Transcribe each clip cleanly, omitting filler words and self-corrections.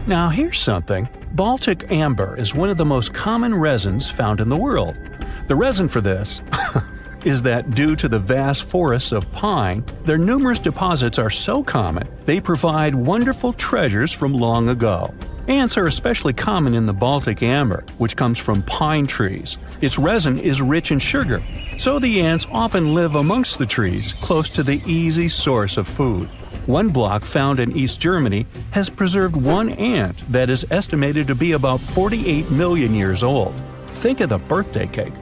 Now here's something. Baltic amber is one of the most common resins found in the world. The reason for this is that due to the vast forests of pine, their numerous deposits are so common they provide wonderful treasures from long ago. Ants are especially common in the Baltic amber, which comes from pine trees. Its resin is rich in sugar, so the ants often live amongst the trees, close to the easy source of food. One block found in East Germany has preserved one ant that is estimated to be about 48 million years old. Think of the birthday cake.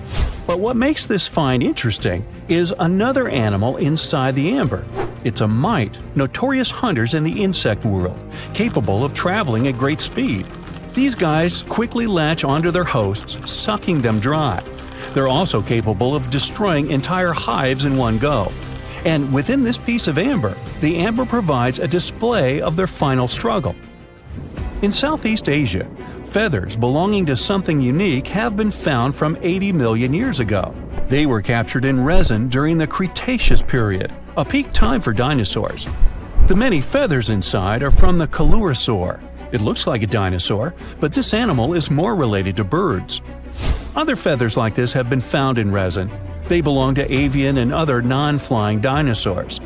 But what makes this find interesting is another animal inside the amber. It's a mite, notorious hunters in the insect world, capable of traveling at great speed. These guys quickly latch onto their hosts, sucking them dry. They're also capable of destroying entire hives in one go. And within this piece of amber, the amber provides a display of their final struggle. In Southeast Asia, feathers belonging to something unique have been found from 80 million years ago. They were captured in resin during the Cretaceous period, a peak time for dinosaurs. The many feathers inside are from the coelurosaur. It looks like a dinosaur, but this animal is more related to birds. Other feathers like this have been found in resin. They belong to avian and other non-flying dinosaurs.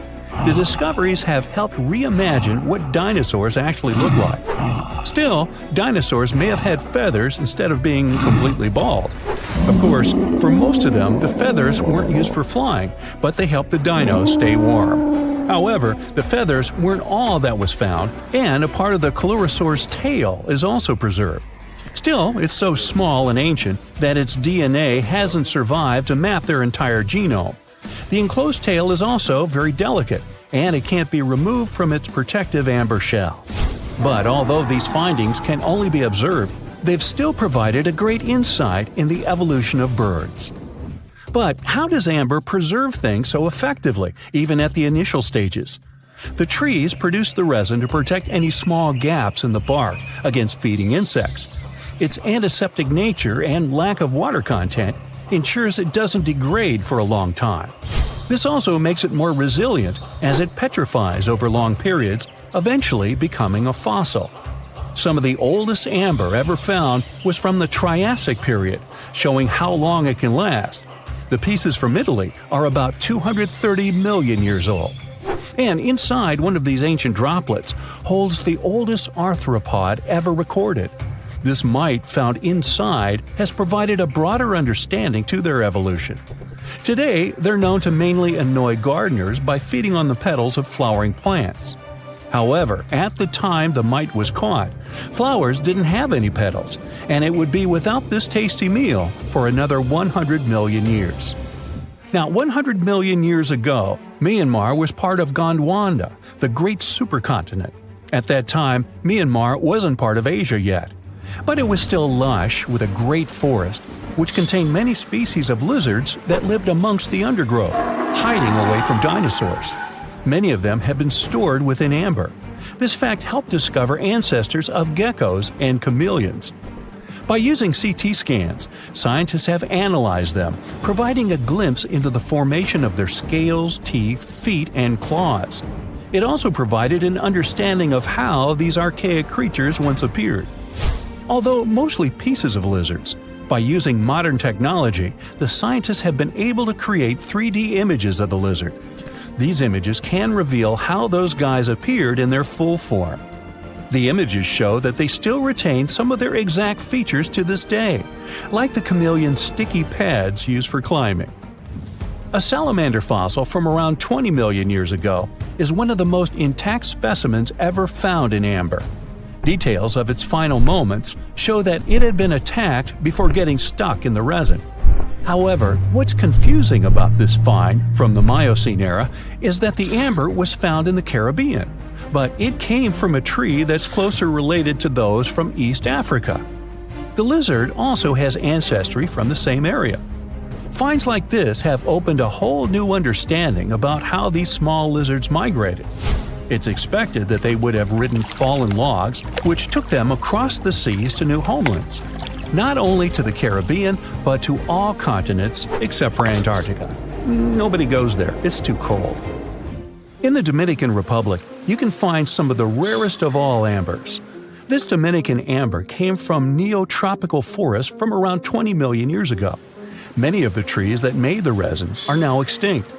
The discoveries have helped reimagine what dinosaurs actually look like. Still, dinosaurs may have had feathers instead of being completely bald. Of course, for most of them, the feathers weren't used for flying, but they helped the dinos stay warm. However, the feathers weren't all that was found, and a part of the coelurosaur's tail is also preserved. Still, it's so small and ancient that its DNA hasn't survived to map their entire genome. The enclosed tail is also very delicate, and it can't be removed from its protective amber shell. But although these findings can only be observed, they've still provided a great insight in the evolution of birds. But how does amber preserve things so effectively, even at the initial stages? The trees produce the resin to protect any small gaps in the bark against feeding insects. Its antiseptic nature and lack of water content ensures it doesn't degrade for a long time. This also makes it more resilient as it petrifies over long periods, eventually becoming a fossil. Some of the oldest amber ever found was from the Triassic period, showing how long it can last. The pieces from Italy are about 230 million years old. And inside one of these ancient droplets holds the oldest arthropod ever recorded. This mite found inside has provided a broader understanding to their evolution. Today, they're known to mainly annoy gardeners by feeding on the petals of flowering plants. However, at the time the mite was caught, flowers didn't have any petals, and it would be without this tasty meal for another 100 million years. Now, 100 million years ago, Myanmar was part of Gondwana, the great supercontinent. At that time, Myanmar wasn't part of Asia yet. But it was still lush with a great forest, which contained many species of lizards that lived amongst the undergrowth, hiding away from dinosaurs. Many of them have been stored within amber. This fact helped discover ancestors of geckos and chameleons. By using CT scans, scientists have analyzed them, providing a glimpse into the formation of their scales, teeth, feet, and claws. It also provided an understanding of how these archaic creatures once appeared. Although mostly pieces of lizards, by using modern technology, the scientists have been able to create 3D images of the lizard. These images can reveal how those guys appeared in their full form. The images show that they still retain some of their exact features to this day, like the chameleon's sticky pads used for climbing. A salamander fossil from around 20 million years ago is one of the most intact specimens ever found in amber. Details of its final moments show that it had been attacked before getting stuck in the resin. However, what's confusing about this find from the Miocene era is that the amber was found in the Caribbean, but it came from a tree that's closer related to those from East Africa. The lizard also has ancestry from the same area. Finds like this have opened a whole new understanding about how these small lizards migrated. It's expected that they would have ridden fallen logs, which took them across the seas to new homelands, not only to the Caribbean, but to all continents except for Antarctica. Nobody goes there, it's too cold. In the Dominican Republic, you can find some of the rarest of all ambers. This Dominican amber came from neotropical forests from around 20 million years ago. Many of the trees that made the resin are now extinct.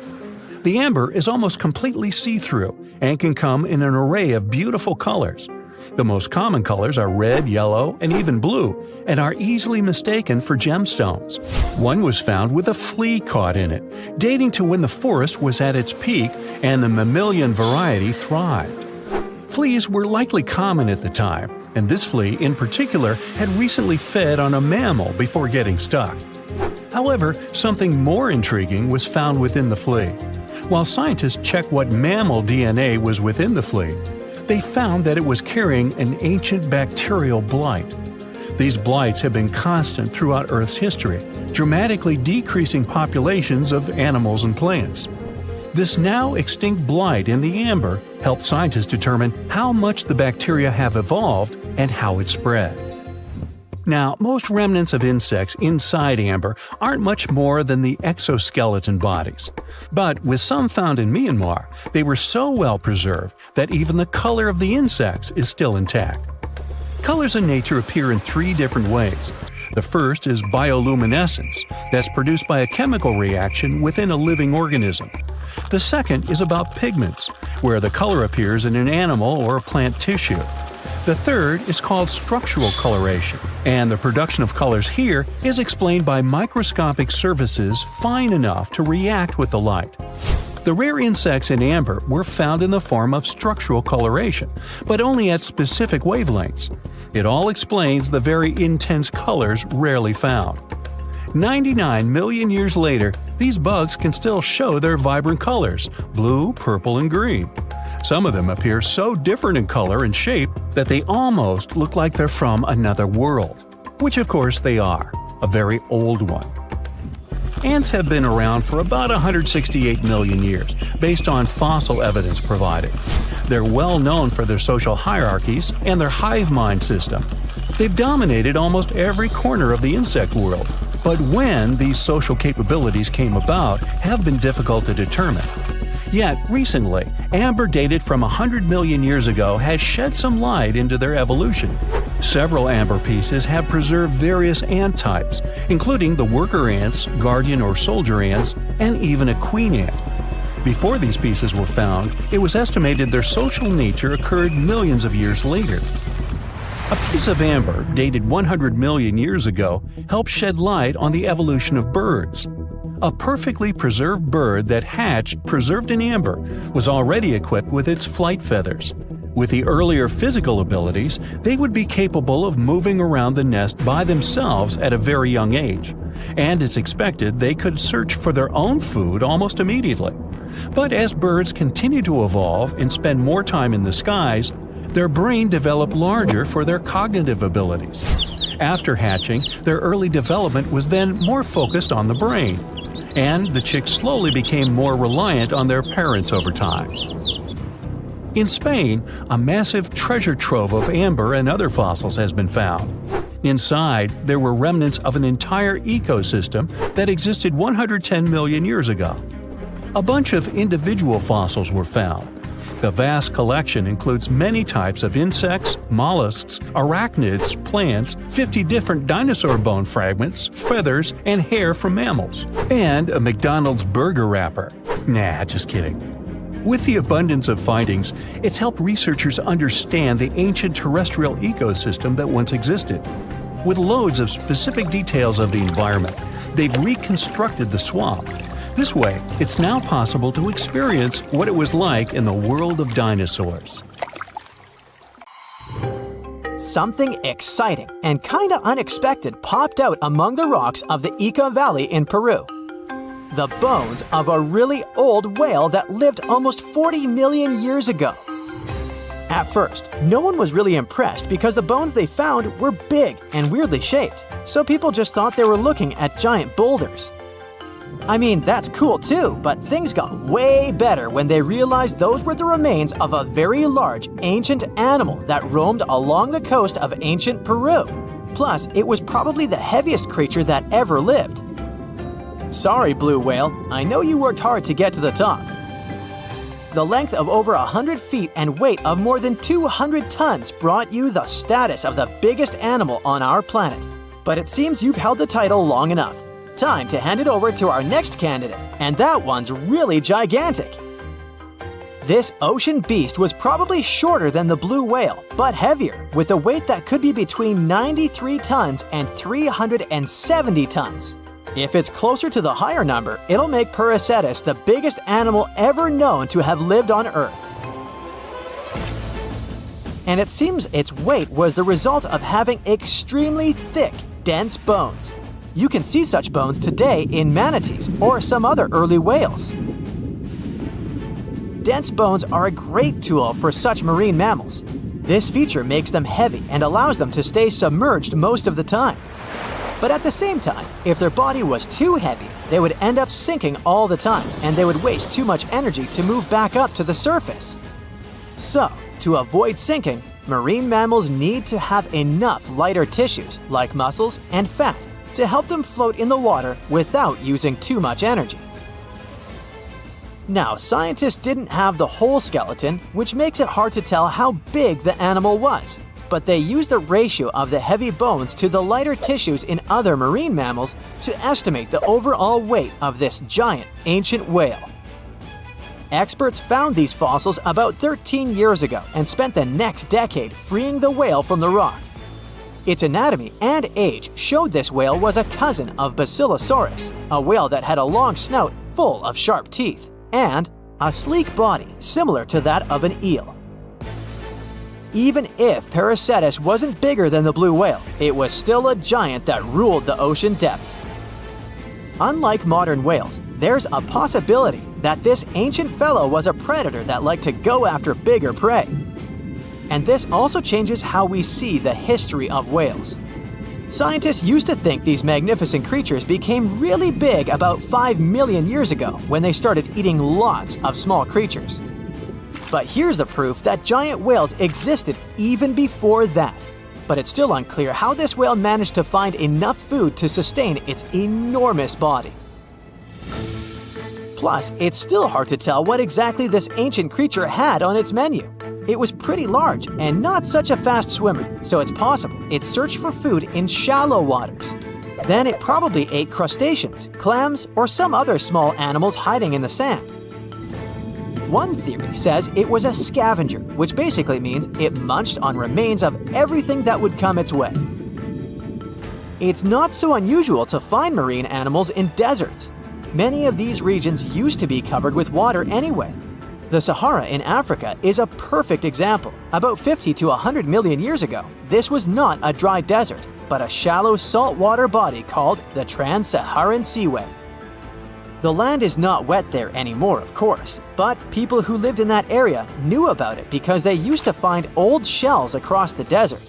The amber is almost completely see-through and can come in an array of beautiful colors. The most common colors are red, yellow, and even blue, and are easily mistaken for gemstones. One was found with a flea caught in it, dating to when the forest was at its peak and the mammalian variety thrived. Fleas were likely common at the time, and this flea in particular had recently fed on a mammal before getting stuck. However, something more intriguing was found within the flea. While scientists checked what mammal DNA was within the flea, they found that it was carrying an ancient bacterial blight. These blights have been constant throughout Earth's history, dramatically decreasing populations of animals and plants. This now extinct blight in the amber helped scientists determine how much the bacteria have evolved and how it spread. Now, most remnants of insects inside amber aren't much more than the exoskeleton bodies. But with some found in Myanmar, they were so well preserved that even the color of the insects is still intact. Colors in nature appear in three different ways. The first is bioluminescence, that's produced by a chemical reaction within a living organism. The second is about pigments, where the color appears in an animal or a plant tissue. The third is called structural coloration, and the production of colors here is explained by microscopic surfaces fine enough to react with the light. The rare insects in amber were found in the form of structural coloration, but only at specific wavelengths. It all explains the very intense colors rarely found. 99 million years later, these bugs can still show their vibrant colors – blue, purple, and green. Some of them appear so different in color and shape that they almost look like they're from another world. Which of course they are – a very old one. Ants have been around for about 168 million years, based on fossil evidence provided. They're well known for their social hierarchies and their hive mind system. They've dominated almost every corner of the insect world, but when these social capabilities came about have been difficult to determine. Yet, recently, amber dated from 100 million years ago has shed some light into their evolution. Several amber pieces have preserved various ant types, including the worker ants, guardian or soldier ants, and even a queen ant. Before these pieces were found, it was estimated their social nature occurred millions of years later. A piece of amber dated 100 million years ago helped shed light on the evolution of birds. A perfectly preserved bird that hatched preserved in amber was already equipped with its flight feathers. With the earlier physical abilities, they would be capable of moving around the nest by themselves at a very young age, and it's expected they could search for their own food almost immediately. But as birds continue to evolve and spend more time in the skies, their brain developed larger for their cognitive abilities. After hatching, their early development was then more focused on the brain, and the chicks slowly became more reliant on their parents over time. In Spain, a massive treasure trove of amber and other fossils has been found. Inside, there were remnants of an entire ecosystem that existed 110 million years ago. A bunch of individual fossils were found. The vast collection includes many types of insects, mollusks, arachnids, plants, 50 different dinosaur bone fragments, feathers, and hair from mammals, and a McDonald's burger wrapper. Nah, just kidding. With the abundance of findings, it's helped researchers understand the ancient terrestrial ecosystem that once existed. With loads of specific details of the environment, they've reconstructed the swamp. This way, it's now possible to experience what it was like in the world of dinosaurs. Something exciting and kinda unexpected popped out among the rocks of the Ica Valley in Peru. The bones of a really old whale that lived almost 40 million years ago. At first, no one was really impressed because the bones they found were big and weirdly shaped, so people just thought they were looking at giant boulders. I mean, that's cool too, but things got way better when they realized those were the remains of a very large ancient animal that roamed along the coast of ancient Peru. Plus, it was probably the heaviest creature that ever lived. Sorry, blue whale, I know you worked hard to get to the top. The length of over 100 feet and weight of more than 200 tons brought you the status of the biggest animal on our planet. But it seems you've held the title long enough. Time to hand it over to our next candidate, and that one's really gigantic. This ocean beast was probably shorter than the blue whale, but heavier, with a weight that could be between 93 tons and 370 tons. If it's closer to the higher number, it'll make Paracetus the biggest animal ever known to have lived on Earth. And it seems its weight was the result of having extremely thick, dense bones. You can see such bones today in manatees or some other early whales. Dense bones are a great tool for such marine mammals. This feature makes them heavy and allows them to stay submerged most of the time. But at the same time, if their body was too heavy, they would end up sinking all the time, and they would waste too much energy to move back up to the surface. So, to avoid sinking, marine mammals need to have enough lighter tissues, like muscles and fat, to help them float in the water without using too much energy. Now, scientists didn't have the whole skeleton, which makes it hard to tell how big the animal was. But they used the ratio of the heavy bones to the lighter tissues in other marine mammals to estimate the overall weight of this giant ancient whale. Experts found these fossils about 13 years ago and spent the next decade freeing the whale from the rock. Its anatomy and age showed this whale was a cousin of Basilosaurus, a whale that had a long snout full of sharp teeth, and a sleek body similar to that of an eel. Even if Paracetus wasn't bigger than the blue whale, it was still a giant that ruled the ocean depths. Unlike modern whales, there's a possibility that this ancient fellow was a predator that liked to go after bigger prey. And this also changes how we see the history of whales. Scientists used to think these magnificent creatures became really big about 5 million years ago when they started eating lots of small creatures. But here's the proof that giant whales existed even before that. But it's still unclear how this whale managed to find enough food to sustain its enormous body. Plus, it's still hard to tell what exactly this ancient creature had on its menu. It was pretty large and not such a fast swimmer, so it's possible it searched for food in shallow waters. Then it probably ate crustaceans, clams, or some other small animals hiding in the sand. One theory says it was a scavenger, which basically means it munched on remains of everything that would come its way. It's not so unusual to find marine animals in deserts. Many of these regions used to be covered with water anyway. The Sahara in Africa is a perfect example. About 50 to 100 million years ago, this was not a dry desert, but a shallow saltwater body called the Trans-Saharan Seaway. The land is not wet there anymore, of course, but people who lived in that area knew about it because they used to find old shells across the desert.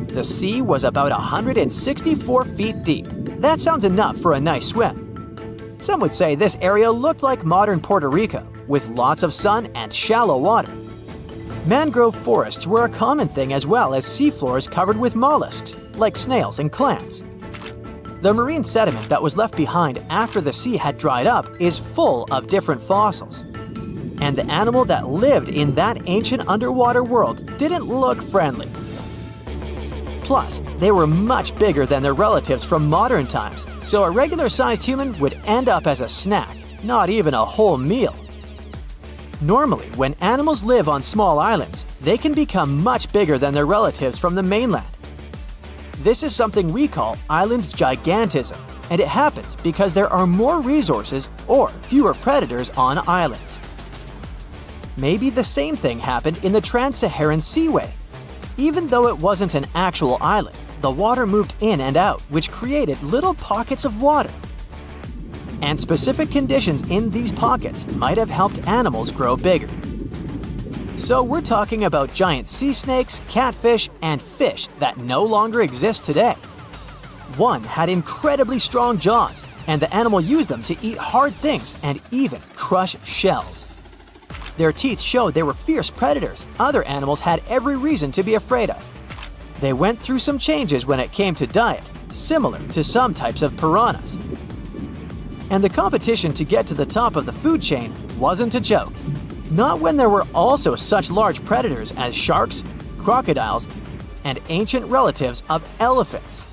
The sea was about 164 feet deep. That sounds enough for a nice swim. Some would say this area looked like modern Puerto Rico, with lots of sun and shallow water. Mangrove forests were a common thing as well as seafloors covered with mollusks, like snails and clams. The marine sediment that was left behind after the sea had dried up is full of different fossils. And the animal that lived in that ancient underwater world didn't look friendly. Plus, they were much bigger than their relatives from modern times, so a regular-sized human would end up as a snack, not even a whole meal. Normally, when animals live on small islands, they can become much bigger than their relatives from the mainland. This is something we call island gigantism, and it happens because there are more resources or fewer predators on islands. Maybe the same thing happened in the Trans-Saharan Seaway. Even though it wasn't an actual island, the water moved in and out, which created little pockets of water. And specific conditions in these pockets might have helped animals grow bigger. So we're talking about giant sea snakes, catfish, and fish that no longer exist today. One had incredibly strong jaws, and the animal used them to eat hard things and even crush shells. Their teeth showed they were fierce predators other animals had every reason to be afraid of. They went through some changes when it came to diet, similar to some types of piranhas. And the competition to get to the top of the food chain wasn't a joke. Not when there were also such large predators as sharks, crocodiles, and ancient relatives of elephants.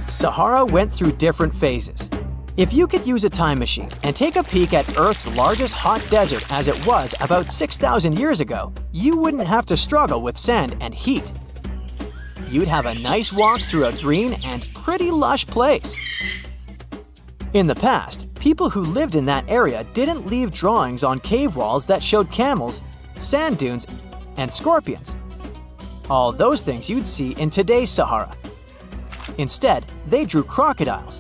Sahara went through different phases. If you could use a time machine and take a peek at Earth's largest hot desert as it was about 6,000 years ago, you wouldn't have to struggle with sand and heat. You'd have a nice walk through a green and pretty lush place. In the past, people who lived in that area didn't leave drawings on cave walls that showed camels, sand dunes, and scorpions. All those things you'd see in today's Sahara. Instead, they drew crocodiles.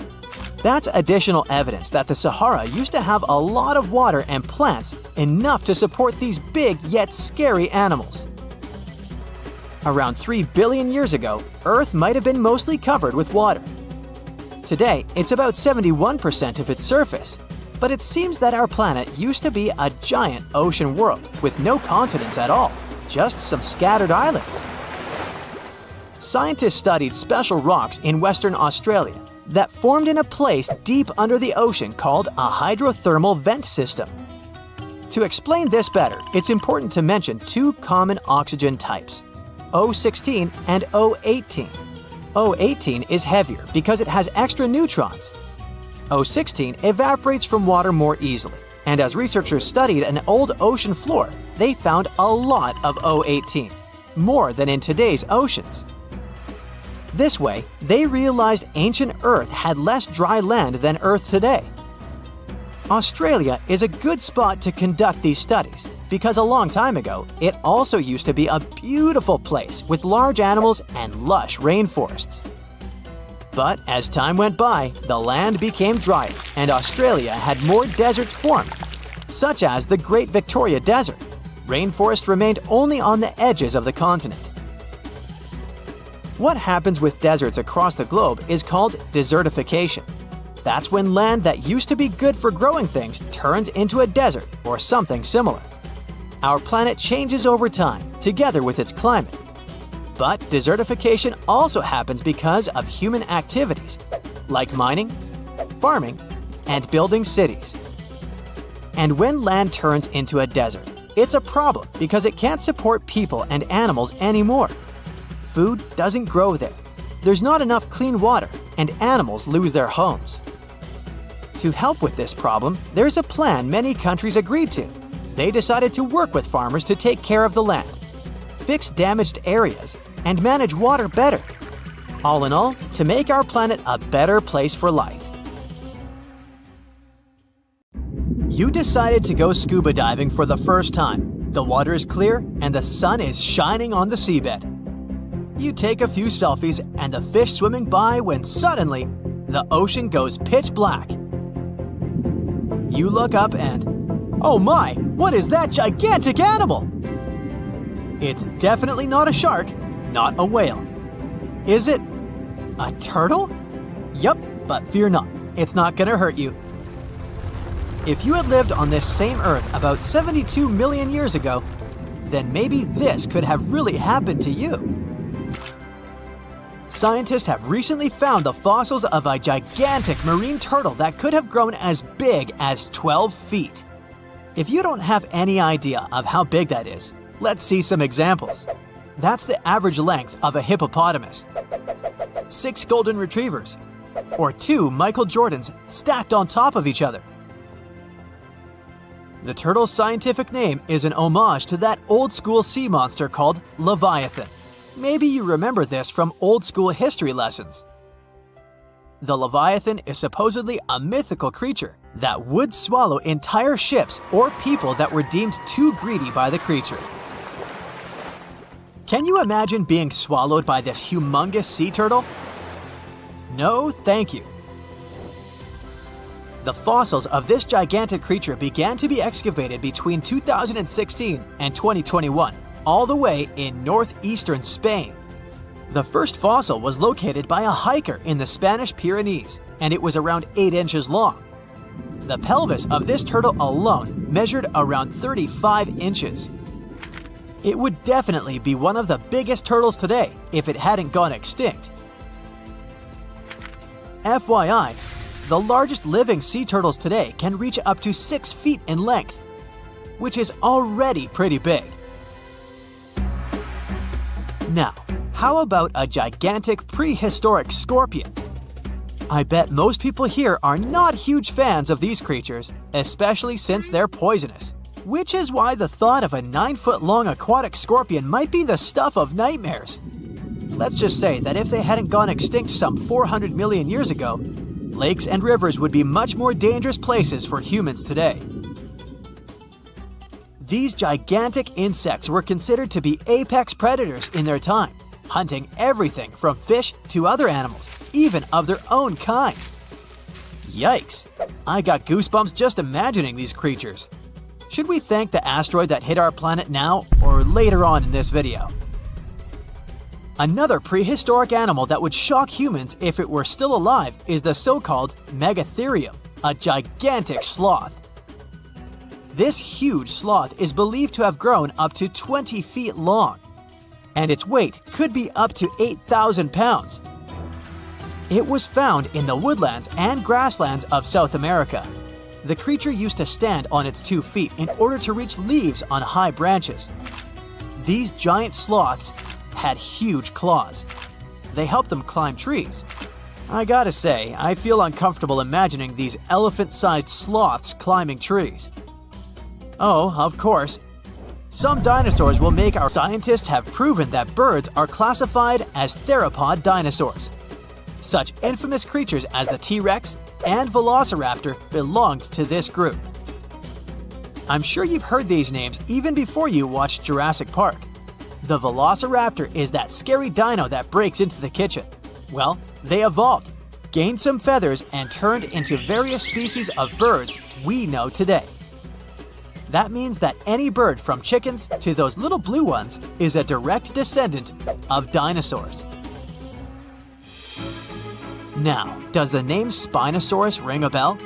That's additional evidence that the Sahara used to have a lot of water and plants enough to support these big yet scary animals. Around 3 billion years ago, Earth might have been mostly covered with water. Today, it's about 71% of its surface, but it seems that our planet used to be a giant ocean world with no continents at all, just some scattered islands. Scientists studied special rocks in Western Australia that formed in a place deep under the ocean called a hydrothermal vent system. To explain this better, it's important to mention two common oxygen types, O16 and O18. O18 is heavier because it has extra neutrons. O16 evaporates from water more easily, and as researchers studied an old ocean floor, they found a lot of O18, more than in today's oceans. This way, they realized ancient Earth had less dry land than Earth today. Australia is a good spot to conduct these studies because a long time ago, it also used to be a beautiful place with large animals and lush rainforests. But as time went by, the land became drier and Australia had more deserts formed, such as the Great Victoria Desert. Rainforest remained only on the edges of the continent. What happens with deserts across the globe is called desertification. That's when land that used to be good for growing things turns into a desert or something similar. Our planet changes over time, together with its climate. But desertification also happens because of human activities, like mining, farming, and building cities. And when land turns into a desert, it's a problem because it can't support people and animals anymore. Food doesn't grow there. There's not enough clean water, and animals lose their homes. To help with this problem, there's a plan many countries agreed to. They decided to work with farmers to take care of the land, fix damaged areas, and manage water better. All in all, to make our planet a better place for life. You decided to go scuba diving for the first time. The water is clear and the sun is shining on the seabed. You take a few selfies and the fish swimming by when suddenly, the ocean goes pitch black. You look up and, oh my, what is that gigantic animal? It's definitely not a shark, not a whale. Is it a turtle? Yup, but fear not, it's not gonna hurt you. If you had lived on this same Earth about 72 million years ago, then maybe this could have really happened to you. Scientists have recently found the fossils of a gigantic marine turtle that could have grown as big as 12 feet. If you don't have any idea of how big that is, let's see some examples. That's the average length of a hippopotamus, 6 golden retrievers, or 2 Michael Jordans stacked on top of each other. The turtle's scientific name is an homage to that old-school sea monster called Leviathan. Maybe you remember this from old-school history lessons. The Leviathan is supposedly a mythical creature that would swallow entire ships or people that were deemed too greedy by the creature. Can you imagine being swallowed by this humongous sea turtle? No, thank you. The fossils of this gigantic creature began to be excavated between 2016 and 2021, all the way in northeastern Spain. The first fossil was located by a hiker in the Spanish Pyrenees, and it was around 8 inches long. The pelvis of this turtle alone measured around 35 inches. It would definitely be one of the biggest turtles today if it hadn't gone extinct. FYI, the largest living sea turtles today can reach up to 6 feet in length, which is already pretty big. Now, how about a gigantic prehistoric scorpion? I bet most people here are not huge fans of these creatures, especially since they're poisonous, which is why the thought of a 9-foot-long aquatic scorpion might be the stuff of nightmares. Let's just say that if they hadn't gone extinct some 400 million years ago, lakes and rivers would be much more dangerous places for humans today. These gigantic insects were considered to be apex predators in their time, hunting everything from fish to other animals, even of their own kind. Yikes! I got goosebumps just imagining these creatures. Should we thank the asteroid that hit our planet now or later on in this video? Another prehistoric animal that would shock humans if it were still alive is the so-called Megatherium, a gigantic sloth. This huge sloth is believed to have grown up to 20 feet long, and its weight could be up to 8,000 pounds. It was found in the woodlands and grasslands of South America. The creature used to stand on its 2 feet in order to reach leaves on high branches. These giant sloths had huge claws. They helped them climb trees. I gotta say, I feel uncomfortable imagining these elephant-sized sloths climbing trees. Oh, of course, some dinosaurs will make our scientists have proven that birds are classified as theropod dinosaurs. Such infamous creatures as the T-Rex and Velociraptor belonged to this group. I'm sure you've heard these names even before you watched Jurassic Park. The Velociraptor is that scary dino that breaks into the kitchen. Well, they evolved, gained some feathers, and turned into various species of birds we know today. That means that any bird from chickens to those little blue ones is a direct descendant of dinosaurs. Now, does the name Spinosaurus ring a bell?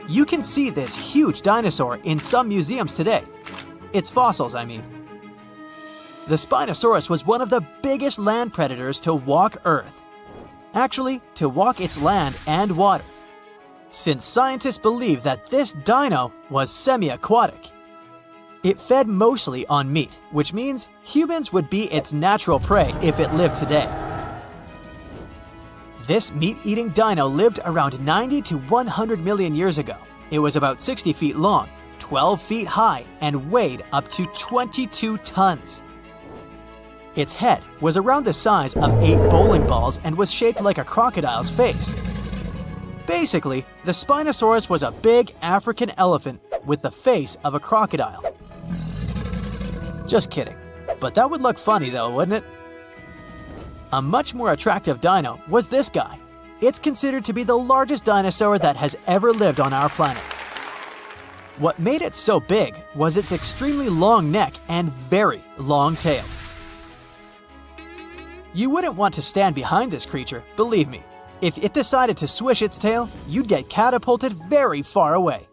You can see this huge dinosaur in some museums today. Its fossils, I mean. The Spinosaurus was one of the biggest land predators to walk Earth. Actually, to walk its land and water, since scientists believe that this dino was semi-aquatic. It fed mostly on meat, which means humans would be its natural prey if it lived today. This meat-eating dino lived around 90 to 100 million years ago. It was about 60 feet long, 12 feet high, and weighed up to 22 tons. Its head was around the size of 8 bowling balls and was shaped like a crocodile's face. Basically, the Spinosaurus was a big African elephant with the face of a crocodile. Just kidding. But that would look funny though, wouldn't it? A much more attractive dino was this guy. It's considered to be the largest dinosaur that has ever lived on our planet. What made it so big was its extremely long neck and very long tail. You wouldn't want to stand behind this creature, believe me. If it decided to swish its tail, you'd get catapulted very far away.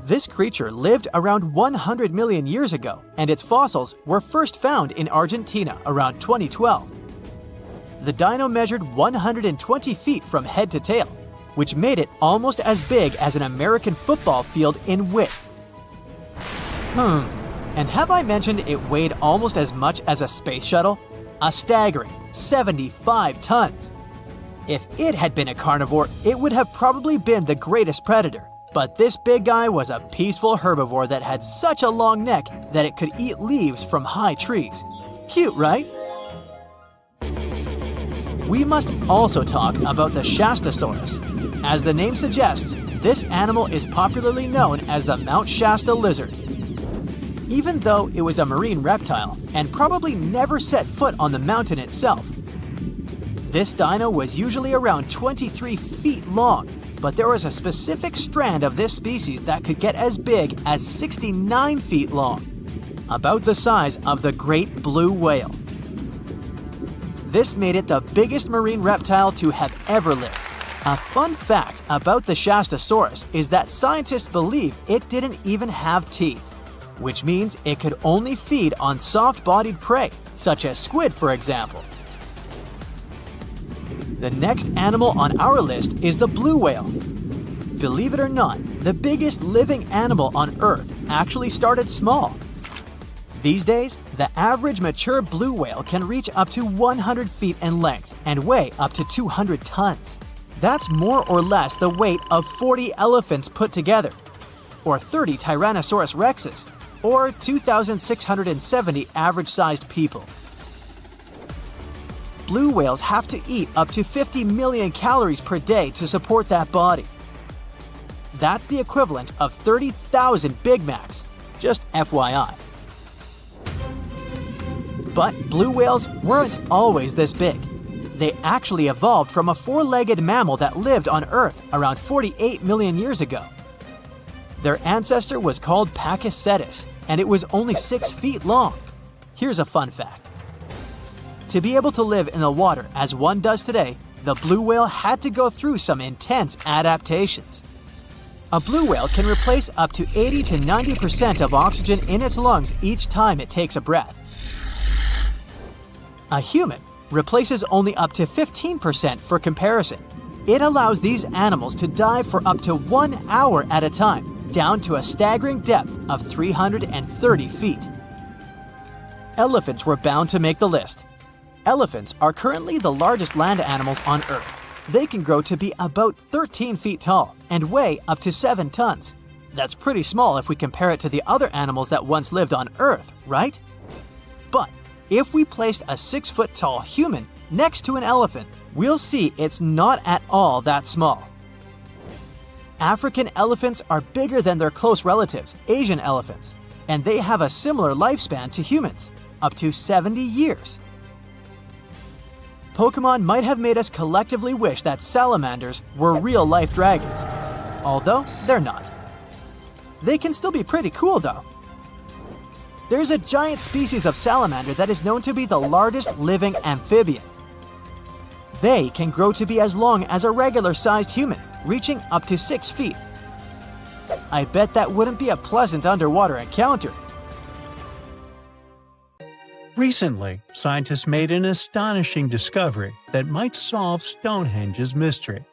This creature lived around 100 million years ago, and its fossils were first found in Argentina around 2012. The dino measured 120 feet from head to tail, which made it almost as big as an American football field in width. And have I mentioned it weighed almost as much as a space shuttle? A staggering 75 tons. If it had been a carnivore, it would have probably been the greatest predator. But this big guy was a peaceful herbivore that had such a long neck that it could eat leaves from high trees. Cute, right? We must also talk about the Shastasaurus. As the name suggests, this animal is popularly known as the Mount Shasta lizard. Even though it was a marine reptile and probably never set foot on the mountain itself, this dino was usually around 23 feet long, but there was a specific strand of this species that could get as big as 69 feet long, about the size of the great blue whale. This made it the biggest marine reptile to have ever lived. A fun fact about the Shastasaurus is that scientists believe it didn't even have teeth, which means it could only feed on soft-bodied prey, such as squid, for example. The next animal on our list is the blue whale. Believe it or not, the biggest living animal on Earth actually started small. These days, the average mature blue whale can reach up to 100 feet in length and weigh up to 200 tons. That's more or less the weight of 40 elephants put together, or 30 Tyrannosaurus rexes, or 2,670 average-sized people. Blue whales have to eat up to 50 million calories per day to support that body. That's the equivalent of 30,000 Big Macs, just FYI. But blue whales weren't always this big. They actually evolved from a four-legged mammal that lived on Earth around 48 million years ago. Their ancestor was called Pakicetus, and it was only 6 feet long. Here's a fun fact. To be able to live in the water as one does today, the blue whale had to go through some intense adaptations. A blue whale can replace up to 80 to 90% of oxygen in its lungs each time it takes a breath. A human replaces only up to 15% for comparison. It allows these animals to dive for up to 1 hour at a time, down to a staggering depth of 330 feet. Elephants were bound to make the list. Elephants are currently the largest land animals on Earth. They can grow to be about 13 feet tall and weigh up to 7 tons. That's pretty small if we compare it to the other animals that once lived on Earth, right? But if we placed a 6-foot-tall human next to an elephant, we'll see it's not at all that small. African elephants are bigger than their close relatives, Asian elephants, and they have a similar lifespan to humans, up to 70 years. Pokemon might have made us collectively wish that salamanders were real-life dragons, although they're not. They can still be pretty cool though. There's a giant species of salamander that is known to be the largest living amphibian. They can grow to be as long as a regular-sized human, reaching up to 6 feet. I bet that wouldn't be a pleasant underwater encounter. Recently, scientists made an astonishing discovery that might solve Stonehenge's mystery.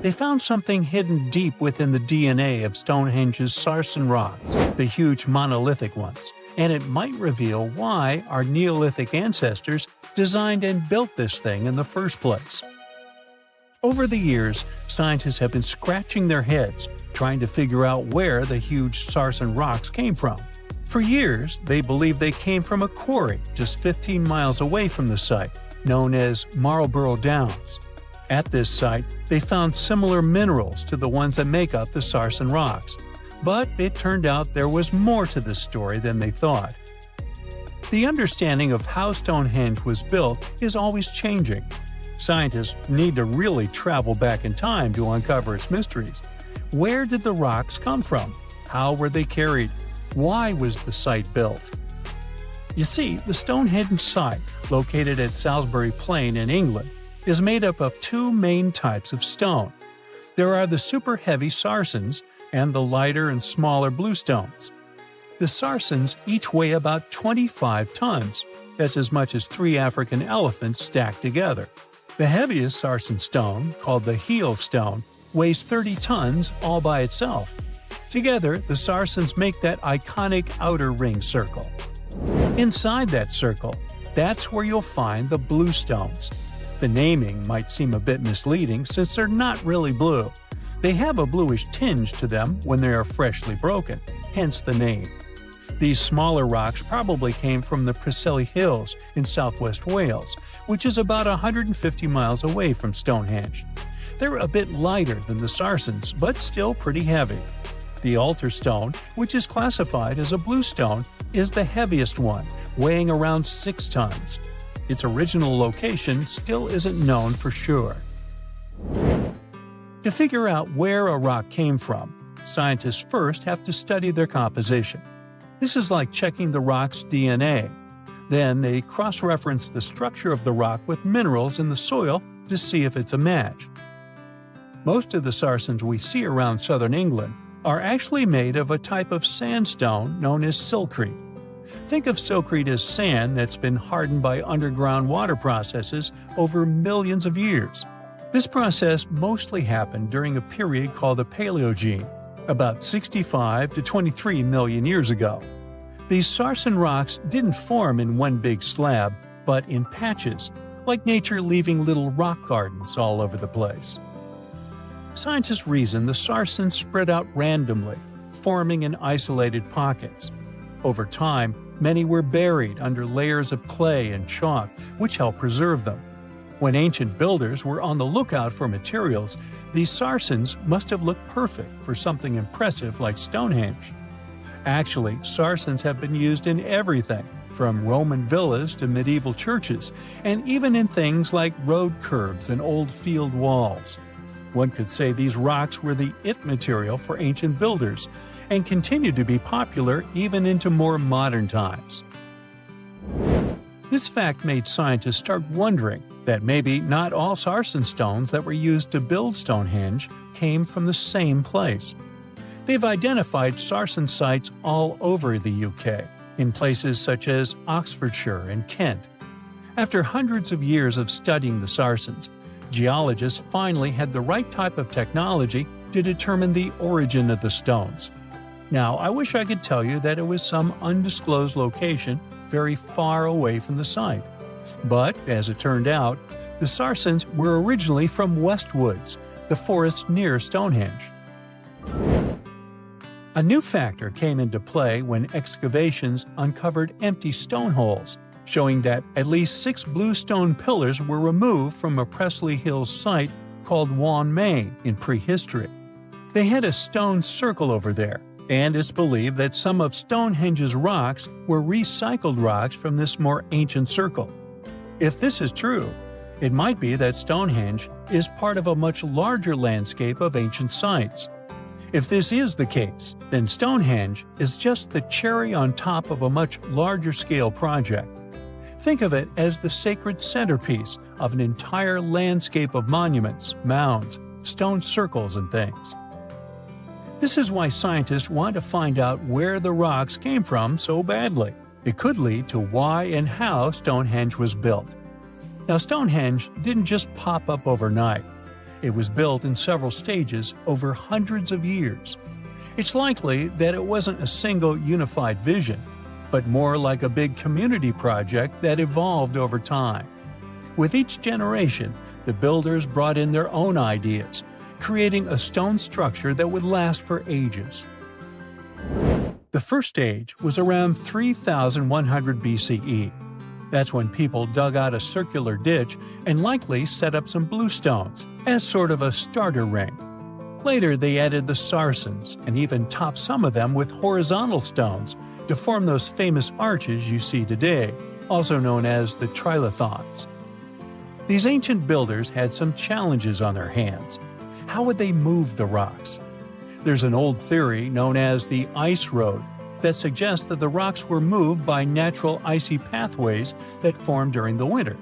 They found something hidden deep within the DNA of Stonehenge's sarsen rocks, the huge monolithic ones, and it might reveal why our Neolithic ancestors designed and built this thing in the first place. Over the years, scientists have been scratching their heads trying to figure out where the huge sarsen rocks came from. For years, they believed they came from a quarry just 15 miles away from the site, known as Marlborough Downs. At this site, they found similar minerals to the ones that make up the sarsen rocks. But it turned out there was more to this story than they thought. The understanding of how Stonehenge was built is always changing. Scientists need to really travel back in time to uncover its mysteries. Where did the rocks come from? How were they carried? Why was the site built? You see, the Stonehenge site, located at Salisbury Plain in England, is made up of two main types of stone. There are the super heavy sarsens and the lighter and smaller bluestones. The sarsens each weigh about 25 tons. That's as much as 3 African elephants stacked together. The heaviest sarsen stone, called the heel stone, weighs 30 tons all by itself. Together, the sarsens make that iconic outer ring circle. Inside that circle, that's where you'll find the bluestones. The naming might seem a bit misleading since they're not really blue. They have a bluish tinge to them when they are freshly broken, hence the name. These smaller rocks probably came from the Preseli Hills in southwest Wales, which is about 150 miles away from Stonehenge. They're a bit lighter than the sarsens, but still pretty heavy. The altar stone, which is classified as a bluestone, is the heaviest one, weighing around 6 tons. Its original location still isn't known for sure. To figure out where a rock came from, scientists first have to study their composition. This is like checking the rock's DNA. Then they cross-reference the structure of the rock with minerals in the soil to see if it's a match. Most of the sarsens we see around southern England are actually made of a type of sandstone known as silcrete. Think of silcrete as sand that's been hardened by underground water processes over millions of years. This process mostly happened during a period called the Paleogene, about 65 to 23 million years ago. These sarsen rocks didn't form in one big slab, but in patches, like nature leaving little rock gardens all over the place. Scientists reason the sarsen spread out randomly, forming in isolated pockets. Over time, many were buried under layers of clay and chalk, which helped preserve them. When ancient builders were on the lookout for materials, these sarsens must have looked perfect for something impressive like Stonehenge. Actually, sarsens have been used in everything, from Roman villas to medieval churches, and even in things like road curbs and old field walls. One could say these rocks were the it material for ancient builders, and continue to be popular even into more modern times. This fact made scientists start wondering that maybe not all sarsen stones that were used to build Stonehenge came from the same place. They've identified sarsen sites all over the UK, in places such as Oxfordshire and Kent. After hundreds of years of studying the sarsens, geologists finally had the right type of technology to determine the origin of the stones. Now, I wish I could tell you that it was some undisclosed location very far away from the site. But, as it turned out, the sarsens were originally from Westwoods, the forest near Stonehenge. A new factor came into play when excavations uncovered empty stone holes, showing that at least 6 blue stone pillars were removed from a Pressley Hills site called Wan Main in prehistory. They had a stone circle over there, and it's believed that some of Stonehenge's rocks were recycled rocks from this more ancient circle. If this is true, it might be that Stonehenge is part of a much larger landscape of ancient sites. If this is the case, then Stonehenge is just the cherry on top of a much larger scale project. Think of it as the sacred centerpiece of an entire landscape of monuments, mounds, stone circles, and things. This is why scientists want to find out where the rocks came from so badly. It could lead to why and how Stonehenge was built. Now, Stonehenge didn't just pop up overnight. It was built in several stages over hundreds of years. It's likely that it wasn't a single unified vision, but more like a big community project that evolved over time. With each generation, the builders brought in their own ideas, creating a stone structure that would last for ages. The first stage was around 3100 BCE. That's when people dug out a circular ditch and likely set up some bluestones as sort of a starter ring. Later, they added the sarsens and even topped some of them with horizontal stones to form those famous arches you see today, also known as the trilithons. These ancient builders had some challenges on their hands. How would they move the rocks? There's an old theory known as the ice road that suggests that the rocks were moved by natural icy pathways that formed during the winter.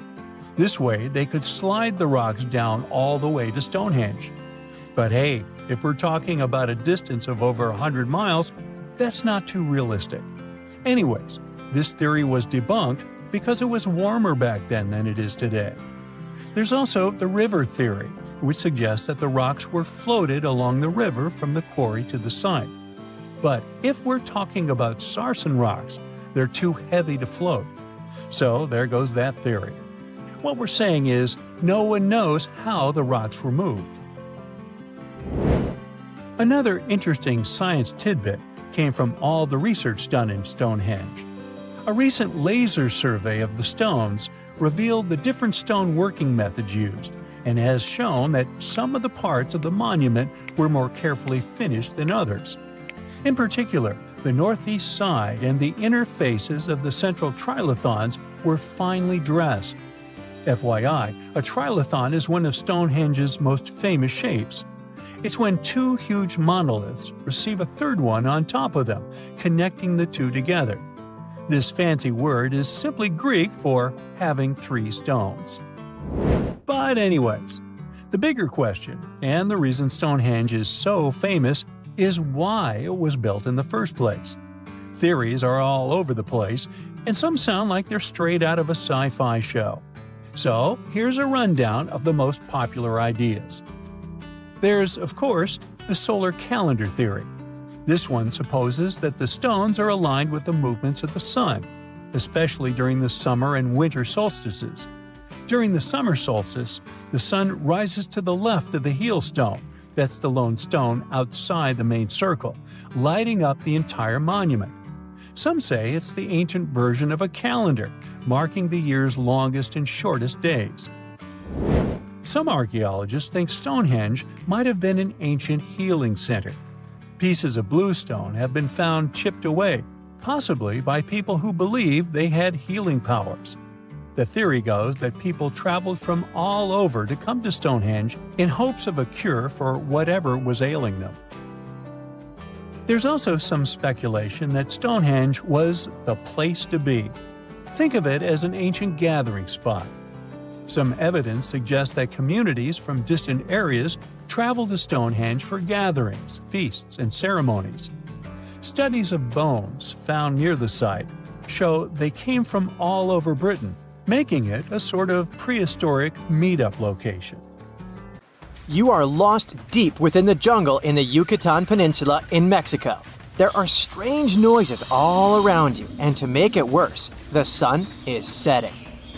This way, they could slide the rocks down all the way to Stonehenge. But hey, if we're talking about a distance of over 100 miles, that's not too realistic. Anyways, this theory was debunked because it was warmer back then than it is today. There's also the river theory, which suggests that the rocks were floated along the river from the quarry to the site. But if we're talking about sarsen rocks, they're too heavy to float. So there goes that theory. What we're saying is, no one knows how the rocks were moved. Another interesting science tidbit came from all the research done in Stonehenge. A recent laser survey of the stones revealed the different stone working methods used, and has shown that some of the parts of the monument were more carefully finished than others. In particular, the northeast side and the inner faces of the central trilithons were finely dressed. FYI, a trilithon is one of Stonehenge's most famous shapes. It's when two huge monoliths receive a third one on top of them, connecting the two together. This fancy word is simply Greek for having 3 stones. But anyways, the bigger question, and the reason Stonehenge is so famous, is why it was built in the first place. Theories are all over the place, and some sound like they're straight out of a sci-fi show. So, here's a rundown of the most popular ideas. There's, of course, the solar calendar theory. This one supposes that the stones are aligned with the movements of the sun, especially during the summer and winter solstices. During the summer solstice, the sun rises to the left of the heel stone, that's the lone stone outside the main circle, lighting up the entire monument. Some say it's the ancient version of a calendar, marking the year's longest and shortest days. Some archaeologists think Stonehenge might have been an ancient healing center. Pieces of bluestone have been found chipped away, possibly by people who believed they had healing powers. The theory goes that people traveled from all over to come to Stonehenge in hopes of a cure for whatever was ailing them. There's also some speculation that Stonehenge was the place to be. Think of it as an ancient gathering spot. Some evidence suggests that communities from distant areas traveled to Stonehenge for gatherings, feasts, and ceremonies. Studies of bones found near the site show they came from all over Britain, making it a sort of prehistoric meetup location. You are lost deep within the jungle in the Yucatan Peninsula in Mexico. There are strange noises all around you, and to make it worse, the sun is setting.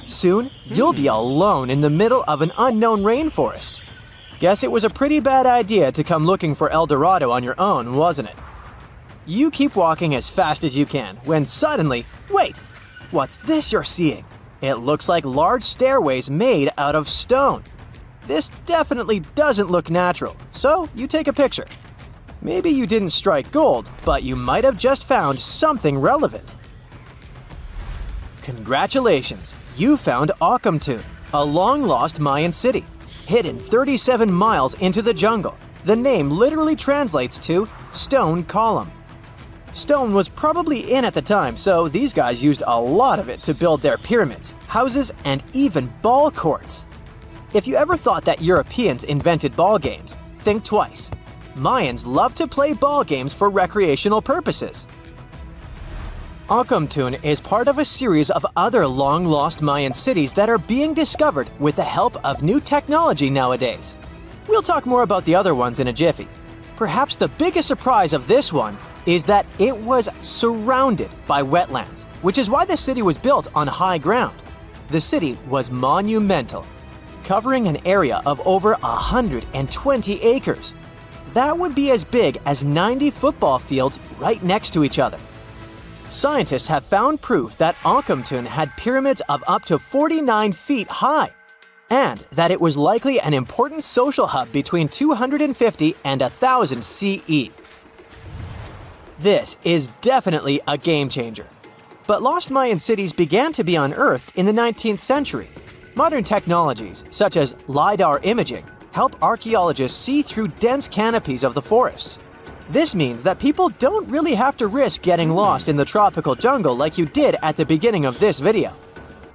Soon, you'll be alone in the middle of an unknown rainforest. Guess it was a pretty bad idea to come looking for El Dorado on your own, wasn't it? You keep walking as fast as you can, when suddenly, wait! What's this you're seeing? It looks like large stairways made out of stone. This definitely doesn't look natural, so you take a picture. Maybe you didn't strike gold, but you might have just found something relevant. Congratulations! You found Akamtun, a long-lost Mayan city, hidden 37 miles into the jungle. The name literally translates to stone column. Stone was probably in at the time, so these guys used a lot of it to build their pyramids, houses, and even ball courts. If you ever thought that Europeans invented ball games, think twice. Mayans loved to play ball games for recreational purposes. Akamtun is part of a series of other long-lost Mayan cities that are being discovered with the help of new technology nowadays. We'll talk more about the other ones in a jiffy. Perhaps the biggest surprise of this one is that it was surrounded by wetlands, which is why the city was built on high ground. The city was monumental, covering an area of over 120 acres. That would be as big as 90 football fields right next to each other. Scientists have found proof that Akamtun had pyramids of up to 49 feet high, and that it was likely an important social hub between 250 and 1000 CE. This is definitely a game changer. But lost Mayan cities began to be unearthed in the 19th century. Modern technologies, such as LiDAR imaging, help archaeologists see through dense canopies of the forests. This means that people don't really have to risk getting lost in the tropical jungle like you did at the beginning of this video.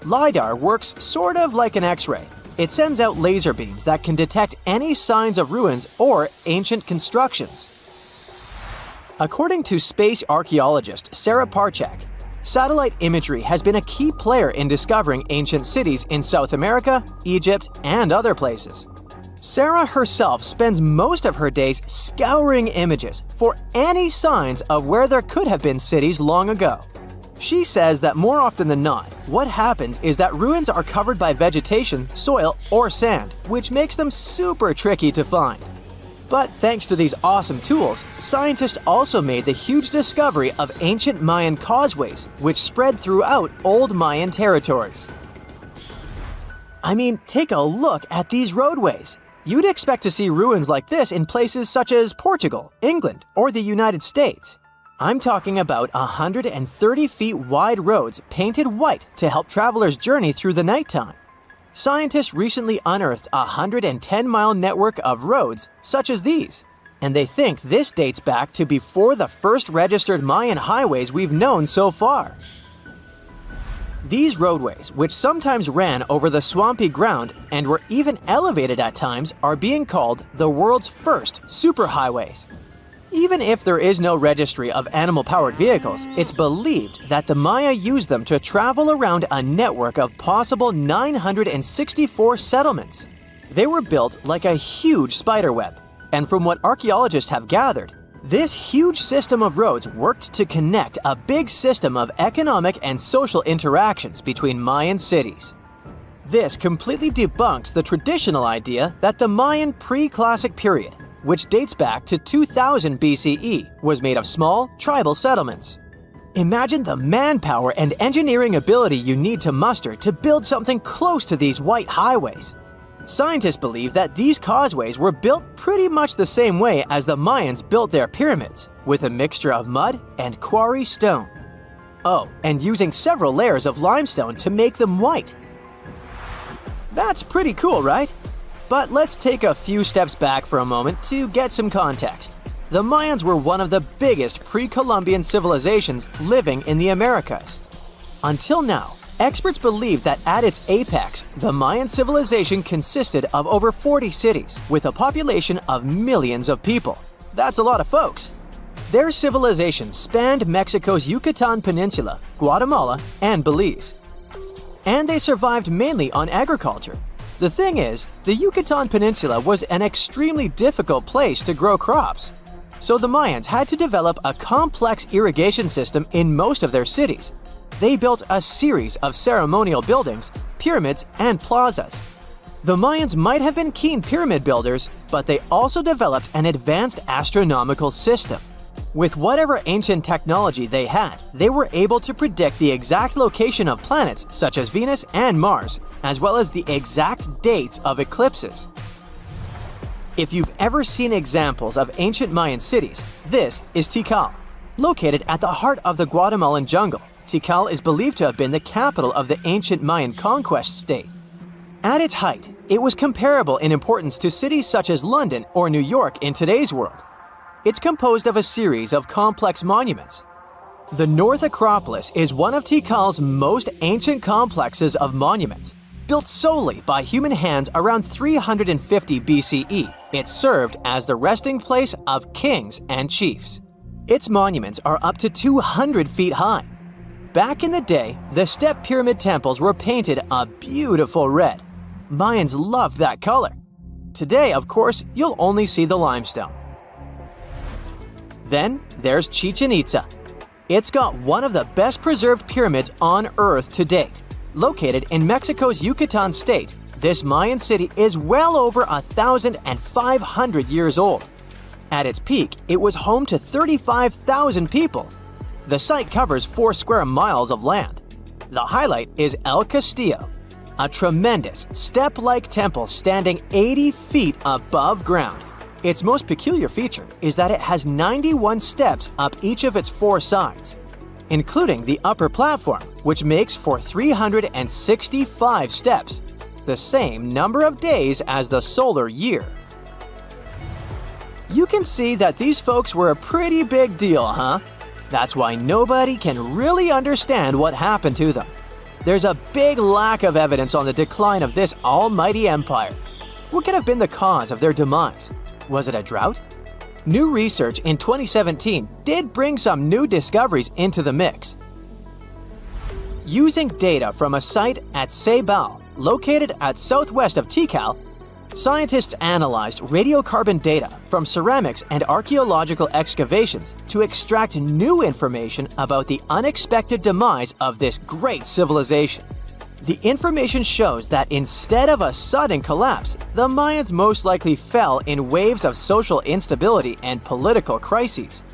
LiDAR works sort of like an X-ray. It sends out laser beams that can detect any signs of ruins or ancient constructions. According to space archaeologist Sarah Parchak, satellite imagery has been a key player in discovering ancient cities in South America, Egypt, and other places. Sarah herself spends most of her days scouring images for any signs of where there could have been cities long ago. She says that more often than not, what happens is that ruins are covered by vegetation, soil, or sand, which makes them super tricky to find. But thanks to these awesome tools, scientists also made the huge discovery of ancient Mayan causeways, which spread throughout old Mayan territories. I mean, take a look at these roadways. You'd expect to see ruins like this in places such as Portugal, England, or the United States. I'm talking about 130 feet wide roads painted white to help travelers journey through the nighttime. Scientists recently unearthed a 110-mile network of roads such as these, and they think this dates back to before the first registered Mayan highways we've known so far. These roadways, which sometimes ran over the swampy ground and were even elevated at times, are being called the world's first superhighways. Even if there is no registry of animal-powered vehicles, it's believed that the Maya used them to travel around a network of possible 964 settlements. They were built like a huge spiderweb, and from what archaeologists have gathered, this huge system of roads worked to connect a big system of economic and social interactions between Mayan cities. This completely debunks the traditional idea that the Mayan pre-classic period, which dates back to 2000 BCE, was made of small, tribal settlements. Imagine the manpower and engineering ability you need to muster to build something close to these white highways. Scientists believe that these causeways were built pretty much the same way as the Mayans built their pyramids, with a mixture of mud and quarry stone. Oh, and using several layers of limestone to make them white. That's pretty cool, right? But let's take a few steps back for a moment to get some context. The Mayans were one of the biggest pre-Columbian civilizations living in the Americas. Until now, experts believe that at its apex, the Mayan civilization consisted of over 40 cities with a population of millions of people. That's a lot of folks. Their civilization spanned Mexico's Yucatan Peninsula, Guatemala, and Belize. And they survived mainly on agriculture. The thing is, the Yucatan Peninsula was an extremely difficult place to grow crops. So the Mayans had to develop a complex irrigation system in most of their cities. They built a series of ceremonial buildings, pyramids, and plazas. The Mayans might have been keen pyramid builders, but they also developed an advanced astronomical system. With whatever ancient technology they had, they were able to predict the exact location of planets such as Venus and Mars, as well as the exact dates of eclipses. If you've ever seen examples of ancient Mayan cities, this is Tikal. Located at the heart of the Guatemalan jungle, Tikal is believed to have been the capital of the ancient Mayan conquest state. At its height, it was comparable in importance to cities such as London or New York in today's world. It's composed of a series of complex monuments. The North Acropolis is one of Tikal's most ancient complexes of monuments. Built solely by human hands around 350 BCE, it served as the resting place of kings and chiefs. Its monuments are up to 200 feet high. Back in the day, the step pyramid temples were painted a beautiful red. Mayans loved that color. Today, of course, you'll only see the limestone. Then there's Chichen Itza. It's got one of the best preserved pyramids on Earth to date. Located in Mexico's Yucatan state, this Mayan city is well over 1,500 years old. At its peak, it was home to 35,000 people. The site covers 4 square miles of land. The highlight is El Castillo, a tremendous step-like temple standing 80 feet above ground. Its most peculiar feature is that it has 91 steps up each of its 4 sides, including the upper platform, which makes for 365 steps, the same number of days as the solar year. You can see that these folks were a pretty big deal, huh? That's why nobody can really understand what happened to them. There's a big lack of evidence on the decline of this almighty empire. What could have been the cause of their demise? Was it a drought? New research in 2017 did bring some new discoveries into the mix. Using data from a site at Ceibal, located at southwest of Tikal, scientists analyzed radiocarbon data from ceramics and archaeological excavations to extract new information about the unexpected demise of this great civilization. The information shows that instead of a sudden collapse, the Mayans most likely fell in waves of social instability and political crises.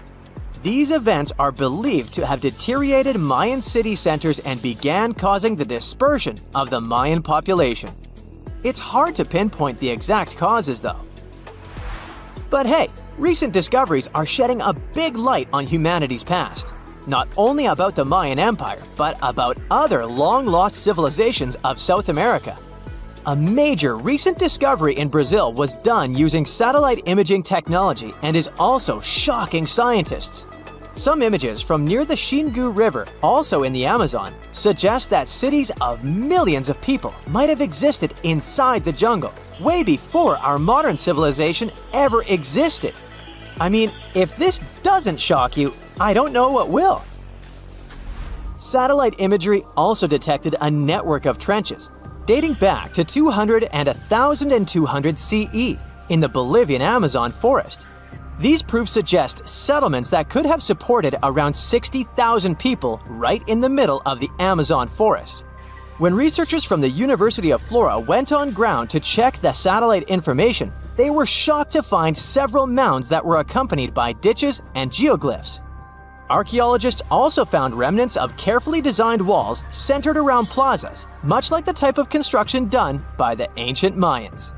These events are believed to have deteriorated Mayan city centers and began causing the dispersion of the Mayan population. It's hard to pinpoint the exact causes, though. But hey, recent discoveries are shedding a big light on humanity's past. Not only about the Mayan Empire, but about other long-lost civilizations of South America. A major recent discovery in Brazil was done using satellite imaging technology and is also shocking scientists. Some images from near the Xingu River, also in the Amazon, suggest that cities of millions of people might have existed inside the jungle, way before our modern civilization ever existed. I mean, if this doesn't shock you, I don't know what will. Satellite imagery also detected a network of trenches dating back to 200 and 1200 CE in the Bolivian Amazon forest. These proofs suggest settlements that could have supported around 60,000 people right in the middle of the Amazon forest. When researchers from the University of Florida went on ground to check the satellite information, they were shocked to find several mounds that were accompanied by ditches and geoglyphs. Archaeologists also found remnants of carefully designed walls centered around plazas, much like the type of construction done by the ancient Mayans.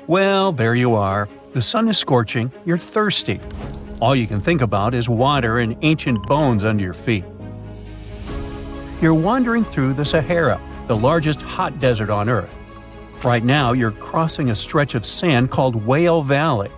Well, there you are. The sun is scorching, you're thirsty. All you can think about is water and ancient bones under your feet. You're wandering through the Sahara, the largest hot desert on Earth. Right now, you're crossing a stretch of sand called Whale Valley.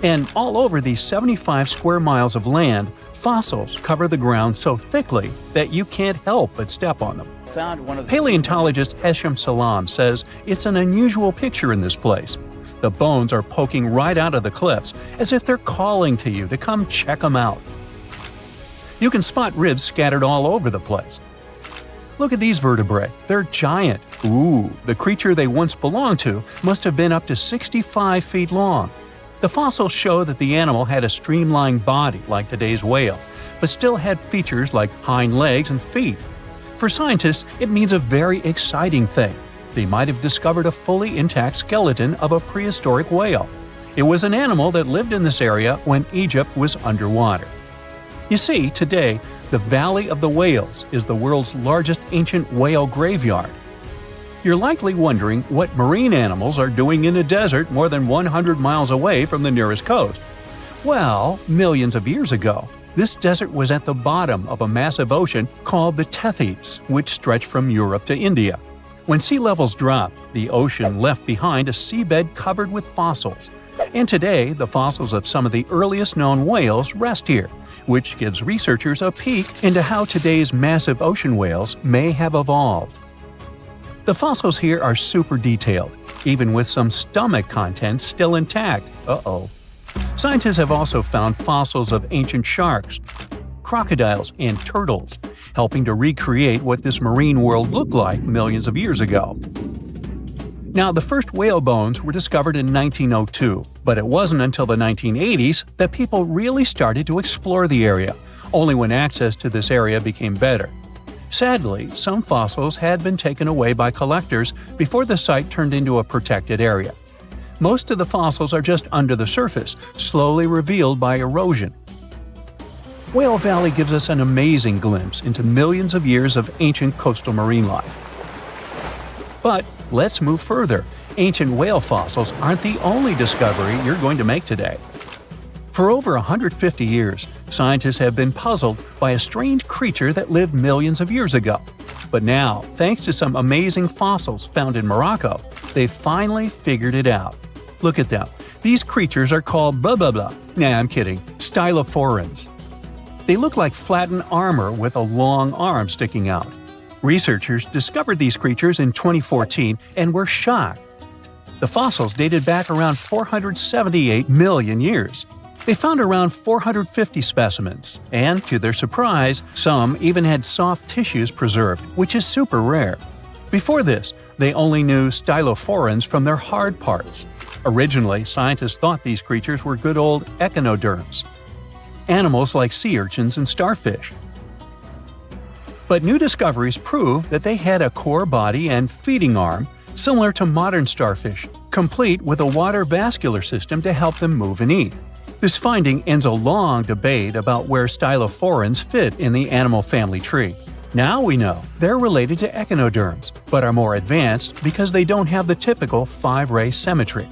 And all over these 75 square miles of land, fossils cover the ground so thickly that you can't help but step on them. Paleontologist Hesham Salam says it's an unusual picture in this place. The bones are poking right out of the cliffs, as if they're calling to you to come check them out. You can spot ribs scattered all over the place. Look at these vertebrae. They're giant. Ooh, the creature they once belonged to must have been up to 65 feet long. The fossils show that the animal had a streamlined body like today's whale, but still had features like hind legs and feet. For scientists, it means a very exciting thing. They might have discovered a fully intact skeleton of a prehistoric whale. It was an animal that lived in this area when Egypt was underwater. You see, today, the Valley of the Whales is the world's largest ancient whale graveyard. You're likely wondering what marine animals are doing in a desert more than 100 miles away from the nearest coast. Well, millions of years ago, this desert was at the bottom of a massive ocean called the Tethys, which stretched from Europe to India. When sea levels dropped, the ocean left behind a seabed covered with fossils. And today, the fossils of some of the earliest known whales rest here, which gives researchers a peek into how today's massive ocean whales may have evolved. The fossils here are super detailed, even with some stomach contents still intact. Uh-oh. Scientists have also found fossils of ancient sharks, crocodiles, and turtles, helping to recreate what this marine world looked like millions of years ago. Now, the first whale bones were discovered in 1902, but it wasn't until the 1980s that people really started to explore the area, only when access to this area became better. Sadly, some fossils had been taken away by collectors before the site turned into a protected area. Most of the fossils are just under the surface, slowly revealed by erosion. Whale Valley gives us an amazing glimpse into millions of years of ancient coastal marine life. But let's move further. Ancient whale fossils aren't the only discovery you're going to make today. For over 150 years, scientists have been puzzled by a strange creature that lived millions of years ago. But now, thanks to some amazing fossils found in Morocco, they've finally figured it out. Look at them. These creatures are called blah blah blah. Nah, I'm kidding. Stylophorans. They look like flattened armor with a long arm sticking out. Researchers discovered these creatures in 2014 and were shocked. The fossils dated back around 478 million years. They found around 450 specimens, and to their surprise, some even had soft tissues preserved, which is super rare. Before this, they only knew stylophorans from their hard parts. Originally, scientists thought these creatures were good old echinoderms, animals like sea urchins and starfish. But new discoveries prove that they had a core body and feeding arm similar to modern starfish, complete with a water vascular system to help them move and eat. This finding ends a long debate about where stylophorans fit in the animal family tree. Now we know they're related to echinoderms, but are more advanced because they don't have the typical 5-ray symmetry.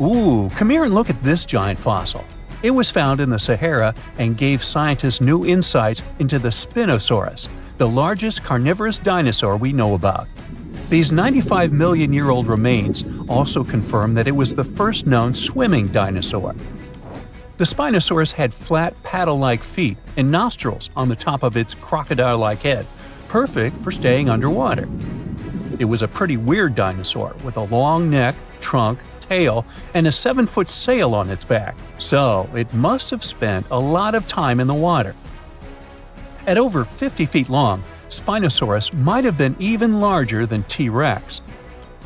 Ooh, come here and look at this giant fossil. It was found in the Sahara and gave scientists new insights into the Spinosaurus, the largest carnivorous dinosaur we know about. These 95 million-year-old remains also confirm that it was the first known swimming dinosaur. The Spinosaurus had flat paddle-like feet and nostrils on the top of its crocodile-like head, perfect for staying underwater. It was a pretty weird dinosaur with a long neck, trunk, tail, and a 7-foot sail on its back, so it must have spent a lot of time in the water. At over 50 feet long, Spinosaurus might have been even larger than T-Rex.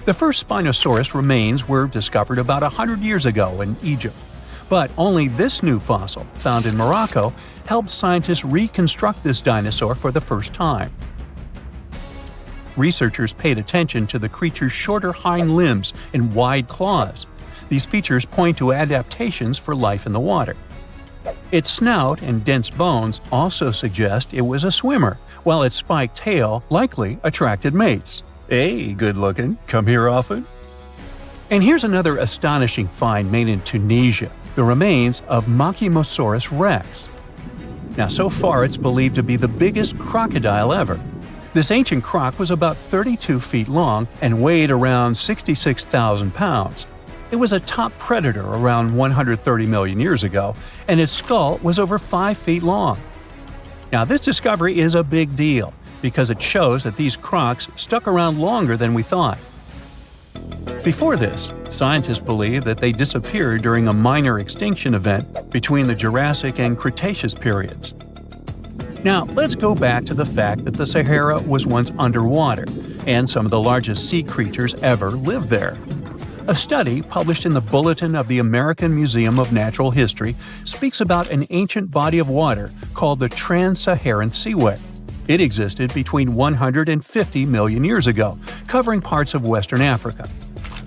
The first Spinosaurus remains were discovered about 100 years ago in Egypt, but only this new fossil, found in Morocco, helped scientists reconstruct this dinosaur for the first time. Researchers paid attention to the creature's shorter hind limbs and wide claws. These features point to adaptations for life in the water. Its snout and dense bones also suggest it was a swimmer, while its spiked tail likely attracted mates. Hey, good looking, come here often? And here's another astonishing find made in Tunisia, the remains of Machimosaurus rex. Now, so far it's believed to be the biggest crocodile ever. This ancient croc was about 32 feet long and weighed around 66,000 pounds. It was a top predator around 130 million years ago, and its skull was over 5 feet long. Now, this discovery is a big deal because it shows that these crocs stuck around longer than we thought. Before this, scientists believed that they disappeared during a minor extinction event between the Jurassic and Cretaceous periods. Now, let's go back to the fact that the Sahara was once underwater, and some of the largest sea creatures ever lived there. A study published in the Bulletin of the American Museum of Natural History speaks about an ancient body of water called the Trans-Saharan Seaway. It existed between 150 million years ago, covering parts of Western Africa.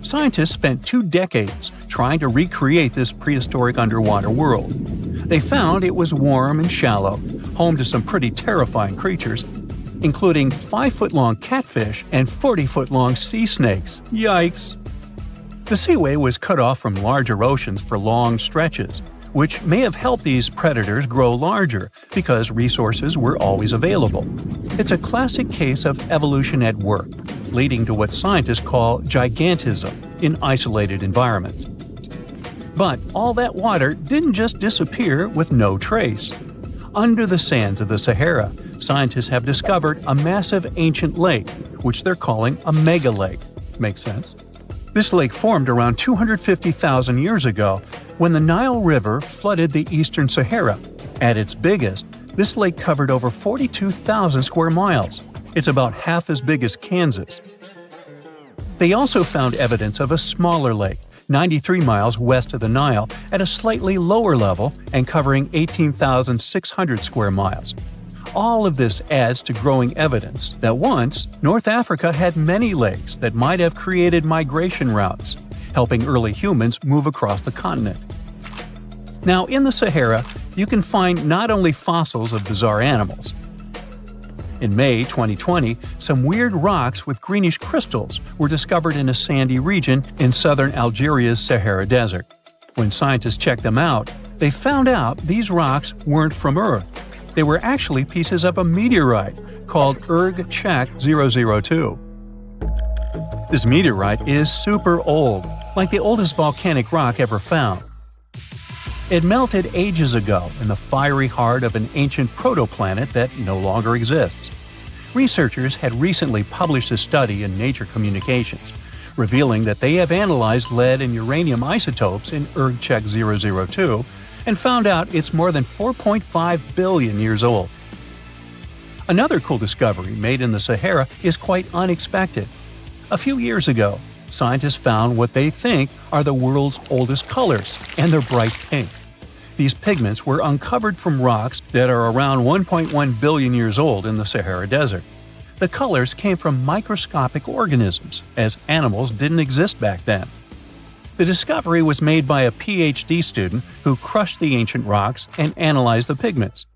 Scientists spent 2 decades trying to recreate this prehistoric underwater world. They found it was warm and shallow, home to some pretty terrifying creatures, including 5-foot-long catfish and 40-foot-long sea snakes. Yikes! The seaway was cut off from larger oceans for long stretches, which may have helped these predators grow larger because resources were always available. It's a classic case of evolution at work, leading to what scientists call gigantism in isolated environments. But all that water didn't just disappear with no trace. Under the sands of the Sahara, scientists have discovered a massive ancient lake, which they're calling a mega-lake. Makes sense? This lake formed around 250,000 years ago when the Nile River flooded the eastern Sahara. At its biggest, this lake covered over 42,000 square miles. It's about half as big as Kansas. They also found evidence of a smaller lake, 93 miles west of the Nile, at a slightly lower level and covering 18,600 square miles. All of this adds to growing evidence that once, North Africa had many lakes that might have created migration routes, helping early humans move across the continent. Now, in the Sahara, you can find not only fossils of bizarre animals. In May 2020, some weird rocks with greenish crystals were discovered in a sandy region in southern Algeria's Sahara Desert. When scientists checked them out, they found out these rocks weren't from Earth. They were actually pieces of a meteorite called Erg-Czech 002. This meteorite is super old, like the oldest volcanic rock ever found. It melted ages ago in the fiery heart of an ancient protoplanet that no longer exists. Researchers had recently published a study in Nature Communications, revealing that they have analyzed lead and uranium isotopes in Erg-Czech 002 and found out it's more than 4.5 billion years old. Another cool discovery made in the Sahara is quite unexpected. A few years ago, scientists found what they think are the world's oldest colors, and they're bright pink. These pigments were uncovered from rocks that are around 1.1 billion years old in the Sahara Desert. The colors came from microscopic organisms, as animals didn't exist back then. The discovery was made by a PhD student who crushed the ancient rocks and analyzed the pigments.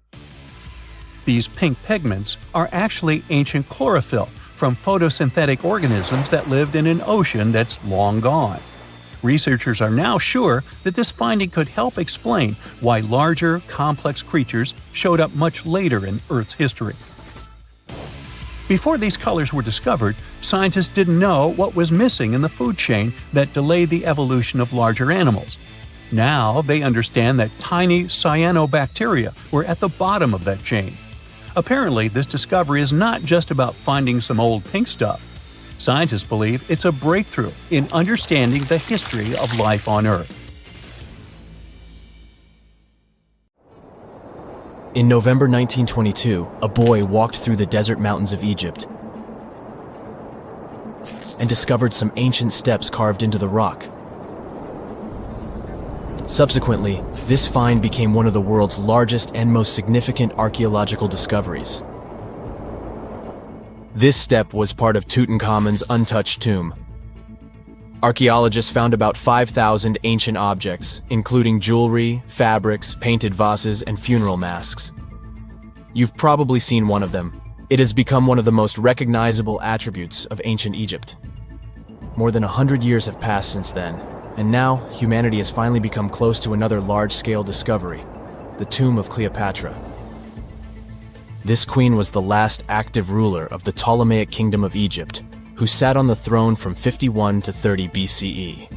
These pink pigments are actually ancient chlorophyll from photosynthetic organisms that lived in an ocean that's long gone. Researchers are now sure that this finding could help explain why larger, complex creatures showed up much later in Earth's history. Before these colors were discovered, scientists didn't know what was missing in the food chain that delayed the evolution of larger animals. Now they understand that tiny cyanobacteria were at the bottom of that chain. Apparently, this discovery is not just about finding some old pink stuff. Scientists believe it's a breakthrough in understanding the history of life on Earth. In November 1922, a boy walked through the desert mountains of Egypt and discovered some ancient steps carved into the rock. Subsequently, this find became one of the world's largest and most significant archaeological discoveries. This step was part of Tutankhamun's untouched tomb. Archaeologists found about 5,000 ancient objects, including jewelry, fabrics, painted vases, and funeral masks. You've probably seen one of them. It has become one of the most recognizable attributes of ancient Egypt. More than 100 years have passed since then, and now humanity has finally become close to another large-scale discovery, the tomb of Cleopatra. This queen was the last active ruler of the Ptolemaic Kingdom of Egypt, who sat on the throne from 51 to 30 BCE.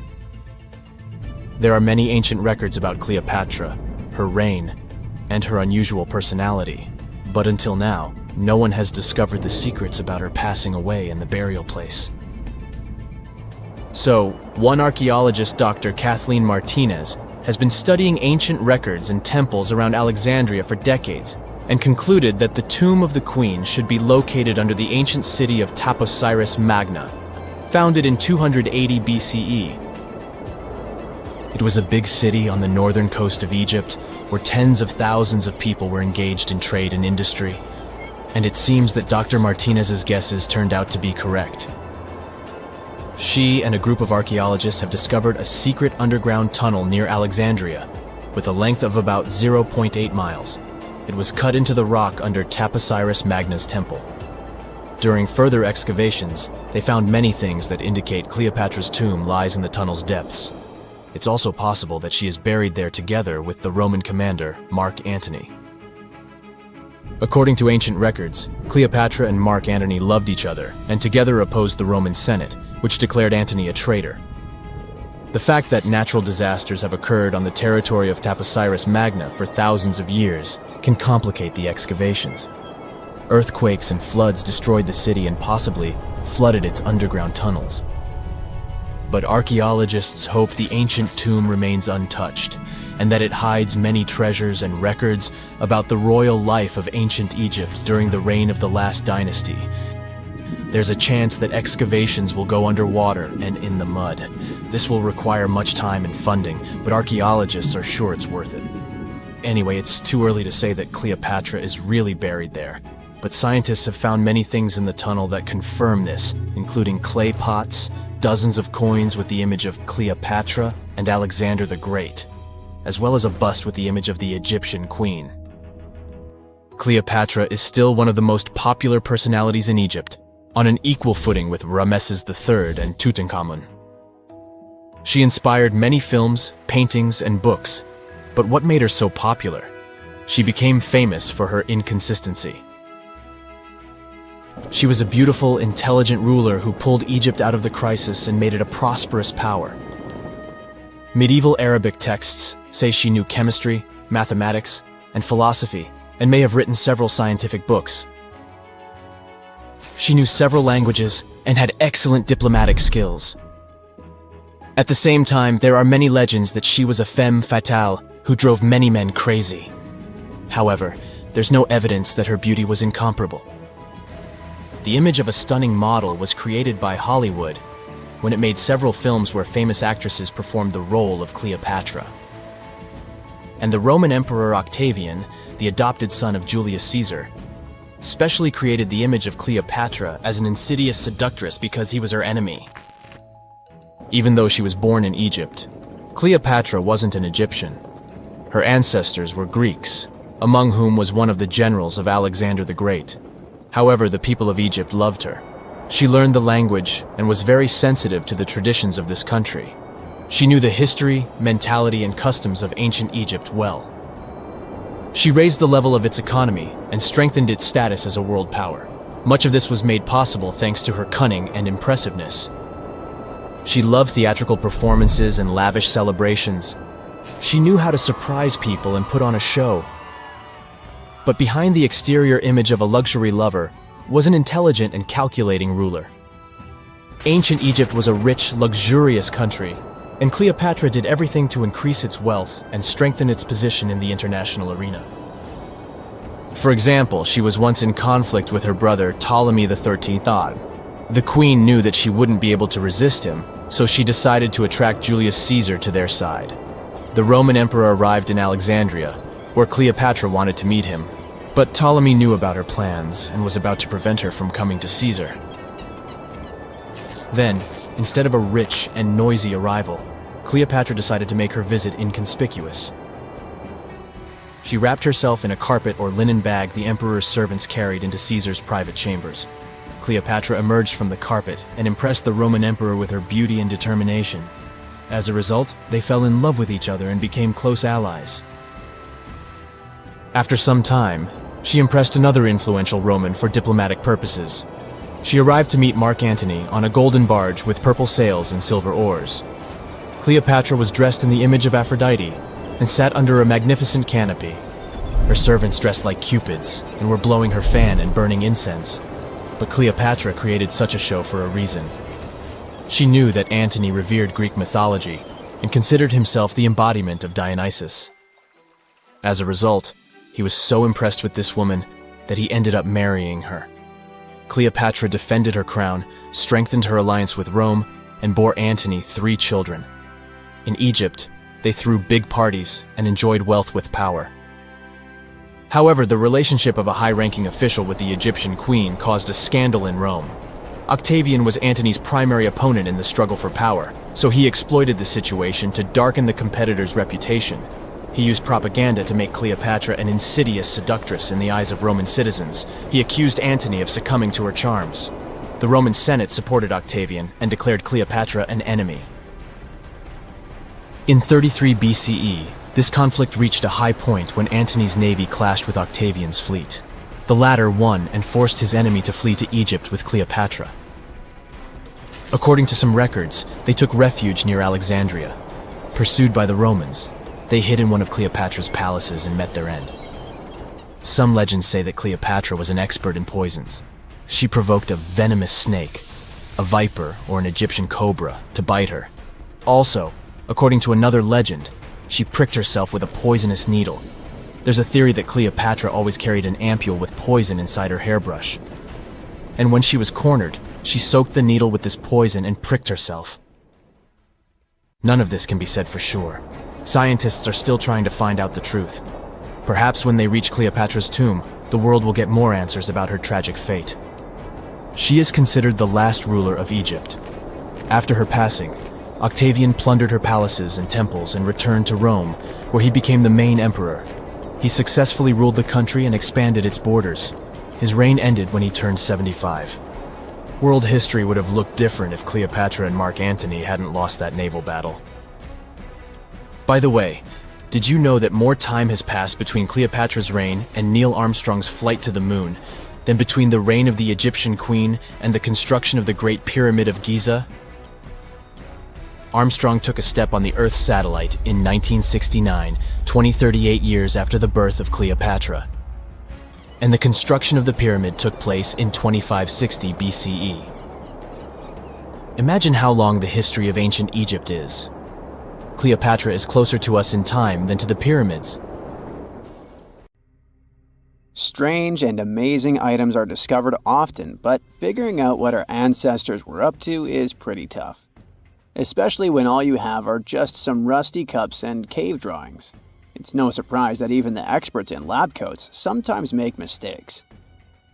There are many ancient records about Cleopatra, her reign, and her unusual personality, but until now, no one has discovered the secrets about her passing away in the burial place. So, one archaeologist, Dr. Kathleen Martinez, has been studying ancient records and temples around Alexandria for decades, and concluded that the tomb of the queen should be located under the ancient city of Taposiris Magna, founded in 280 BCE. It was a big city on the northern coast of Egypt, where tens of thousands of people were engaged in trade and industry, and it seems that Dr. Martinez's guesses turned out to be correct. She and a group of archaeologists have discovered a secret underground tunnel near Alexandria, with a length of about 0.8 miles. It was cut into the rock under Taposiris Magna's temple. During further excavations, they found many things that indicate Cleopatra's tomb lies in the tunnel's depths. It's also possible that she is buried there together with the Roman commander, Mark Antony. According to ancient records, Cleopatra and Mark Antony loved each other and together opposed the Roman Senate, which declared Antony a traitor. The fact that natural disasters have occurred on the territory of Taposiris Magna for thousands of years can complicate the excavations. Earthquakes and floods destroyed the city and possibly flooded its underground tunnels. But archaeologists hope the ancient tomb remains untouched, and that it hides many treasures and records about the royal life of ancient Egypt during the reign of the last dynasty. There's a chance that excavations will go underwater and in the mud. This will require much time and funding, but archaeologists are sure it's worth it. Anyway, it's too early to say that Cleopatra is really buried there, but scientists have found many things in the tunnel that confirm this, including clay pots, dozens of coins with the image of Cleopatra and Alexander the Great, as well as a bust with the image of the Egyptian queen. Cleopatra is still one of the most popular personalities in Egypt, on an equal footing with Ramesses III and Tutankhamun. She inspired many films, paintings, and books, but what made her so popular? She became famous for her inconsistency. She was a beautiful, intelligent ruler who pulled Egypt out of the crisis and made it a prosperous power. Medieval Arabic texts say she knew chemistry, mathematics, and philosophy, and may have written several scientific books. She knew several languages and had excellent diplomatic skills. At the same time, there are many legends that she was a femme fatale who drove many men crazy. However, there's no evidence that her beauty was incomparable. The image of a stunning model was created by Hollywood when it made several films where famous actresses performed the role of Cleopatra. And the Roman Emperor Octavian, the adopted son of Julius Caesar, specially created the image of Cleopatra as an insidious seductress because he was her enemy. Even though she was born in Egypt, Cleopatra wasn't an Egyptian. Her ancestors were Greeks, among whom was one of the generals of Alexander the Great. However, the people of Egypt loved her. She learned the language and was very sensitive to the traditions of this country. She knew the history, mentality, and customs of ancient Egypt well. She raised the level of its economy and strengthened its status as a world power. Much of this was made possible thanks to her cunning and impressiveness. She loved theatrical performances and lavish celebrations. She knew how to surprise people and put on a show. But behind the exterior image of a luxury lover was an intelligent and calculating ruler. Ancient Egypt was a rich, luxurious country, and Cleopatra did everything to increase its wealth and strengthen its position in the international arena. For example, she was once in conflict with her brother Ptolemy XIII. The queen knew that she wouldn't be able to resist him, so she decided to attract Julius Caesar to their side. The Roman emperor arrived in Alexandria, where Cleopatra wanted to meet him, but Ptolemy knew about her plans and was about to prevent her from coming to Caesar. Then, instead of a rich and noisy arrival, Cleopatra decided to make her visit inconspicuous. She wrapped herself in a carpet or linen bag the emperor's servants carried into Caesar's private chambers. Cleopatra emerged from the carpet and impressed the Roman emperor with her beauty and determination. As a result, they fell in love with each other and became close allies. After some time, she impressed another influential Roman for diplomatic purposes. She arrived to meet Mark Antony on a golden barge with purple sails and silver oars. Cleopatra was dressed in the image of Aphrodite and sat under a magnificent canopy. Her servants dressed like cupids and were blowing her fan and burning incense. But Cleopatra created such a show for a reason. She knew that Antony revered Greek mythology and considered himself the embodiment of Dionysus. As a result, he was so impressed with this woman that he ended up marrying her. Cleopatra defended her crown, strengthened her alliance with Rome, and bore Antony 3 children. In Egypt, they threw big parties and enjoyed wealth with power. However, the relationship of a high-ranking official with the Egyptian queen caused a scandal in Rome. Octavian was Antony's primary opponent in the struggle for power, so he exploited the situation to darken the competitor's reputation. He used propaganda to make Cleopatra an insidious seductress in the eyes of Roman citizens. He accused Antony of succumbing to her charms. The Roman Senate supported Octavian and declared Cleopatra an enemy. In 33 BCE, this conflict reached a high point when Antony's navy clashed with Octavian's fleet. The latter won and forced his enemy to flee to Egypt with Cleopatra. According to some records, they took refuge near Alexandria. Pursued by the Romans, they hid in one of Cleopatra's palaces and met their end. Some legends say that Cleopatra was an expert in poisons. She provoked a venomous snake, a viper or an Egyptian cobra, to bite her. Also, according to another legend, she pricked herself with a poisonous needle. There's a theory that Cleopatra always carried an ampule with poison inside her hairbrush. And when she was cornered, she soaked the needle with this poison and pricked herself. None of this can be said for sure. Scientists are still trying to find out the truth. Perhaps when they reach Cleopatra's tomb, the world will get more answers about her tragic fate. She is considered the last ruler of Egypt. After her passing, Octavian plundered her palaces and temples and returned to Rome, where he became the main emperor. He successfully ruled the country and expanded its borders. His reign ended when he turned 75. World history would have looked different if Cleopatra and Mark Antony hadn't lost that naval battle. By the way, did you know that more time has passed between Cleopatra's reign and Neil Armstrong's flight to the moon than between the reign of the Egyptian queen and the construction of the Great Pyramid of Giza? Armstrong took a step on the Earth satellite in 1969, 38 years after the birth of Cleopatra. And the construction of the pyramid took place in 2560 BCE. Imagine how long the history of ancient Egypt is. Cleopatra is closer to us in time than to the pyramids. Strange and amazing items are discovered often, but figuring out what our ancestors were up to is pretty tough. Especially when all you have are just some rusty cups and cave drawings. It's no surprise that even the experts in lab coats sometimes make mistakes.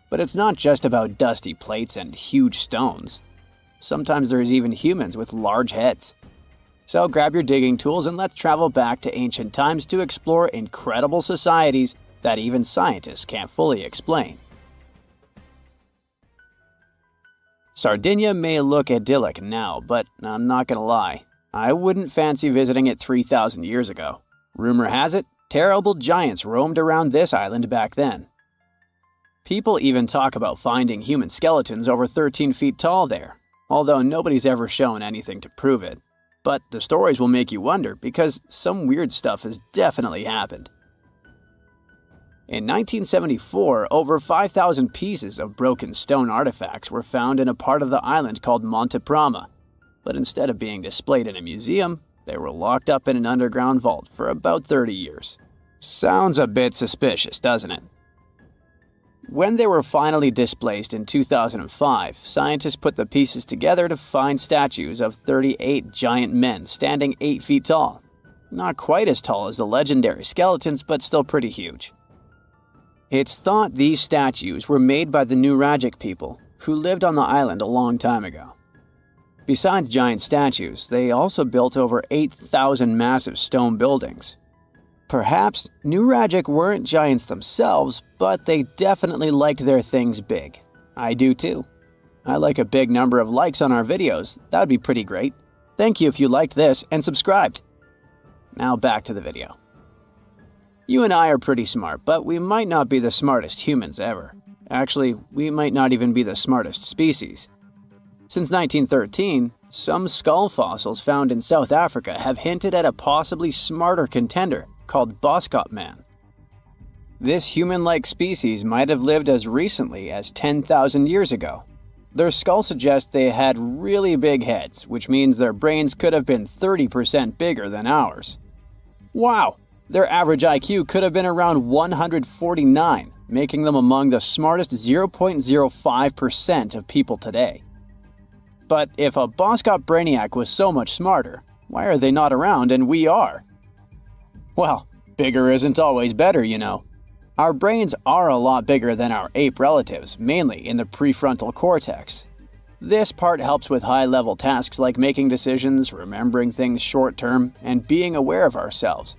But it's not just about dusty plates and huge stones. Sometimes there's even humans with large heads. So grab your digging tools and let's travel back to ancient times to explore incredible societies that even scientists can't fully explain. Sardinia may look idyllic now, but I'm not gonna lie, I wouldn't fancy visiting it 3,000 years ago. Rumor has it, terrible giants roamed around this island back then. People even talk about finding human skeletons over 13 feet tall there, although nobody's ever shown anything to prove it. But the stories will make you wonder because some weird stuff has definitely happened. In 1974, over 5,000 pieces of broken stone artifacts were found in a part of the island called Monte Prama, but instead of being displayed in a museum, they were locked up in an underground vault for about 30 years. Sounds a bit suspicious, doesn't it? When they were finally displaced in 2005, scientists put the pieces together to find statues of 38 giant men standing 8 feet tall. Not quite as tall as the legendary skeletons, but still pretty huge. It's thought these statues were made by the Nuragic people, who lived on the island a long time ago. Besides giant statues, they also built over 8,000 massive stone buildings. Perhaps Nuragic weren't giants themselves, but they definitely liked their things big. I do too. I like a big number of likes on our videos. That would be pretty great. Thank you if you liked this and subscribed. Now back to the video. You and I are pretty smart, but we might not be the smartest humans ever. Actually, we might not even be the smartest species. Since 1913, some skull fossils found in South Africa have hinted at a possibly smarter contender called Boskop man. This human-like species might have lived as recently as 10,000 years ago. Their skull suggests they had really big heads, which means their brains could have been 30% bigger than ours. Wow! Their average IQ could have been around 149, making them among the smartest 0.05% of people today. But if a Boskop brainiac was so much smarter, why are they not around and we are? Well, bigger isn't always better, you know. Our brains are a lot bigger than our ape relatives, mainly in the prefrontal cortex. This part helps with high-level tasks like making decisions, remembering things short-term, and being aware of ourselves.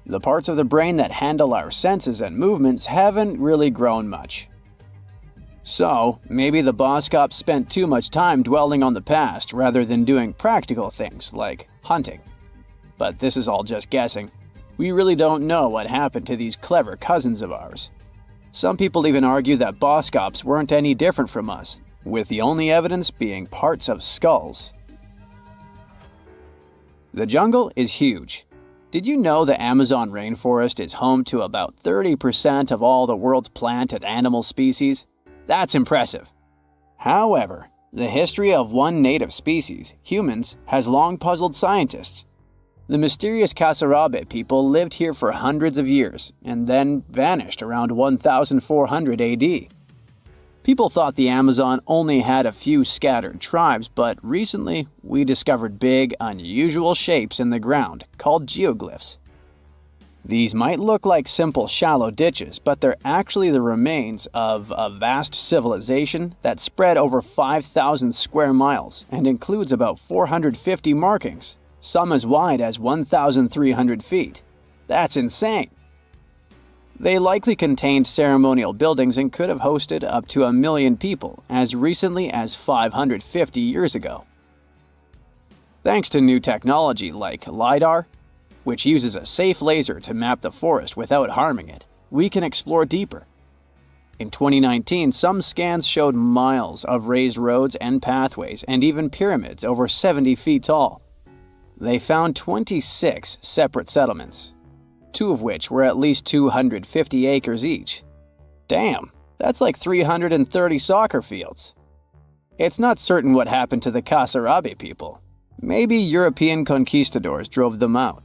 The parts of the brain that handle our senses and movements haven't really grown much. So, maybe the Boskops spent too much time dwelling on the past rather than doing practical things like hunting. But this is all just guessing. We really don't know what happened to these clever cousins of ours. Some people even argue that Boskops weren't any different from us, with the only evidence being parts of skulls. The jungle is huge. Did you know the Amazon rainforest is home to about 30% of all the world's plant and animal species? That's impressive. However, the history of one native species, humans, has long puzzled scientists. The mysterious Kasarabe people lived here for hundreds of years and then vanished around 1400 AD. People thought the Amazon only had a few scattered tribes, but recently we discovered big, unusual shapes in the ground called geoglyphs. These might look like simple shallow ditches, but they're actually the remains of a vast civilization that spread over 5,000 square miles and includes about 450 markings, some as wide as 1,300 feet. That's insane! They likely contained ceremonial buildings and could have hosted up to 1 million people as recently as 550 years ago. Thanks to new technology like LiDAR, which uses a safe laser to map the forest without harming it, we can explore deeper. In 2019, some scans showed miles of raised roads and pathways and even pyramids over 70 feet tall. They found 26 separate settlements, 2 of which were at least 250 acres each. Damn, that's like 330 soccer fields. It's not certain what happened to the Kasarabe people. Maybe European conquistadors drove them out.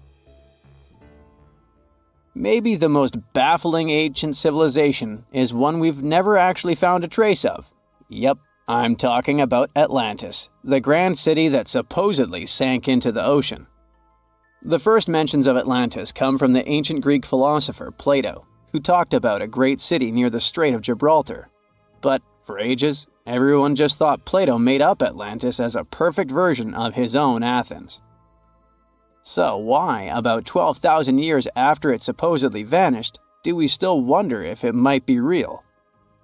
Maybe the most baffling ancient civilization is one we've never actually found a trace of. Yep, I'm talking about Atlantis, the grand city that supposedly sank into the ocean. The first mentions of Atlantis come from the ancient Greek philosopher Plato, who talked about a great city near the Strait of Gibraltar. But for ages, everyone just thought Plato made up Atlantis as a perfect version of his own Athens. So why, about 12,000 years after it supposedly vanished, do we still wonder if it might be real?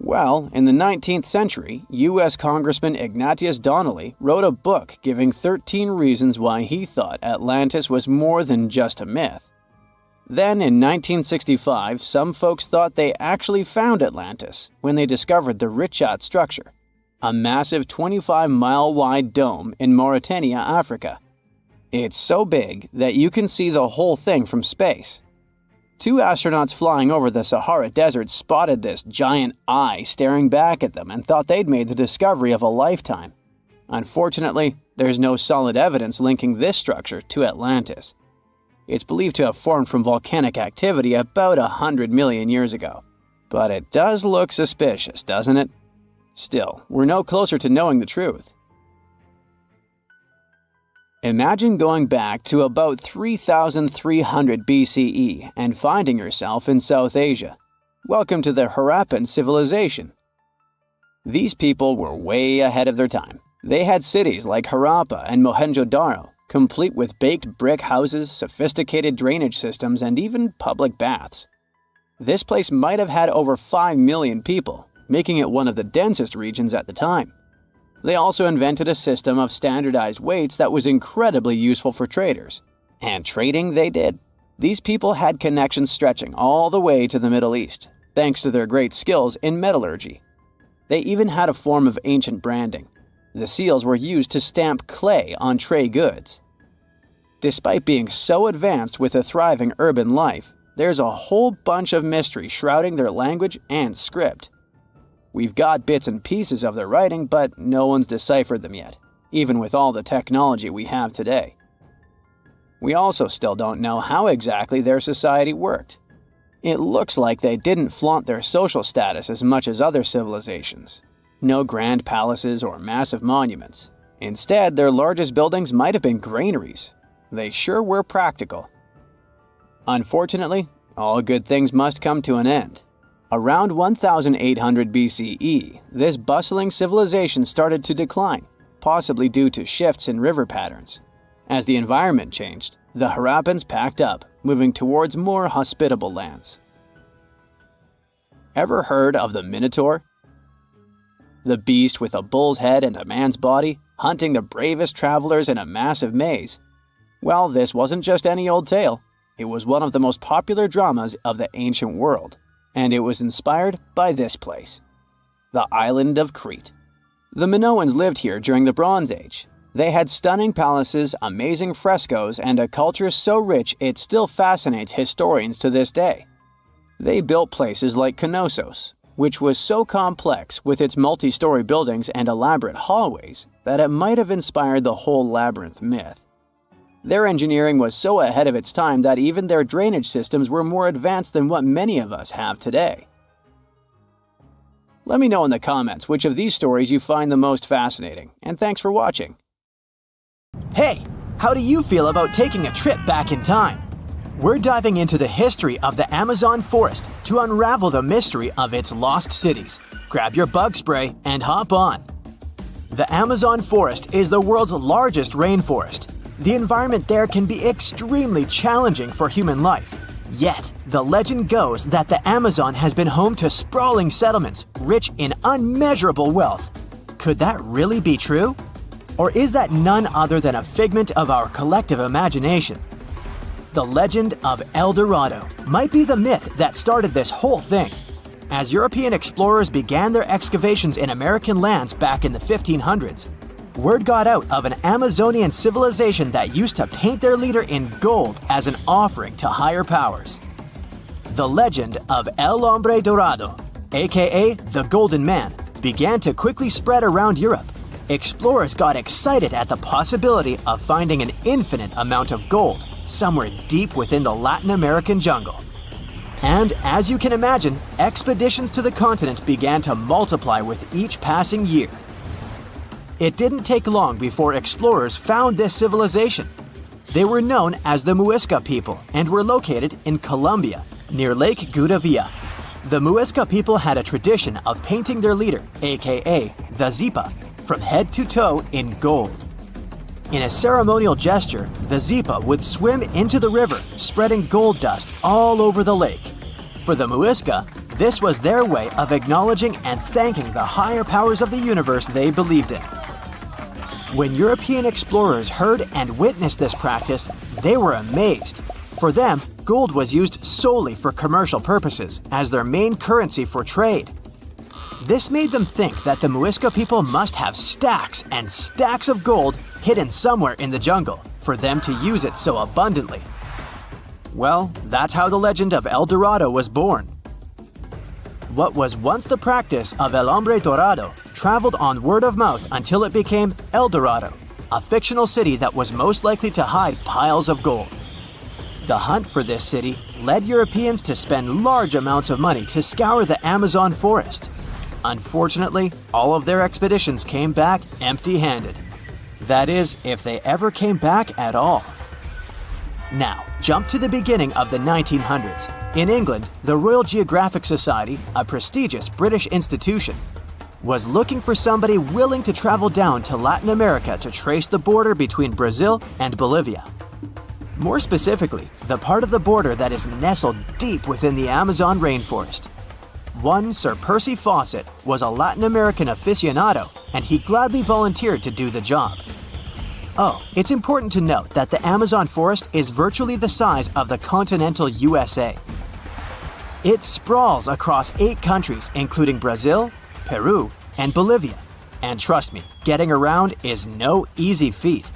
Well, in the 19th century, U.S. Congressman Ignatius Donnelly wrote a book giving 13 reasons why he thought Atlantis was more than just a myth. Then, in 1965, some folks thought they actually found Atlantis when they discovered the Richat structure, a massive 25-mile-wide dome in Mauritania, Africa. It's so big that you can see the whole thing from space. Two astronauts flying over the Sahara Desert spotted this giant eye staring back at them and thought they'd made the discovery of a lifetime. Unfortunately, there's no solid evidence linking this structure to Atlantis. It's believed to have formed from volcanic activity about 100 million years ago. But it does look suspicious, doesn't it? Still, we're no closer to knowing the truth. Imagine going back to about 3,300 BCE and finding yourself in South Asia. Welcome to the Harappan civilization. These people were way ahead of their time. They had cities like Harappa and Mohenjo-Daro, complete with baked brick houses, sophisticated drainage systems, and even public baths. This place might have had over 5 million people, making it one of the densest regions at the time. They also invented a system of standardized weights that was incredibly useful for traders. And trading they did. These people had connections stretching all the way to the Middle East, thanks to their great skills in metallurgy. They even had a form of ancient branding. The seals were used to stamp clay on tray goods. Despite being so advanced with a thriving urban life, there's a whole bunch of mystery shrouding their language and script. We've got bits and pieces of their writing, but no one's deciphered them yet, even with all the technology we have today. We also still don't know how exactly their society worked. It looks like they didn't flaunt their social status as much as other civilizations. No grand palaces or massive monuments. Instead, their largest buildings might have been granaries. They sure were practical. Unfortunately, all good things must come to an end. Around 1800 BCE, this bustling civilization started to decline, possibly due to shifts in river patterns. As the environment changed, the Harappans packed up, moving towards more hospitable lands. Ever heard of the Minotaur? The beast with a bull's head and a man's body, hunting the bravest travelers in a massive maze. Well, this wasn't just any old tale. It was one of the most popular dramas of the ancient world. And it was inspired by this place, the island of Crete. The Minoans lived here during the Bronze Age. They had stunning palaces, amazing frescoes, and a culture so rich it still fascinates historians to this day. They built places like Knossos, which was so complex with its multi-story buildings and elaborate hallways that it might have inspired the whole labyrinth myth. Their engineering was so ahead of its time that even their drainage systems were more advanced than what many of us have today. Let me know in the comments which of these stories you find the most fascinating, and thanks for watching. Hey, how do you feel about taking a trip back in time? We're diving into the history of the Amazon forest to unravel the mystery of its lost cities. Grab your bug spray and hop on. The Amazon forest is the world's largest rainforest. The environment there can be extremely challenging for human life. Yet, the legend goes that the Amazon has been home to sprawling settlements rich in unmeasurable wealth. Could that really be true? Or is that none other than a figment of our collective imagination? The legend of El Dorado might be the myth that started this whole thing. As European explorers began their excavations in American lands back in the 1500s, word got out of an Amazonian civilization that used to paint their leader in gold as an offering to higher powers. The legend of El Hombre Dorado, aka the Golden Man, began to quickly spread around Europe. Explorers got excited at the possibility of finding an infinite amount of gold somewhere deep within the Latin American jungle. And as you can imagine, expeditions to the continent began to multiply with each passing year. It didn't take long before explorers found this civilization. They were known as the Muisca people and were located in Colombia, near Lake Gudavia. The Muisca people had a tradition of painting their leader, aka the Zipa, from head to toe in gold. In a ceremonial gesture, the Zipa would swim into the river, spreading gold dust all over the lake. For the Muisca, this was their way of acknowledging and thanking the higher powers of the universe they believed in. When European explorers heard and witnessed this practice, they were amazed. For them, gold was used solely for commercial purposes as their main currency for trade. This made them think that the Muisca people must have stacks and stacks of gold hidden somewhere in the jungle for them to use it so abundantly. Well, that's how the legend of El Dorado was born. What was once the practice of El Hombre Dorado traveled on word of mouth until it became El Dorado, a fictional city that was most likely to hide piles of gold. The hunt for this city led Europeans to spend large amounts of money to scour the Amazon forest. Unfortunately, all of their expeditions came back empty-handed. That is, if they ever came back at all. Now, jump to the beginning of the 1900s. In England, the Royal Geographic Society, a prestigious British institution, was looking for somebody willing to travel down to Latin America to trace the border between Brazil and Bolivia. More specifically, the part of the border that is nestled deep within the Amazon rainforest. One Sir Percy Fawcett was a Latin American aficionado, and he gladly volunteered to do the job. Oh, it's important to note that the Amazon forest is virtually the size of the continental USA. It sprawls across 8 countries, including Brazil, Peru, and Bolivia. And trust me, getting around is no easy feat.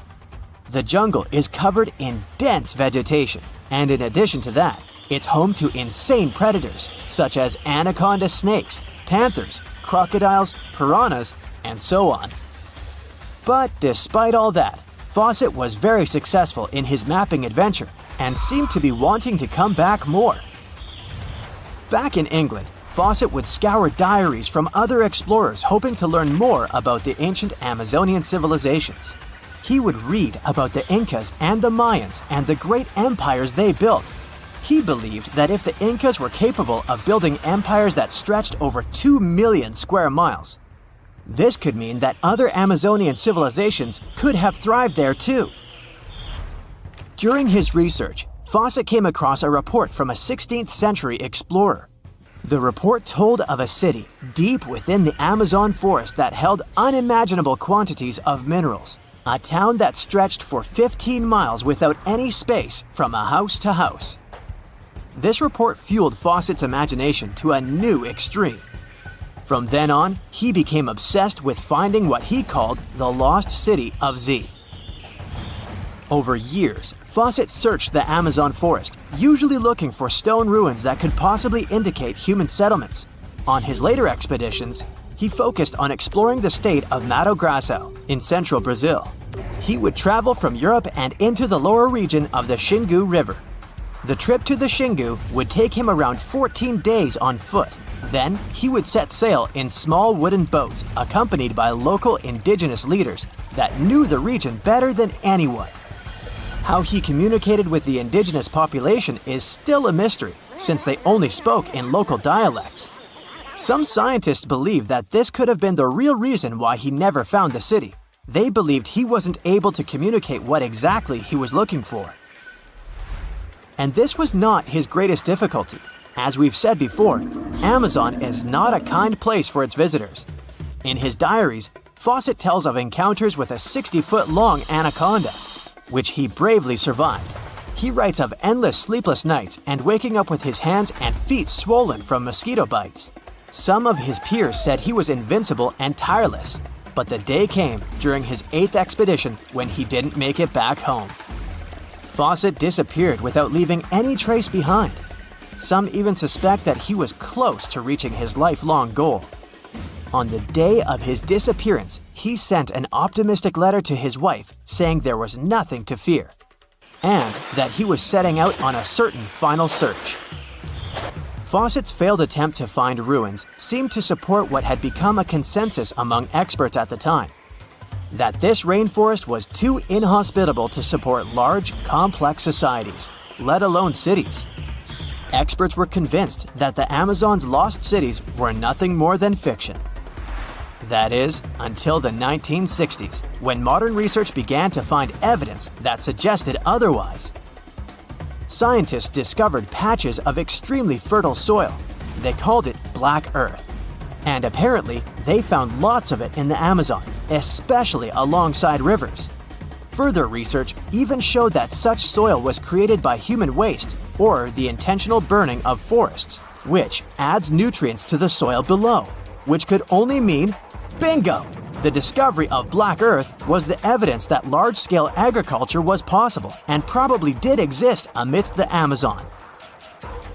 The jungle is covered in dense vegetation, and in addition to that, it's home to insane predators such as anaconda snakes, panthers, crocodiles, piranhas, and so on. But despite all that, Fawcett was very successful in his mapping adventure and seemed to be wanting to come back more. Back in England, Fawcett would scour diaries from other explorers hoping to learn more about the ancient Amazonian civilizations. He would read about the Incas and the Mayans and the great empires they built. He believed that if the Incas were capable of building empires that stretched over 2 million square miles, this could mean that other Amazonian civilizations could have thrived there too. During his research, Fawcett came across a report from a 16th century explorer. The report told of a city deep within the Amazon forest that held unimaginable quantities of minerals, a town that stretched for 15 miles without any space from a house to house. This report fueled Fawcett's imagination to a new extreme. From then on, he became obsessed with finding what he called the lost city of Z. Over years, Fawcett searched the Amazon forest, usually looking for stone ruins that could possibly indicate human settlements. On his later expeditions, he focused on exploring the state of Mato Grosso in central Brazil. He would travel from Europe and into the lower region of the Xingu River. The trip to the Xingu would take him around 14 days on foot. Then, he would set sail in small wooden boats accompanied by local indigenous leaders that knew the region better than anyone. How he communicated with the indigenous population is still a mystery, since they only spoke in local dialects. Some scientists believe that this could have been the real reason why he never found the city. They believed he wasn't able to communicate what exactly he was looking for. And this was not his greatest difficulty. As we've said before, Amazon is not a kind place for its visitors. In his diaries, Fawcett tells of encounters with a 60-foot-long anaconda, which he bravely survived. He writes of endless sleepless nights and waking up with his hands and feet swollen from mosquito bites. Some of his peers said he was invincible and tireless, but the day came during his 8th expedition when he didn't make it back home. Fawcett disappeared without leaving any trace behind. Some even suspect that he was close to reaching his lifelong goal. On the day of his disappearance, he sent an optimistic letter to his wife saying there was nothing to fear, and that he was setting out on a certain final search. Fawcett's failed attempt to find ruins seemed to support what had become a consensus among experts at the time, that this rainforest was too inhospitable to support large, complex societies, let alone cities. Experts were convinced that the Amazon's lost cities were nothing more than fiction. That is, until the 1960s, when modern research began to find evidence that suggested otherwise. Scientists discovered patches of extremely fertile soil. They called it Black Earth. And apparently, they found lots of it in the Amazon, especially alongside rivers. Further research even showed that such soil was created by human waste or the intentional burning of forests, which adds nutrients to the soil below, which could only mean, bingo, The discovery of Black Earth was the evidence that large-scale agriculture was possible and probably did exist amidst the Amazon,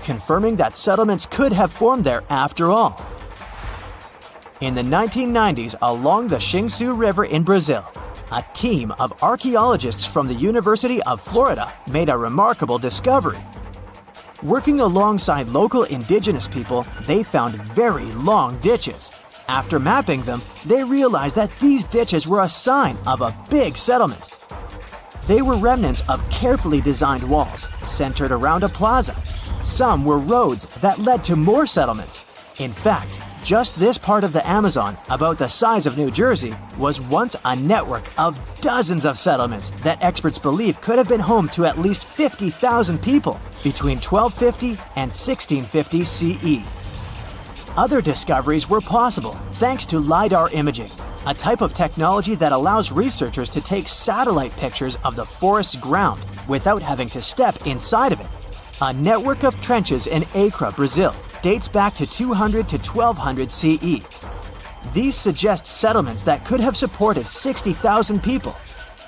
confirming that settlements could have formed there after all. In the 1990s, along the Xingsu River in Brazil, a team of archaeologists from the University of Florida made a remarkable discovery. Working alongside local indigenous people, they found very long ditches. After mapping them, they realized that these ditches were a sign of a big settlement. They were remnants of carefully designed walls centered around a plaza. Some were roads that led to more settlements. In fact, just this part of the Amazon, about the size of New Jersey, was once a network of dozens of settlements that experts believe could have been home to at least 50,000 people between 1250 and 1650 CE. Other discoveries were possible thanks to LiDAR imaging, a type of technology that allows researchers to take satellite pictures of the forest's ground without having to step inside of it. A network of trenches in Acre, Brazil, dates back to 200 to 1200 CE. These suggest settlements that could have supported 60,000 people.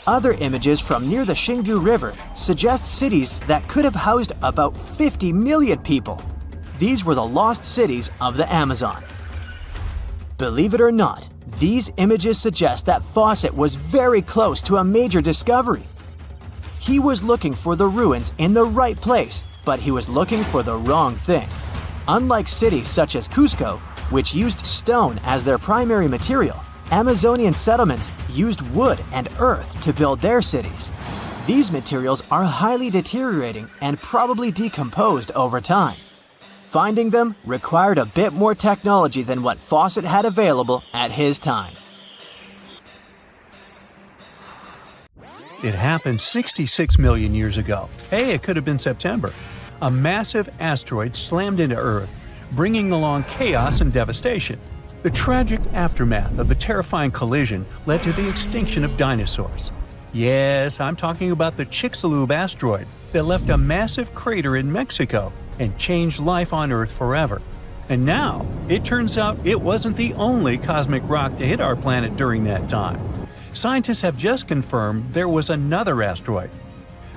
Other images from near the Xingu River suggest cities that could have housed about 50 million people. These were the lost cities of the Amazon. Believe it or not, these images suggest that Fawcett was very close to a major discovery. He was looking for the ruins in the right place, but he was looking for the wrong thing. Unlike cities such as Cusco, which used stone as their primary material, Amazonian settlements used wood and earth to build their cities. These materials are highly deteriorating and probably decomposed over time. Finding them required a bit more technology than what Fawcett had available at his time. It happened 66 million years ago. Hey, it could have been September. A massive asteroid slammed into Earth, bringing along chaos and devastation. The tragic aftermath of the terrifying collision led to the extinction of dinosaurs. Yes, I'm talking about the Chicxulub asteroid that left a massive crater in Mexico and changed life on Earth forever. And now, it turns out it wasn't the only cosmic rock to hit our planet during that time. Scientists have just confirmed there was another asteroid.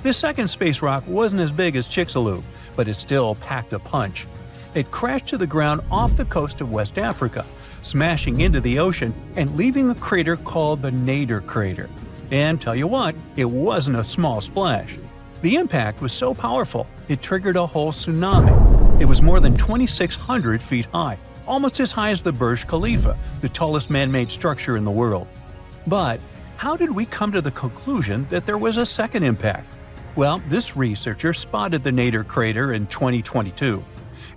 This second space rock wasn't as big as Chicxulub, but it still packed a punch. It crashed to the ground off the coast of West Africa, smashing into the ocean and leaving a crater called the Nader crater. And tell you what, it wasn't a small splash. The impact was so powerful, it triggered a whole tsunami. It was more than 2,600 feet high, almost as high as the Burj Khalifa, the tallest man-made structure in the world. But how did we come to the conclusion that there was a second impact? Well, this researcher spotted the Nader crater in 2022.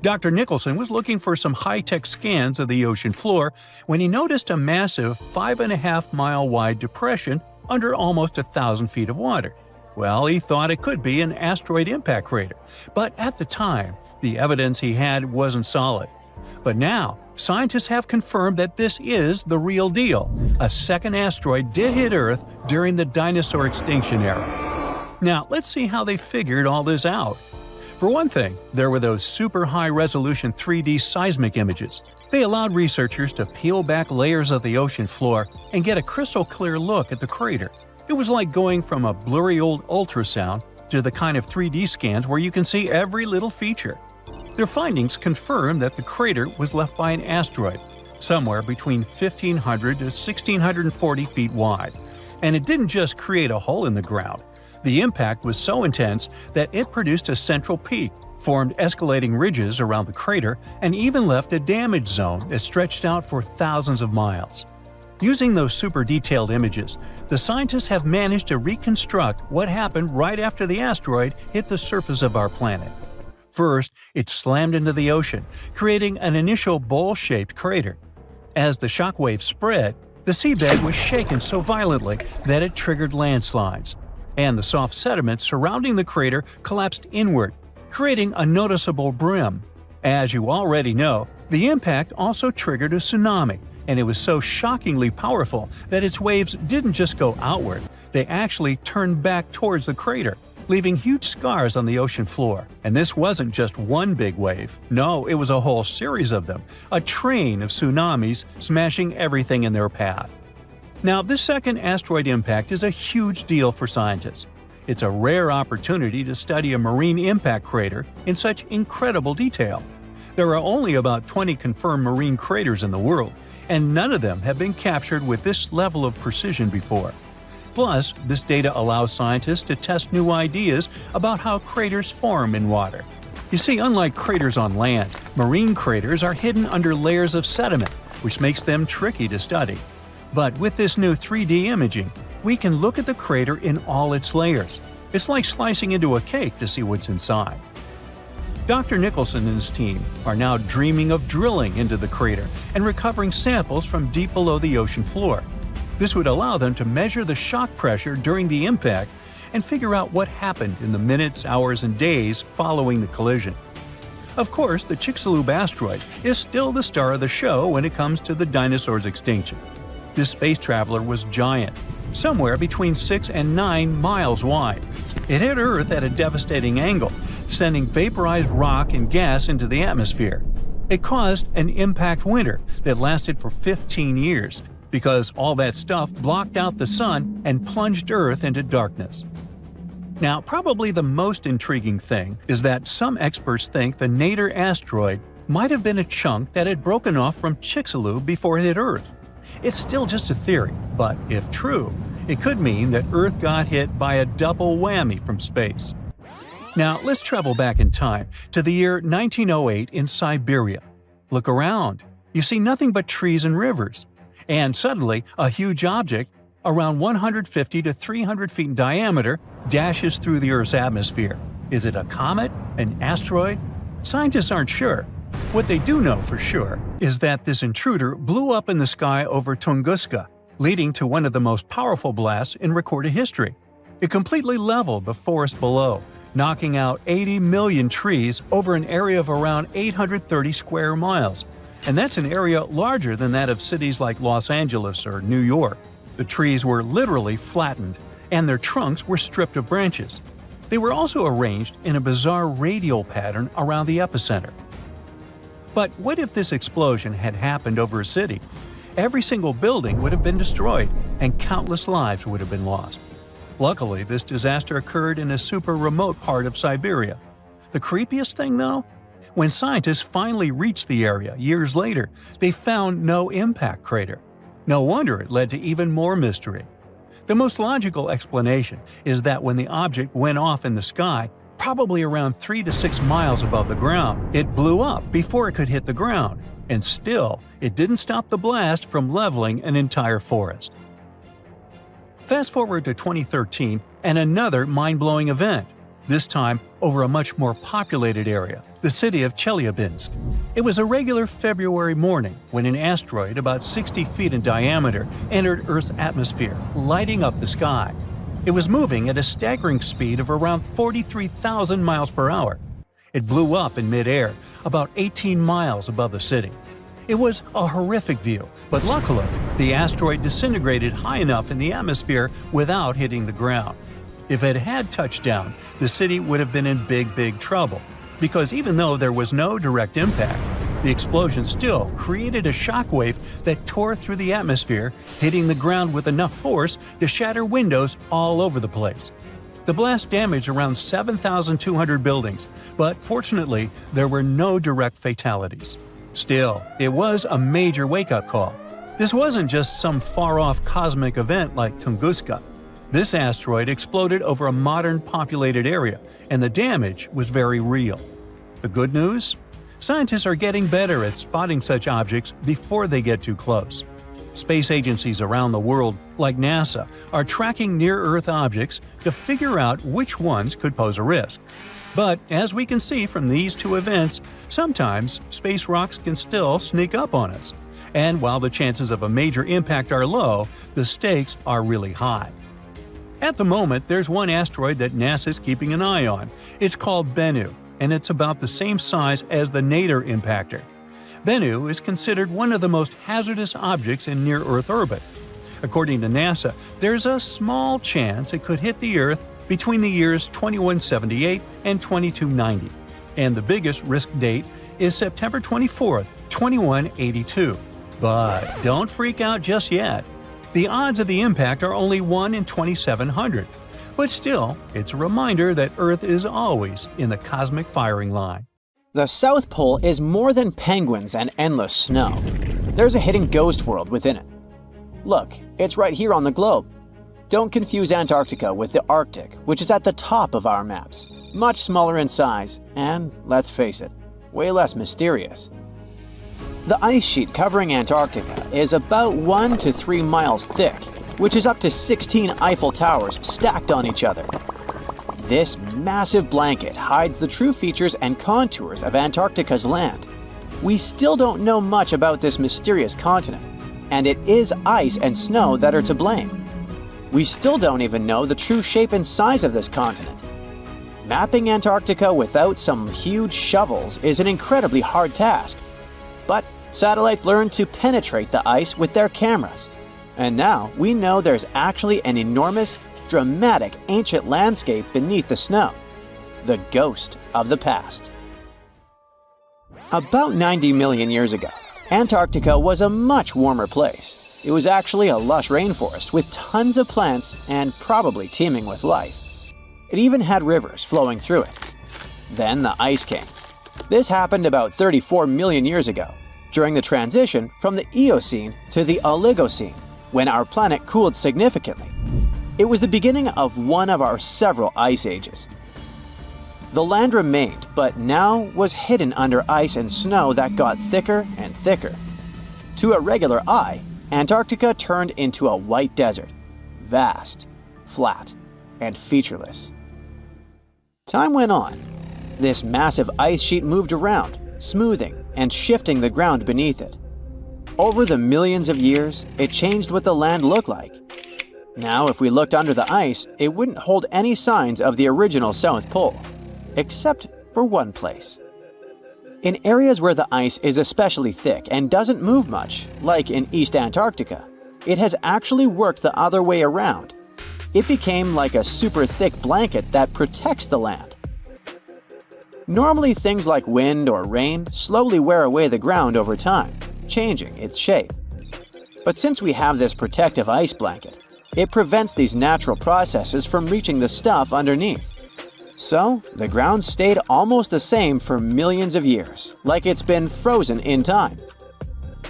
Dr. Nicholson was looking for some high-tech scans of the ocean floor when he noticed a massive 5.5-mile-wide depression under almost 1,000 feet of water. Well, he thought it could be an asteroid impact crater, but at the time, the evidence he had wasn't solid. But now, scientists have confirmed that this is the real deal. A second asteroid did hit Earth during the dinosaur extinction era. Now, let's see how they figured all this out. For one thing, there were those super high-resolution 3D seismic images. They allowed researchers to peel back layers of the ocean floor and get a crystal-clear look at the crater. It was like going from a blurry old ultrasound to the kind of 3D scans where you can see every little feature. Their findings confirm that the crater was left by an asteroid, somewhere between 1,500 to 1,640 feet wide. And it didn't just create a hole in the ground. The impact was so intense that it produced a central peak, formed escalating ridges around the crater, and even left a damage zone that stretched out for thousands of miles. Using those super detailed images, the scientists have managed to reconstruct what happened right after the asteroid hit the surface of our planet. First, it slammed into the ocean, creating an initial bowl-shaped crater. As the shockwave spread, the seabed was shaken so violently that it triggered landslides, and the soft sediment surrounding the crater collapsed inward, creating a noticeable brim. As you already know, the impact also triggered a tsunami, and it was so shockingly powerful that its waves didn't just go outward, they actually turned back towards the crater, leaving huge scars on the ocean floor. And this wasn't just one big wave. No, it was a whole series of them, a train of tsunamis smashing everything in their path. Now, this second asteroid impact is a huge deal for scientists. It's a rare opportunity to study a marine impact crater in such incredible detail. There are only about 20 confirmed marine craters in the world, and none of them have been captured with this level of precision before. Plus, this data allows scientists to test new ideas about how craters form in water. You see, unlike craters on land, marine craters are hidden under layers of sediment, which makes them tricky to study. But with this new 3D imaging, we can look at the crater in all its layers. It's like slicing into a cake to see what's inside. Dr. Nicholson and his team are now dreaming of drilling into the crater and recovering samples from deep below the ocean floor. This would allow them to measure the shock pressure during the impact and figure out what happened in the minutes, hours, and days following the collision. Of course, the Chicxulub asteroid is still the star of the show when it comes to the dinosaurs' extinction. This space traveler was giant, somewhere between 6 and 9 miles wide. It hit Earth at a devastating angle, sending vaporized rock and gas into the atmosphere. It caused an impact winter that lasted for 15 years, because all that stuff blocked out the sun and plunged Earth into darkness. Now, probably the most intriguing thing is that some experts think the Nader asteroid might have been a chunk that had broken off from Chicxulub before it hit Earth. It's still just a theory, but if true, it could mean that Earth got hit by a double whammy from space. Now, let's travel back in time to the year 1908 in Siberia. Look around. You see nothing but trees and rivers. And suddenly, a huge object, around 150 to 300 feet in diameter, dashes through the Earth's atmosphere. Is it a comet? An asteroid? Scientists aren't sure. What they do know for sure is that this intruder blew up in the sky over Tunguska, leading to one of the most powerful blasts in recorded history. It completely leveled the forest below, knocking out 80 million trees over an area of around 830 square miles. And that's an area larger than that of cities like Los Angeles or New York. The trees were literally flattened, and their trunks were stripped of branches. They were also arranged in a bizarre radial pattern around the epicenter. But what if this explosion had happened over a city? Every single building would have been destroyed, and countless lives would have been lost. Luckily, this disaster occurred in a super remote part of Siberia. The creepiest thing, though? When scientists finally reached the area years later, they found no impact crater. No wonder it led to even more mystery. The most logical explanation is that when the object went off in the sky, probably around 3 to 6 miles above the ground, it blew up before it could hit the ground, and still, it didn't stop the blast from leveling an entire forest. Fast forward to 2013 and another mind-blowing event, this time over a much more populated area, the city of Chelyabinsk. It was a regular February morning when an asteroid about 60 feet in diameter entered Earth's atmosphere, lighting up the sky. It was moving at a staggering speed of around 43,000 miles per hour. It blew up in midair, about 18 miles above the city. It was a horrific view, but luckily, the asteroid disintegrated high enough in the atmosphere without hitting the ground. If it had touched down, the city would have been in big trouble, because even though there was no direct impact, the explosion still created a shockwave that tore through the atmosphere, hitting the ground with enough force to shatter windows all over the place. The blast damaged around 7,200 buildings, but fortunately, there were no direct fatalities. Still, it was a major wake-up call. This wasn't just some far-off cosmic event like Tunguska. This asteroid exploded over a modern populated area, and the damage was very real. The good news? Scientists are getting better at spotting such objects before they get too close. Space agencies around the world, like NASA, are tracking near-Earth objects to figure out which ones could pose a risk. But as we can see from these two events, sometimes space rocks can still sneak up on us. And while the chances of a major impact are low, the stakes are really high. At the moment, there's one asteroid that NASA's keeping an eye on. It's called Bennu, and it's about the same size as the Nader impactor. Bennu is considered one of the most hazardous objects in near-Earth orbit. According to NASA, there's a small chance it could hit the Earth between the years 2178 and 2290, and the biggest risk date is September 24, 2182. But don't freak out just yet. The odds of the impact are only 1 in 2,700. But still, it's a reminder that Earth is always in the cosmic firing line. The South Pole is more than penguins and endless snow. There's a hidden ghost world within it. Look, it's right here on the globe. Don't confuse Antarctica with the Arctic, which is at the top of our maps. Much smaller in size, and, let's face it, way less mysterious. The ice sheet covering Antarctica is about 1 to 3 miles thick, which is up to 16 Eiffel Towers stacked on each other. This massive blanket hides the true features and contours of Antarctica's land. We still don't know much about this mysterious continent, and it is ice and snow that are to blame. We still don't even know the true shape and size of this continent. Mapping Antarctica without some huge shovels is an incredibly hard task. But satellites learned to penetrate the ice with their cameras. And now we know there's actually an enormous, dramatic ancient landscape beneath the snow. The ghost of the past. About 90 million years ago, Antarctica was a much warmer place. It was actually a lush rainforest with tons of plants and probably teeming with life. It even had rivers flowing through it. Then the ice came. This happened about 34 million years ago, during the transition from the Eocene to the Oligocene, when our planet cooled significantly. It was the beginning of one of our several ice ages. The land remained, but now was hidden under ice and snow that got thicker and thicker. To a regular eye, Antarctica turned into a white desert, vast, flat, and featureless. Time went on. This massive ice sheet moved around, smoothing and shifting the ground beneath it. Over the millions of years, it changed what the land looked like. Now, if we looked under the ice, it wouldn't hold any signs of the original South Pole, except for one place. In areas where the ice is especially thick and doesn't move much, like in East Antarctica, it has actually worked the other way around. It became like a super thick blanket that protects the land. Normally, things like wind or rain slowly wear away the ground over time, changing its shape. But since we have this protective ice blanket, it prevents these natural processes from reaching the stuff underneath. So, the ground stayed almost the same for millions of years, like it's been frozen in time.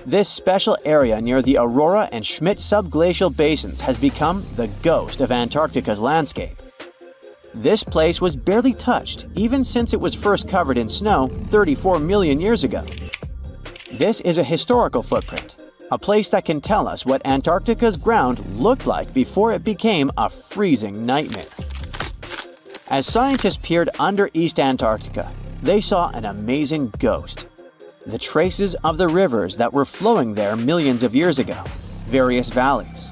This special area near the Aurora and Schmidt subglacial basins has become the ghost of Antarctica's landscape. This place was barely touched even since it was first covered in snow 34 million years ago. This is a historical footprint, a place that can tell us what Antarctica's ground looked like before it became a freezing nightmare. As scientists peered under East Antarctica, they saw an amazing ghost. The traces of the rivers that were flowing there millions of years ago, various valleys,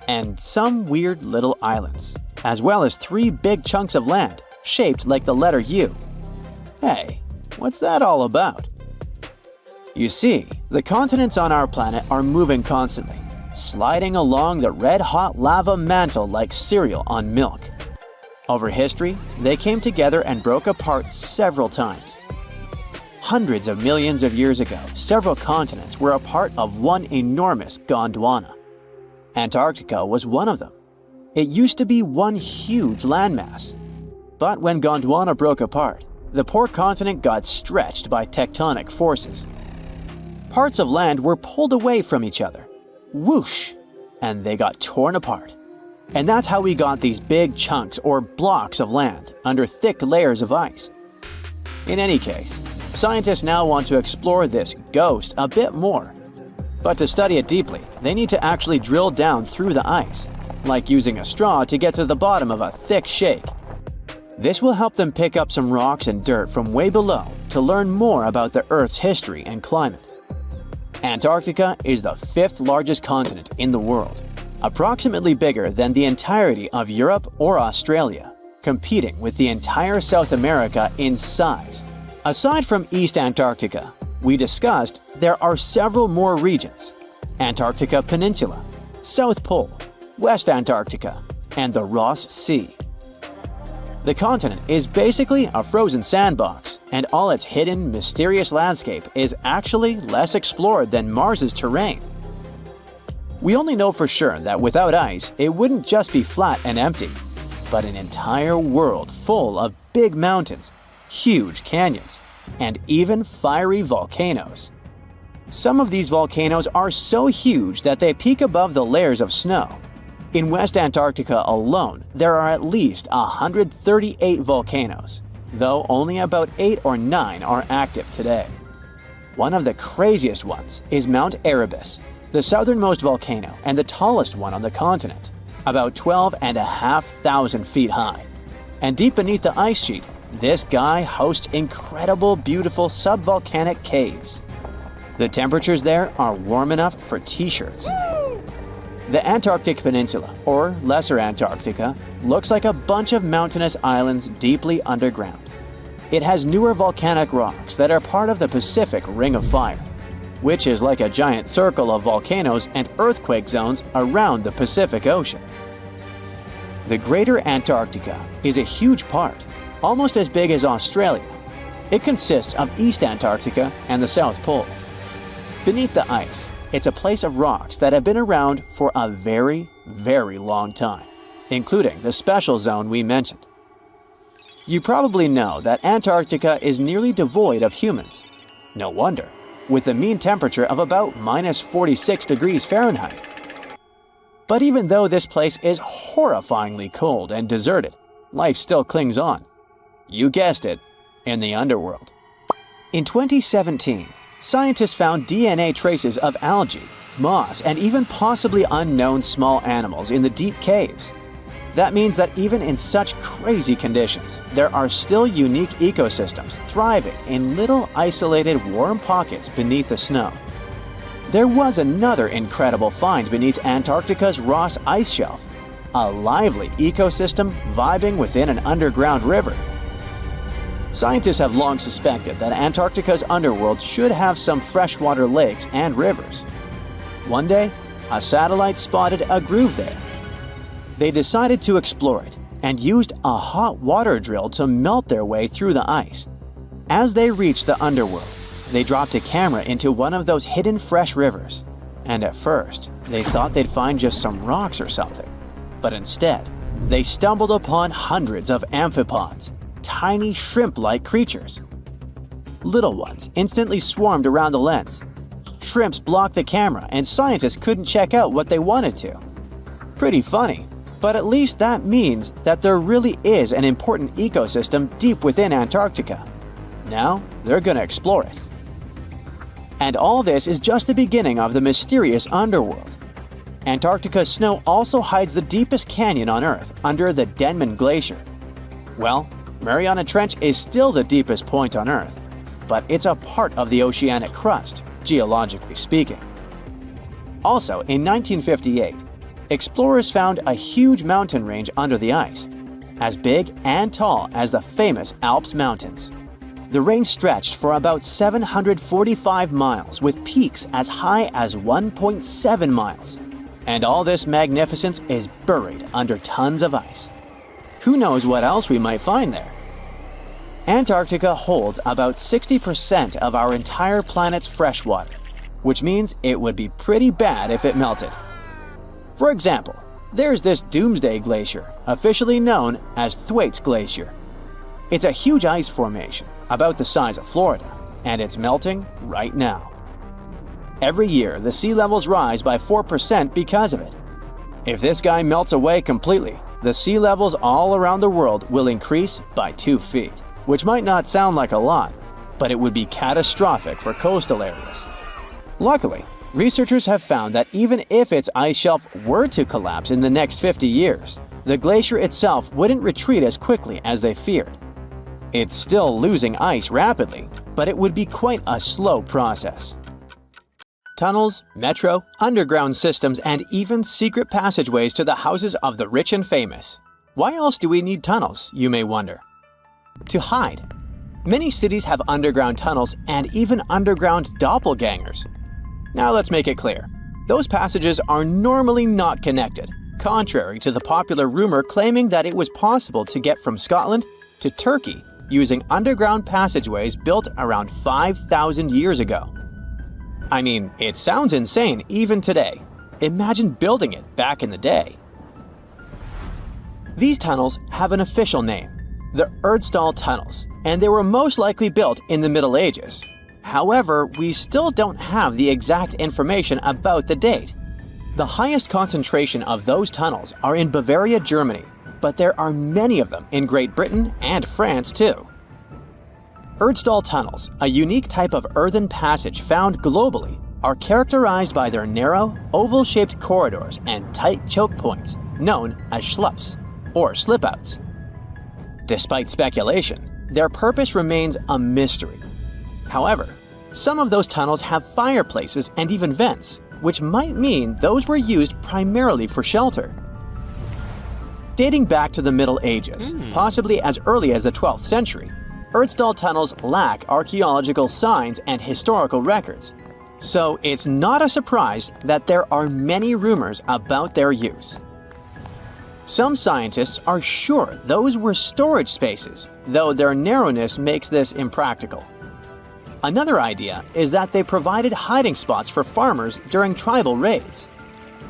and some weird little islands, as well as 3 big chunks of land shaped like the letter U. Hey, what's that all about? You see, the continents on our planet are moving constantly, sliding along the red-hot lava mantle like cereal on milk. Over history, they came together and broke apart several times. Hundreds of millions of years ago, several continents were a part of one enormous Gondwana. Antarctica was one of them. It used to be one huge landmass. But when Gondwana broke apart, the poor continent got stretched by tectonic forces. Parts of land were pulled away from each other. Whoosh! And they got torn apart. And that's how we got these big chunks or blocks of land under thick layers of ice. In any case, scientists now want to explore this ghost a bit more. But to study it deeply, they need to actually drill down through the ice, like using a straw to get to the bottom of a thick shake. This will help them pick up some rocks and dirt from way below to learn more about the Earth's history and climate. Antarctica is the 5th largest continent in the world, approximately bigger than the entirety of Europe or Australia, competing with the entire South America in size. Aside from East Antarctica, we discussed there are several more regions: Antarctica Peninsula, South Pole, West Antarctica, and the Ross Sea. The continent is basically a frozen sandbox, and all its hidden, mysterious landscape is actually less explored than Mars's terrain. We only know for sure that without ice, it wouldn't just be flat and empty, but an entire world full of big mountains, huge canyons, and even fiery volcanoes. Some of these volcanoes are so huge that they peak above the layers of snow. In West Antarctica alone, there are at least 138 volcanoes, though only about 8 or 9 are active today. One of the craziest ones is Mount Erebus, the southernmost volcano and the tallest one on the continent, about 12,500 feet high. And deep beneath the ice sheet, this guy hosts incredible, beautiful subvolcanic caves. The temperatures there are warm enough for t-shirts. The Antarctic Peninsula, or Lesser Antarctica, looks like a bunch of mountainous islands deeply underground. It has newer volcanic rocks that are part of the Pacific Ring of Fire, which is like a giant circle of volcanoes and earthquake zones around the Pacific Ocean. The Greater Antarctica is a huge part, almost as big as Australia. It consists of East Antarctica and the South Pole. Beneath the ice, it's a place of rocks that have been around for a very, very long time, including the special zone we mentioned. You probably know that Antarctica is nearly devoid of humans. No wonder, with a mean temperature of about -46 degrees Fahrenheit. But even though this place is horrifyingly cold and deserted, life still clings on. You guessed it, in the underworld. In 2017, scientists found DNA traces of algae, moss, and even possibly unknown small animals in the deep caves. That means that even in such crazy conditions, there are still unique ecosystems thriving in little isolated warm pockets beneath the snow. There was another incredible find beneath Antarctica's Ross Ice Shelf, a lively ecosystem vibing within an underground river. Scientists have long suspected that Antarctica's underworld should have some freshwater lakes and rivers. One day, a satellite spotted a groove there. They decided to explore it and used a hot water drill to melt their way through the ice. As they reached the underworld, they dropped a camera into one of those hidden fresh rivers. And at first, they thought they'd find just some rocks or something. But instead, they stumbled upon hundreds of amphipods, tiny shrimp-like creatures. Little ones instantly swarmed around the lens. Shrimps blocked the camera and scientists couldn't check out what they wanted to. Pretty funny, but at least that means that there really is an important ecosystem deep within Antarctica. Now, they're gonna explore it. And all this is just the beginning of the mysterious underworld. Antarctica's snow also hides the deepest canyon on Earth under the Denman Glacier. Well, Mariana Trench is still the deepest point on Earth, but it's a part of the oceanic crust, geologically speaking. Also, in 1958, explorers found a huge mountain range under the ice, as big and tall as the famous Alps Mountains. The range stretched for about 745 miles with peaks as high as 1.7 miles. And all this magnificence is buried under tons of ice. Who knows what else we might find there? Antarctica holds about 60% of our entire planet's fresh water, which means it would be pretty bad if it melted. For example, there's this Doomsday Glacier, officially known as Thwaites Glacier. It's a huge ice formation, about the size of Florida, and it's melting right now. Every year, the sea levels rise by 4% because of it. If this guy melts away completely, the sea levels all around the world will increase by 2 feet, which might not sound like a lot, but it would be catastrophic for coastal areas. Luckily, researchers have found that even if its ice shelf were to collapse in the next 50 years, the glacier itself wouldn't retreat as quickly as they feared. It's still losing ice rapidly, but it would be quite a slow process. Tunnels, metro, underground systems, and even secret passageways to the houses of the rich and famous. Why else do we need tunnels, you may wonder? To hide. Many cities have underground tunnels and even underground doppelgangers. Now let's make it clear. Those passages are normally not connected, contrary to the popular rumor claiming that it was possible to get from Scotland to Turkey using underground passageways built around 5,000 years ago. I mean, it sounds insane even today. Imagine building it back in the day. These tunnels have an official name, the Erdstall Tunnels, and they were most likely built in the Middle Ages. However, we still don't have the exact information about the date. The highest concentration of those tunnels are in Bavaria, Germany, but there are many of them in Great Britain and France too. Erdstall tunnels, a unique type of earthen passage found globally, are characterized by their narrow, oval-shaped corridors and tight choke points, known as schlups, or slip-outs. Despite speculation, their purpose remains a mystery. However, some of those tunnels have fireplaces and even vents, which might mean those were used primarily for shelter. Dating back to the Middle Ages, possibly as early as the 12th century, Erdstall tunnels lack archaeological signs and historical records, so it's not a surprise that there are many rumors about their use. Some scientists are sure those were storage spaces, though their narrowness makes this impractical. Another idea is that they provided hiding spots for farmers during tribal raids.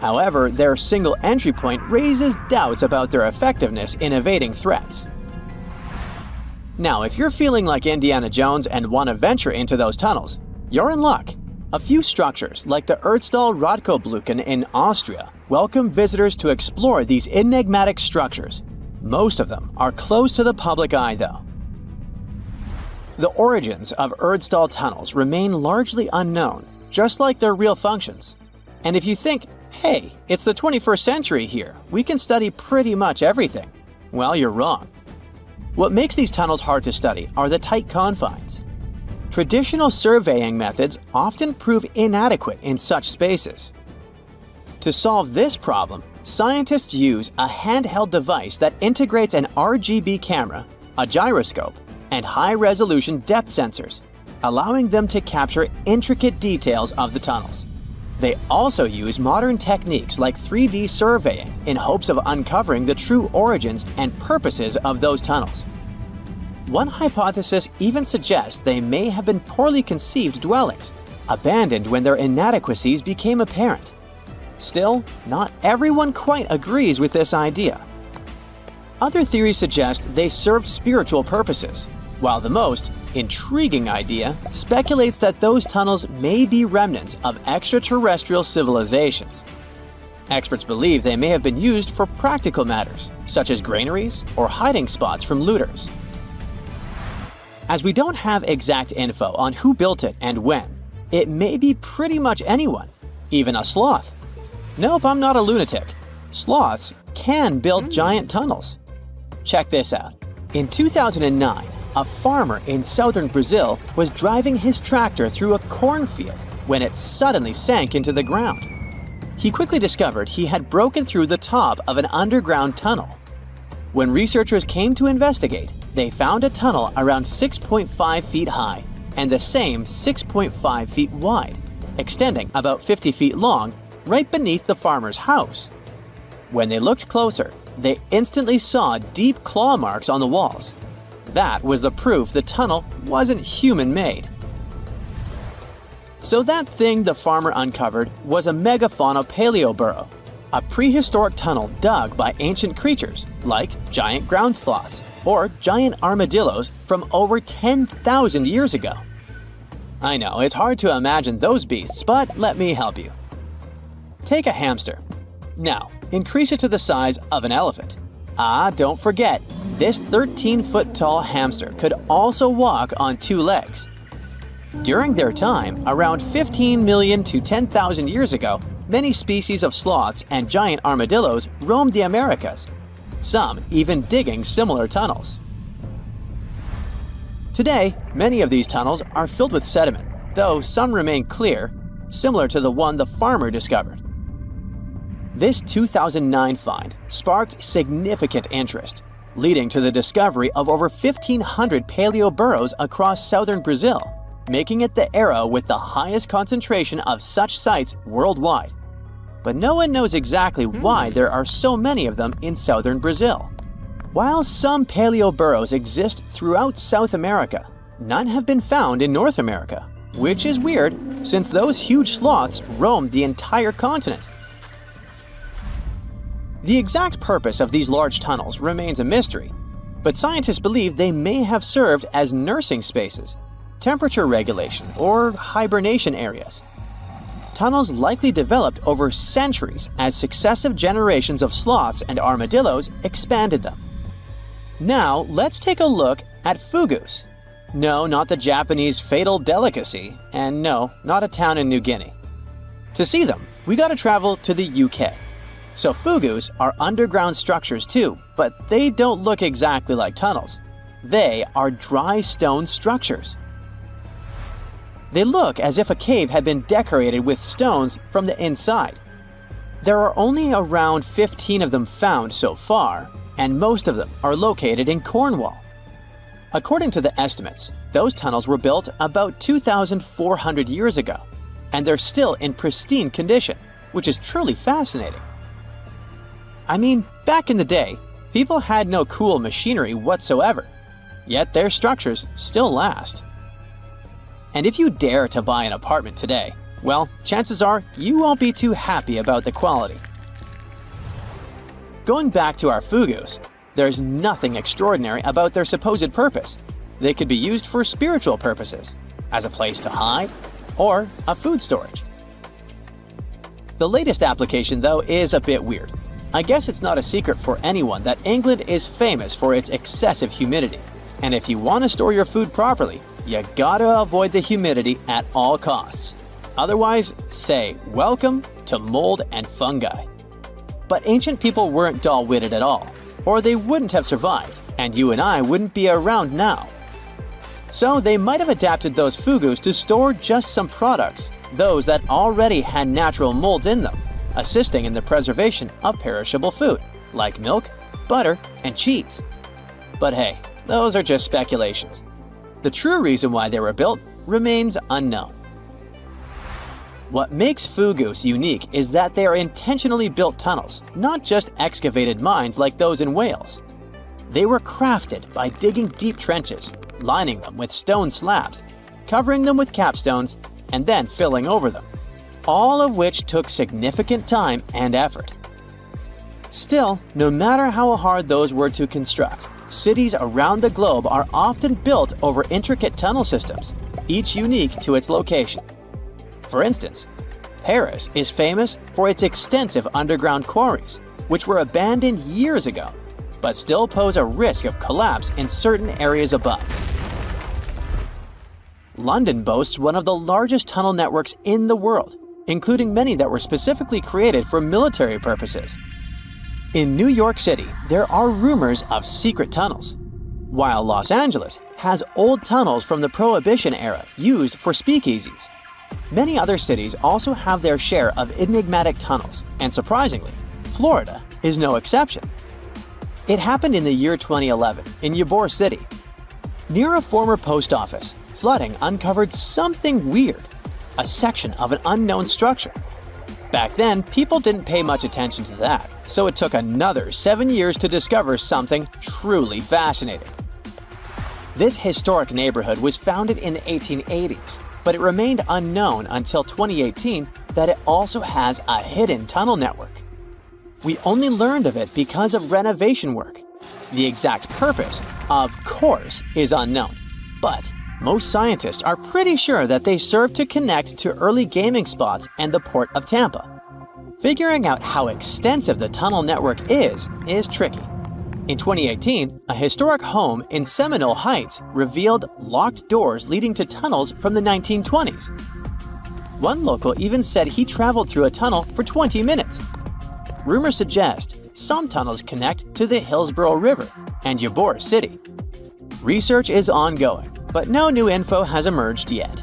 However, their single entry point raises doubts about their effectiveness in evading threats. Now, if you're feeling like Indiana Jones and want to venture into those tunnels, you're in luck. A few structures, like the Erdstall Radkobluken in Austria, welcome visitors to explore these enigmatic structures. Most of them are closed to the public eye, though. The origins of Erdstall tunnels remain largely unknown, just like their real functions. And if you think, hey, it's the 21st century here, we can study pretty much everything, well, you're wrong. What makes these tunnels hard to study are the tight confines. Traditional surveying methods often prove inadequate in such spaces. To solve this problem, scientists use a handheld device that integrates an RGB camera, a gyroscope, and high-resolution depth sensors, allowing them to capture intricate details of the tunnels. They also use modern techniques like 3D surveying in hopes of uncovering the true origins and purposes of those tunnels. One hypothesis even suggests they may have been poorly conceived dwellings, abandoned when their inadequacies became apparent. Still, not everyone quite agrees with this idea. Other theories suggest they served spiritual purposes, while the most intriguing idea speculates that those tunnels may be remnants of extraterrestrial civilizations. Experts believe they may have been used for practical matters, such as granaries or hiding spots from looters. As we don't have exact info on who built it and when, it may be pretty much anyone, even a sloth. Nope, I'm not a lunatic. Sloths can build giant tunnels. Check this out. In 2009, a farmer in southern Brazil was driving his tractor through a cornfield when it suddenly sank into the ground. He quickly discovered he had broken through the top of an underground tunnel. When researchers came to investigate, they found a tunnel around 6.5 feet high and the same 6.5 feet wide, extending about 50 feet long right beneath the farmer's house. When they looked closer, they instantly saw deep claw marks on the walls. That was the proof the tunnel wasn't human-made. So that thing the farmer uncovered was a megafauna paleoburrow, a prehistoric tunnel dug by ancient creatures like giant ground sloths or giant armadillos from over 10,000 years ago. I know, it's hard to imagine those beasts, but let me help you. Take a hamster. Now, increase it to the size of an elephant. Don't forget, this 13-foot-tall hamster could also walk on two legs. During their time, around 15 million to 10,000 years ago, many species of sloths and giant armadillos roamed the Americas, some even digging similar tunnels. Today, many of these tunnels are filled with sediment, though some remain clear, similar to the one the farmer discovered. This 2009 find sparked significant interest, leading to the discovery of over 1,500 paleoburrows across southern Brazil, making it the era with the highest concentration of such sites worldwide. But no one knows exactly why there are so many of them in southern Brazil. While some paleoburrows exist throughout South America, none have been found in North America, which is weird since those huge sloths roamed the entire continent. The exact purpose of these large tunnels remains a mystery, but scientists believe they may have served as nursing spaces, temperature regulation, or hibernation areas. Tunnels likely developed over centuries as successive generations of sloths and armadillos expanded them. Now, let's take a look at fugus. No, not the Japanese fatal delicacy, and no, not a town in New Guinea. To see them, we gotta travel to the UK. So fugus are underground structures too, but they don't look exactly like tunnels. They are dry stone structures. They look as if a cave had been decorated with stones from the inside. There are only around 15 of them found so far, and most of them are located in Cornwall. According to the estimates, those tunnels were built about 2,400 years ago, and they're still in pristine condition, which is truly fascinating. I mean, back in the day, people had no cool machinery whatsoever, yet their structures still last. And if you dare to buy an apartment today, well, chances are you won't be too happy about the quality. Going back to our fugus, there's nothing extraordinary about their supposed purpose. They could be used for spiritual purposes, as a place to hide, or a food storage. The latest application, though, is a bit weird. I guess it's not a secret for anyone that England is famous for its excessive humidity. And if you want to store your food properly, you gotta avoid the humidity at all costs. Otherwise, say welcome to mold and fungi. But ancient people weren't dull-witted at all, or they wouldn't have survived, and you and I wouldn't be around now. So they might have adapted those fugus to store just some products, those that already had natural molds in them, assisting in the preservation of perishable food, like milk, butter, and cheese. But hey, those are just speculations. The true reason why they were built remains unknown. What makes fugus unique is that they are intentionally built tunnels, not just excavated mines like those in Wales. They were crafted by digging deep trenches, lining them with stone slabs, covering them with capstones, and then filling over them, all of which took significant time and effort. Still, no matter how hard those were to construct, cities around the globe are often built over intricate tunnel systems, each unique to its location. For instance, Paris is famous for its extensive underground quarries, which were abandoned years ago, but still pose a risk of collapse in certain areas above. London boasts one of the largest tunnel networks in the world, including many that were specifically created for military purposes. In New York City, there are rumors of secret tunnels, while Los Angeles has old tunnels from the Prohibition era used for speakeasies. Many other cities also have their share of enigmatic tunnels, and surprisingly, Florida is no exception. It happened in the year 2011 in Ybor City. Near a former post office, flooding uncovered something weird, a section of an unknown structure. Back then, people didn't pay much attention to that, so it took another 7 years to discover something truly fascinating. This historic neighborhood was founded in the 1880s, but it remained unknown until 2018 that it also has a hidden tunnel network. We only learned of it because of renovation work. The exact purpose, of course, is unknown, but most scientists are pretty sure that they serve to connect to early gaming spots and the port of Tampa. Figuring out how extensive the tunnel network is tricky. In 2018, a historic home in Seminole Heights revealed locked doors leading to tunnels from the 1920s. One local even said he traveled through a tunnel for 20 minutes. Rumors suggest some tunnels connect to the Hillsborough River and Ybor City. Research is ongoing, but no new info has emerged yet.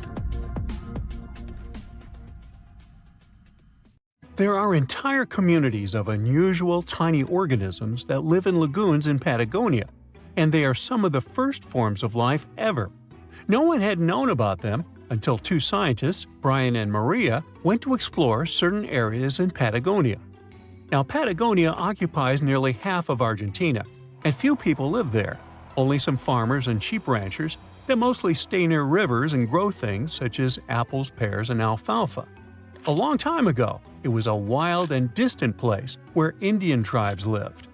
There are entire communities of unusual tiny organisms that live in lagoons in Patagonia, and they are some of the first forms of life ever. No one had known about them until two scientists, Brian and Maria, went to explore certain areas in Patagonia. Now, Patagonia occupies nearly half of Argentina, and few people live there, only some farmers and sheep ranchers that mostly stay near rivers and grow things such as apples, pears, and alfalfa. A long time ago, it was a wild and distant place where Indian tribes lived.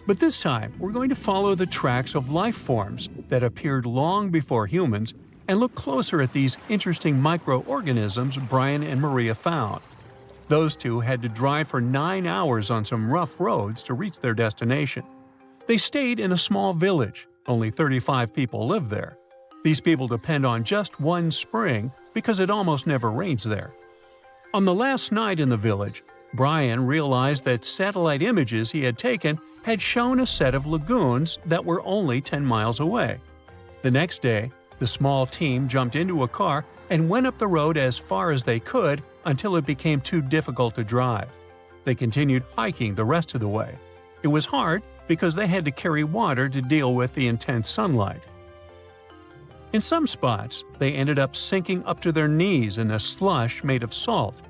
But this time, we're going to follow the tracks of life forms that appeared long before humans and look closer at these interesting microorganisms Brian and Maria found. Those two had to drive for 9 hours on some rough roads to reach their destination. They stayed in a small village. Only 35 people live there. These people depend on just one spring because it almost never rains there. On the last night in the village, Brian realized that satellite images he had taken had shown a set of lagoons that were only 10 miles away. The next day, the small team jumped into a car and went up the road as far as they could until it became too difficult to drive. They continued hiking the rest of the way. It was hard because they had to carry water to deal with the intense sunlight. In some spots, they ended up sinking up to their knees in a slush made of salt.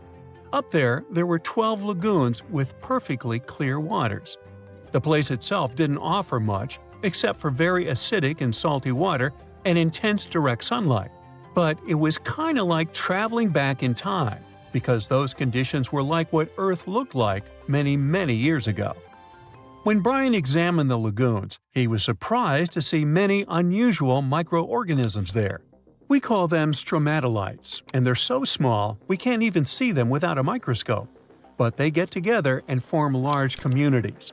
Up there were 12 lagoons with perfectly clear waters. The place itself didn't offer much except for very acidic and salty water and intense direct sunlight. But it was kind of like traveling back in time, because those conditions were like what Earth looked like many, many years ago. When Brian examined the lagoons, he was surprised to see many unusual microorganisms there. We call them stromatolites, and they're so small we can't even see them without a microscope. But they get together and form large communities.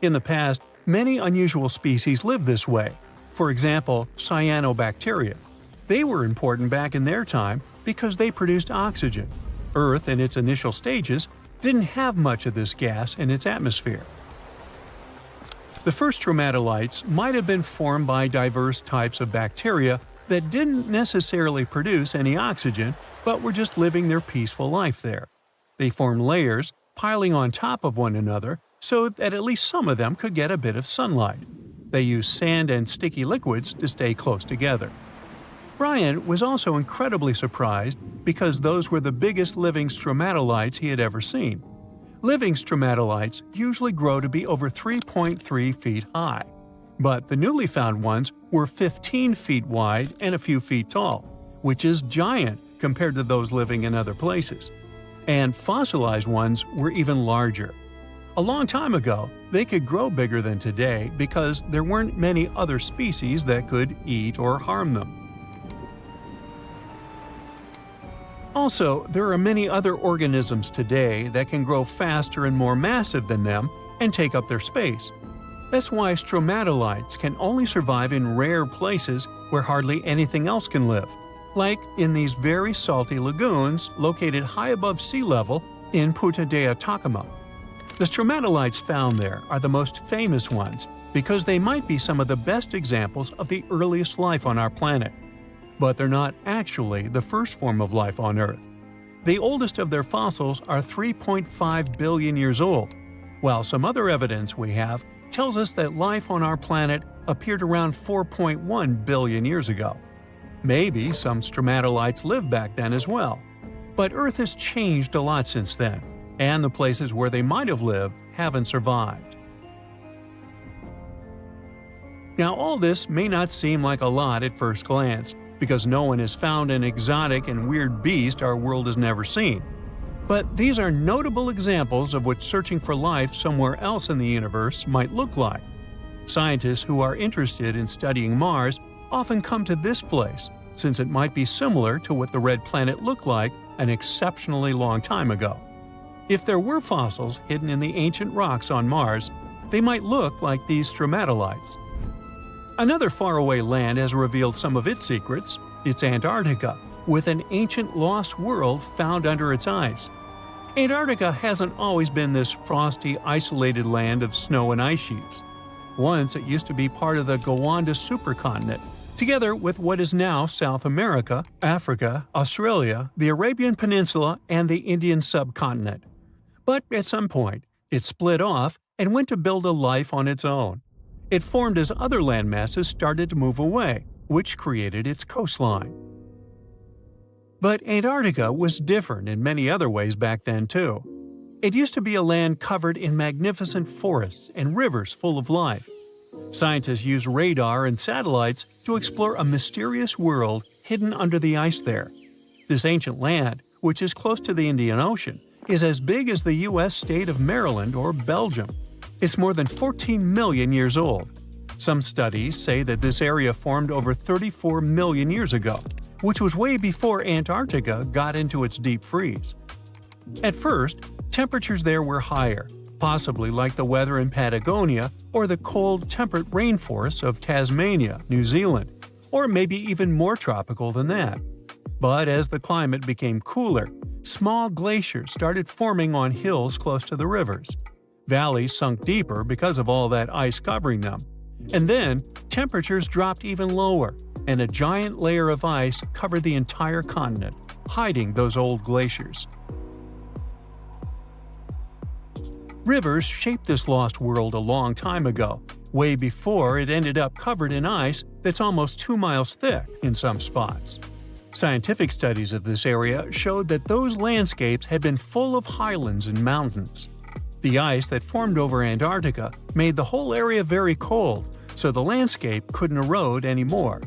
In the past, many unusual species lived this way. For example, cyanobacteria. They were important back in their time because they produced oxygen. Earth, in its initial stages, didn't have much of this gas in its atmosphere. The first stromatolites might have been formed by diverse types of bacteria that didn't necessarily produce any oxygen, but were just living their peaceful life there. They formed layers, piling on top of one another, so that at least some of them could get a bit of sunlight. They used sand and sticky liquids to stay close together. Brian was also incredibly surprised because those were the biggest living stromatolites he had ever seen. Living stromatolites usually grow to be over 3.3 feet high, but the newly found ones were 15 feet wide and a few feet tall, which is giant compared to those living in other places. And fossilized ones were even larger. A long time ago, they could grow bigger than today because there weren't many other species that could eat or harm them. Also, there are many other organisms today that can grow faster and more massive than them and take up their space. That's why stromatolites can only survive in rare places where hardly anything else can live, like in these very salty lagoons located high above sea level in Punta de Atacama. The stromatolites found there are the most famous ones because they might be some of the best examples of the earliest life on our planet. But they're not actually the first form of life on Earth. The oldest of their fossils are 3.5 billion years old, while some other evidence we have tells us that life on our planet appeared around 4.1 billion years ago. Maybe some stromatolites lived back then as well. But Earth has changed a lot since then, and the places where they might have lived haven't survived. Now, all this may not seem like a lot at first glance, because no one has found an exotic and weird beast our world has never seen. But these are notable examples of what searching for life somewhere else in the universe might look like. Scientists who are interested in studying Mars often come to this place, since it might be similar to what the red planet looked like an exceptionally long time ago. If there were fossils hidden in the ancient rocks on Mars, they might look like these stromatolites. Another faraway land has revealed some of its secrets. It's Antarctica, with an ancient lost world found under its ice. Antarctica hasn't always been this frosty, isolated land of snow and ice sheets. Once it used to be part of the Gondwana supercontinent, together with what is now South America, Africa, Australia, the Arabian Peninsula, and the Indian subcontinent. But at some point, it split off and went to build a life on its own. It formed as other landmasses started to move away, which created its coastline. But Antarctica was different in many other ways back then too. It used to be a land covered in magnificent forests and rivers full of life. Scientists use radar and satellites to explore a mysterious world hidden under the ice there. This ancient land, which is close to the Indian Ocean, is as big as the U.S. state of Maryland or Belgium. It's more than 14 million years old. Some studies say that this area formed over 34 million years ago, which was way before Antarctica got into its deep freeze. At first, temperatures there were higher, possibly like the weather in Patagonia or the cold, temperate rainforests of Tasmania, New Zealand, or maybe even more tropical than that. But as the climate became cooler, small glaciers started forming on hills close to the rivers. Valleys sunk deeper because of all that ice covering them. And then, temperatures dropped even lower, and a giant layer of ice covered the entire continent, hiding those old glaciers. Rivers shaped this lost world a long time ago, way before it ended up covered in ice that's almost 2 miles thick in some spots. Scientific studies of this area showed that those landscapes had been full of highlands and mountains. The ice that formed over Antarctica made the whole area very cold, so the landscape couldn't erode anymore.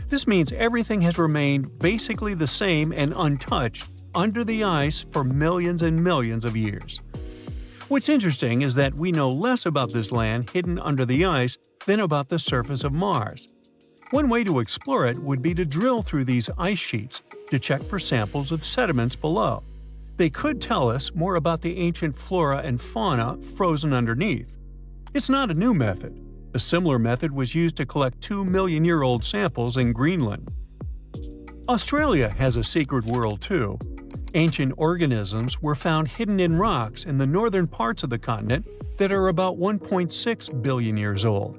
This means everything has remained basically the same and untouched under the ice for millions and millions of years. What's interesting is that we know less about this land hidden under the ice than about the surface of Mars. One way to explore it would be to drill through these ice sheets to check for samples of sediments below. They could tell us more about the ancient flora and fauna frozen underneath. It's not a new method. A similar method was used to collect 2-million-year-old samples in Greenland. Australia has a secret world too. Ancient organisms were found hidden in rocks in the northern parts of the continent that are about 1.6 billion years old.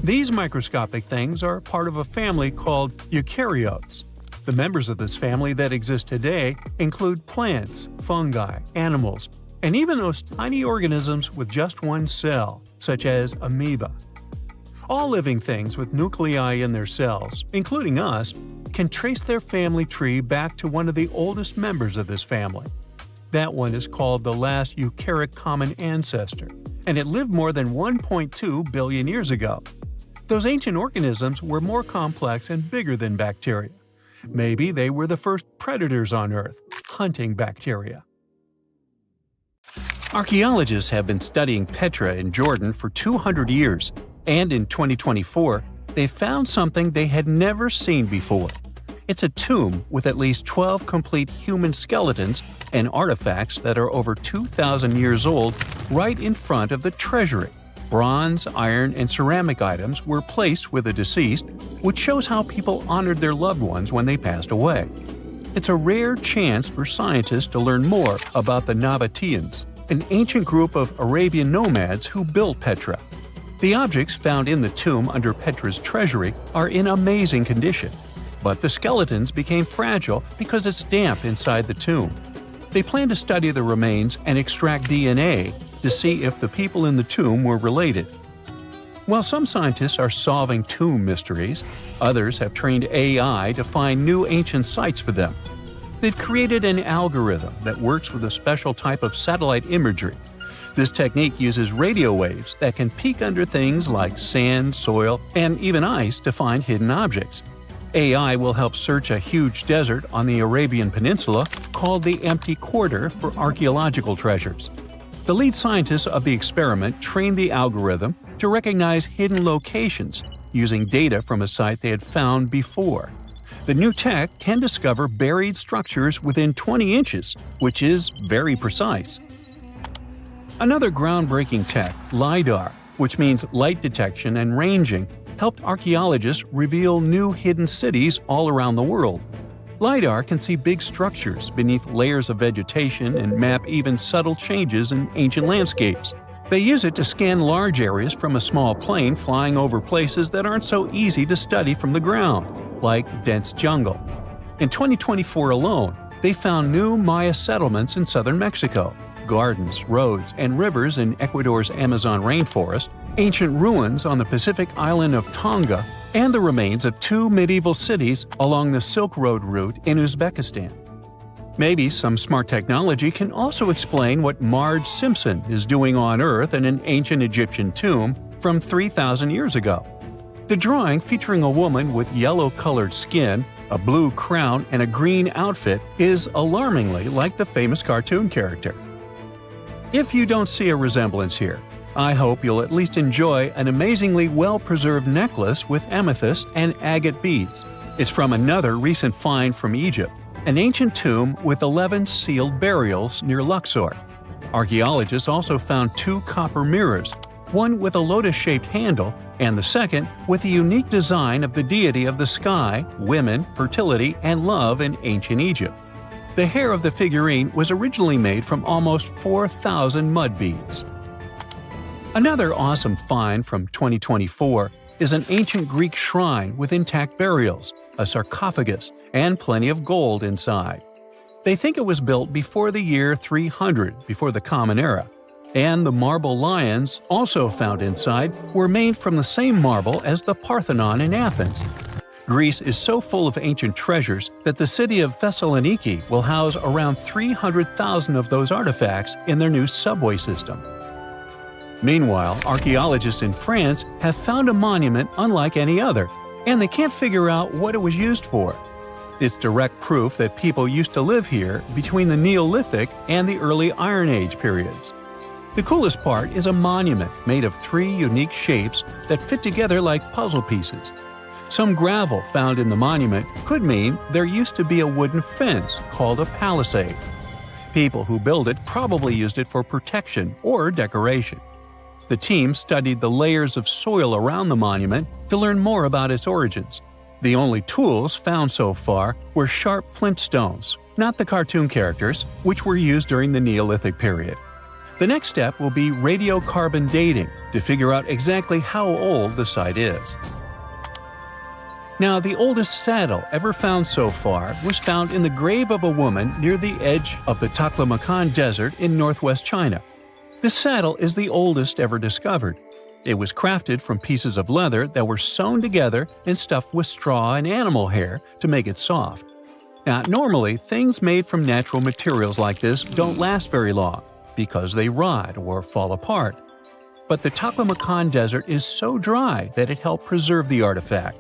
These microscopic things are part of a family called eukaryotes. The members of this family that exist today include plants, fungi, animals, and even those tiny organisms with just one cell, such as amoeba. All living things with nuclei in their cells, including us, can trace their family tree back to one of the oldest members of this family. That one is called the last eukaryotic common ancestor, and it lived more than 1.2 billion years ago. Those ancient organisms were more complex and bigger than bacteria. Maybe they were the first predators on Earth, hunting bacteria. Archaeologists have been studying Petra in Jordan for 200 years, and in 2024, they found something they had never seen before. It's a tomb with at least 12 complete human skeletons and artifacts that are over 2,000 years old right in front of the treasury. Bronze, iron, and ceramic items were placed with the deceased, which shows how people honored their loved ones when they passed away. It's a rare chance for scientists to learn more about the Nabateans, an ancient group of Arabian nomads who built Petra. The objects found in the tomb under Petra's treasury are in amazing condition, but the skeletons became fragile because it's damp inside the tomb. They plan to study the remains and extract DNA to see if the people in the tomb were related. While some scientists are solving tomb mysteries, others have trained AI to find new ancient sites for them. They've created an algorithm that works with a special type of satellite imagery. This technique uses radio waves that can peek under things like sand, soil, and even ice to find hidden objects. AI will help search a huge desert on the Arabian Peninsula called the Empty Quarter for archaeological treasures. The lead scientists of the experiment trained the algorithm to recognize hidden locations using data from a site they had found before. The new tech can discover buried structures within 20 inches, which is very precise. Another groundbreaking tech, LiDAR, which means light detection and ranging, helped archaeologists reveal new hidden cities all around the world. LiDAR can see big structures beneath layers of vegetation and map even subtle changes in ancient landscapes. They use it to scan large areas from a small plane flying over places that aren't so easy to study from the ground, like dense jungle. In 2024 alone, they found new Maya settlements in southern Mexico, gardens, roads, and rivers in Ecuador's Amazon rainforest, ancient ruins on the Pacific island of Tonga, and the remains of 2 medieval cities along the Silk Road route in Uzbekistan. Maybe some smart technology can also explain what Marge Simpson is doing on Earth in an ancient Egyptian tomb from 3,000 years ago. The drawing, featuring a woman with yellow-colored skin, a blue crown, and a green outfit, is alarmingly like the famous cartoon character. If you don't see a resemblance here, I hope you'll at least enjoy an amazingly well-preserved necklace with amethyst and agate beads. It's from another recent find from Egypt, an ancient tomb with 11 sealed burials near Luxor. Archaeologists also found 2 copper mirrors, one with a lotus-shaped handle and the second with a unique design of the deity of the sky, women, fertility, and love in ancient Egypt. The hair of the figurine was originally made from almost 4,000 mud beads. Another awesome find from 2024 is an ancient Greek shrine with intact burials, a sarcophagus, and plenty of gold inside. They think it was built before the year 300 before the Common Era, and the marble lions, also found inside, were made from the same marble as the Parthenon in Athens. Greece is so full of ancient treasures that the city of Thessaloniki will house around 300,000 of those artifacts in their new subway system. Meanwhile, archaeologists in France have found a monument unlike any other, and they can't figure out what it was used for. It's direct proof that people used to live here between the Neolithic and the early Iron Age periods. The coolest part is a monument made of 3 unique shapes that fit together like puzzle pieces. Some gravel found in the monument could mean there used to be a wooden fence called a palisade. People who built it probably used it for protection or decoration. The team studied the layers of soil around the monument to learn more about its origins. The only tools found so far were sharp flint stones, not the cartoon characters, which were used during the Neolithic period. The next step will be radiocarbon dating to figure out exactly how old the site is. Now, the oldest saddle ever found so far was found in the grave of a woman near the edge of the Taklamakan Desert in northwest China. This saddle is the oldest ever discovered. It was crafted from pieces of leather that were sewn together and stuffed with straw and animal hair to make it soft. Now, normally, things made from natural materials like this don't last very long because they rot or fall apart. But the Taklamakan Desert is so dry that it helped preserve the artifact.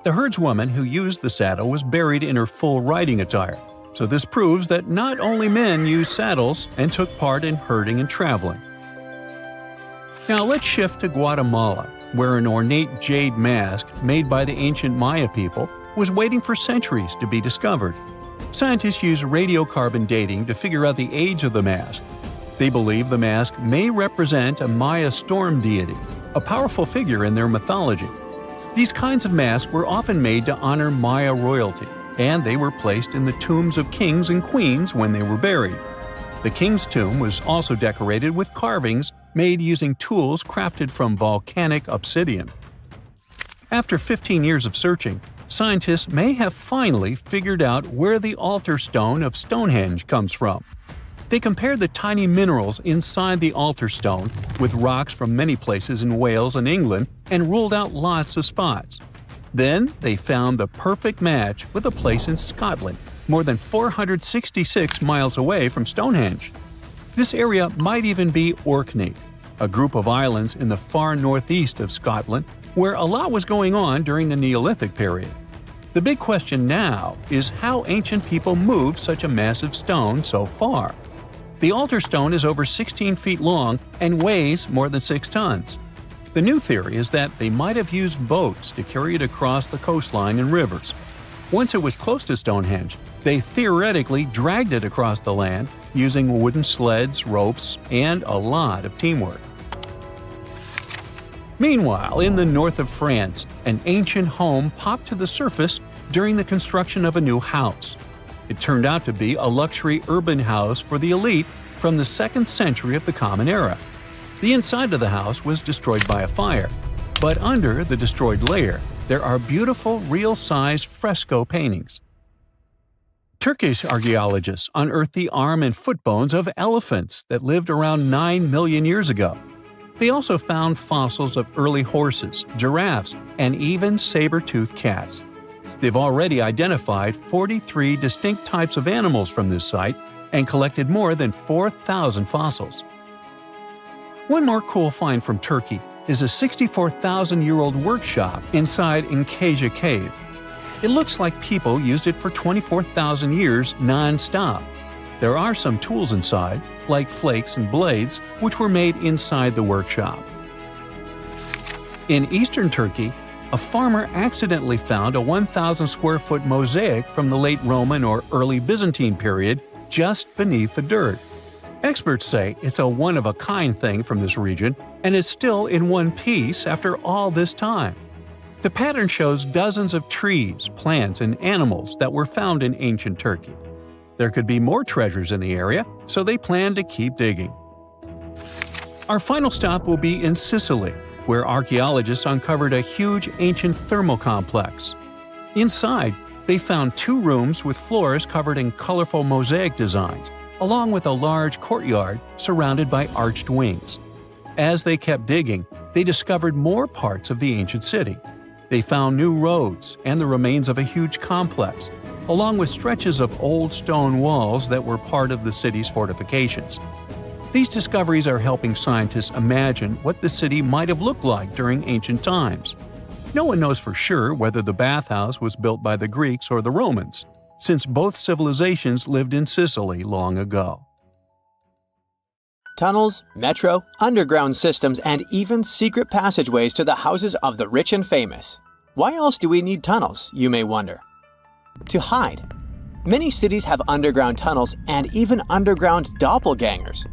The herdswoman who used the saddle was buried in her full riding attire, so this proves that not only men used saddles and took part in herding and traveling. Now let's shift to Guatemala, where an ornate jade mask made by the ancient Maya people was waiting for centuries to be discovered. Scientists use radiocarbon dating to figure out the age of the mask. They believe the mask may represent a Maya storm deity, a powerful figure in their mythology. These kinds of masks were often made to honor Maya royalty, and they were placed in the tombs of kings and queens when they were buried. The king's tomb was also decorated with carvings made using tools crafted from volcanic obsidian. After 15 years of searching, scientists may have finally figured out where the altar stone of Stonehenge comes from. They compared the tiny minerals inside the altar stone with rocks from many places in Wales and England and ruled out lots of spots. Then they found the perfect match with a place in Scotland, more than 466 miles away from Stonehenge. This area might even be Orkney, a group of islands in the far northeast of Scotland where a lot was going on during the Neolithic period. The big question now is how ancient people moved such a massive stone so far. The altar stone is over 16 feet long and weighs more than 6 tons. The new theory is that they might have used boats to carry it across the coastline and rivers. Once it was close to Stonehenge, they theoretically dragged it across the land using wooden sleds, ropes, and a lot of teamwork. Meanwhile, in the north of France, an ancient home popped to the surface during the construction of a new house. It turned out to be a luxury urban house for the elite from the 2nd century of the Common Era. The inside of the house was destroyed by a fire, but under the destroyed layer, there are beautiful, real-size fresco paintings. Turkish archaeologists unearthed the arm and foot bones of elephants that lived around 9 million years ago. They also found fossils of early horses, giraffes, and even saber-toothed cats. They've already identified 43 distinct types of animals from this site and collected more than 4,000 fossils. One more cool find from Turkey is a 64,000-year-old workshop inside Incaja Cave. It looks like people used it for 24,000 years non-stop. There are some tools inside, like flakes and blades, which were made inside the workshop. In eastern Turkey, a farmer accidentally found a 1,000 square foot mosaic from the late Roman or early Byzantine period just beneath the dirt. Experts say it's a one-of-a-kind thing from this region and is still in one piece after all this time. The pattern shows dozens of trees, plants, and animals that were found in ancient Turkey. There could be more treasures in the area, so they plan to keep digging. Our final stop will be in Sicily, where archaeologists uncovered a huge ancient thermal complex. Inside, they found 2 rooms with floors covered in colorful mosaic designs, along with a large courtyard surrounded by arched wings. As they kept digging, they discovered more parts of the ancient city. They found new roads and the remains of a huge complex, along with stretches of old stone walls that were part of the city's fortifications. These discoveries are helping scientists imagine what the city might have looked like during ancient times. No one knows for sure whether the bathhouse was built by the Greeks or the Romans, since both civilizations lived in Sicily long ago. Tunnels, metro, underground systems, and even secret passageways to the houses of the rich and famous. Why else do we need tunnels, you may wonder? To hide. Many cities have underground tunnels and even underground doppelgangers.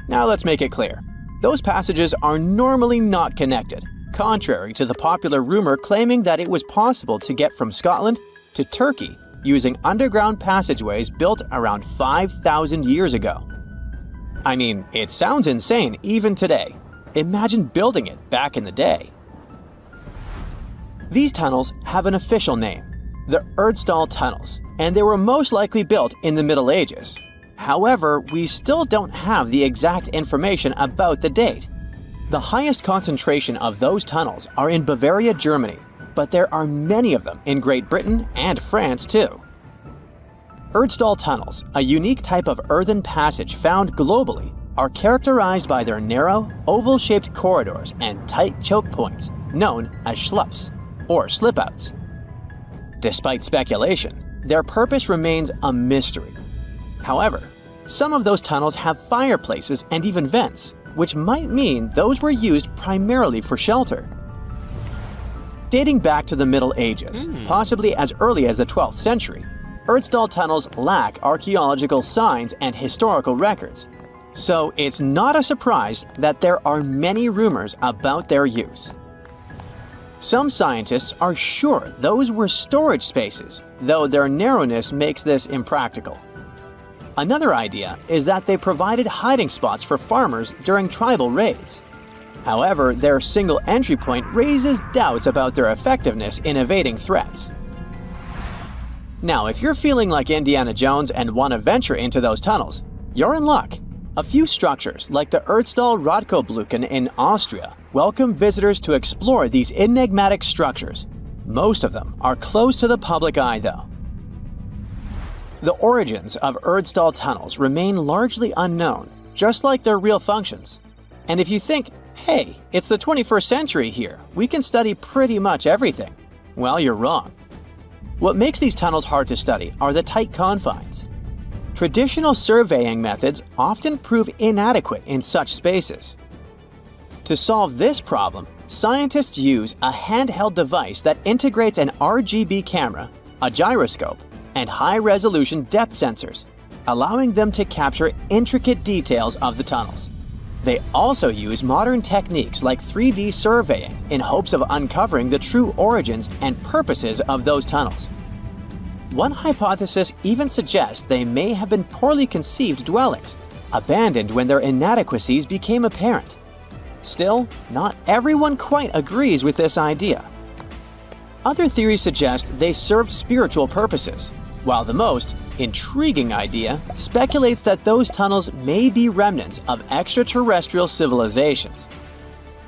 Now let's make it clear. Those passages are normally not connected, contrary to the popular rumor claiming that it was possible to get from Scotland to Turkey using underground passageways built around 5,000 years ago. I mean, it sounds insane even today. Imagine building it back in the day. These tunnels have an official name, the Erdstall Tunnels, and they were most likely built in the Middle Ages. However, we still don't have the exact information about the date. The highest concentration of those tunnels are in Bavaria, Germany, but there are many of them in Great Britain and France too. Erdstall tunnels, a unique type of earthen passage found globally, are characterized by their narrow, oval-shaped corridors and tight choke points, known as schlups, or slip-outs. Despite speculation, their purpose remains a mystery. However, some of those tunnels have fireplaces and even vents, which might mean those were used primarily for shelter. Dating back to the Middle Ages, possibly as early as the 12th century, Erdstall tunnels lack archaeological signs and historical records, so it's not a surprise that there are many rumors about their use. Some scientists are sure those were storage spaces, though their narrowness makes this impractical. Another idea is that they provided hiding spots for farmers during tribal raids. However, their single entry point raises doubts about their effectiveness in evading threats. Now, if you're feeling like Indiana Jones and want to venture into those tunnels, you're in luck. A few structures, like the Erdstall Radkobluken in Austria, welcome visitors to explore these enigmatic structures. Most of them are closed to the public eye, though. The origins of Erdstall tunnels remain largely unknown, just like their real functions. And if you think, hey, it's the 21st century here, we can study pretty much everything, well, you're wrong. What makes these tunnels hard to study are the tight confines. Traditional surveying methods often prove inadequate in such spaces. To solve this problem, scientists use a handheld device that integrates an RGB camera, a gyroscope, and high-resolution depth sensors, allowing them to capture intricate details of the tunnels. They also use modern techniques like 3D surveying in hopes of uncovering the true origins and purposes of those tunnels. One hypothesis even suggests they may have been poorly conceived dwellings, abandoned when their inadequacies became apparent. Still, not everyone quite agrees with this idea. Other theories suggest they served spiritual purposes, while the most intriguing idea speculates that those tunnels may be remnants of extraterrestrial civilizations.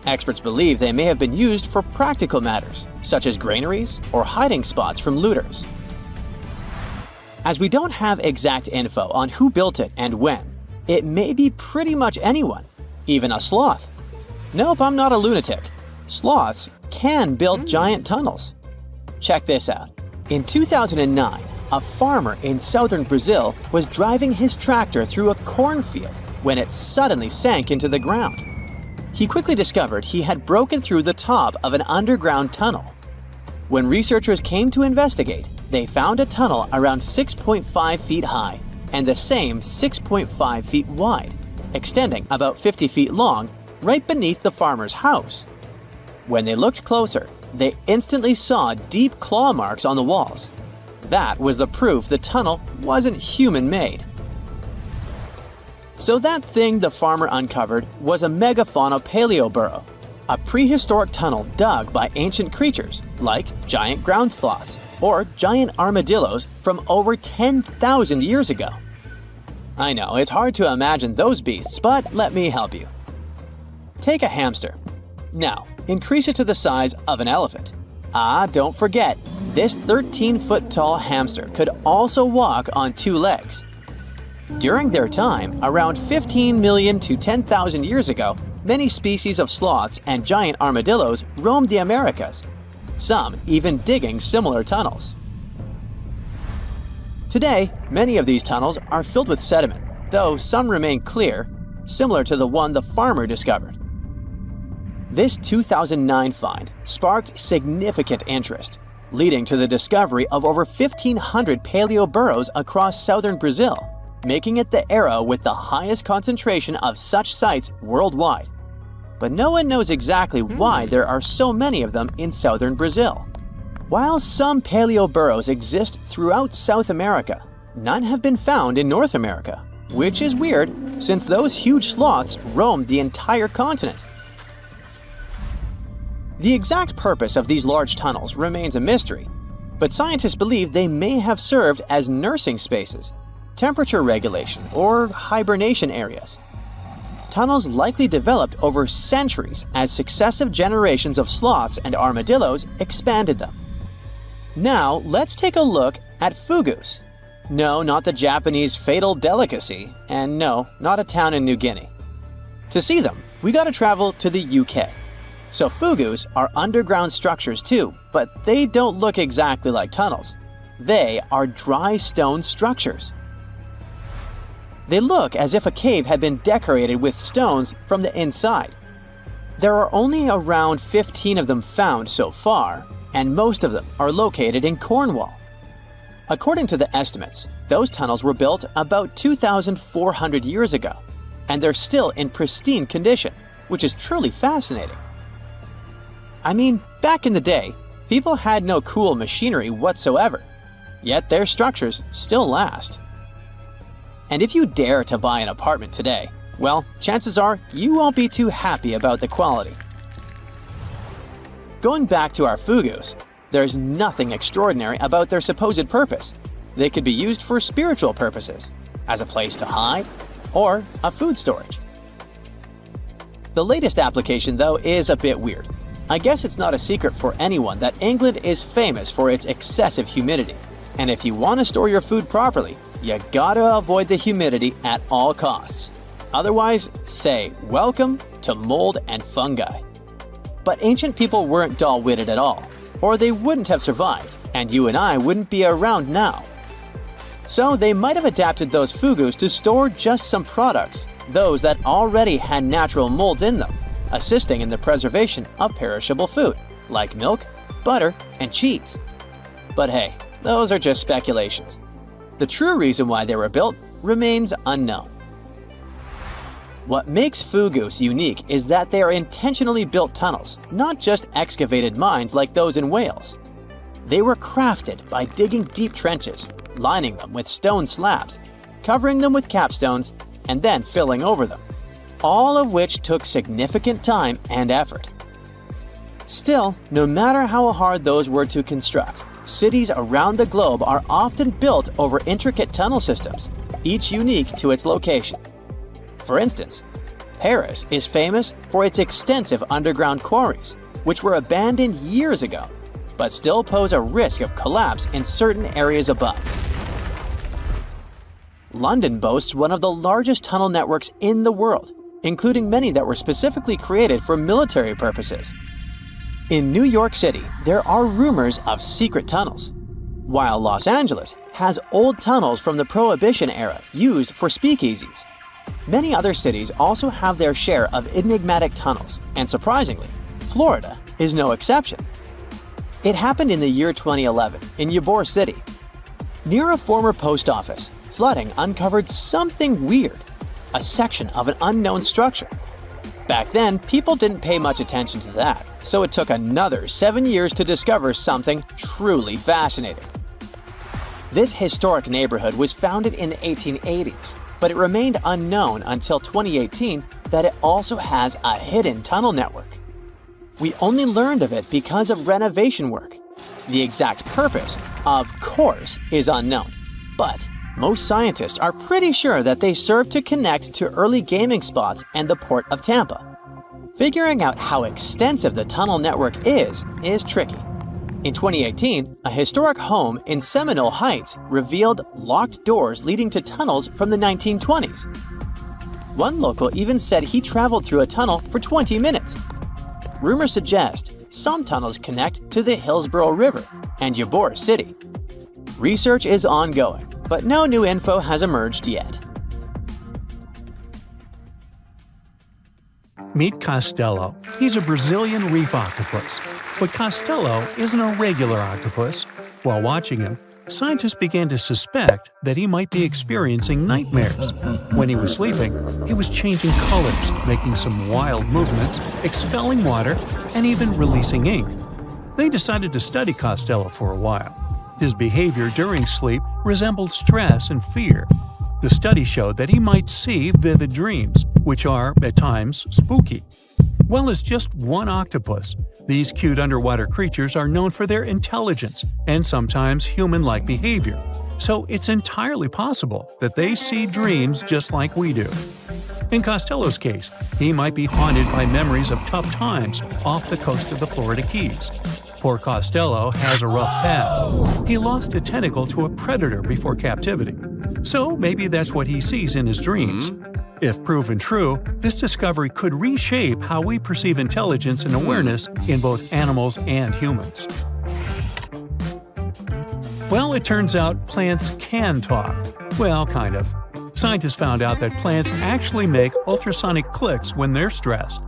Experts believe they may have been used for practical matters, such as granaries or hiding spots from looters. As we don't have exact info on who built it and when, it may be pretty much anyone, even a sloth. Nope, I'm not a lunatic. Sloths can build giant tunnels. Check this out. In 2009, a farmer in southern Brazil was driving his tractor through a cornfield when it suddenly sank into the ground. He quickly discovered he had broken through the top of an underground tunnel. When researchers came to investigate, they found a tunnel around 6.5 feet high and the same 6.5 feet wide, extending about 50 feet long right beneath the farmer's house. When they looked closer, they instantly saw deep claw marks on the walls. That was the proof the tunnel wasn't human-made. So that thing the farmer uncovered was a megafauna paleoburrow, a prehistoric tunnel dug by ancient creatures like giant ground sloths or giant armadillos from over 10,000 years ago. I know, it's hard to imagine those beasts, but let me help you. Take a hamster. Now, increase it to the size of an elephant. Don't forget, this 13-foot tall hamster could also walk on two legs. During their time, around 15 million to 10,000 years ago, many species of sloths and giant armadillos roamed the Americas, some even digging similar tunnels. Today, many of these tunnels are filled with sediment, though some remain clear, similar to the one the farmer discovered. This 2009 find sparked significant interest, leading to the discovery of over 1,500 paleoburrows across southern Brazil, making it the era with the highest concentration of such sites worldwide. But no one knows exactly why there are so many of them in southern Brazil. While some paleoburrows exist throughout South America, none have been found in North America, which is weird since those huge sloths roamed the entire continent. The exact purpose of these large tunnels remains a mystery, but scientists believe they may have served as nursing spaces, temperature regulation, or hibernation areas. Tunnels likely developed over centuries as successive generations of sloths and armadillos expanded them. Now, let's take a look at fugus. No, not the Japanese fatal delicacy, and no, not a town in New Guinea. To see them, we gotta travel to the UK. So fugus are underground structures too, but they don't look exactly like tunnels. They are dry stone structures. They look as if a cave had been decorated with stones from the inside. There are only around 15 of them found so far, and most of them are located in Cornwall. According to the estimates, those tunnels were built about 2,400 years ago, and they're still in pristine condition, which is truly fascinating. I mean, back in the day, people had no cool machinery whatsoever, yet their structures still last. And if you dare to buy an apartment today, well, chances are you won't be too happy about the quality. Going back to our fugus, there's nothing extraordinary about their supposed purpose. They could be used for spiritual purposes, as a place to hide, or a food storage. The latest application, though, is a bit weird. I guess it's not a secret for anyone that England is famous for its excessive humidity. And if you want to store your food properly, you gotta avoid the humidity at all costs. Otherwise, say welcome to mold and fungi. But ancient people weren't dull-witted at all, or they wouldn't have survived, and you and I wouldn't be around now. So they might have adapted those fugus to store just some products, those that already had natural molds in them, assisting in the preservation of perishable food, like milk, butter, and cheese. But hey, those are just speculations. The true reason why they were built remains unknown. What makes fugus unique is that they are intentionally built tunnels, not just excavated mines like those in Wales. They were crafted by digging deep trenches, lining them with stone slabs, covering them with capstones, and then filling over them, all of which took significant time and effort. Still, no matter how hard those were to construct, cities around the globe are often built over intricate tunnel systems, each unique to its location. For instance, Paris is famous for its extensive underground quarries, which were abandoned years ago, but still pose a risk of collapse in certain areas above. London boasts one of the largest tunnel networks in the world, including many that were specifically created for military purposes. In New York City, there are rumors of secret tunnels. while Los Angeles has old tunnels from the Prohibition era used for speakeasies. Many other cities also have their share of enigmatic tunnels, and surprisingly, Florida is no exception. It happened in the year 2011 in Ybor City. Near a former post office, flooding uncovered something weird, a section of an unknown structure. Back then, people didn't pay much attention to that, so it took another 7 years to discover something truly fascinating. This historic neighborhood was founded in the 1880s, but it remained unknown until 2018 that it also has a hidden tunnel network. We only learned of it because of renovation work. The exact purpose, of course, is unknown, but most scientists are pretty sure that they serve to connect to early gaming spots and the port of Tampa. Figuring out how extensive the tunnel network is tricky. In 2018, a historic home in Seminole Heights revealed locked doors leading to tunnels from the 1920s. One local even said he traveled through a tunnel for 20 minutes. Rumors suggest some tunnels connect to the Hillsborough River and Ybor City. Research is ongoing, but no new info has emerged yet. Meet Costello. He's a Brazilian reef octopus. But Costello isn't a regular octopus. While watching him, scientists began to suspect that he might be experiencing nightmares. When he was sleeping, he was changing colors, making some wild movements, expelling water, and even releasing ink. They decided to study Costello for a while. His behavior during sleep resembled stress and fear. The study showed that he might see vivid dreams, which are, at times, spooky. Well, as just one octopus, these cute underwater creatures are known for their intelligence and sometimes human-like behavior, so it's entirely possible that they see dreams just like we do. In Costello's case, he might be haunted by memories of tough times off the coast of the Florida Keys. Poor Costello has a rough past. He lost a tentacle to a predator before captivity, so maybe that's what he sees in his dreams. If proven true, this discovery could reshape how we perceive intelligence and awareness in both animals and humans. Well, it turns out plants can talk. Well, kind of. Scientists found out that plants actually make ultrasonic clicks when they're stressed.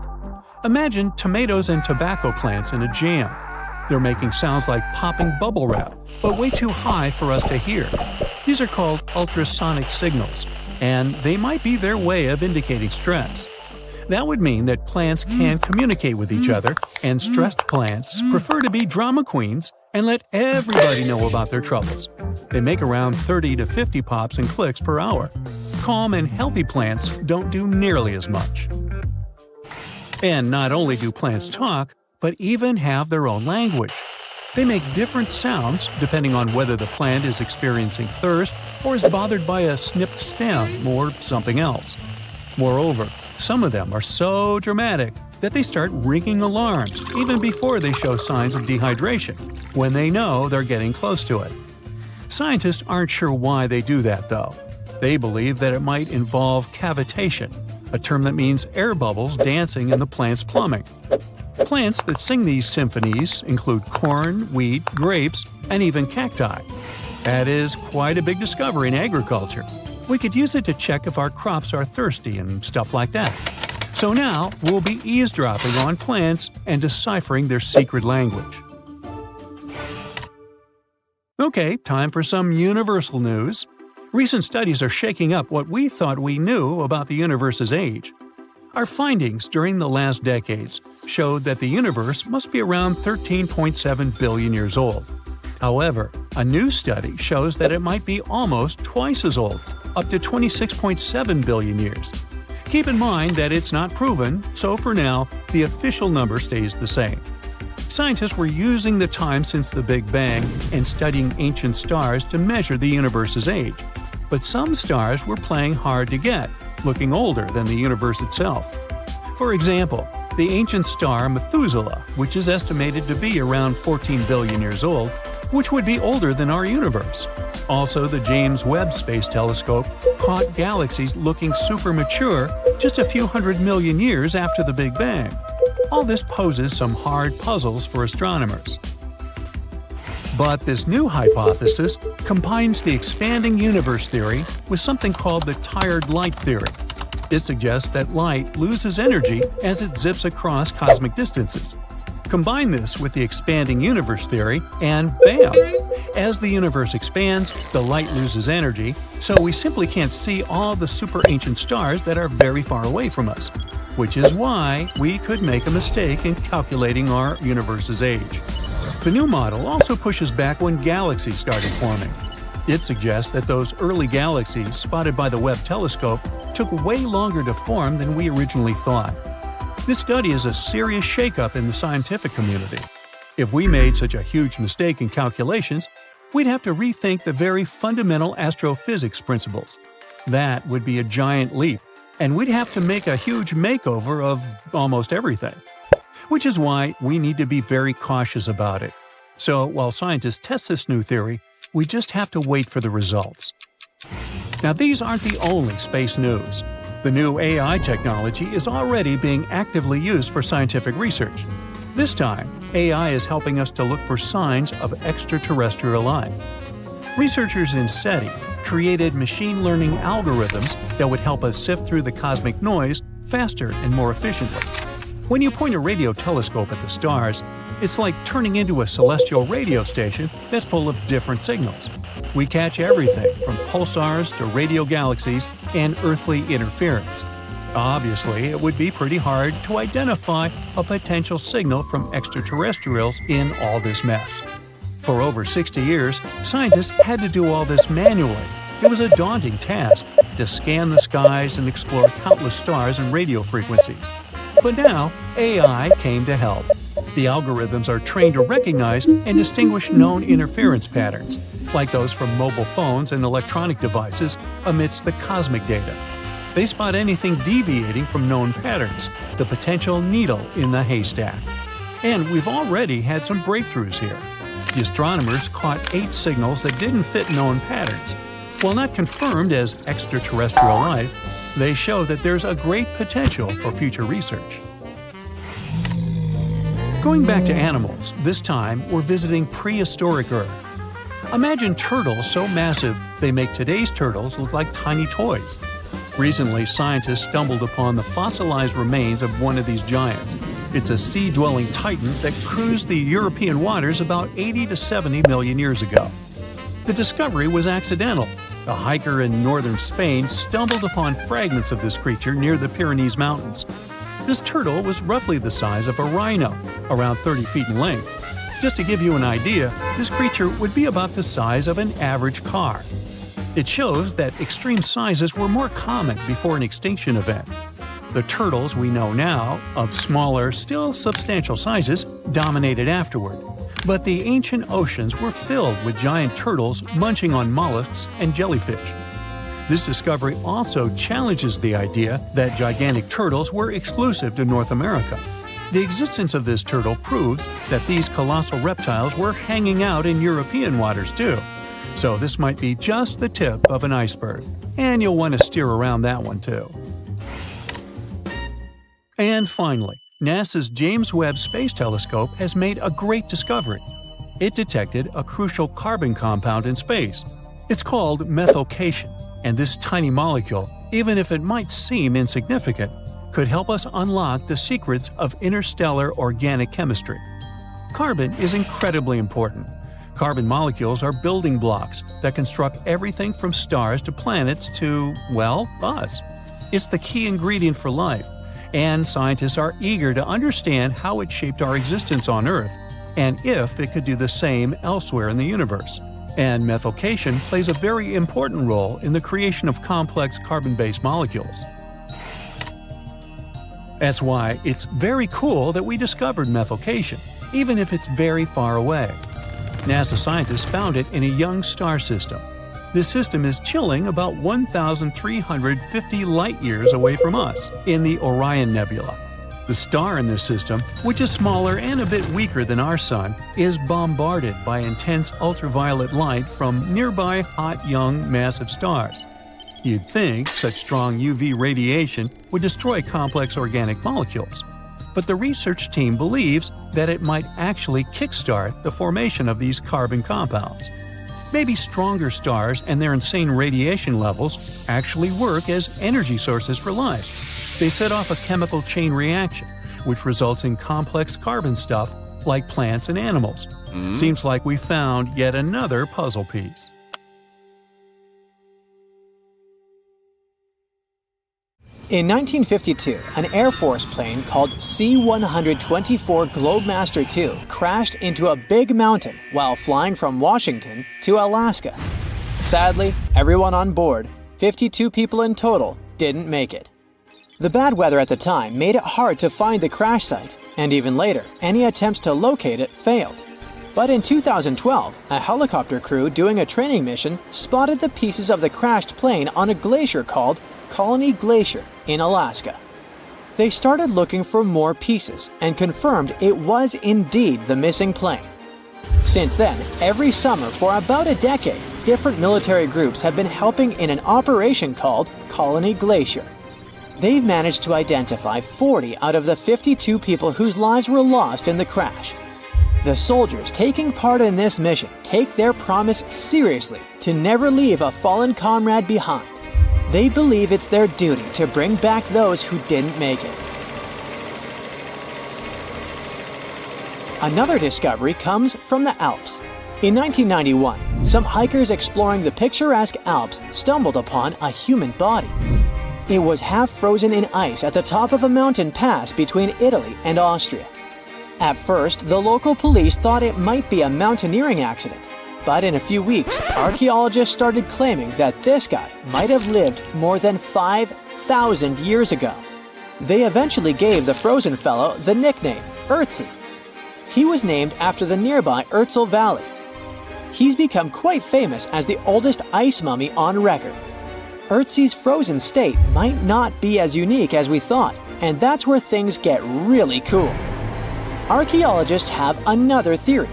Imagine tomatoes and tobacco plants in a jam. They're making sounds like popping bubble wrap, but way too high for us to hear. These are called ultrasonic signals, and they might be their way of indicating stress. That would mean that plants can communicate with each other, and stressed plants prefer to be drama queens and let everybody know about their troubles. They make around 30 to 50 pops and clicks per hour. Calm and healthy plants don't do nearly as much. And not only do plants talk, but even have their own language. They make different sounds depending on whether the plant is experiencing thirst or is bothered by a snipped stem or something else. Moreover, some of them are so dramatic that they start ringing alarms even before they show signs of dehydration, when they know they're getting close to it. Scientists aren't sure why they do that, though. They believe that it might involve cavitation, a term that means air bubbles dancing in the plant's plumbing. Plants that sing these symphonies include corn, wheat, grapes, and even cacti. That is quite a big discovery in agriculture. We could use it to check if our crops are thirsty and stuff like that. So now, we'll be eavesdropping on plants and deciphering their secret language. Okay, time for some universal news. Recent studies are shaking up what we thought we knew about the universe's age. Our findings during the last decades showed that the universe must be around 13.7 billion years old. However, a new study shows that it might be almost twice as old, up to 26.7 billion years. Keep in mind that it's not proven, so for now, the official number stays the same. Scientists were using the time since the Big Bang and studying ancient stars to measure the universe's age. But some stars were playing hard to get, looking older than the universe itself. For example, the ancient star Methuselah, which is estimated to be around 14 billion years old, which would be older than our universe. Also, the James Webb Space Telescope caught galaxies looking super mature just a few 100 million years after the Big Bang. All this poses some hard puzzles for astronomers. But this new hypothesis combines the expanding universe theory with something called the tired light theory. It suggests that light loses energy as it zips across cosmic distances. Combine this with the expanding universe theory, and bam! As the universe expands, the light loses energy, so we simply can't see all the super ancient stars that are very far away from us, which is why we could make a mistake in calculating our universe's age. The new model also pushes back when galaxies started forming. It suggests that those early galaxies spotted by the Webb telescope took way longer to form than we originally thought. This study is a serious shakeup in the scientific community. If we made such a huge mistake in calculations, we'd have to rethink the very fundamental astrophysics principles. That would be a giant leap, and we'd have to make a huge makeover of almost everything. Which is why we need to be very cautious about it. So while scientists test this new theory, we just have to wait for the results. Now, these aren't the only space news. The new AI technology is already being actively used for scientific research. This time, AI is helping us to look for signs of extraterrestrial life. Researchers in SETI created machine learning algorithms that would help us sift through the cosmic noise faster and more efficiently. When you point a radio telescope at the stars, it's like turning into a celestial radio station that's full of different signals. We catch everything from pulsars to radio galaxies and earthly interference. Obviously, it would be pretty hard to identify a potential signal from extraterrestrials in all this mess. For over 60 years, scientists had to do all this manually. It was a daunting task to scan the skies and explore countless stars and radio frequencies. But now, AI came to help. The algorithms are trained to recognize and distinguish known interference patterns, like those from mobile phones and electronic devices amidst the cosmic data. They spot anything deviating from known patterns, the potential needle in the haystack. And we've already had some breakthroughs here. The astronomers caught 8 signals that didn't fit known patterns. While not confirmed as extraterrestrial life, they show that there's a great potential for future research. Going back to animals, this time we're visiting prehistoric Earth. Imagine turtles so massive they make today's turtles look like tiny toys. Recently, scientists stumbled upon the fossilized remains of one of these giants. It's a sea-dwelling titan that cruised the European waters about 80 to 70 million years ago. The discovery was accidental. A hiker in northern Spain stumbled upon fragments of this creature near the Pyrenees Mountains. This turtle was roughly the size of a rhino, around 30 feet in length. Just to give you an idea, this creature would be about the size of an average car. It shows that extreme sizes were more common before an extinction event. The turtles we know now, of smaller, still substantial sizes, dominated afterward. But the ancient oceans were filled with giant turtles munching on mollusks and jellyfish. This discovery also challenges the idea that gigantic turtles were exclusive to North America. The existence of this turtle proves that these colossal reptiles were hanging out in European waters too. So this might be just the tip of an iceberg, and you'll want to steer around that one too. And finally, NASA's James Webb Space Telescope has made a great discovery. It detected a crucial carbon compound in space. It's called methycation, and this tiny molecule, even if it might seem insignificant, could help us unlock the secrets of interstellar organic chemistry. Carbon is incredibly important. Carbon molecules are building blocks that construct everything from stars to planets to, well, us. It's the key ingredient for life, and scientists are eager to understand how it shaped our existence on Earth, and if it could do the same elsewhere in the universe. And methycation plays a very important role in the creation of complex carbon-based molecules. That's why it's very cool that we discovered methycation, even if it's very far away. NASA scientists found it in a young star system. This system is chilling about 1,350 light-years away from us, in the Orion Nebula. The star in this system, which is smaller and a bit weaker than our Sun, is bombarded by intense ultraviolet light from nearby hot, young, massive stars. You'd think such strong UV radiation would destroy complex organic molecules. but the research team believes that it might actually kickstart the formation of these carbon compounds. Maybe stronger stars and their insane radiation levels actually work as energy sources for life. They set off a chemical chain reaction, which results in complex carbon stuff like plants and animals. Seems like we found yet another puzzle piece. In 1952, an Air Force plane called C-124 Globemaster II crashed into a big mountain while flying from Washington to Alaska. Sadly, everyone on board, 52 people in total, didn't make it. The bad weather at the time made it hard to find the crash site, and even later, any attempts to locate it failed. But in 2012, a helicopter crew doing a training mission spotted the pieces of the crashed plane on a glacier called Colony Glacier in Alaska. They started looking for more pieces and confirmed it was indeed the missing plane. Since then, every summer for about a decade, different military groups have been helping in an operation called Colony Glacier. They've managed to identify 40 out of the 52 people whose lives were lost in the crash. The soldiers taking part in this mission take their promise seriously to never leave a fallen comrade behind. They believe it's their duty to bring back those who didn't make it. Another discovery comes from the Alps. In 1991, some hikers exploring the picturesque Alps stumbled upon a human body. It was half frozen in ice at the top of a mountain pass between Italy and Austria. At first, the local police thought it might be a mountaineering accident. But in a few weeks, archaeologists started claiming that this guy might have lived more than 5,000 years ago. They eventually gave the frozen fellow the nickname Ötzi. He was named after the nearby Ötztal Valley. He's become quite famous as the oldest ice mummy on record. Ötzi's frozen state might not be as unique as we thought, and that's where things get really cool. Archaeologists have another theory.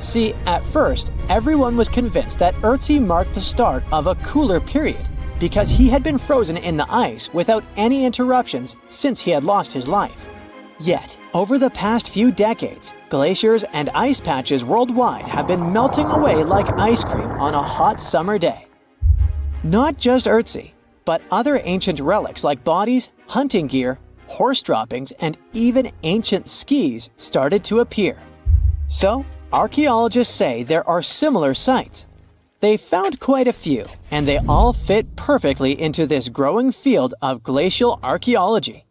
See, at first, everyone was convinced that Ötzi marked the start of a cooler period because he had been frozen in the ice without any interruptions since he had lost his life. Yet, over the past few decades, glaciers and ice patches worldwide have been melting away like ice cream on a hot summer day. Not just Ötzi, but other ancient relics like bodies, hunting gear, horse droppings, and even ancient skis started to appear. So, archaeologists say there are similar sites. They found quite a few, and they all fit perfectly into this growing field of glacial archaeology.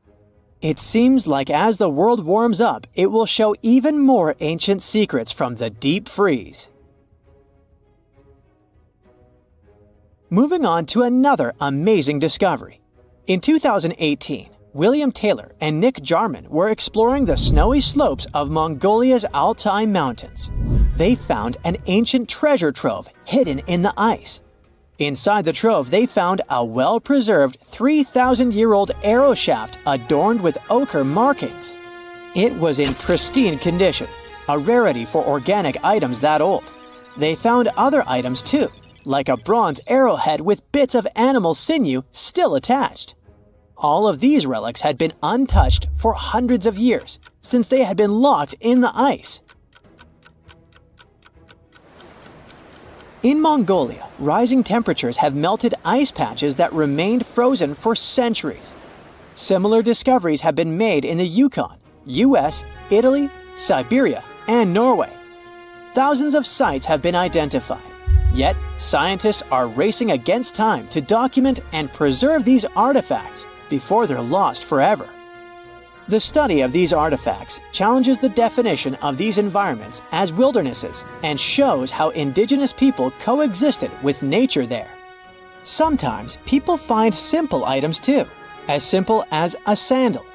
It seems like as the world warms up, it will show even more ancient secrets from the deep freeze. Moving on to another amazing discovery. In 2018, William Taylor and Nick Jarman were exploring the snowy slopes of Mongolia's Altai Mountains. They found an ancient treasure trove hidden in the ice. Inside the trove, they found a well-preserved 3,000-year-old arrow shaft adorned with ochre markings. It was in pristine condition, a rarity for organic items that old. They found other items too, like a bronze arrowhead with bits of animal sinew still attached. All of these relics had been untouched for hundreds of years, since they had been locked in the ice. In Mongolia, rising temperatures have melted ice patches that remained frozen for centuries. Similar discoveries have been made in the Yukon, US, Italy, Siberia, and Norway. Thousands of sites have been identified. Yet, scientists are racing against time to document and preserve these artifacts before they're lost forever. The study of these artifacts challenges the definition of these environments as wildernesses and shows how indigenous people coexisted with nature there. Sometimes people find simple items too, as simple as a sandal.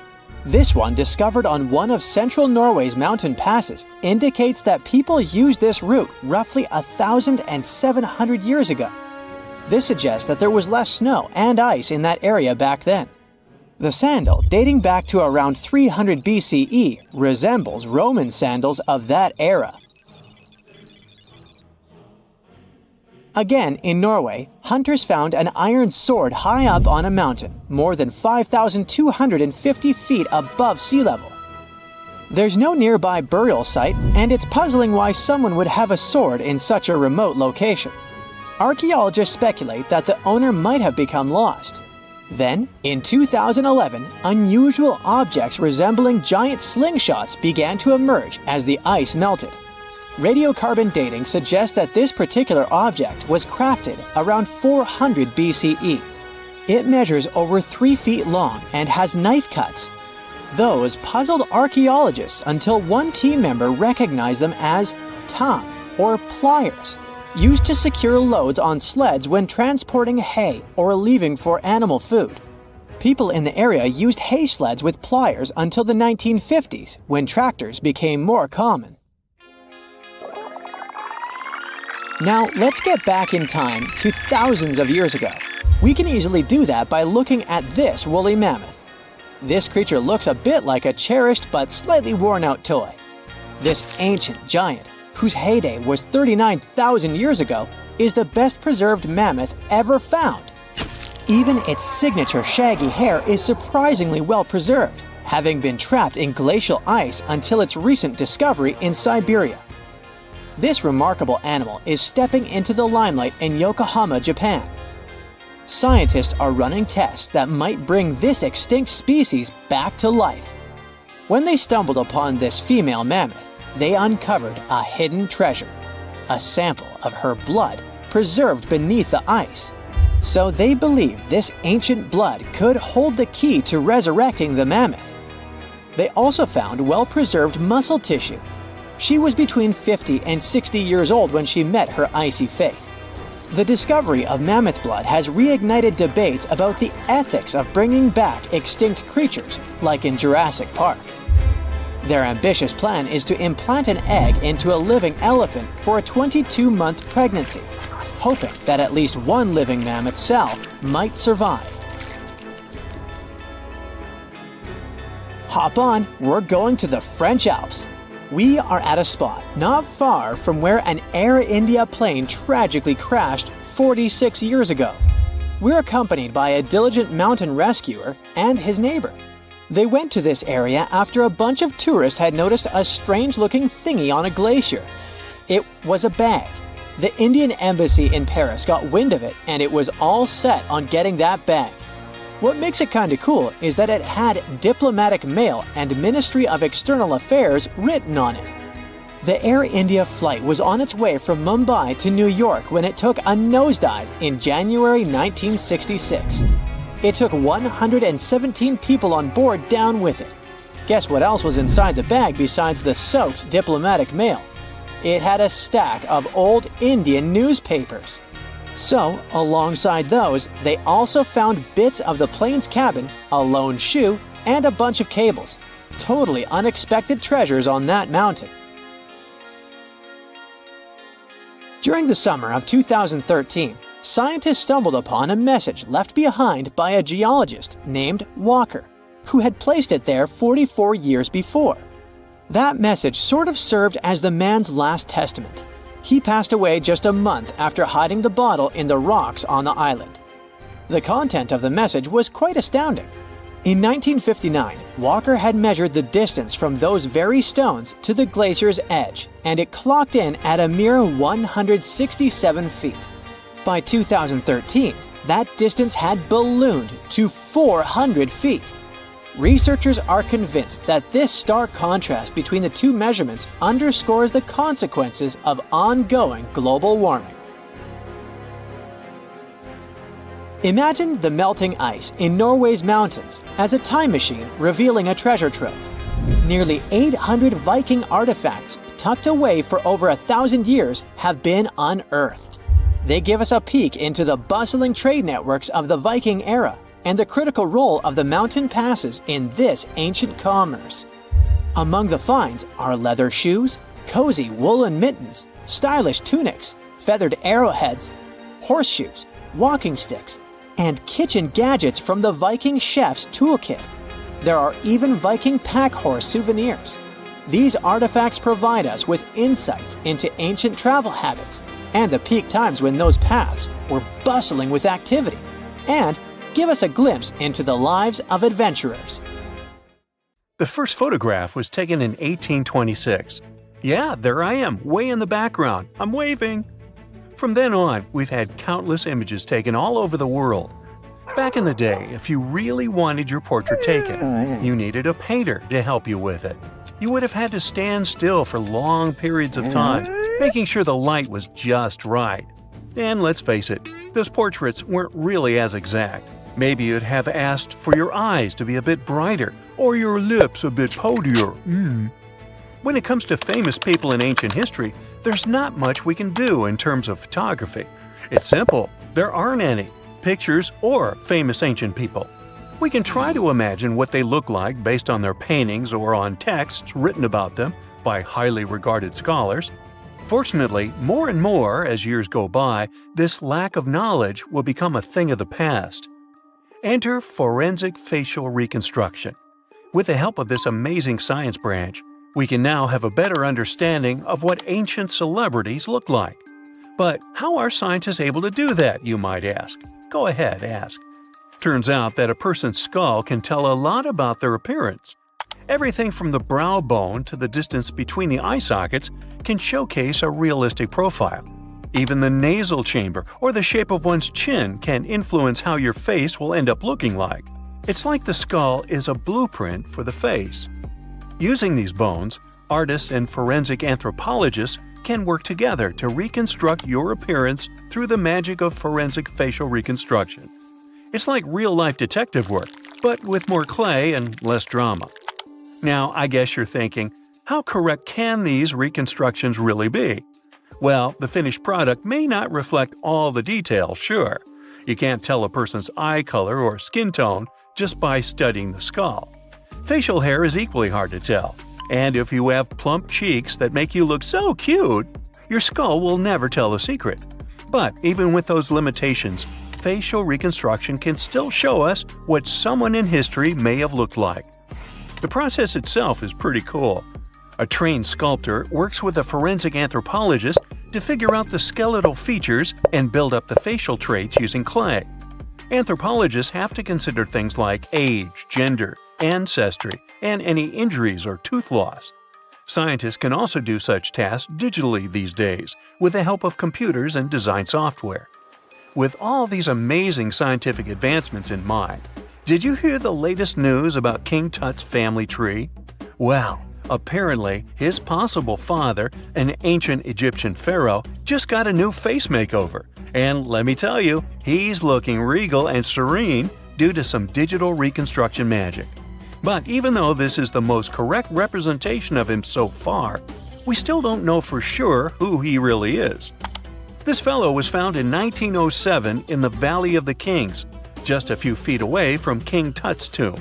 This one, discovered on one of central Norway's mountain passes, indicates that people used this route roughly 1,700 years ago. This suggests that there was less snow and ice in that area back then. The sandal, dating back to around 300 BCE, resembles Roman sandals of that era. Again, in Norway, hunters found an iron sword high up on a mountain, more than 5,250 feet above sea level. There's no nearby burial site, and it's puzzling why someone would have a sword in such a remote location. Archaeologists speculate that the owner might have become lost. Then, in 2011, unusual objects resembling giant slingshots began to emerge as the ice melted. Radiocarbon dating suggests that this particular object was crafted around 400 BCE. It measures over 3 feet long and has knife cuts. Those puzzled archaeologists until one team member recognized them as tang, or pliers, used to secure loads on sleds when transporting hay or leaving for animal food. People in the area used hay sleds with pliers until the 1950s, when tractors became more common. Now, let's get back in time to thousands of years ago. We can easily do that by looking at this woolly mammoth. This creature looks a bit like a cherished but slightly worn-out toy. This ancient giant, whose heyday was 39,000 years ago, is the best preserved mammoth ever found. Even its signature shaggy hair is surprisingly well preserved, having been trapped in glacial ice until its recent discovery in Siberia. This remarkable animal is stepping into the limelight in Yokohama, Japan. Scientists are running tests that might bring this extinct species back to life. When they stumbled upon this female mammoth, they uncovered a hidden treasure, a sample of her blood preserved beneath the ice. So they believe this ancient blood could hold the key to resurrecting the mammoth. They also found well-preserved muscle tissue. She was between 50 and 60 years old when she met her icy fate. The discovery of mammoth blood has reignited debates about the ethics of bringing back extinct creatures, like in Jurassic Park. Their ambitious plan is to implant an egg into a living elephant for a 22-month pregnancy, hoping that at least one living mammoth cell might survive. Hop on, we're going to the French Alps. We are at a spot not far from where an Air India plane tragically crashed 46 years ago. We're accompanied by a diligent mountain rescuer and his neighbor. They went to this area after a bunch of tourists had noticed a strange-looking thingy on a glacier. It was a bag. The Indian embassy in Paris got wind of it, and it was all set on getting that bag. What makes it kinda cool is that it had diplomatic mail and Ministry of External Affairs written on it. The Air India flight was on its way from Mumbai to New York when it took a nosedive in January 1966. It took 117 people on board down with it. Guess what else was inside the bag besides the soaked diplomatic mail? It had a stack of old Indian newspapers. So, alongside those, they also found bits of the plane's cabin, a lone shoe, and a bunch of cables. Totally unexpected treasures on that mountain. During the summer of 2013, scientists stumbled upon a message left behind by a geologist named Walker, who had placed it there 44 years before. That message sort of served as the man's last testament. He passed away just a month after hiding the bottle in the rocks on the island. The content of the message was quite astounding. In 1959, Walker had measured the distance from those very stones to the glacier's edge, and it clocked in at a mere 167 feet. By 2013, that distance had ballooned to 400 feet. Researchers are convinced that this stark contrast between the two measurements underscores the consequences of ongoing global warming. Imagine the melting ice in Norway's mountains as a time machine revealing a treasure trove. Nearly 800 Viking artifacts tucked away for over 1,000 years have been unearthed. They give us a peek into the bustling trade networks of the Viking era and the critical role of the mountain passes in this ancient commerce. Among the finds are leather shoes, cozy woolen mittens, stylish tunics, feathered arrowheads, horseshoes, walking sticks, and kitchen gadgets from the Viking chef's toolkit. There are even Viking pack horse souvenirs. These artifacts provide us with insights into ancient travel habits and the peak times when those paths were bustling with activity, and give us a glimpse into the lives of adventurers. The first photograph was taken in 1826. Yeah, there I am, way in the background. I'm waving. From then on, we've had countless images taken all over the world. Back in the day, if you really wanted your portrait taken, you needed a painter to help you with it. You would have had to stand still for long periods of time, making sure the light was just right. And let's face it, those portraits weren't really as exact. Maybe you'd have asked for your eyes to be a bit brighter, or your lips a bit podier. When it comes to famous people in ancient history, there's not much we can do in terms of photography. It's simple, there aren't any pictures or famous ancient people. We can try to imagine what they look like based on their paintings or on texts written about them by highly regarded scholars. Fortunately, more and more as years go by, this lack of knowledge will become a thing of the past. Enter forensic facial reconstruction. With the help of this amazing science branch, we can now have a better understanding of what ancient celebrities look like. But how are scientists able to do that, you might ask? Go ahead, ask. Turns out that a person's skull can tell a lot about their appearance. Everything from the brow bone to the distance between the eye sockets can showcase a realistic profile. Even the nasal chamber or the shape of one's chin can influence how your face will end up looking like. It's like the skull is a blueprint for the face. Using these bones, artists and forensic anthropologists can work together to reconstruct your appearance through the magic of forensic facial reconstruction. It's like real-life detective work, but with more clay and less drama. Now, I guess you're thinking, how correct can these reconstructions really be? Well, the finished product may not reflect all the details, sure. You can't tell a person's eye color or skin tone just by studying the skull. Facial hair is equally hard to tell. And if you have plump cheeks that make you look so cute, your skull will never tell the secret. But even with those limitations, facial reconstruction can still show us what someone in history may have looked like. The process itself is pretty cool. A trained sculptor works with a forensic anthropologist to figure out the skeletal features and build up the facial traits using clay. Anthropologists have to consider things like age, gender, ancestry, and any injuries or tooth loss. Scientists can also do such tasks digitally these days with the help of computers and design software. With all these amazing scientific advancements in mind, did you hear the latest news about King Tut's family tree? Well, apparently his possible father, an ancient Egyptian pharaoh, just got a new face makeover. And let me tell you, he's looking regal and serene due to some digital reconstruction magic. But even though this is the most correct representation of him so far, we still don't know for sure who he really is. This fellow was found in 1907 in the Valley of the Kings, just a few feet away from King Tut's tomb.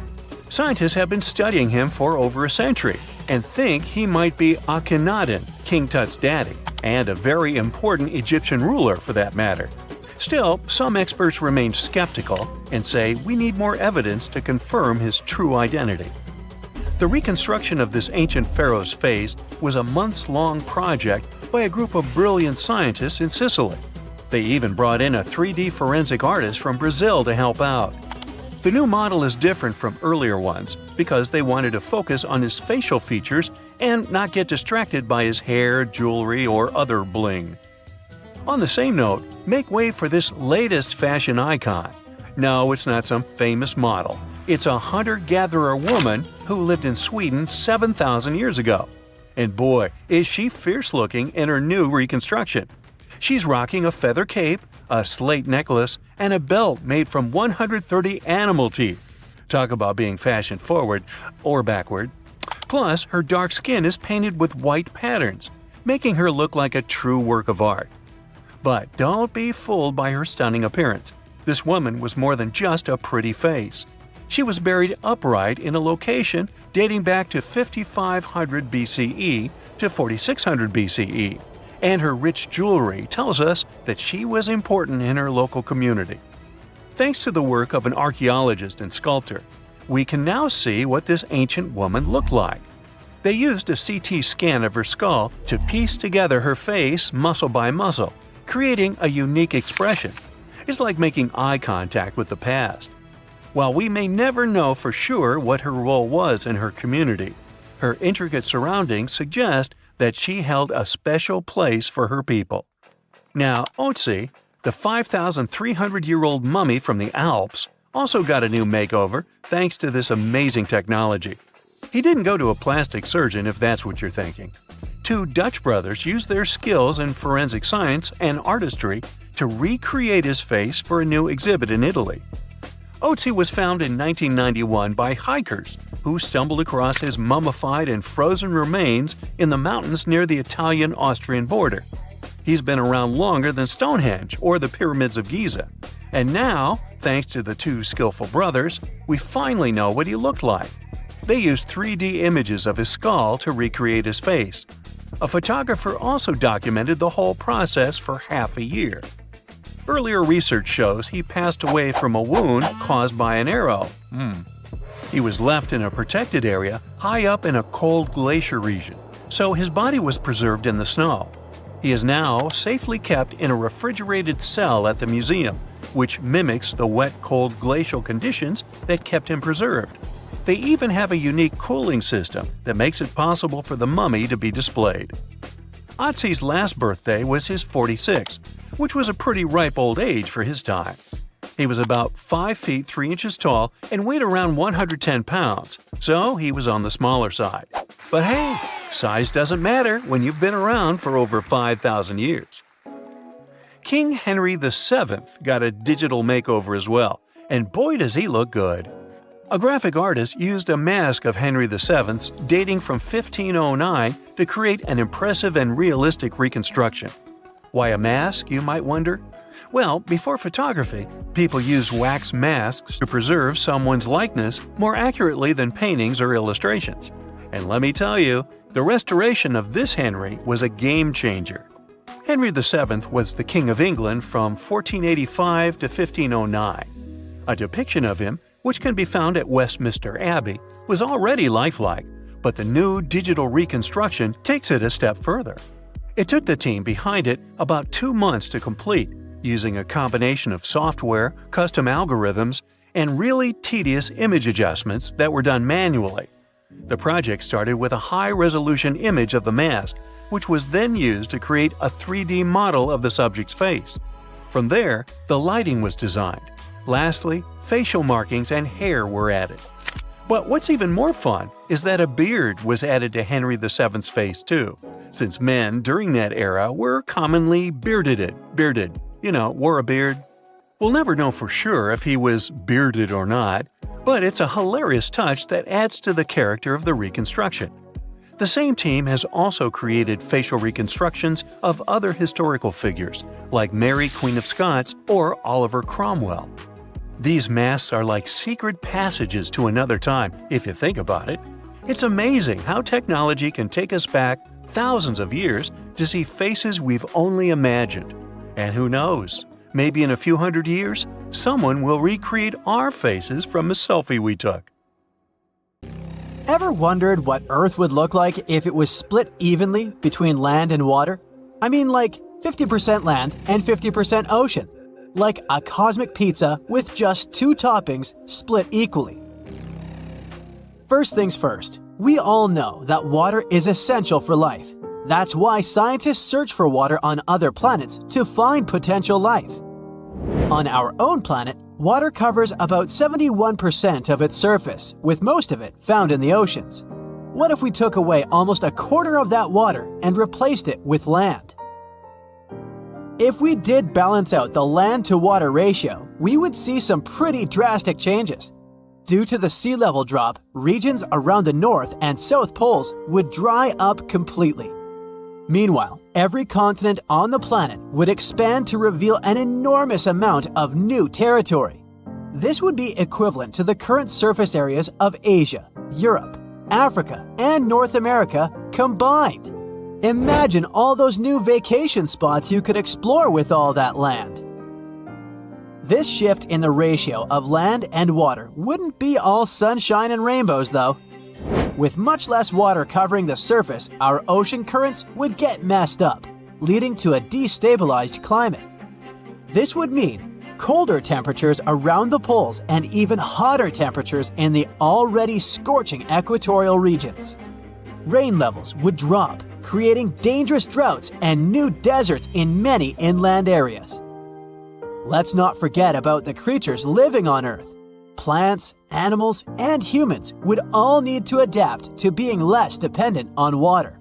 Scientists have been studying him for over a century and think he might be Akhenaten, King Tut's daddy, and a very important Egyptian ruler for that matter. Still, some experts remain skeptical and say we need more evidence to confirm his true identity. The reconstruction of this ancient pharaoh's face was a months-long project by a group of brilliant scientists in Sicily. They even brought in a 3D forensic artist from Brazil to help out. The new model is different from earlier ones because they wanted to focus on his facial features and not get distracted by his hair, jewelry, or other bling. On the same note, make way for this latest fashion icon. No, it's not some famous model. It's a hunter-gatherer woman who lived in Sweden 7,000 years ago. And boy, is she fierce-looking in her new reconstruction. She's rocking a feather cape, a slate necklace, and a belt made from 130 animal teeth. Talk about being fashion-forward or backward. Plus, her dark skin is painted with white patterns, making her look like a true work of art. But don't be fooled by her stunning appearance. This woman was more than just a pretty face. She was buried upright in a location dating back to 5500 BCE to 4600 BCE, and her rich jewelry tells us that she was important in her local community. Thanks to the work of an archaeologist and sculptor, we can now see what this ancient woman looked like. They used a CT scan of her skull to piece together her face muscle by muscle, creating a unique expression. It's like making eye contact with the past. While we may never know for sure what her role was in her community, her intricate surroundings suggest that she held a special place for her people. Now, Otzi, the 5,300-year-old mummy from the Alps, also got a new makeover thanks to this amazing technology. He didn't go to a plastic surgeon if that's what you're thinking. Two Dutch brothers used their skills in forensic science and artistry to recreate his face for a new exhibit in Italy. Otzi was found in 1991 by hikers who stumbled across his mummified and frozen remains in the mountains near the Italian-Austrian border. He's been around longer than Stonehenge or the Pyramids of Giza. And now, thanks to the two skillful brothers, we finally know what he looked like. They used 3D images of his skull to recreate his face. A photographer also documented the whole process for half a year. Earlier research shows he passed away from a wound caused by an arrow. He was left in a protected area high up in a cold glacier region, so his body was preserved in the snow. He is now safely kept in a refrigerated cell at the museum, which mimics the wet, cold glacial conditions that kept him preserved. They even have a unique cooling system that makes it possible for the mummy to be displayed. Otzi's last birthday was his 46th, which was a pretty ripe old age for his time. He was about 5 feet 3 inches tall and weighed around 110 pounds, so he was on the smaller side. But hey, size doesn't matter when you've been around for over 5,000 years. King Henry VII got a digital makeover as well, and boy does he look good. A graphic artist used a mask of Henry VII's dating from 1509 to create an impressive and realistic reconstruction. Why a mask, you might wonder? Well, before photography, people used wax masks to preserve someone's likeness more accurately than paintings or illustrations. And let me tell you, the restoration of this Henry was a game changer. Henry VII was the King of England from 1485 to 1509. A depiction of him, which can be found at Westminster Abbey, was already lifelike, but the new digital reconstruction takes it a step further. It took the team behind it about 2 months to complete, using a combination of software, custom algorithms, and really tedious image adjustments that were done manually. The project started with a high-resolution image of the mask, which was then used to create a 3D model of the subject's face. From there, the lighting was designed. Lastly, facial markings and hair were added. But what's even more fun is that a beard was added to Henry VII's face too, since men during that era were commonly bearded, wore a beard. We'll never know for sure if he was bearded or not, but it's a hilarious touch that adds to the character of the reconstruction. The same team has also created facial reconstructions of other historical figures, like Mary, Queen of Scots, or Oliver Cromwell. These masks are like secret passages to another time, if you think about it. It's amazing how technology can take us back thousands of years to see faces we've only imagined. And who knows, maybe in a few hundred years, someone will recreate our faces from a selfie we took. Ever wondered what Earth would look like if it was split evenly between land and water? I mean like 50% land and 50% ocean. Like a cosmic pizza with just 2 toppings split equally. First things first, we all know that water is essential for life. That's why scientists search for water on other planets to find potential life. On our own planet, water covers about 71% of its surface, with most of it found in the oceans. What if we took away almost a quarter of that water and replaced it with land? If we did balance out the land-to-water ratio, we would see some pretty drastic changes. Due to the sea level drop, regions around the North and South Poles would dry up completely. Meanwhile, every continent on the planet would expand to reveal an enormous amount of new territory. This would be equivalent to the current surface areas of Asia, Europe, Africa, and North America combined. Imagine all those new vacation spots you could explore with all that land. This shift in the ratio of land and water wouldn't be all sunshine and rainbows though. With much less water covering the surface, our ocean currents would get messed up, leading to a destabilized climate. This would mean colder temperatures around the poles and even hotter temperatures in the already scorching equatorial regions. Rain levels would drop, creating dangerous droughts and new deserts in many inland areas. Let's not forget about the creatures living on Earth. Plants, animals, and humans would all need to adapt to being less dependent on water.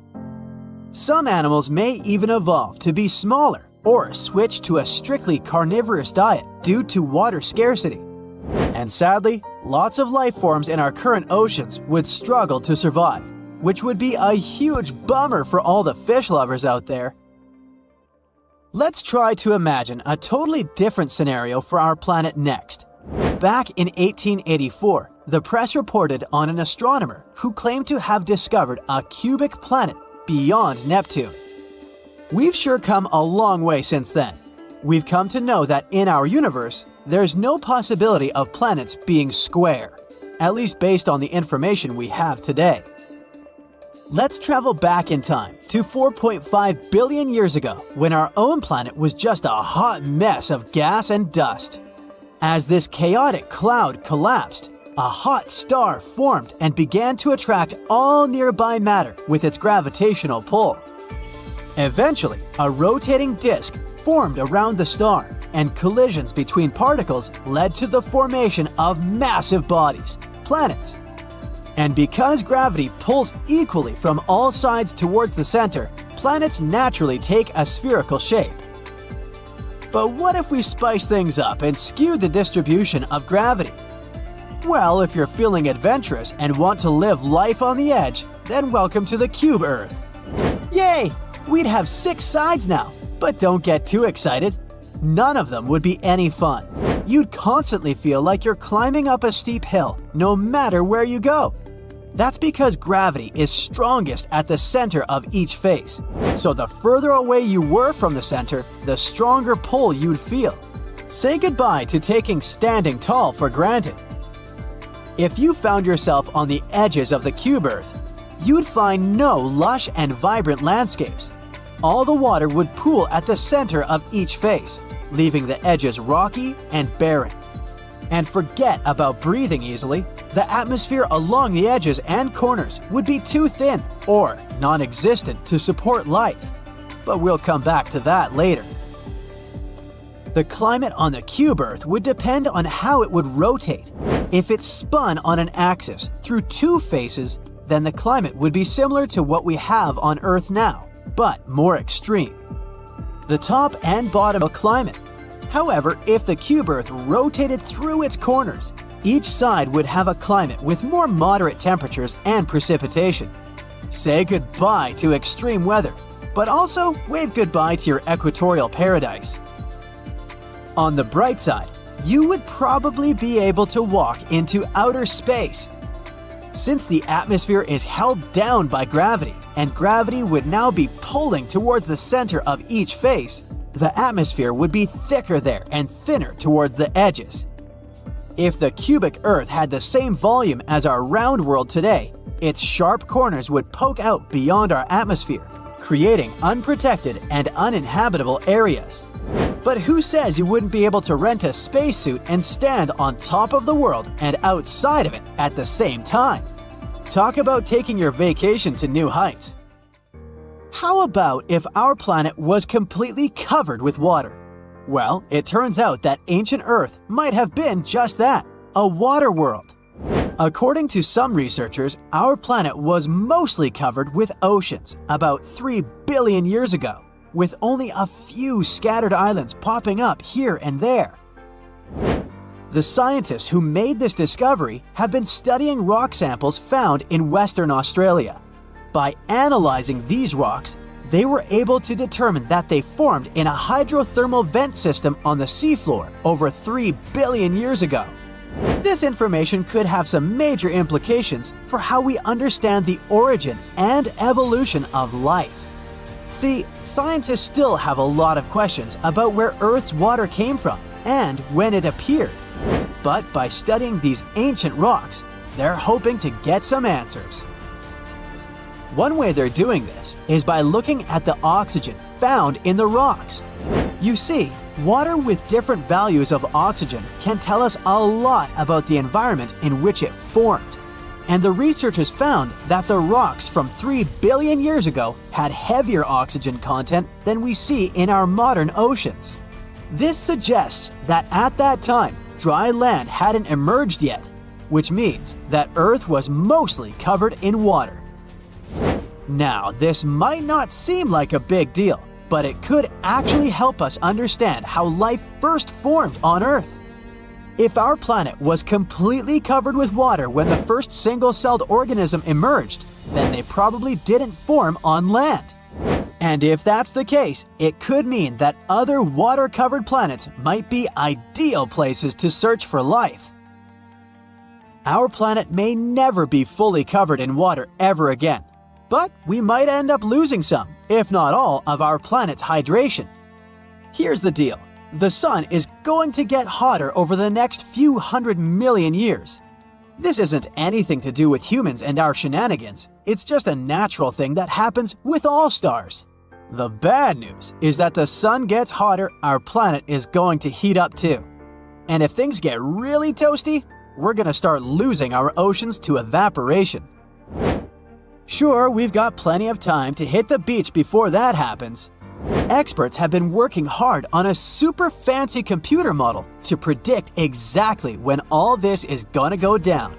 Some animals may even evolve to be smaller or switch to a strictly carnivorous diet due to water scarcity. And sadly, lots of life forms in our current oceans would struggle to survive, which would be a huge bummer for all the fish lovers out there. Let's try to imagine a totally different scenario for our planet next. Back in 1884, the press reported on an astronomer who claimed to have discovered a cubic planet beyond Neptune. We've sure come a long way since then. We've come to know that in our universe, there's no possibility of planets being square, at least based on the information we have today. Let's travel back in time to 4.5 billion years ago, when our own planet was just a hot mess of gas and dust. As this chaotic cloud collapsed, a hot star formed and began to attract all nearby matter with its gravitational pull. Eventually, a rotating disk formed around the star, and collisions between particles led to the formation of massive bodies, planets. And because gravity pulls equally from all sides towards the center, planets naturally take a spherical shape. But what if we spice things up and skew the distribution of gravity? Well, if you're feeling adventurous and want to live life on the edge, then welcome to the cube Earth. Yay! We'd have 6 sides now, but don't get too excited. None of them would be any fun. You'd constantly feel like you're climbing up a steep hill, no matter where you go. That's because gravity is strongest at the center of each face. So the further away you were from the center, the stronger pull you'd feel. Say goodbye to taking standing tall for granted. If you found yourself on the edges of the cube Earth, you'd find no lush and vibrant landscapes. All the water would pool at the center of each face, leaving the edges rocky and barren. And forget about breathing easily. The atmosphere along the edges and corners would be too thin or non-existent to support life. But we'll come back to that later. The climate on the cube Earth would depend on how it would rotate. If it spun on an axis through 2 faces, then the climate would be similar to what we have on Earth now, but more extreme. The top and bottom of climate. However, if the cube Earth rotated through its corners, each side would have a climate with more moderate temperatures and precipitation. Say goodbye to extreme weather, but also wave goodbye to your equatorial paradise. On the bright side, you would probably be able to walk into outer space. Since the atmosphere is held down by gravity, and gravity would now be pulling towards the center of each face, the atmosphere would be thicker there and thinner towards the edges. If the cubic Earth had the same volume as our round world today, its sharp corners would poke out beyond our atmosphere, creating unprotected and uninhabitable areas. But who says you wouldn't be able to rent a spacesuit and stand on top of the world and outside of it at the same time? Talk about taking your vacation to new heights. How about if our planet was completely covered with water? Well, it turns out that ancient Earth might have been just that, a water world. According to some researchers, our planet was mostly covered with oceans about 3 billion years ago, with only a few scattered islands popping up here and there. The scientists who made this discovery have been studying rock samples found in Western Australia. By analyzing these rocks, they were able to determine that they formed in a hydrothermal vent system on the seafloor over 3 billion years ago. This information could have some major implications for how we understand the origin and evolution of life. See, scientists still have a lot of questions about where Earth's water came from and when it appeared. But by studying these ancient rocks, they're hoping to get some answers. One way they're doing this is by looking at the oxygen found in the rocks. You see, Water with different values of oxygen can tell us a lot about the environment in which it formed. And the researchers found that the rocks from 3 billion years ago had heavier oxygen content than we see in our modern oceans. This suggests that at that time, dry land hadn't emerged yet, which means that Earth was mostly covered in water. Now, this might not seem like a big deal, but it could actually help us understand how life first formed on Earth. If our planet was completely covered with water when the first single-celled organism emerged, then they probably didn't form on land. And if that's the case, it could mean that other water-covered planets might be ideal places to search for life. Our planet may never be fully covered in water ever again, but we might end up losing some, if not all, of our planet's hydration. Here's the deal. The sun is going to get hotter over the next few 100 million years. This isn't anything to do with humans and our shenanigans. It's just a natural thing that happens with all stars. The bad news is that the sun gets hotter, our planet is going to heat up too. And if things get really toasty, we're going to start losing our oceans to evaporation. Sure, we've got plenty of time to hit the beach before that happens. Experts have been working hard on a super fancy computer model to predict exactly when all this is gonna go down.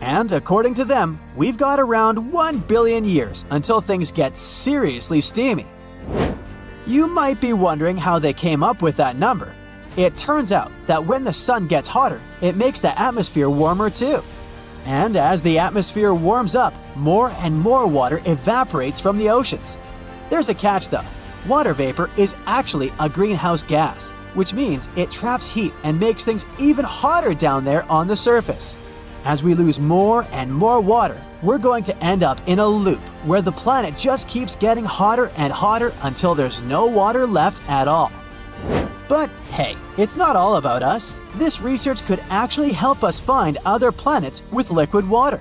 And according to them, we've got around 1 billion years until things get seriously steamy. You might be wondering how they came up with that number. It turns out that when the sun gets hotter, it makes the atmosphere warmer too. And as the atmosphere warms up, more and more water evaporates from the oceans. There's a catch though. Water vapor is actually a greenhouse gas, which means it traps heat and makes things even hotter down there on the surface. As we lose more and more water, we're going to end up in a loop where the planet just keeps getting hotter and hotter until there's no water left at all. But hey, it's not all about us. This research could actually help us find other planets with liquid water.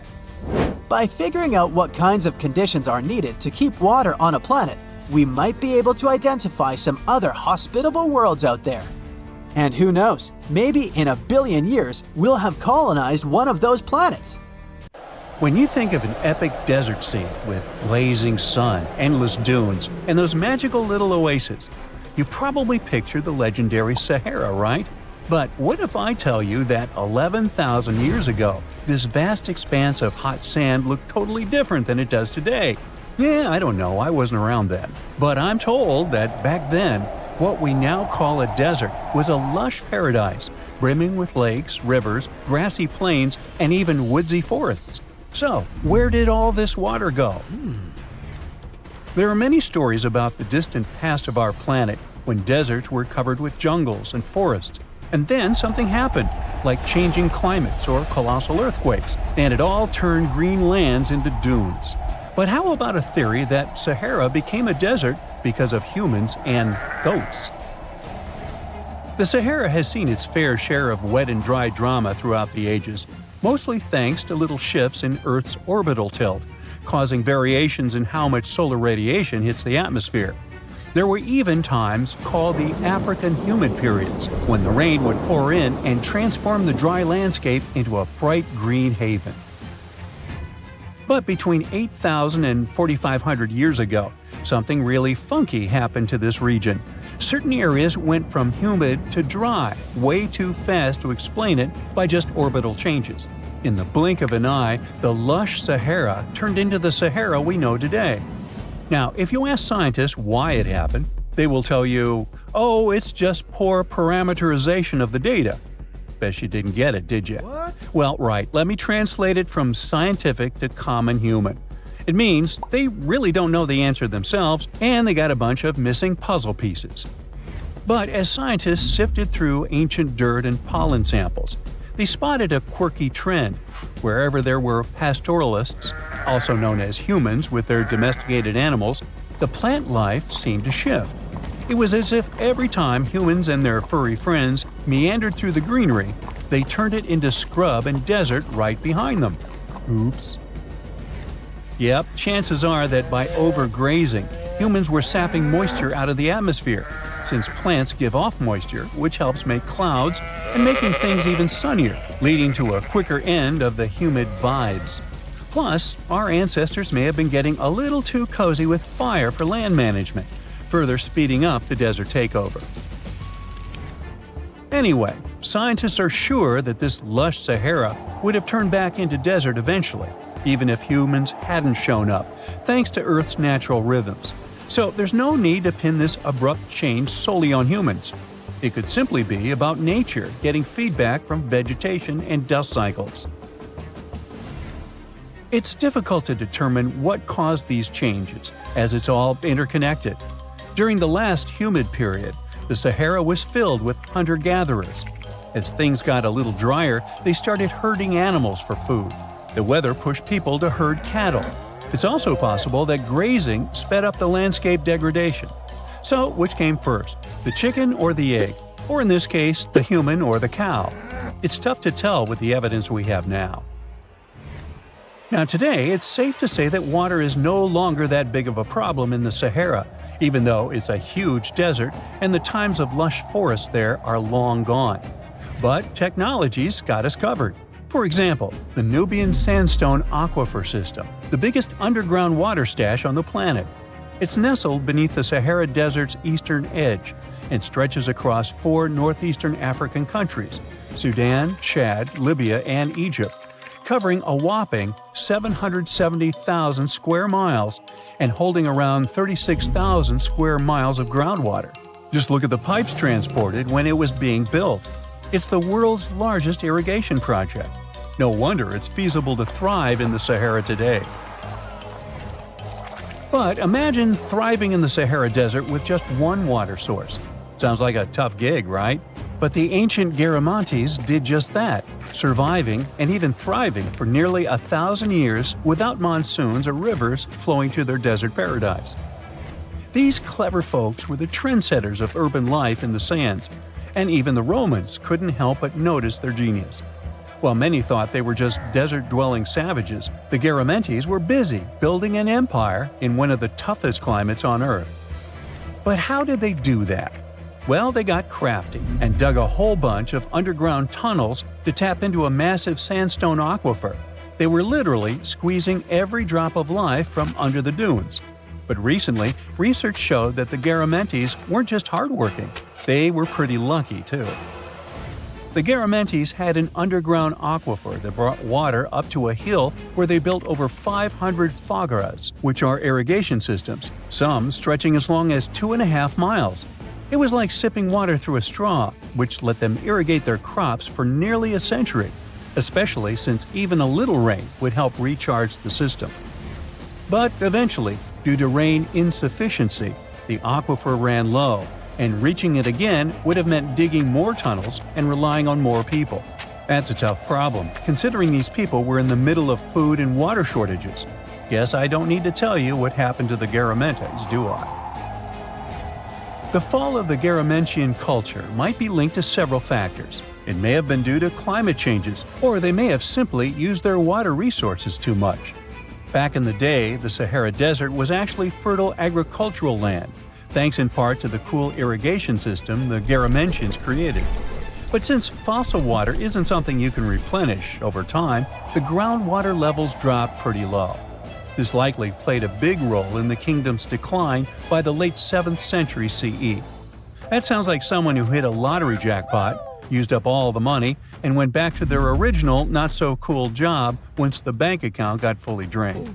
By figuring out what kinds of conditions are needed to keep water on a planet, we might be able to identify some other hospitable worlds out there. And who knows, maybe in 1 billion years, we'll have colonized one of those planets. When you think of an epic desert scene with blazing sun, endless dunes, and those magical little oases, you probably picture the legendary Sahara, right? But what if I tell you that 11,000 years ago, this vast expanse of hot sand looked totally different than it does today? Yeah, I don't know, I wasn't around then. But I'm told that back then, what we now call a desert was a lush paradise, brimming with lakes, rivers, grassy plains, and even woodsy forests. So, where did all this water go? There are many stories about the distant past of our planet when deserts were covered with jungles and forests. And then something happened, like changing climates or colossal earthquakes, and it all turned green lands into dunes. But how about a theory that Sahara became a desert because of humans and goats? The Sahara has seen its fair share of wet and dry drama throughout the ages, mostly thanks to little shifts in Earth's orbital tilt, causing variations in how much solar radiation hits the atmosphere. There were even times called the African humid periods, when the rain would pour in and transform the dry landscape into a bright green haven. But between 8,000 and 4,500 years ago, something really funky happened to this region. Certain areas went from humid to dry, way too fast to explain it by just orbital changes. In the blink of an eye, the lush Sahara turned into the Sahara we know today. Now, if you ask scientists why it happened, they will tell you, oh, it's just poor parameterization of the data. Bet you didn't get it, did you? What? Well, right, let me translate it from scientific to common human. It means they really don't know the answer themselves, and they got a bunch of missing puzzle pieces. But as scientists sifted through ancient dirt and pollen samples, they spotted a quirky trend. Wherever there were pastoralists, also known as humans with their domesticated animals, the plant life seemed to shift. It was as if every time humans and their furry friends meandered through the greenery, they turned it into scrub and desert right behind them. Oops. Yep, chances are that by overgrazing, humans were sapping moisture out of the atmosphere, since plants give off moisture, which helps make clouds and making things even sunnier, leading to a quicker end of the humid vibes. Plus, our ancestors may have been getting a little too cozy with fire for land management, further speeding up the desert takeover. Anyway, scientists are sure that this lush Sahara would have turned back into desert eventually, even if humans hadn't shown up, thanks to Earth's natural rhythms. So there's no need to pin this abrupt change solely on humans. It could simply be about nature getting feedback from vegetation and dust cycles. It's difficult to determine what caused these changes, as it's all interconnected. During the last humid period, the Sahara was filled with hunter-gatherers. As things got a little drier, they started herding animals for food. The weather pushed people to herd cattle. It's also possible that grazing sped up the landscape degradation. So, which came first, the chicken or the egg? Or in this case, the human or the cow? It's tough to tell with the evidence we have now. Now today, it's safe to say that water is no longer that big of a problem in the Sahara, even though it's a huge desert and the times of lush forests there are long gone. But technology's got us covered. For example, the Nubian Sandstone Aquifer System, the biggest underground water stash on the planet. It's nestled beneath the Sahara Desert's eastern edge and stretches across 4 northeastern African countries – Sudan, Chad, Libya, and Egypt, covering a whopping 770,000 square miles and holding around 36,000 square miles of groundwater. Just look at the pipes transported when it was being built. It's the world's largest irrigation project. No wonder it's feasible to thrive in the Sahara today. But imagine thriving in the Sahara Desert with just one water source. Sounds like a tough gig, right? But the ancient Garamantes did just that, surviving and even thriving for nearly 1,000 years without monsoons or rivers flowing to their desert paradise. These clever folks were the trendsetters of urban life in the sands, and even the Romans couldn't help but notice their genius. While many thought they were just desert-dwelling savages, the Garamantes were busy building an empire in one of the toughest climates on Earth. But how did they do that? Well, they got crafty and dug a whole bunch of underground tunnels to tap into a massive sandstone aquifer. They were literally squeezing every drop of life from under the dunes. But recently, research showed that the Garamantes weren't just hardworking, they were pretty lucky too. The Garamantes had an underground aquifer that brought water up to a hill where they built over 500 fogaras, which are irrigation systems, some stretching as long as 2.5 miles. It was like sipping water through a straw, which let them irrigate their crops for nearly a century, especially since even a little rain would help recharge the system. But eventually, due to rain insufficiency, the aquifer ran low, and reaching it again would have meant digging more tunnels and relying on more people. That's a tough problem, considering these people were in the middle of food and water shortages. Guess I don't need to tell you what happened to the Garamantes, do I? The fall of the Garamantian culture might be linked to several factors. It may have been due to climate changes, or they may have simply used their water resources too much. Back in the day, the Sahara Desert was actually fertile agricultural land, thanks in part to the cool irrigation system the Garamantians created. But since fossil water isn't something you can replenish over time, the groundwater levels dropped pretty low. This likely played a big role in the kingdom's decline by the late 7th century CE. That sounds like someone who hit a lottery jackpot, used up all the money, and went back to their original not-so-cool job once the bank account got fully drained.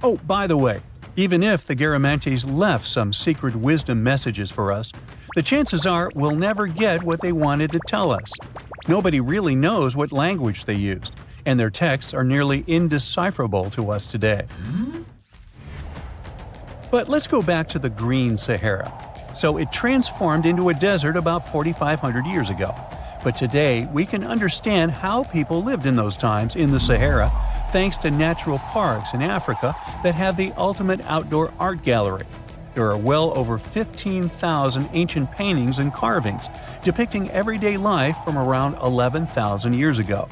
Oh, by the way, even if the Garamantes left some secret wisdom messages for us, the chances are we'll never get what they wanted to tell us. Nobody really knows what language they used, and their texts are nearly indecipherable to us today. But let's go back to the Green Sahara. So it transformed into a desert about 4,500 years ago. But today, we can understand how people lived in those times in the Sahara thanks to natural parks in Africa that have the ultimate outdoor art gallery. There are well over 15,000 ancient paintings and carvings depicting everyday life from around 11,000 years ago.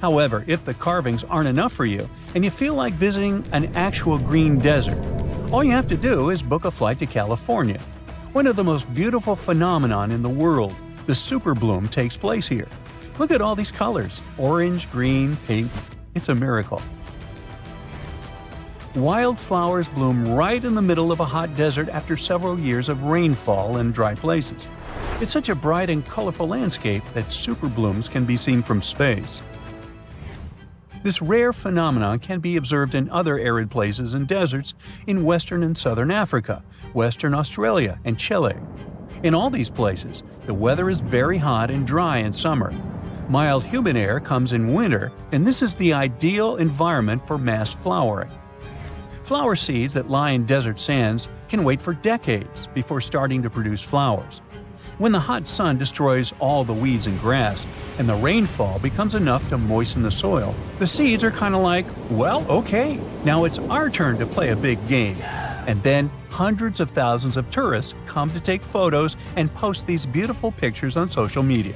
However, if the carvings aren't enough for you and you feel like visiting an actual green desert, All you have to do is book a flight to California. One of the most beautiful phenomenon in the world, the superbloom, takes place here. Look at all these colors: orange, green, pink. It's a miracle. Wildflowers bloom right in the middle of a hot desert after several years of rainfall in dry places. It's such a bright and colorful landscape that superblooms can be seen from space. This rare phenomenon can be observed in other arid places and deserts in western and southern Africa, western Australia, and Chile. In all these places, the weather is very hot and dry in summer. Mild humid air comes in winter, and this is the ideal environment for mass flowering. Flower seeds that lie in desert sands can wait for decades before starting to produce flowers. When the hot sun destroys all the weeds and grass, and the rainfall becomes enough to moisten the soil, the seeds are kind of like, well, okay, now it's our turn to play a big game. And then hundreds of thousands of tourists come to take photos and post these beautiful pictures on social media.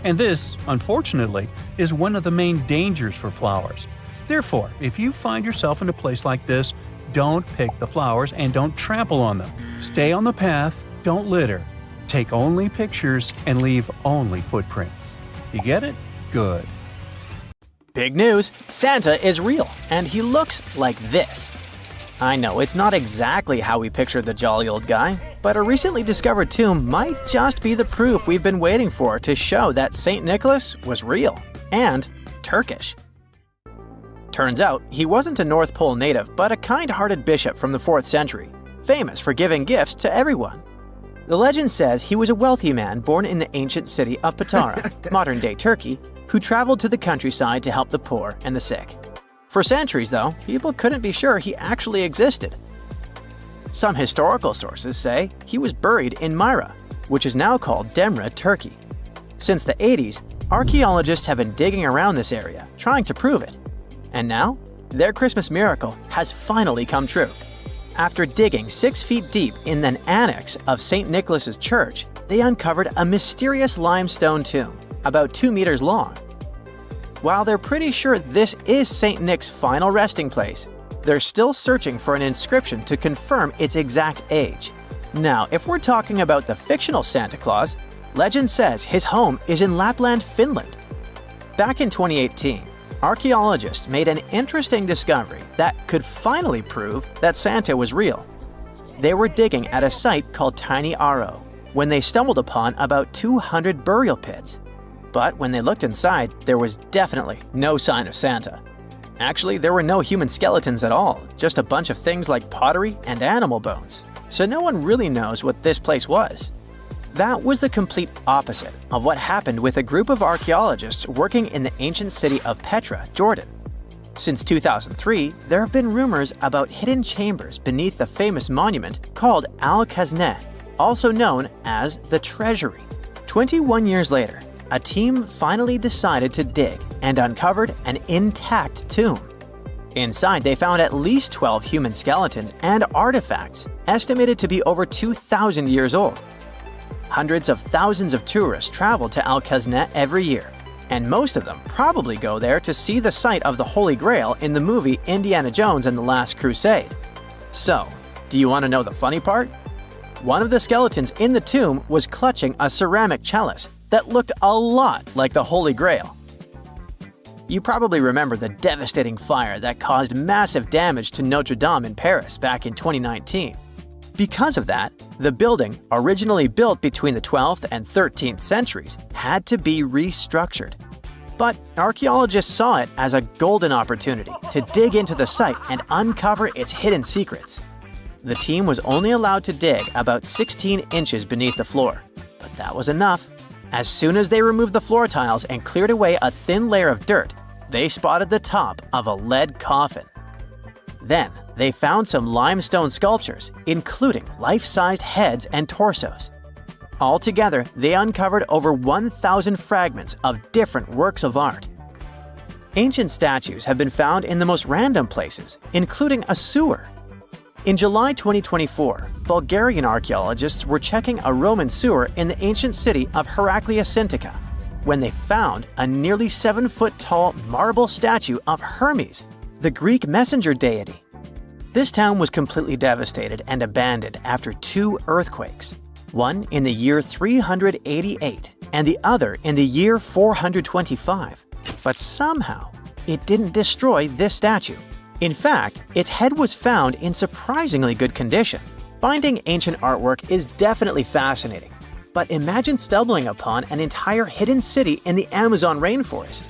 And this, unfortunately, is one of the main dangers for flowers. Therefore, if you find yourself in a place like this, don't pick the flowers and don't trample on them. Stay on the path, don't litter. Take only pictures and leave only footprints. You get it? Good. Big news! Santa is real, and he looks like this. I know it's not exactly how we pictured the jolly old guy, but a recently discovered tomb might just be the proof we've been waiting for to show that St. Nicholas was real and Turkish. Turns out, he wasn't a North Pole native, but a kind-hearted bishop from the 4th century, famous for giving gifts to everyone. The legend says he was a wealthy man born in the ancient city of Patara, modern-day Turkey, who traveled to the countryside to help the poor and the sick. For centuries, though, people couldn't be sure he actually existed. Some historical sources say he was buried in Myra, which is now called Demre, Turkey. Since the 80s, archaeologists have been digging around this area, trying to prove it. And now, their Christmas miracle has finally come true. After digging 6 feet deep in an annex of St. Nicholas's church, they uncovered a mysterious limestone tomb, about 2 meters long. While they're pretty sure this is St. Nick's final resting place, they're still searching for an inscription to confirm its exact age. Now, if we're talking about the fictional Santa Claus, legend says his home is in Lapland, Finland. Back in 2018, archaeologists made an interesting discovery that could finally prove that Santa was real. They were digging at a site called Tiny Aro when they stumbled upon about 200 burial pits. But when they looked inside, there was definitely no sign of Santa. Actually, there were no human skeletons at all, just a bunch of things like pottery and animal bones. So no one really knows what this place was. That was the complete opposite of what happened with a group of archaeologists working in the ancient city of Petra, Jordan. Since 2003, there have been rumors about hidden chambers beneath the famous monument called Al-Khazneh, also known as the Treasury. 21 years later, a team finally decided to dig and uncovered an intact tomb. Inside, they found at least 12 human skeletons and artifacts, estimated to be over 2,000 years old. Hundreds of thousands of tourists travel to Al-Khazneh every year, and most of them probably go there to see the site of the Holy Grail in the movie Indiana Jones and the Last Crusade. So, do you want to know the funny part? One of the skeletons in the tomb was clutching a ceramic chalice that looked a lot like the Holy Grail. You probably remember the devastating fire that caused massive damage to Notre Dame in Paris back in 2019. Because of that, the building, originally built between the 12th and 13th centuries, had to be restructured. But archaeologists saw it as a golden opportunity to dig into the site and uncover its hidden secrets. The team was only allowed to dig about 16 inches beneath the floor, but that was enough. As soon as they removed the floor tiles and cleared away a thin layer of dirt, they spotted the top of a lead coffin. Then, they found some limestone sculptures, including life-sized heads and torsos. Altogether, they uncovered over 1,000 fragments of different works of art. Ancient statues have been found in the most random places, including a sewer. In July 2024, Bulgarian archaeologists were checking a Roman sewer in the ancient city of Heraclea Sintica when they found a nearly 7-foot-tall marble statue of Hermes, the Greek messenger deity. This town was completely devastated and abandoned after 2 earthquakes, one in the year 388 and the other in the year 425. But somehow, it didn't destroy this statue. In fact, its head was found in surprisingly good condition. Finding ancient artwork is definitely fascinating, but imagine stumbling upon an entire hidden city in the Amazon rainforest.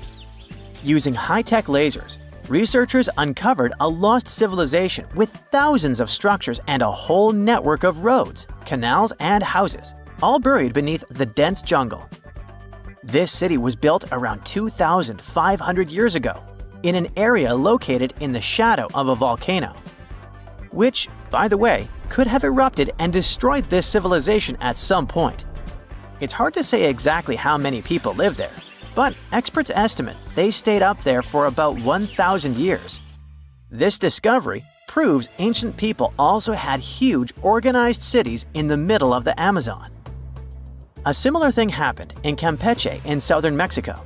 Using high-tech lasers, researchers uncovered a lost civilization with thousands of structures and a whole network of roads, canals, and houses, all buried beneath the dense jungle. This city was built around 2,500 years ago, in an area located in the shadow of a volcano, which, by the way, could have erupted and destroyed this civilization at some point. It's hard to say exactly how many people lived there, but experts estimate they stayed up there for about 1,000 years. This discovery proves ancient people also had huge, organized cities in the middle of the Amazon. A similar thing happened in Campeche in southern Mexico.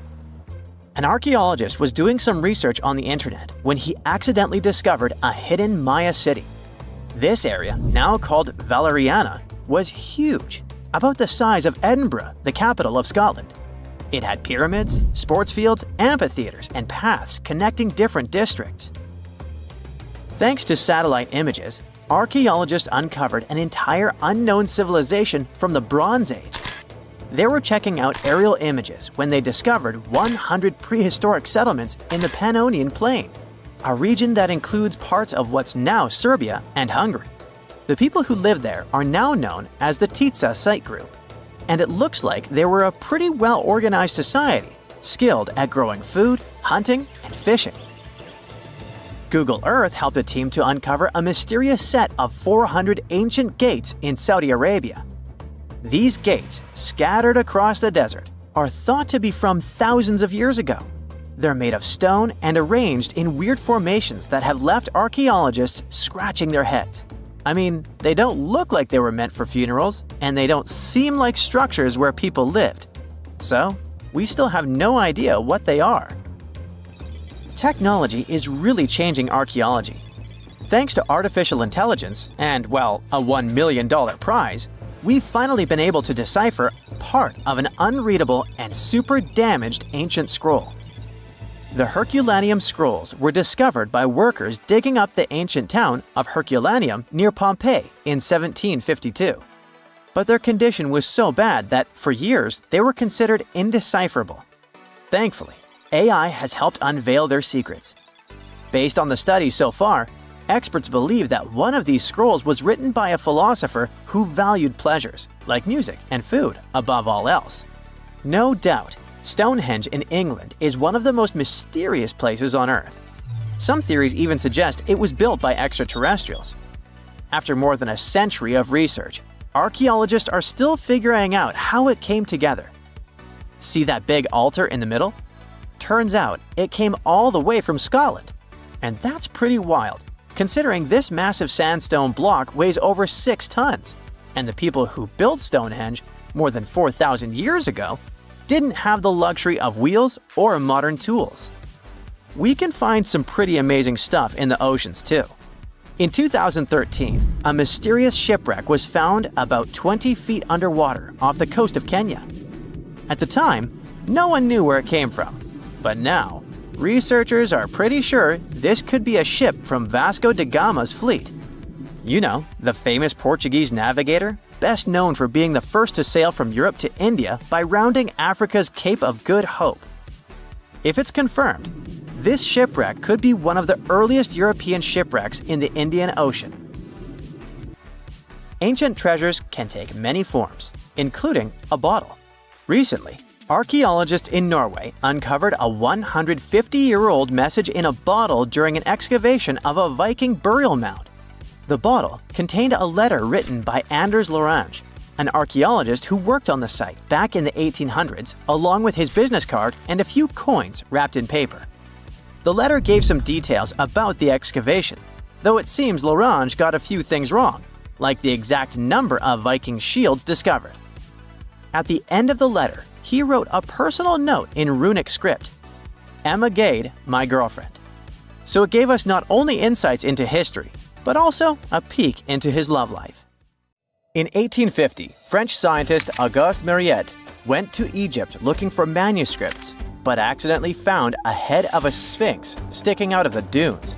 An archaeologist was doing some research on the internet when he accidentally discovered a hidden Maya city. This area, now called Valeriana, was huge, about the size of Edinburgh, the capital of Scotland. It had pyramids, sports fields, amphitheaters, and paths connecting different districts. Thanks to satellite images, archaeologists uncovered an entire unknown civilization from the Bronze Age. They were checking out aerial images when they discovered 100 prehistoric settlements in the Pannonian Plain, a region that includes parts of what's now Serbia and Hungary. The people who lived there are now known as the Titsa Site Group, and it looks like they were a pretty well-organized society, skilled at growing food, hunting, and fishing. Google Earth helped a team to uncover a mysterious set of 400 ancient gates in Saudi Arabia. These gates, scattered across the desert, are thought to be from thousands of years ago. They're made of stone and arranged in weird formations that have left archaeologists scratching their heads. I mean, they don't look like they were meant for funerals, and they don't seem like structures where people lived. So, we still have no idea what they are. Technology is really changing archaeology. Thanks to artificial intelligence and, well, a $1 million prize, we've finally been able to decipher part of an unreadable and super damaged ancient scroll. The Herculaneum scrolls were discovered by workers digging up the ancient town of Herculaneum near Pompeii in 1752. But their condition was so bad that, for years, they were considered indecipherable. Thankfully, AI has helped unveil their secrets. Based on the studies so far, experts believe that one of these scrolls was written by a philosopher who valued pleasures, like music and food, above all else. No doubt, Stonehenge in England is one of the most mysterious places on Earth. Some theories even suggest it was built by extraterrestrials. After more than a century of research, archaeologists are still figuring out how it came together. See that big altar in the middle? Turns out it came all the way from Scotland. And that's pretty wild, considering this massive sandstone block weighs over 6 tons, and the people who built Stonehenge more than 4,000 years ago didn't have the luxury of wheels or modern tools. We can find some pretty amazing stuff in the oceans too. In 2013, a mysterious shipwreck was found about 20 feet underwater off the coast of Kenya. At the time, no one knew where it came from, but now, researchers are pretty sure this could be a ship from Vasco da Gama's fleet. You know, the famous Portuguese navigator, best known for being the first to sail from Europe to India by rounding Africa's Cape of Good Hope. If it's confirmed, this shipwreck could be one of the earliest European shipwrecks in the Indian Ocean. Ancient treasures can take many forms, including a bottle. Recently, archaeologists in Norway uncovered a 150-year-old message in a bottle during an excavation of a Viking burial mound. The bottle contained a letter written by Anders Lorange, an archaeologist who worked on the site back in the 1800s, along with his business card and a few coins wrapped in paper. The letter gave some details about the excavation, though it seems Lorange got a few things wrong, like the exact number of Viking shields discovered. At the end of the letter, he wrote a personal note in runic script, "Emma Gade, my girlfriend." So it gave us not only insights into history, but also a peek into his love life. In 1850, French scientist Auguste Mariette went to Egypt looking for manuscripts, but accidentally found a head of a sphinx sticking out of the dunes.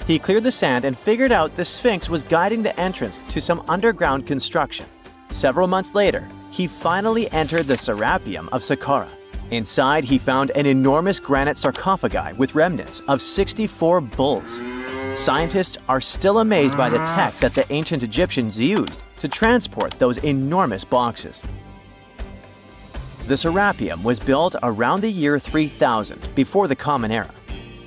He cleared the sand and figured out the sphinx was guiding the entrance to some underground construction. Several months later, he finally entered the Serapeum of Saqqara. Inside, he found an enormous granite sarcophagi with remnants of 64 bulls. Scientists are still amazed by the tech that the ancient Egyptians used to transport those enormous boxes. The Serapeum was built around the year 3000 before the Common Era.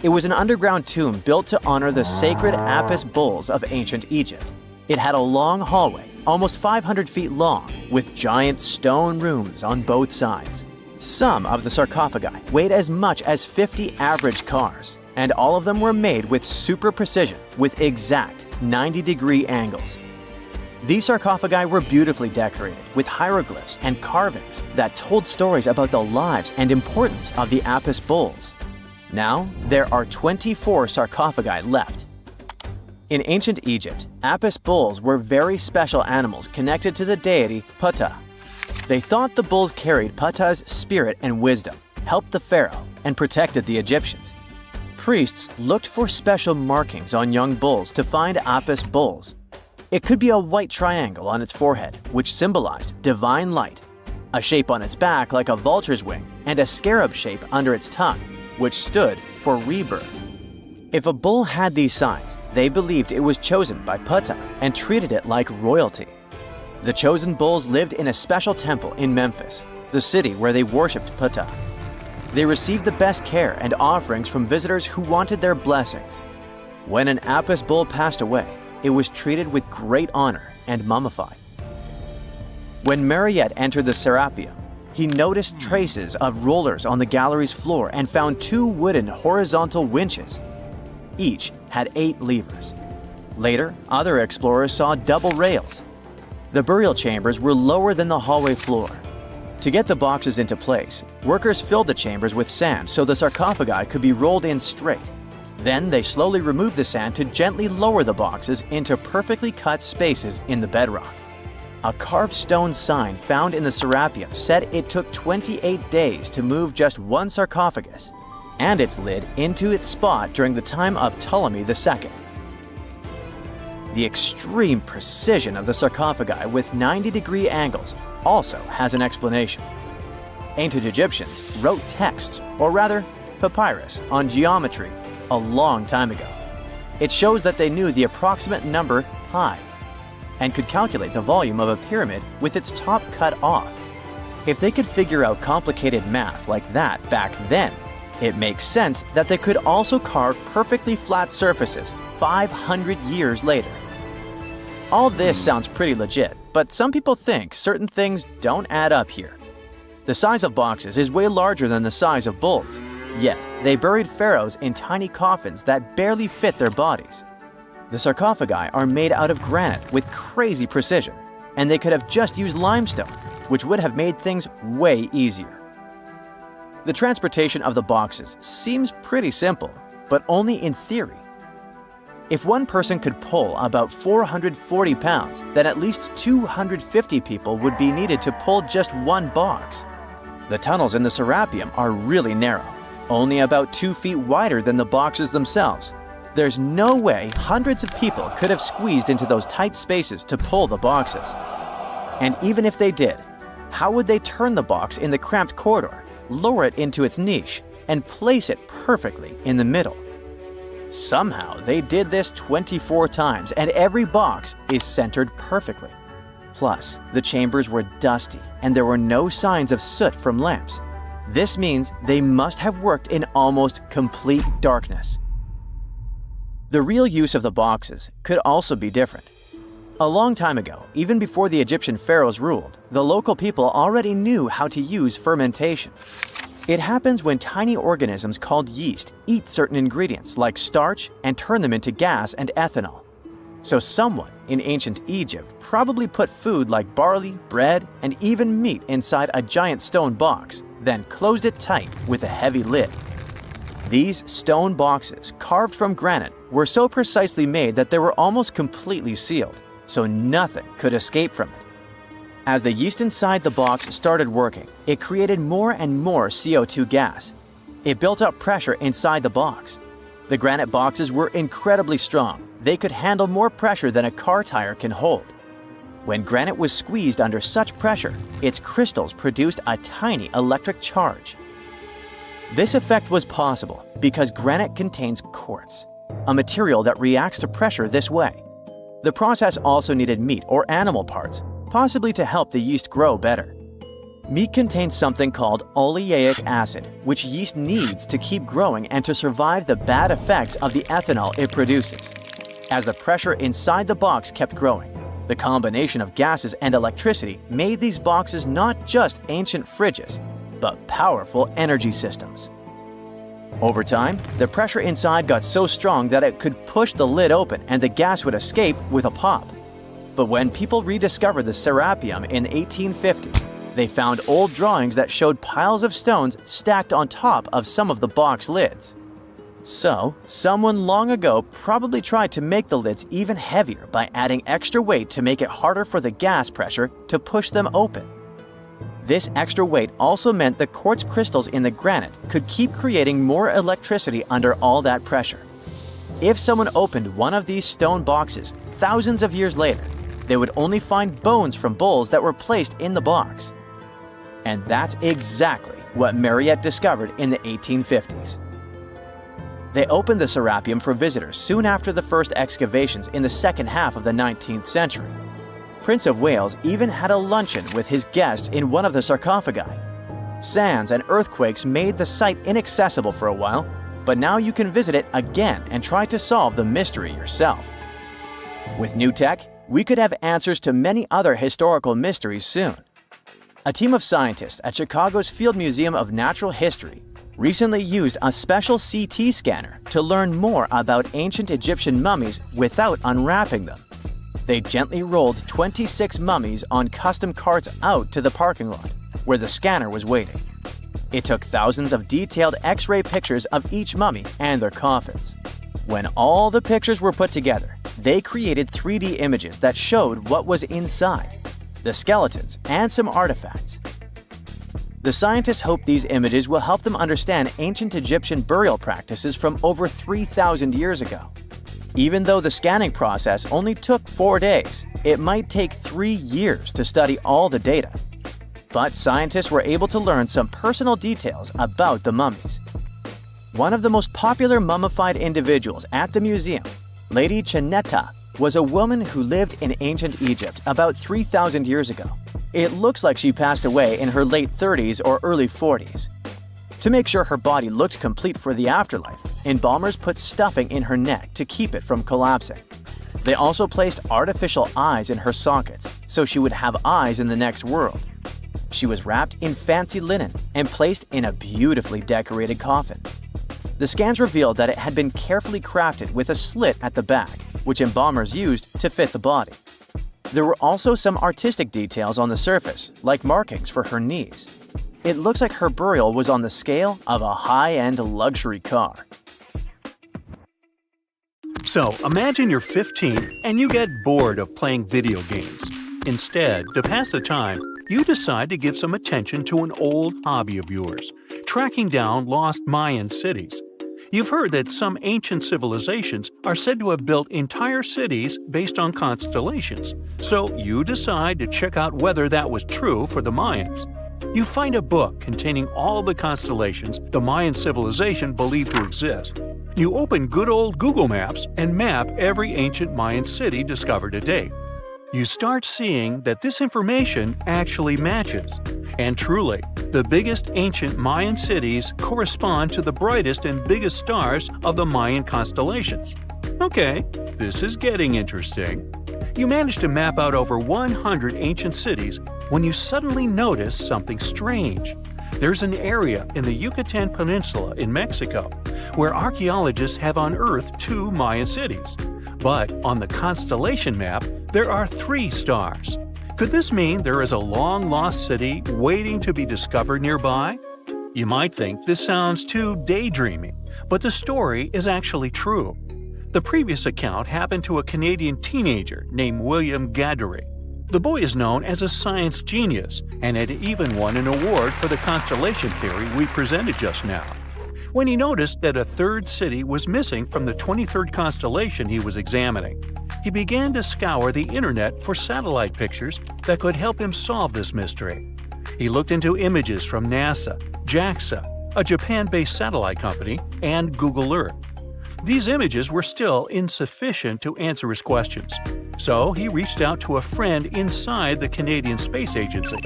It was an underground tomb built to honor the sacred Apis bulls of ancient Egypt. It had a long hallway, almost 500 feet long, with giant stone rooms on both sides. Some of the sarcophagi weighed as much as 50 average cars, and all of them were made with super precision, with exact 90-degree angles. These sarcophagi were beautifully decorated with hieroglyphs and carvings that told stories about the lives and importance of the Apis bulls. Now, there are 24 sarcophagi left. In ancient Egypt, Apis bulls were very special animals connected to the deity Ptah. They thought the bulls carried Ptah's spirit and wisdom, helped the pharaoh, and protected the Egyptians. Priests looked for special markings on young bulls to find Apis bulls. It could be a white triangle on its forehead, which symbolized divine light, a shape on its back like a vulture's wing, and a scarab shape under its tongue, which stood for rebirth. If a bull had these signs, they believed it was chosen by Ptah and treated it like royalty. The chosen bulls lived in a special temple in Memphis, the city where they worshipped Ptah. They received the best care and offerings from visitors who wanted their blessings. When an Apis bull passed away, it was treated with great honor and mummified. When Mariette entered the Serapeum, he noticed traces of rollers on the gallery's floor and found 2 wooden horizontal winches. Each had 8 levers. Later, other explorers saw double rails. The burial chambers were lower than the hallway floor. To get the boxes into place, workers filled the chambers with sand so the sarcophagi could be rolled in straight. Then they slowly removed the sand to gently lower the boxes into perfectly cut spaces in the bedrock. A carved stone sign found in the Serapeum said it took 28 days to move just one sarcophagus and its lid into its spot during the time of Ptolemy II. The extreme precision of the sarcophagi with 90-degree angles also has an explanation. Ancient Egyptians wrote texts, or rather, papyrus, on geometry a long time ago. It shows that they knew the approximate number pi and could calculate the volume of a pyramid with its top cut off. If they could figure out complicated math like that back then, it makes sense that they could also carve perfectly flat surfaces 500 years later. All this sounds pretty legit, but some people think certain things don't add up here. The size of boxes is way larger than the size of bulls, yet they buried pharaohs in tiny coffins that barely fit their bodies. The sarcophagi are made out of granite with crazy precision, and they could have just used limestone, which would have made things way easier. The transportation of the boxes seems pretty simple, but only in theory. If one person could pull about 440 pounds, then at least 250 people would be needed to pull just one box. The tunnels in the Serapeum are really narrow, only about 2 feet wider than the boxes themselves. There's no way hundreds of people could have squeezed into those tight spaces to pull the boxes. And even if they did, how would they turn the box in the cramped corridor, lower it into its niche, and place it perfectly in the middle? Somehow, they did this 24 times, and every box is centered perfectly. Plus, the chambers were dusty, and there were no signs of soot from lamps. This means they must have worked in almost complete darkness. The real use of the boxes could also be different. A long time ago, even before the Egyptian pharaohs ruled, the local people already knew how to use fermentation. It happens when tiny organisms called yeast eat certain ingredients like starch and turn them into gas and ethanol. So someone in ancient Egypt probably put food like barley, bread, and even meat inside a giant stone box, then closed it tight with a heavy lid. These stone boxes, carved from granite, were so precisely made that they were almost completely sealed, so nothing could escape from it. As the yeast inside the box started working, it created more and more CO2 gas. It built up pressure inside the box. The granite boxes were incredibly strong. They could handle more pressure than a car tire can hold. When granite was squeezed under such pressure, its crystals produced a tiny electric charge. This effect was possible because granite contains quartz, a material that reacts to pressure this way. The process also needed meat or animal parts, possibly to help the yeast grow better. Meat contains something called oleic acid, which yeast needs to keep growing and to survive the bad effects of the ethanol it produces. As the pressure inside the box kept growing, the combination of gases and electricity made these boxes not just ancient fridges, but powerful energy systems. Over time, the pressure inside got so strong that it could push the lid open and the gas would escape with a pop. But when people rediscovered the serapeum in 1850, they found old drawings that showed piles of stones stacked on top of some of the box lids. So, someone long ago probably tried to make the lids even heavier by adding extra weight to make it harder for the gas pressure to push them open. This extra weight also meant the quartz crystals in the granite could keep creating more electricity under all that pressure. If someone opened one of these stone boxes thousands of years later, they would only find bones from bulls that were placed in the box. And that's exactly what Mariette discovered in the 1850s. They opened the serapeum for visitors soon after the first excavations in the second half of the 19th century. Prince of Wales even had a luncheon with his guests in one of the sarcophagi. Sands and earthquakes made the site inaccessible for a while, but now you can visit it again and try to solve the mystery yourself. With new tech, we could have answers to many other historical mysteries soon. A team of scientists at Chicago's Field Museum of Natural History recently used a special CT scanner to learn more about ancient Egyptian mummies without unwrapping them. They gently rolled 26 mummies on custom carts out to the parking lot, where the scanner was waiting. It took thousands of detailed X-ray pictures of each mummy and their coffins. When all the pictures were put together, they created 3D images that showed what was inside, the skeletons, and some artifacts. The scientists hope these images will help them understand ancient Egyptian burial practices from over 3,000 years ago. Even though the scanning process only took 4 days, it might take 3 years to study all the data. But scientists were able to learn some personal details about the mummies. One of the most popular mummified individuals at the museum, Lady Chineta, was a woman who lived in ancient Egypt about 3,000 years ago. It looks like she passed away in her late 30s or early 40s. To make sure her body looked complete for the afterlife, embalmers put stuffing in her neck to keep it from collapsing. They also placed artificial eyes in her sockets, so she would have eyes in the next world. She was wrapped in fancy linen and placed in a beautifully decorated coffin. The scans revealed that it had been carefully crafted with a slit at the back, which embalmers used to fit the body. There were also some artistic details on the surface, like markings for her knees. It looks like her burial was on the scale of a high-end luxury car. So, imagine you're 15 and you get bored of playing video games. Instead, to pass the time, you decide to give some attention to an old hobby of yours, tracking down lost Mayan cities. You've heard that some ancient civilizations are said to have built entire cities based on constellations, so you decide to check out whether that was true for the Mayans. You find a book containing all the constellations the Mayan civilization believed to exist. You open good old Google Maps and map every ancient Mayan city discovered to date. You start seeing that this information actually matches. And truly, the biggest ancient Mayan cities correspond to the brightest and biggest stars of the Mayan constellations. Okay, this is getting interesting. You manage to map out over 100 ancient cities when you suddenly notice something strange. There's an area in the Yucatan Peninsula in Mexico where archaeologists have unearthed 2 Mayan cities. But on the constellation map, there are 3 stars. Could this mean there is a long-lost city waiting to be discovered nearby? You might think this sounds too daydreaming, but the story is actually true. The previous account happened to a Canadian teenager named William Gaddery. The boy is known as a science genius and had even won an award for the constellation theory we presented just now. When he noticed that a third city was missing from the 23rd constellation he was examining, he began to scour the internet for satellite pictures that could help him solve this mystery. He looked into images from NASA, JAXA, a Japan-based satellite company, and Google Earth. These images were still insufficient to answer his questions, so he reached out to a friend inside the Canadian Space Agency.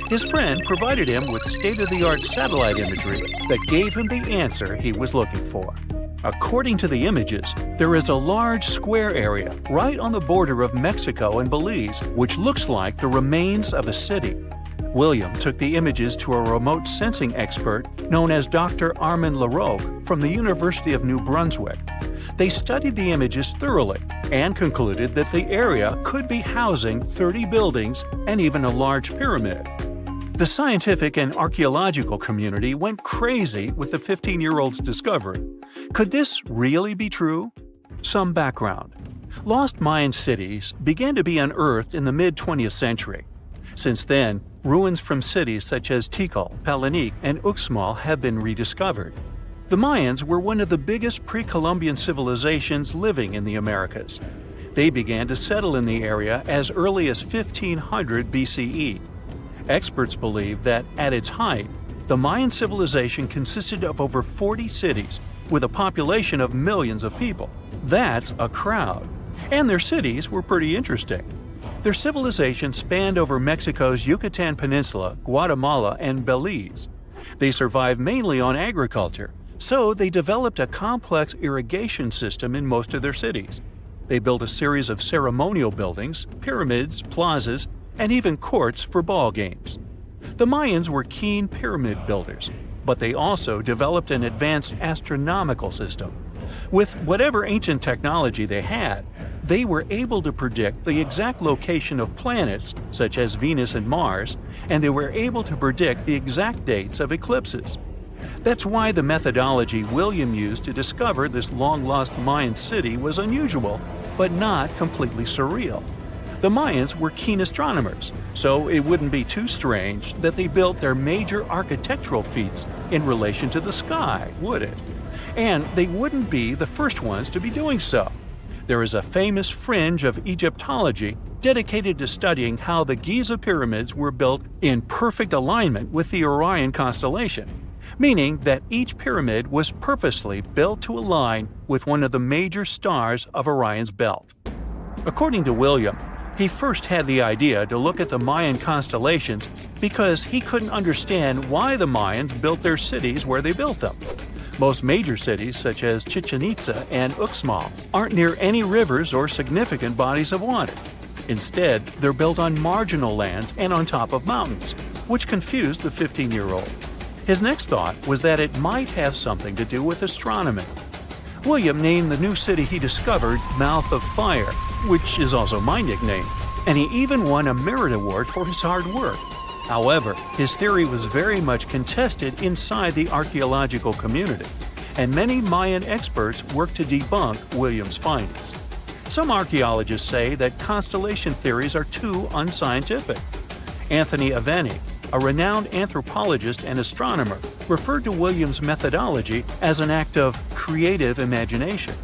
His friend provided him with state-of-the-art satellite imagery that gave him the answer he was looking for. According to the images, there is a large square area right on the border of Mexico and Belize, which looks like the remains of a city. William took the images to a remote sensing expert known as Dr. Armand Laroque from the University of New Brunswick. They studied the images thoroughly and concluded that the area could be housing 30 buildings and even a large pyramid. The scientific and archaeological community went crazy with the 15-year-old's discovery. Could this really be true? Some background. Lost Mayan cities began to be unearthed in the mid-20th century. Since then, ruins from cities such as Tikal, Palenque, and Uxmal have been rediscovered. The Mayans were one of the biggest pre-Columbian civilizations living in the Americas. They began to settle in the area as early as 1500 BCE. Experts believe that, at its height, the Mayan civilization consisted of over 40 cities with a population of millions of people. That's a crowd. And their cities were pretty interesting. Their civilization spanned over Mexico's Yucatan Peninsula, Guatemala, and Belize. They survived mainly on agriculture, so they developed a complex irrigation system in most of their cities. They built a series of ceremonial buildings, pyramids, plazas, and even courts for ball games. The Mayans were keen pyramid builders, but they also developed an advanced astronomical system. With whatever ancient technology they had, they were able to predict the exact location of planets, such as Venus and Mars, and they were able to predict the exact dates of eclipses. That's why the methodology William used to discover this long-lost Mayan city was unusual, but not completely surreal. The Mayans were keen astronomers, so it wouldn't be too strange that they built their major architectural feats in relation to the sky, would it? And they wouldn't be the first ones to be doing so. There is a famous fringe of Egyptology dedicated to studying how the Giza pyramids were built in perfect alignment with the Orion constellation, meaning that each pyramid was purposely built to align with one of the major stars of Orion's belt. According to William, he first had the idea to look at the Mayan constellations because he couldn't understand why the Mayans built their cities where they built them. Most major cities, such as Chichen Itza and Uxmal, aren't near any rivers or significant bodies of water. Instead, they're built on marginal lands and on top of mountains, which confused the 15-year-old. His next thought was that it might have something to do with astronomy. William named the new city he discovered Mouth of Fire, which is also my nickname, and he even won a merit award for his hard work. However, his theory was very much contested inside the archaeological community, and many Mayan experts worked to debunk William's findings. Some archaeologists say that constellation theories are too unscientific. Anthony Aveni, a renowned anthropologist and astronomer, referred to William's methodology as an act of creative imagination.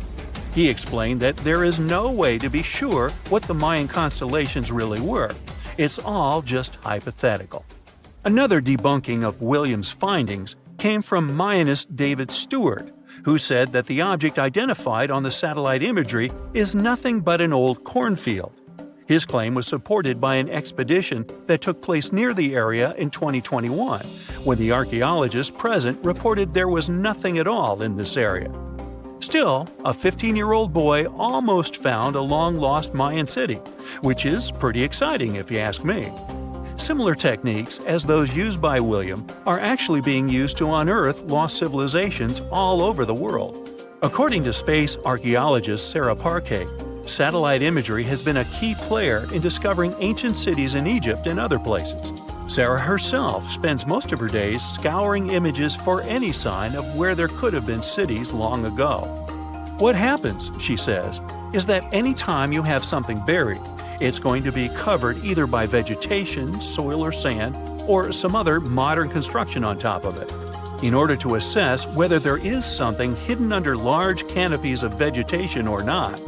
He explained that there is no way to be sure what the Mayan constellations really were. It's all just hypothetical. Another debunking of William's findings came from Mayanist David Stewart, who said that the object identified on the satellite imagery is nothing but an old cornfield. His claim was supported by an expedition that took place near the area in 2021, when the archaeologists present reported there was nothing at all in this area. Still, a 15-year-old boy almost found a long-lost Mayan city, which is pretty exciting if you ask me. Similar techniques as those used by William are actually being used to unearth lost civilizations all over the world. According to space archaeologist Sarah Parquet, satellite imagery has been a key player in discovering ancient cities in Egypt and other places. Sarah herself spends most of her days scouring images for any sign of where there could have been cities long ago. What happens, she says, is that any time you have something buried, it's going to be covered either by vegetation, soil or sand, or some other modern construction on top of it. In order to assess whether there is something hidden under large canopies of vegetation or not,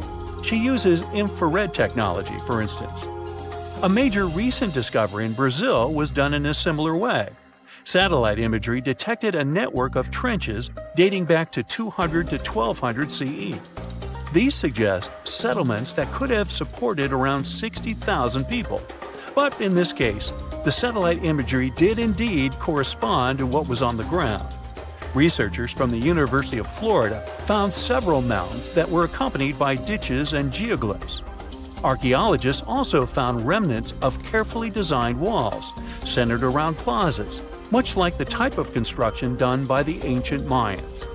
she uses infrared technology, for instance. A major recent discovery in Brazil was done in a similar way. Satellite imagery detected a network of trenches dating back to 200 to 1200 CE. These suggest settlements that could have supported around 60,000 people. But in this case, the satellite imagery did indeed correspond to what was on the ground. Researchers from the University of Florida found several mounds that were accompanied by ditches and geoglyphs. Archaeologists also found remnants of carefully designed walls, centered around plazas, much like the type of construction done by the ancient Mayans.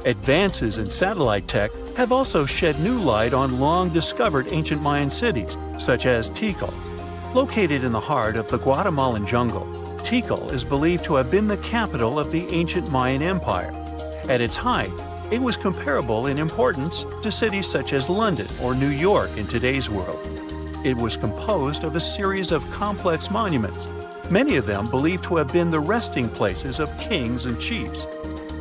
Advances in satellite tech have also shed new light on long-discovered ancient Mayan cities, such as Tikal. Located in the heart of the Guatemalan jungle, Tikal is believed to have been the capital of the ancient Mayan Empire. At its height, it was comparable in importance to cities such as London or New York in today's world. It was composed of a series of complex monuments, many of them believed to have been the resting places of kings and chiefs.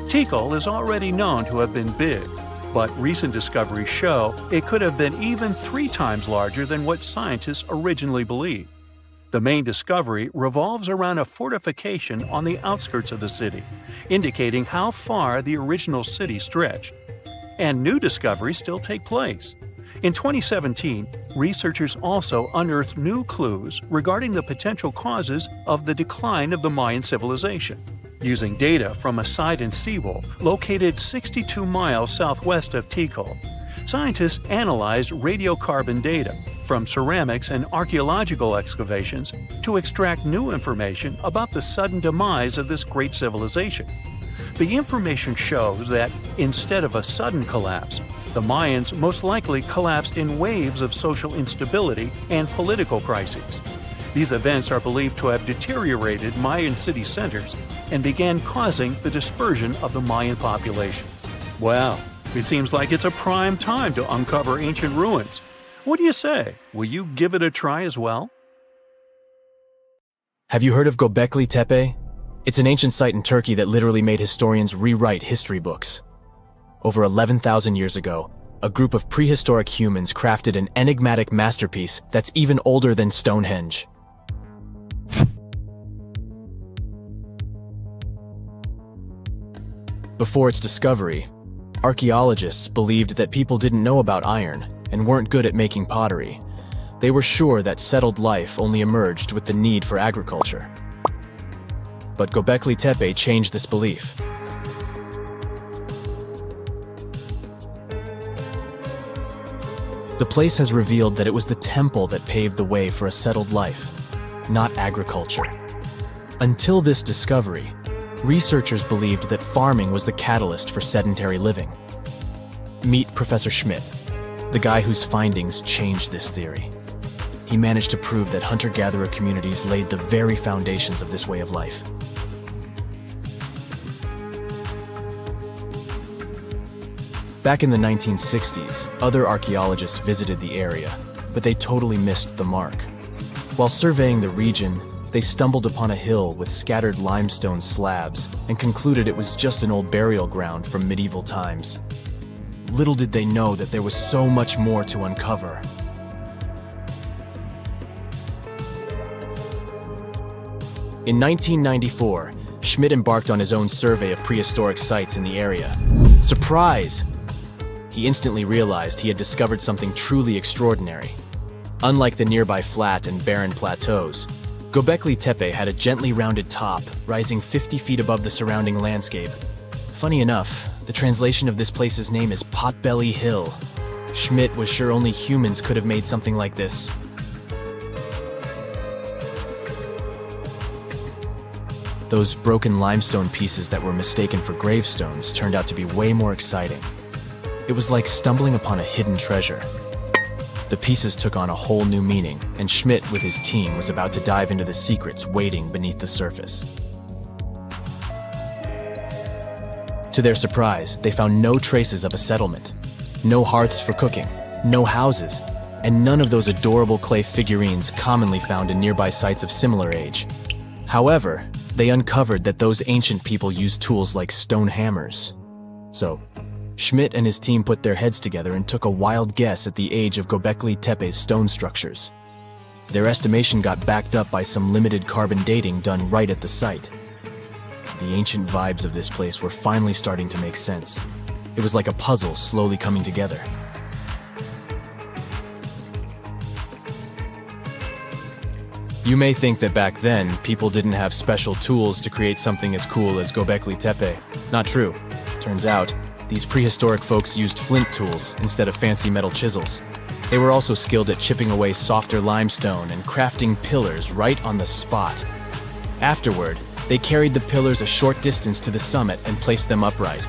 Tikal is already known to have been big, but recent discoveries show it could have been even 3 times larger than what scientists originally believed. The main discovery revolves around a fortification on the outskirts of the city, indicating how far the original city stretched. And new discoveries still take place. In 2017, researchers also unearthed new clues regarding the potential causes of the decline of the Mayan civilization. Using data from a Sidon seawall located 62 miles southwest of Tikal, scientists analyzed radiocarbon data from ceramics and archaeological excavations to extract new information about the sudden demise of this great civilization. The information shows that, instead of a sudden collapse, the Mayans most likely collapsed in waves of social instability and political crises. These events are believed to have deteriorated Mayan city centers and began causing the dispersion of the Mayan population. Wow, it seems like it's a prime time to uncover ancient ruins. What do you say? Will you give it a try as well? Have you heard of Göbekli Tepe? It's an ancient site in Turkey that literally made historians rewrite history books. Over 11,000 years ago, a group of prehistoric humans crafted an enigmatic masterpiece that's even older than Stonehenge. Before its discovery, archaeologists believed that people didn't know about iron and weren't good at making pottery. They were sure that settled life only emerged with the need for agriculture. But Göbekli Tepe changed this belief. The place has revealed that it was the temple that paved the way for a settled life, not agriculture. Until this discovery, researchers believed that farming was the catalyst for sedentary living. Meet Professor Schmidt, the guy whose findings changed this theory. He managed to prove that hunter-gatherer communities laid the very foundations of this way of life. Back in the 1960s, other archaeologists visited the area, but they totally missed the mark. While surveying the region, they stumbled upon a hill with scattered limestone slabs and concluded it was just an old burial ground from medieval times. Little did they know that there was so much more to uncover. In 1994, Schmidt embarked on his own survey of prehistoric sites in the area. Surprise! He instantly realized he had discovered something truly extraordinary. Unlike the nearby flat and barren plateaus, Göbekli Tepe had a gently rounded top, rising 50 feet above the surrounding landscape. Funny enough, the translation of this place's name is Potbelly Hill. Schmidt was sure only humans could have made something like this. Those broken limestone pieces that were mistaken for gravestones turned out to be way more exciting. It was like stumbling upon a hidden treasure. The pieces took on a whole new meaning, and Schmidt with his team was about to dive into the secrets waiting beneath the surface. To their surprise, they found no traces of a settlement. No hearths for cooking, no houses, and none of those adorable clay figurines commonly found in nearby sites of similar age. However, they uncovered that those ancient people used tools like stone hammers. So, Schmidt and his team put their heads together and took a wild guess at the age of Göbekli Tepe's stone structures. Their estimation got backed up by some limited carbon dating done right at the site. The ancient vibes of this place were finally starting to make sense. It was like a puzzle slowly coming together. You may think that back then, people didn't have special tools to create something as cool as Göbekli Tepe. Not true. Turns out, these prehistoric folks used flint tools instead of fancy metal chisels. They were also skilled at chipping away softer limestone and crafting pillars right on the spot. Afterward, they carried the pillars a short distance to the summit and placed them upright.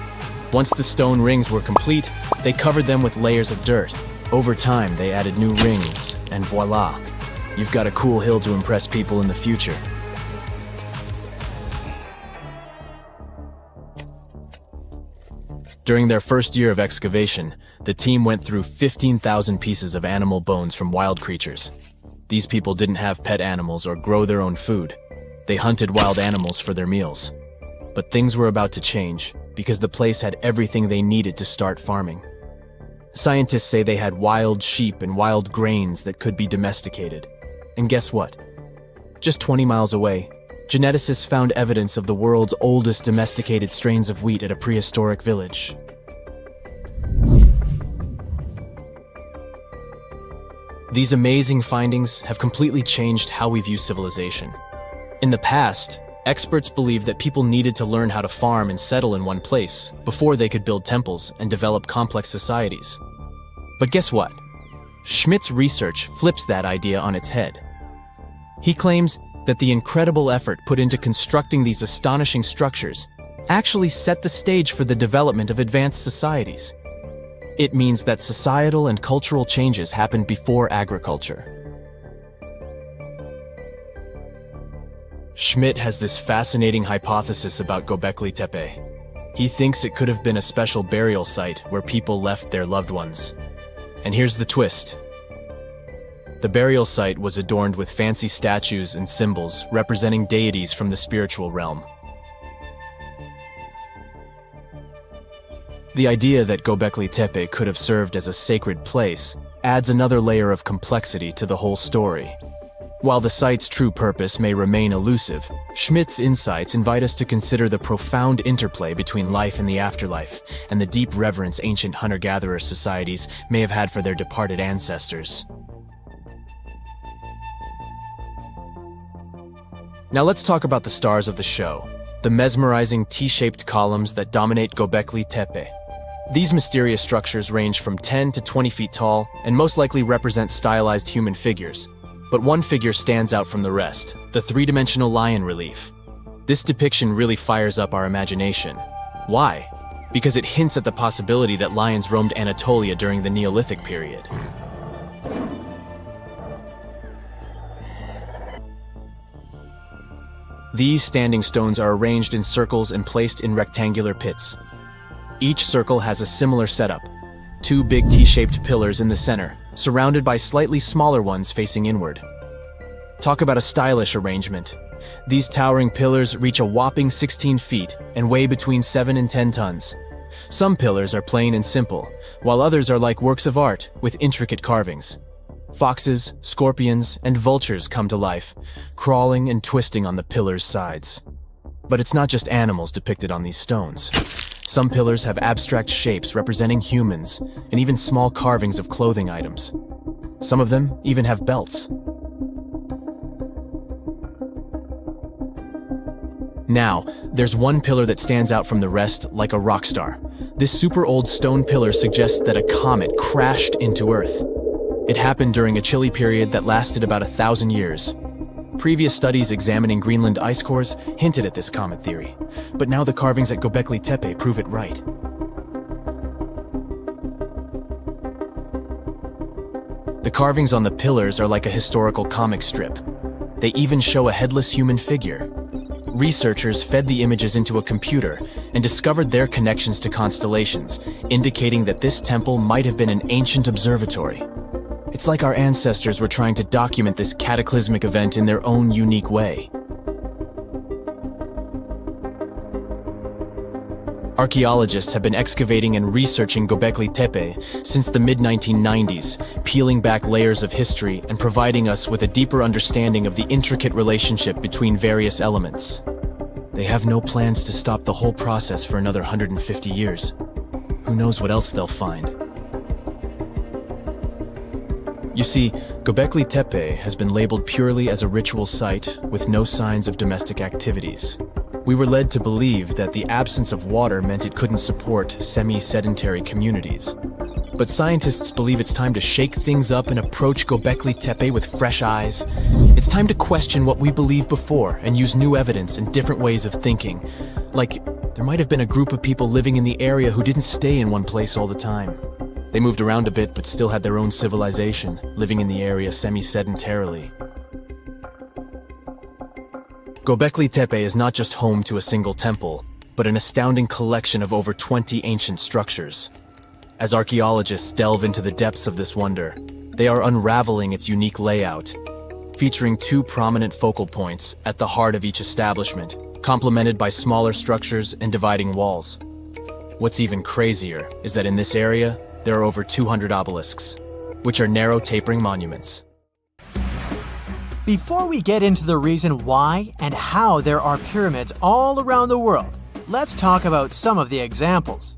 Once the stone rings were complete, they covered them with layers of dirt. Over time, they added new rings, and voila! You've got a cool hill to impress people in the future. During their first year of excavation, the team went through 15,000 pieces of animal bones from wild creatures. These people didn't have pet animals or grow their own food. They hunted wild animals for their meals. But things were about to change, because the place had everything they needed to start farming. Scientists say they had wild sheep and wild grains that could be domesticated. And guess what? Just 20 miles away, geneticists found evidence of the world's oldest domesticated strains of wheat at a prehistoric village. These amazing findings have completely changed how we view civilization. In the past, experts believed that people needed to learn how to farm and settle in one place before they could build temples and develop complex societies. But guess what? Schmidt's research flips that idea on its head. He claims that the incredible effort put into constructing these astonishing structures actually set the stage for the development of advanced societies. It means that societal and cultural changes happened before agriculture. Schmidt has this fascinating hypothesis about Göbekli Tepe. He thinks it could have been a special burial site where people left their loved ones. And here's the twist. The burial site was adorned with fancy statues and symbols representing deities from the spiritual realm. The idea that Göbekli Tepe could have served as a sacred place adds another layer of complexity to the whole story. While the site's true purpose may remain elusive, Schmidt's insights invite us to consider the profound interplay between life and the afterlife, and the deep reverence ancient hunter-gatherer societies may have had for their departed ancestors. Now let's talk about the stars of the show, the mesmerizing T-shaped columns that dominate Göbekli Tepe. These mysterious structures range from 10 to 20 feet tall and most likely represent stylized human figures. But one figure stands out from the rest, the three-dimensional lion relief. This depiction really fires up our imagination. Why? Because it hints at the possibility that lions roamed Anatolia during the Neolithic period. These standing stones are arranged in circles and placed in rectangular pits. Each circle has a similar setup. Two big T-shaped pillars in the center, surrounded by slightly smaller ones facing inward. Talk about a stylish arrangement. These towering pillars reach a whopping 16 feet and weigh between 7 and 10 tons. Some pillars are plain and simple, while others are like works of art with intricate carvings. Foxes, scorpions, and vultures come to life, crawling and twisting on the pillars' sides. But it's not just animals depicted on these stones. Some pillars have abstract shapes representing humans, and even small carvings of clothing items. Some of them even have belts. Now, there's one pillar that stands out from the rest like a rock star. This super old stone pillar suggests that a comet crashed into Earth. It happened during a chilly period that lasted about 1,000 years. Previous studies examining Greenland ice cores hinted at this comet theory, but now the carvings at Göbekli Tepe prove it right. The carvings on the pillars are like a historical comic strip. They even show a headless human figure. Researchers fed the images into a computer, and discovered their connections to constellations, indicating that this temple might have been an ancient observatory. It's like our ancestors were trying to document this cataclysmic event in their own unique way. Archaeologists have been excavating and researching Göbekli Tepe since the mid-1990s, peeling back layers of history and providing us with a deeper understanding of the intricate relationship between various elements. They have no plans to stop the whole process for another 150 years. Who knows what else they'll find? You see, Göbekli Tepe has been labeled purely as a ritual site with no signs of domestic activities. We were led to believe that the absence of water meant it couldn't support semi-sedentary communities. But scientists believe it's time to shake things up and approach Göbekli Tepe with fresh eyes. It's time to question what we believed before and use new evidence and different ways of thinking. Like, there might have been a group of people living in the area who didn't stay in one place all the time. They moved around a bit but still had their own civilization, living in the area semi-sedentarily. Göbekli Tepe is not just home to a single temple, but an astounding collection of over 20 ancient structures. As archaeologists delve into the depths of this wonder, they are unraveling its unique layout, featuring two prominent focal points at the heart of each establishment, complemented by smaller structures and dividing walls. What's even crazier is that in this area, there are over 200 obelisks, which are narrow tapering monuments. Before we get into the reason why and how there are pyramids all around the world, let's talk about some of the examples.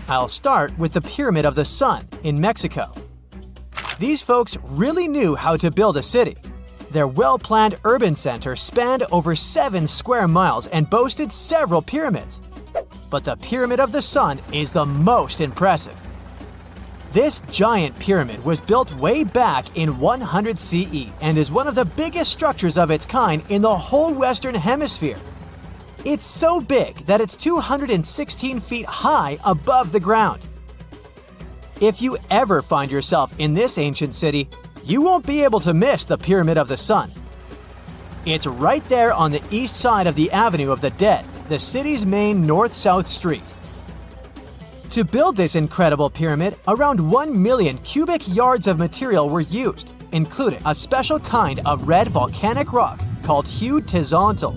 I'll start with the Pyramid of the Sun in Mexico. These folks really knew how to build a city. Their well-planned urban center spanned over 7 square miles and boasted several pyramids. But the Pyramid of the Sun is the most impressive. This giant pyramid was built way back in 100 CE and is one of the biggest structures of its kind in the whole Western Hemisphere. It's so big that it's 216 feet high above the ground. If you ever find yourself in this ancient city, you won't be able to miss the Pyramid of the Sun. It's right there on the east side of the Avenue of the Dead, the city's main north-south street. To build this incredible pyramid, around 1 million cubic yards of material were used, including a special kind of red volcanic rock called hued tizontle.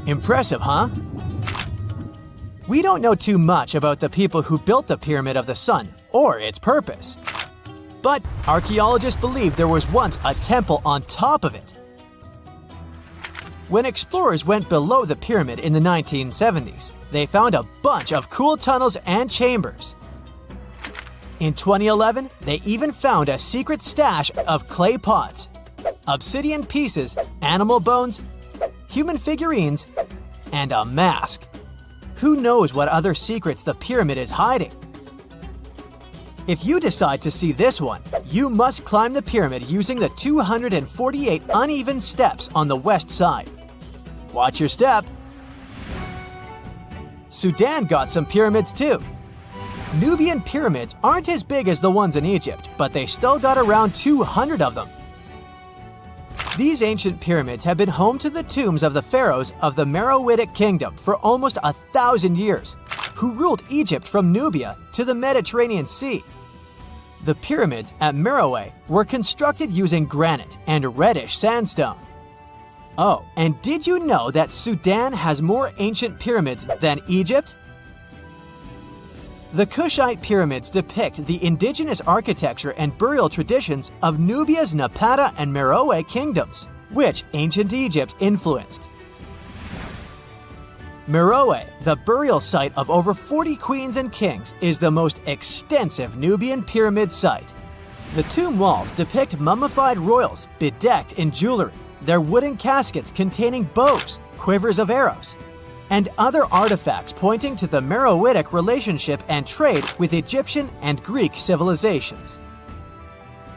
Impressive, huh? We don't know too much about the people who built the Pyramid of the Sun or its purpose. But archaeologists believe there was once a temple on top of it. When explorers went below the pyramid in the 1970s, they found a bunch of cool tunnels and chambers. In 2011, they even found a secret stash of clay pots, obsidian pieces, animal bones, human figurines, and a mask. Who knows what other secrets the pyramid is hiding? If you decide to see this one, you must climb the pyramid using the 248 uneven steps on the west side. Watch your step. Sudan got some pyramids too. Nubian pyramids aren't as big as the ones in Egypt, but they still got around 200 of them. These ancient pyramids have been home to the tombs of the pharaohs of the Meroitic Kingdom for almost 1,000 years, who ruled Egypt from Nubia to the Mediterranean Sea. The pyramids at Meroe were constructed using granite and reddish sandstone. Oh, and did you know that Sudan has more ancient pyramids than Egypt? The Kushite pyramids depict the indigenous architecture and burial traditions of Nubia's Napata and Meroe kingdoms, which ancient Egypt influenced. Meroe, the burial site of over 40 queens and kings, is the most extensive Nubian pyramid site. The tomb walls depict mummified royals bedecked in jewelry, their wooden caskets containing bows, quivers of arrows, and other artifacts pointing to the Meroitic relationship and trade with Egyptian and Greek civilizations.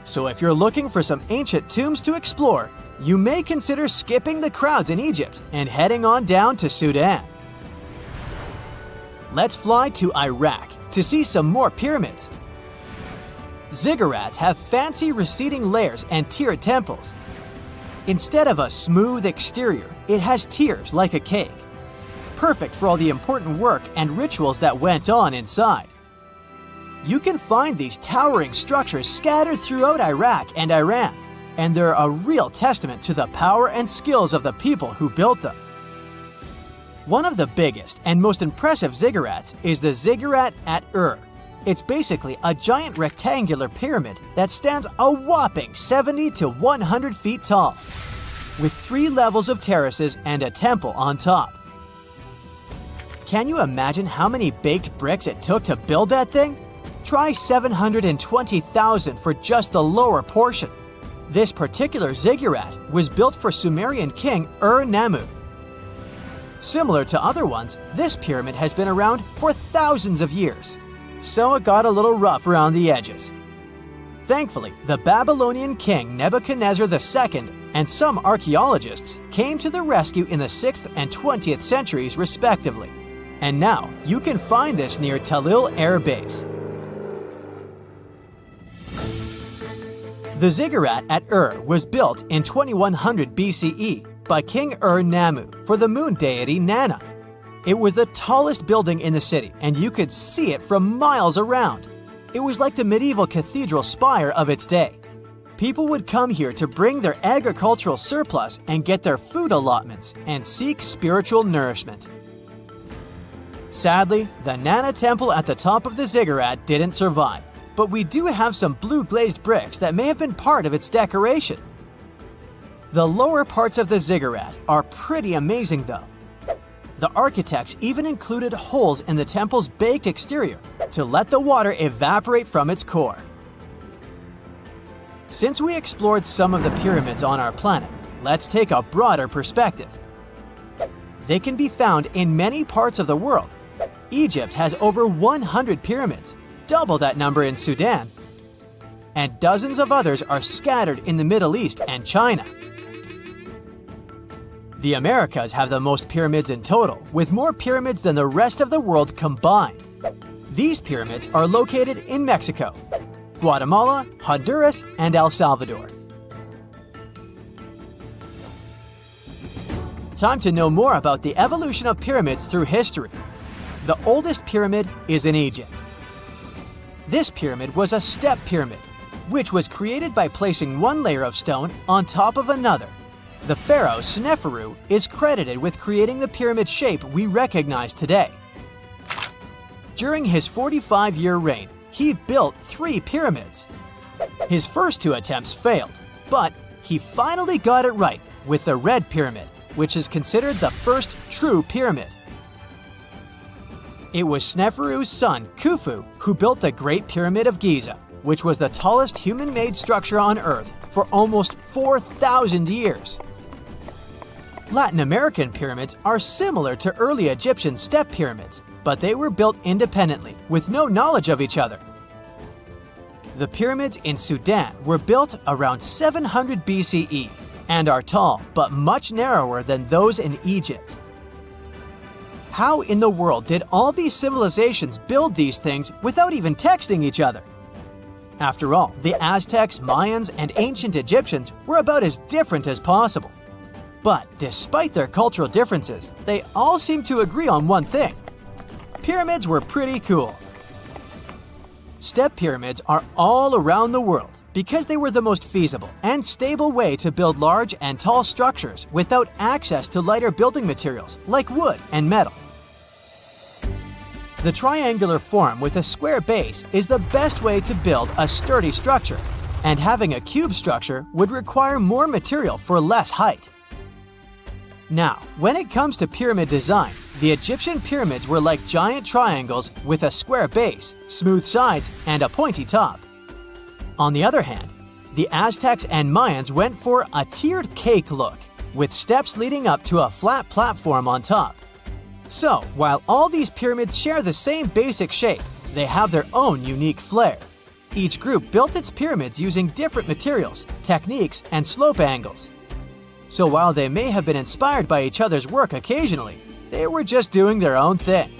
So if you're looking for some ancient tombs to explore, you may consider skipping the crowds in Egypt and heading on down to Sudan. Let's fly to Iraq to see some more pyramids. Ziggurats have fancy receding layers and tiered temples. Instead of a smooth exterior, it has tiers like a cake. perfect for all the important work and rituals that went on inside. You can find these towering structures scattered throughout Iraq and Iran, and they're a real testament to the power and skills of the people who built them. One of the biggest and most impressive ziggurats is the ziggurat at Ur. It's basically a giant rectangular pyramid that stands a whopping 70 to 100 feet tall, with 3 levels of terraces and a temple on top. Can you imagine how many baked bricks it took to build that thing? Try 720,000 for just the lower portion. This particular ziggurat was built for Sumerian king Ur-Nammu. Similar to other ones, this pyramid has been around for thousands of years, so it got a little rough around the edges. Thankfully, the Babylonian king Nebuchadnezzar II and some archaeologists came to the rescue in the 6th and 20th centuries respectively, and now you can find this near Talil Air Base. The ziggurat at Ur was built in 2100 BCE by King Ur-Nammu for the moon deity Nana. It was the tallest building in the city, and you could see it from miles around. It was like the medieval cathedral spire of its day. People would come here to bring their agricultural surplus and get their food allotments and seek spiritual nourishment. Sadly, the Nana temple at the top of the ziggurat didn't survive, but we do have some blue glazed bricks that may have been part of its decoration. The lower parts of the ziggurat are pretty amazing though. The architects even included holes in the temple's baked exterior to let the water evaporate from its core. Since we explored some of the pyramids on our planet, let's take a broader perspective. They can be found in many parts of the world. Egypt has over 100 pyramids, double that number in Sudan, and dozens of others are scattered in the Middle East and China. The Americas have the most pyramids in total, with more pyramids than the rest of the world combined. These pyramids are located in Mexico, Guatemala, Honduras, and El Salvador. Time to know more about the evolution of pyramids through history. The oldest pyramid is in Egypt. This pyramid was a step pyramid, which was created by placing one layer of stone on top of another. The pharaoh Sneferu is credited with creating the pyramid shape we recognize today. During his 45-year reign, he built 3 pyramids. His first 2 attempts failed, but he finally got it right with the Red Pyramid, which is considered the first true pyramid. It was Sneferu's son, Khufu, who built the Great Pyramid of Giza, which was the tallest human-made structure on Earth for almost 4,000 years. Latin American pyramids are similar to early Egyptian step pyramids, but they were built independently, with no knowledge of each other. The pyramids in Sudan were built around 700 BCE and are tall but much narrower than those in Egypt. How in the world did all these civilizations build these things without even texting each other? After all, the Aztecs, Mayans, and ancient Egyptians were about as different as possible. But despite their cultural differences, they all seem to agree on one thing. Pyramids were pretty cool. Step pyramids are all around the world because they were the most feasible and stable way to build large and tall structures without access to lighter building materials like wood and metal. The triangular form with a square base is the best way to build a sturdy structure, and having a cube structure would require more material for less height. Now, when it comes to pyramid design, the Egyptian pyramids were like giant triangles with a square base, smooth sides, and a pointy top. On the other hand, the Aztecs and Mayans went for a tiered cake look, with steps leading up to a flat platform on top. So, while all these pyramids share the same basic shape, they have their own unique flair. Each group built its pyramids using different materials, techniques, and slope angles. So while they may have been inspired by each other's work occasionally, they were just doing their own thing.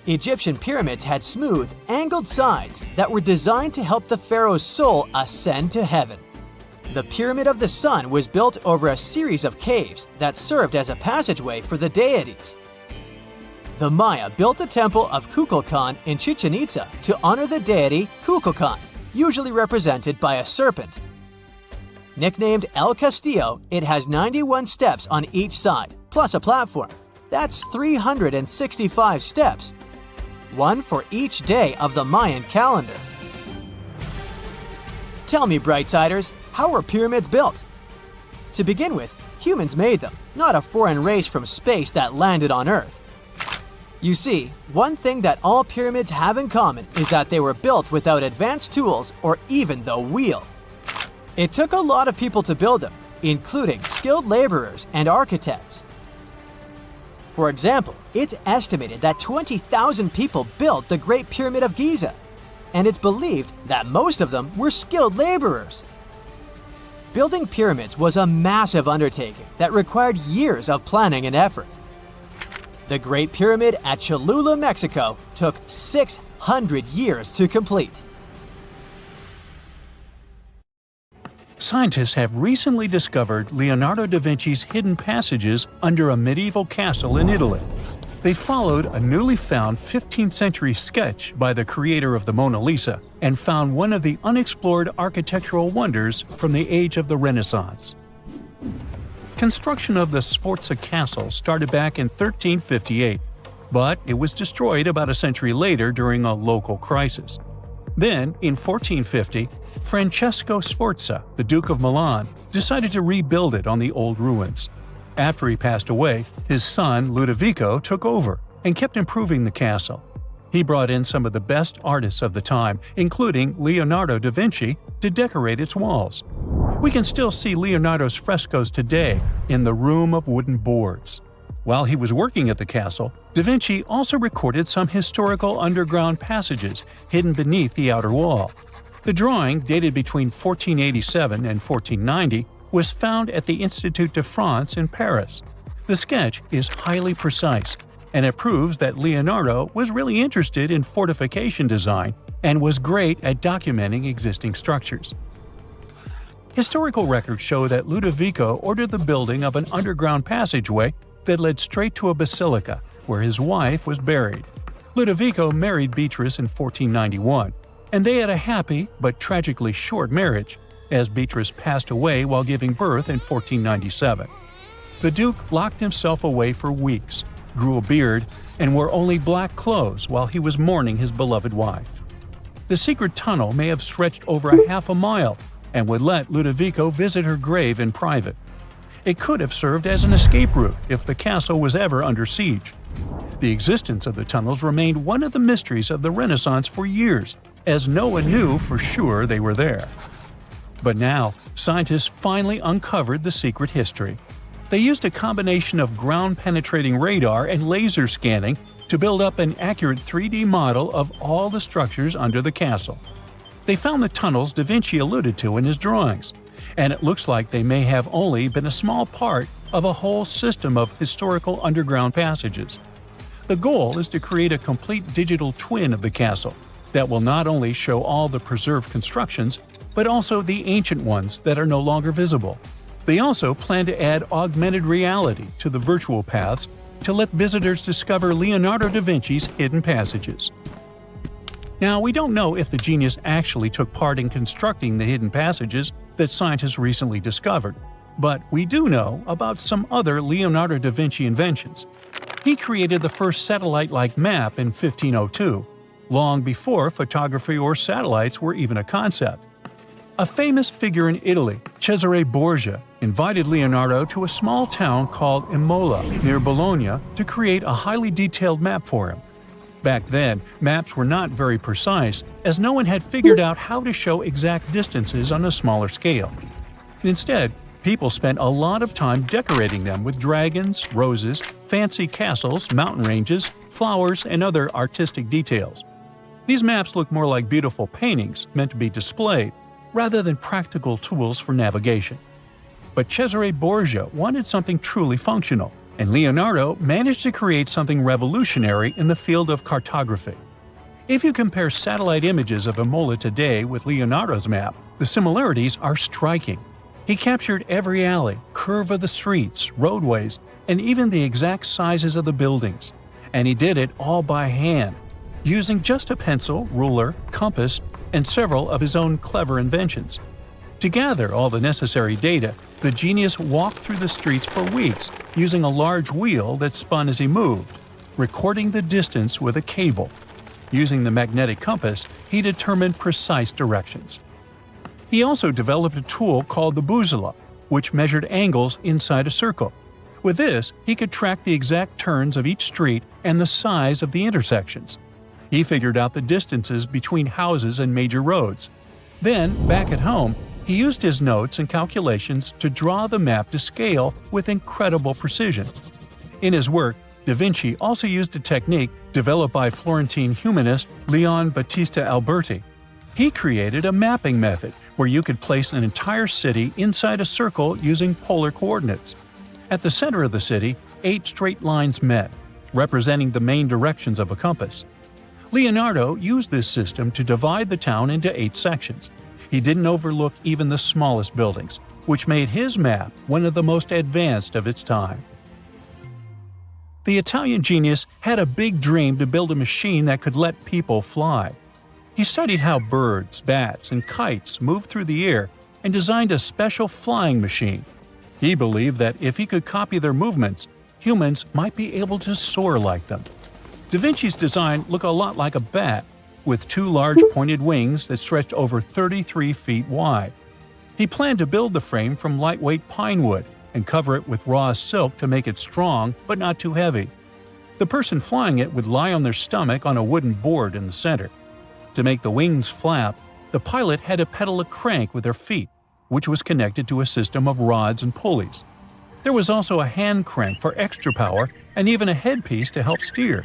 Egyptian pyramids had smooth, angled sides that were designed to help the pharaoh's soul ascend to heaven. The Pyramid of the Sun was built over a series of caves that served as a passageway for the deities. The Maya built the temple of Kukulkan in Chichen Itza to honor the deity Kukulkan, usually represented by a serpent. Nicknamed El Castillo, it has 91 steps on each side, plus a platform. That's 365 steps, one for each day of the Mayan calendar. Tell me, Brightsiders, how were pyramids built? To begin with, humans made them, not a foreign race from space that landed on Earth. You see, one thing that all pyramids have in common is that they were built without advanced tools or even the wheel. It took a lot of people to build them, including skilled laborers and architects. For example, it's estimated that 20,000 people built the Great Pyramid of Giza, and it's believed that most of them were skilled laborers. Building pyramids was a massive undertaking that required years of planning and effort. The Great Pyramid at Cholula, Mexico, took 600 years to complete. Scientists have recently discovered Leonardo da Vinci's hidden passages under a medieval castle in Italy. They followed a newly found 15th century sketch by the creator of the Mona Lisa and found one of the unexplored architectural wonders from the age of the Renaissance. Construction of the Sforza Castle started back in 1358, but it was destroyed about a century later during a local crisis. Then, in 1450, Francesco Sforza, the Duke of Milan, decided to rebuild it on the old ruins. After he passed away, his son Ludovico took over and kept improving the castle. He brought in some of the best artists of the time, including Leonardo da Vinci, to decorate its walls. We can still see Leonardo's frescoes today in the Room of Wooden Boards. While he was working at the castle, da Vinci also recorded some historical underground passages hidden beneath the outer wall. The drawing, dated between 1487 and 1490, was found at the Institut de France in Paris. The sketch is highly precise, and it proves that Leonardo was really interested in fortification design and was great at documenting existing structures. Historical records show that Ludovico ordered the building of an underground passageway that led straight to a basilica, where his wife was buried. Ludovico married Beatrice in 1491, and they had a happy but tragically short marriage, as Beatrice passed away while giving birth in 1497. The Duke locked himself away for weeks, grew a beard, and wore only black clothes while he was mourning his beloved wife. The secret tunnel may have stretched over a half a mile and would let Ludovico visit her grave in private. It could have served as an escape route if the castle was ever under siege. The existence of the tunnels remained one of the mysteries of the Renaissance for years, as no one knew for sure they were there. But now, scientists finally uncovered the secret history. They used a combination of ground-penetrating radar and laser scanning to build up an accurate 3D model of all the structures under the castle. They found the tunnels da Vinci alluded to in his drawings, and it looks like they may have only been a small part of a whole system of historical underground passages. The goal is to create a complete digital twin of the castle that will not only show all the preserved constructions, but also the ancient ones that are no longer visible. They also plan to add augmented reality to the virtual paths to let visitors discover Leonardo da Vinci's hidden passages. Now, we don't know if the genius actually took part in constructing the hidden passages that scientists recently discovered, but we do know about some other Leonardo da Vinci inventions. He created the first satellite-like map in 1502, long before photography or satellites were even a concept. A famous figure in Italy, Cesare Borgia, invited Leonardo to a small town called Imola, near Bologna, to create a highly detailed map for him. Back then, maps were not very precise, as no one had figured out how to show exact distances on a smaller scale. Instead, people spent a lot of time decorating them with dragons, roses, fancy castles, mountain ranges, flowers, and other artistic details. These maps look more like beautiful paintings meant to be displayed, rather than practical tools for navigation. But Cesare Borgia wanted something truly functional, and Leonardo managed to create something revolutionary in the field of cartography. If you compare satellite images of Imola today with Leonardo's map, the similarities are striking. He captured every alley, curve of the streets, roadways, and even the exact sizes of the buildings. And he did it all by hand, using just a pencil, ruler, compass, and several of his own clever inventions. To gather all the necessary data, the genius walked through the streets for weeks using a large wheel that spun as he moved, recording the distance with a cable. Using the magnetic compass, he determined precise directions. He also developed a tool called the boussole, which measured angles inside a circle. With this, he could track the exact turns of each street and the size of the intersections. He figured out the distances between houses and major roads. Then, back at home, he used his notes and calculations to draw the map to scale with incredible precision. In his work, Da Vinci also used a technique developed by Florentine humanist Leon Battista Alberti. He created a mapping method where you could place an entire city inside a circle using polar coordinates. At the center of the city, 8 straight lines met, representing the main directions of a compass. Leonardo used this system to divide the town into 8 sections. He didn't overlook even the smallest buildings, which made his map one of the most advanced of its time. The Italian genius had a big dream to build a machine that could let people fly. He studied how birds, bats, and kites move through the air and designed a special flying machine. He believed that if he could copy their movements, humans might be able to soar like them. Da Vinci's design looked a lot like a bat, with 2 large pointed wings that stretched over 33 feet wide. He planned to build the frame from lightweight pine wood and cover it with raw silk to make it strong but not too heavy. The person flying it would lie on their stomach on a wooden board in the center. To make the wings flap, the pilot had to pedal a crank with their feet, which was connected to a system of rods and pulleys. There was also a hand crank for extra power and even a headpiece to help steer.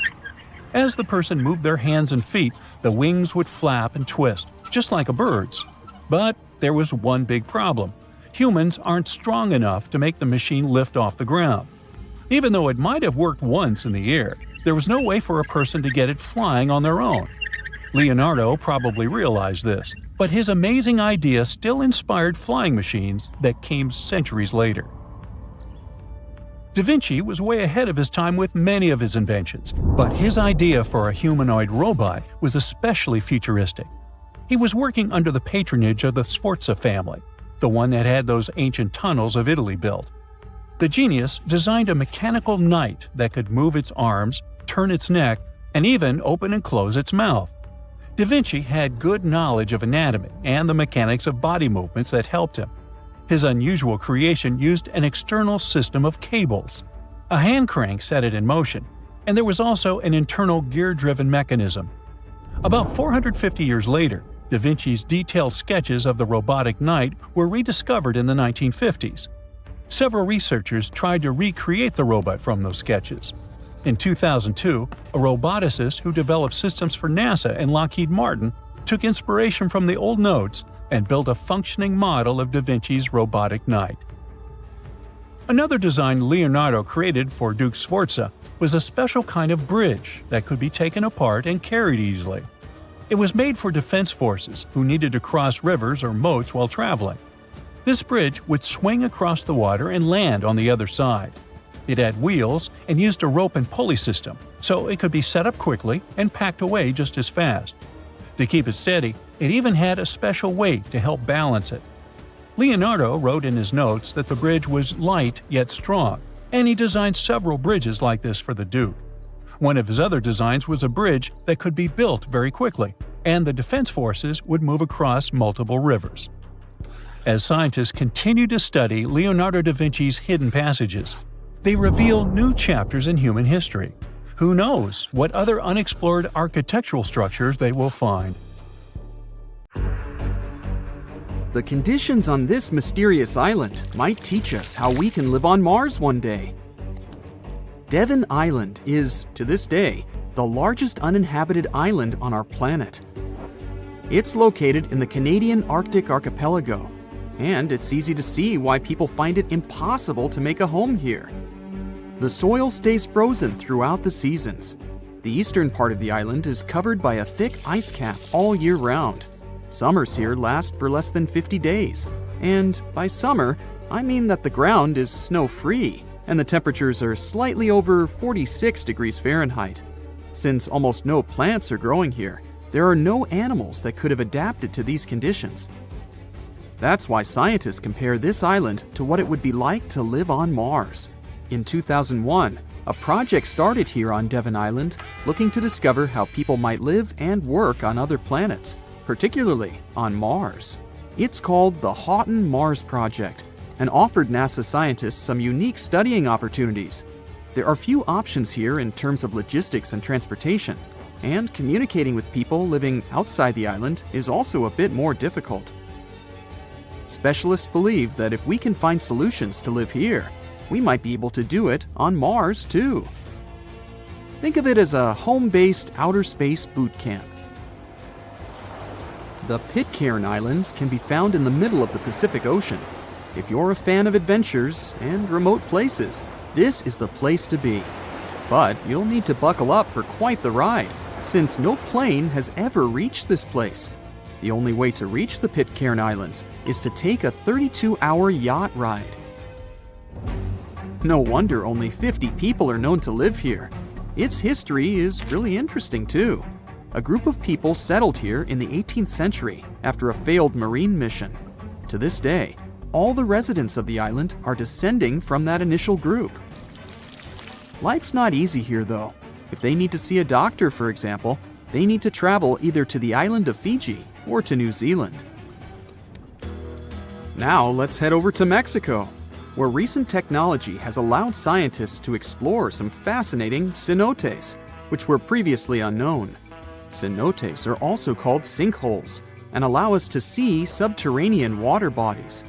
As the person moved their hands and feet, the wings would flap and twist, just like a bird's. But there was one big problem. Humans aren't strong enough to make the machine lift off the ground. Even though it might have worked once in the air, there was no way for a person to get it flying on their own. Leonardo probably realized this, but his amazing idea still inspired flying machines that came centuries later. Da Vinci was way ahead of his time with many of his inventions, but his idea for a humanoid robot was especially futuristic. He was working under the patronage of the Sforza family, the one that had those ancient tunnels of Italy built. The genius designed a mechanical knight that could move its arms, turn its neck, and even open and close its mouth. Da Vinci had good knowledge of anatomy and the mechanics of body movements that helped him. His unusual creation used an external system of cables. A hand crank set it in motion, and there was also an internal gear-driven mechanism. About 450 years later, Da Vinci's detailed sketches of the robotic knight were rediscovered in the 1950s. Several researchers tried to recreate the robot from those sketches. In 2002, a roboticist who developed systems for NASA and Lockheed Martin took inspiration from the old notes and built a functioning model of Da Vinci's robotic knight. Another design Leonardo created for Duke Sforza was a special kind of bridge that could be taken apart and carried easily. It was made for defense forces who needed to cross rivers or moats while traveling. This bridge would swing across the water and land on the other side. It had wheels and used a rope and pulley system, so it could be set up quickly and packed away just as fast. To keep it steady, it even had a special weight to help balance it. Leonardo wrote in his notes that the bridge was light yet strong, and he designed several bridges like this for the Duke. One of his other designs was a bridge that could be built very quickly, and the defense forces would move across multiple rivers. As scientists continue to study Leonardo da Vinci's hidden passages, they reveal new chapters in human history. Who knows what other unexplored architectural structures they will find? The conditions on this mysterious island might teach us how we can live on Mars one day. Devon Island is, to this day, the largest uninhabited island on our planet. It's located in the Canadian Arctic archipelago, and it's easy to see why people find it impossible to make a home here. The soil stays frozen throughout the seasons. The eastern part of the island is covered by a thick ice cap all year round. Summers here last for less than 50 days. And by summer, I mean that the ground is snow-free. and the temperatures are slightly over 46 degrees Fahrenheit. Since almost no plants are growing here, there are no animals that could have adapted to these conditions. That's why scientists compare this island to what it would be like to live on Mars. In 2001, a project started here on Devon Island looking to discover how people might live and work on other planets, particularly on Mars. It's called the Houghton Mars Project and offered NASA scientists some unique studying opportunities. There are few options here in terms of logistics and transportation, and communicating with people living outside the island is also a bit more difficult. Specialists believe that if we can find solutions to live here, we might be able to do it on Mars too. Think of it as a home-based outer space boot camp. The Pitcairn Islands can be found in the middle of the Pacific Ocean. If you're a fan of adventures and remote places, this is the place to be. But you'll need to buckle up for quite the ride, since no plane has ever reached this place. The only way to reach the Pitcairn Islands is to take a 32-hour yacht ride. No wonder only 50 people are known to live here. Its history is really interesting too. A group of people settled here in the 18th century after a failed marine mission. To this day, all the residents of the island are descending from that initial group. Life's not easy here though. If they need to see a doctor, for example, they need to travel either to the island of Fiji or to New Zealand. Now let's head over to Mexico, where recent technology has allowed scientists to explore some fascinating cenotes, which were previously unknown. Cenotes are also called sinkholes and allow us to see subterranean water bodies.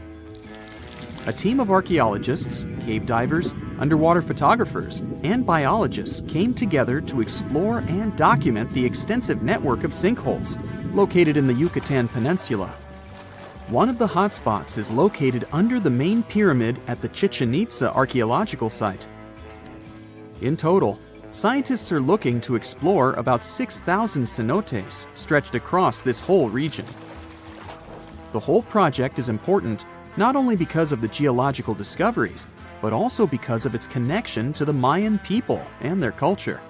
A team of archaeologists, cave divers, underwater photographers, and biologists came together to explore and document the extensive network of sinkholes located in the Yucatan Peninsula. One of the hotspots is located under the main pyramid at the Chichen Itza archaeological site. In total, scientists are looking to explore about 6,000 cenotes stretched across this whole region. The whole project is important not only because of the geological discoveries, but also because of its connection to the Mayan people and their culture.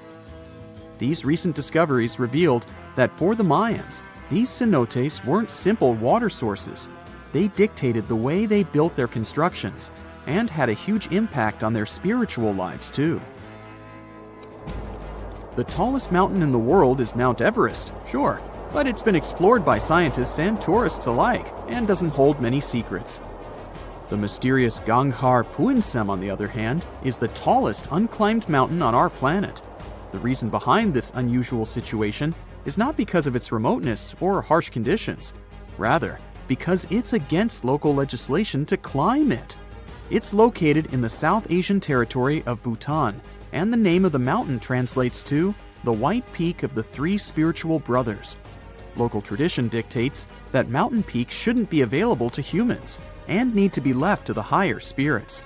These recent discoveries revealed that for the Mayans, these cenotes weren't simple water sources. They dictated the way they built their constructions and had a huge impact on their spiritual lives too. The tallest mountain in the world is Mount Everest, sure, but it's been explored by scientists and tourists alike and doesn't hold many secrets. The mysterious Ganghar Puensum, on the other hand, is the tallest unclimbed mountain on our planet. The reason behind this unusual situation is not because of its remoteness or harsh conditions. Rather, because it's against local legislation to climb it. It's located in the South Asian territory of Bhutan, and the name of the mountain translates to the White Peak of the Three Spiritual Brothers. Local tradition dictates that mountain peaks shouldn't be available to humans and need to be left to the higher spirits.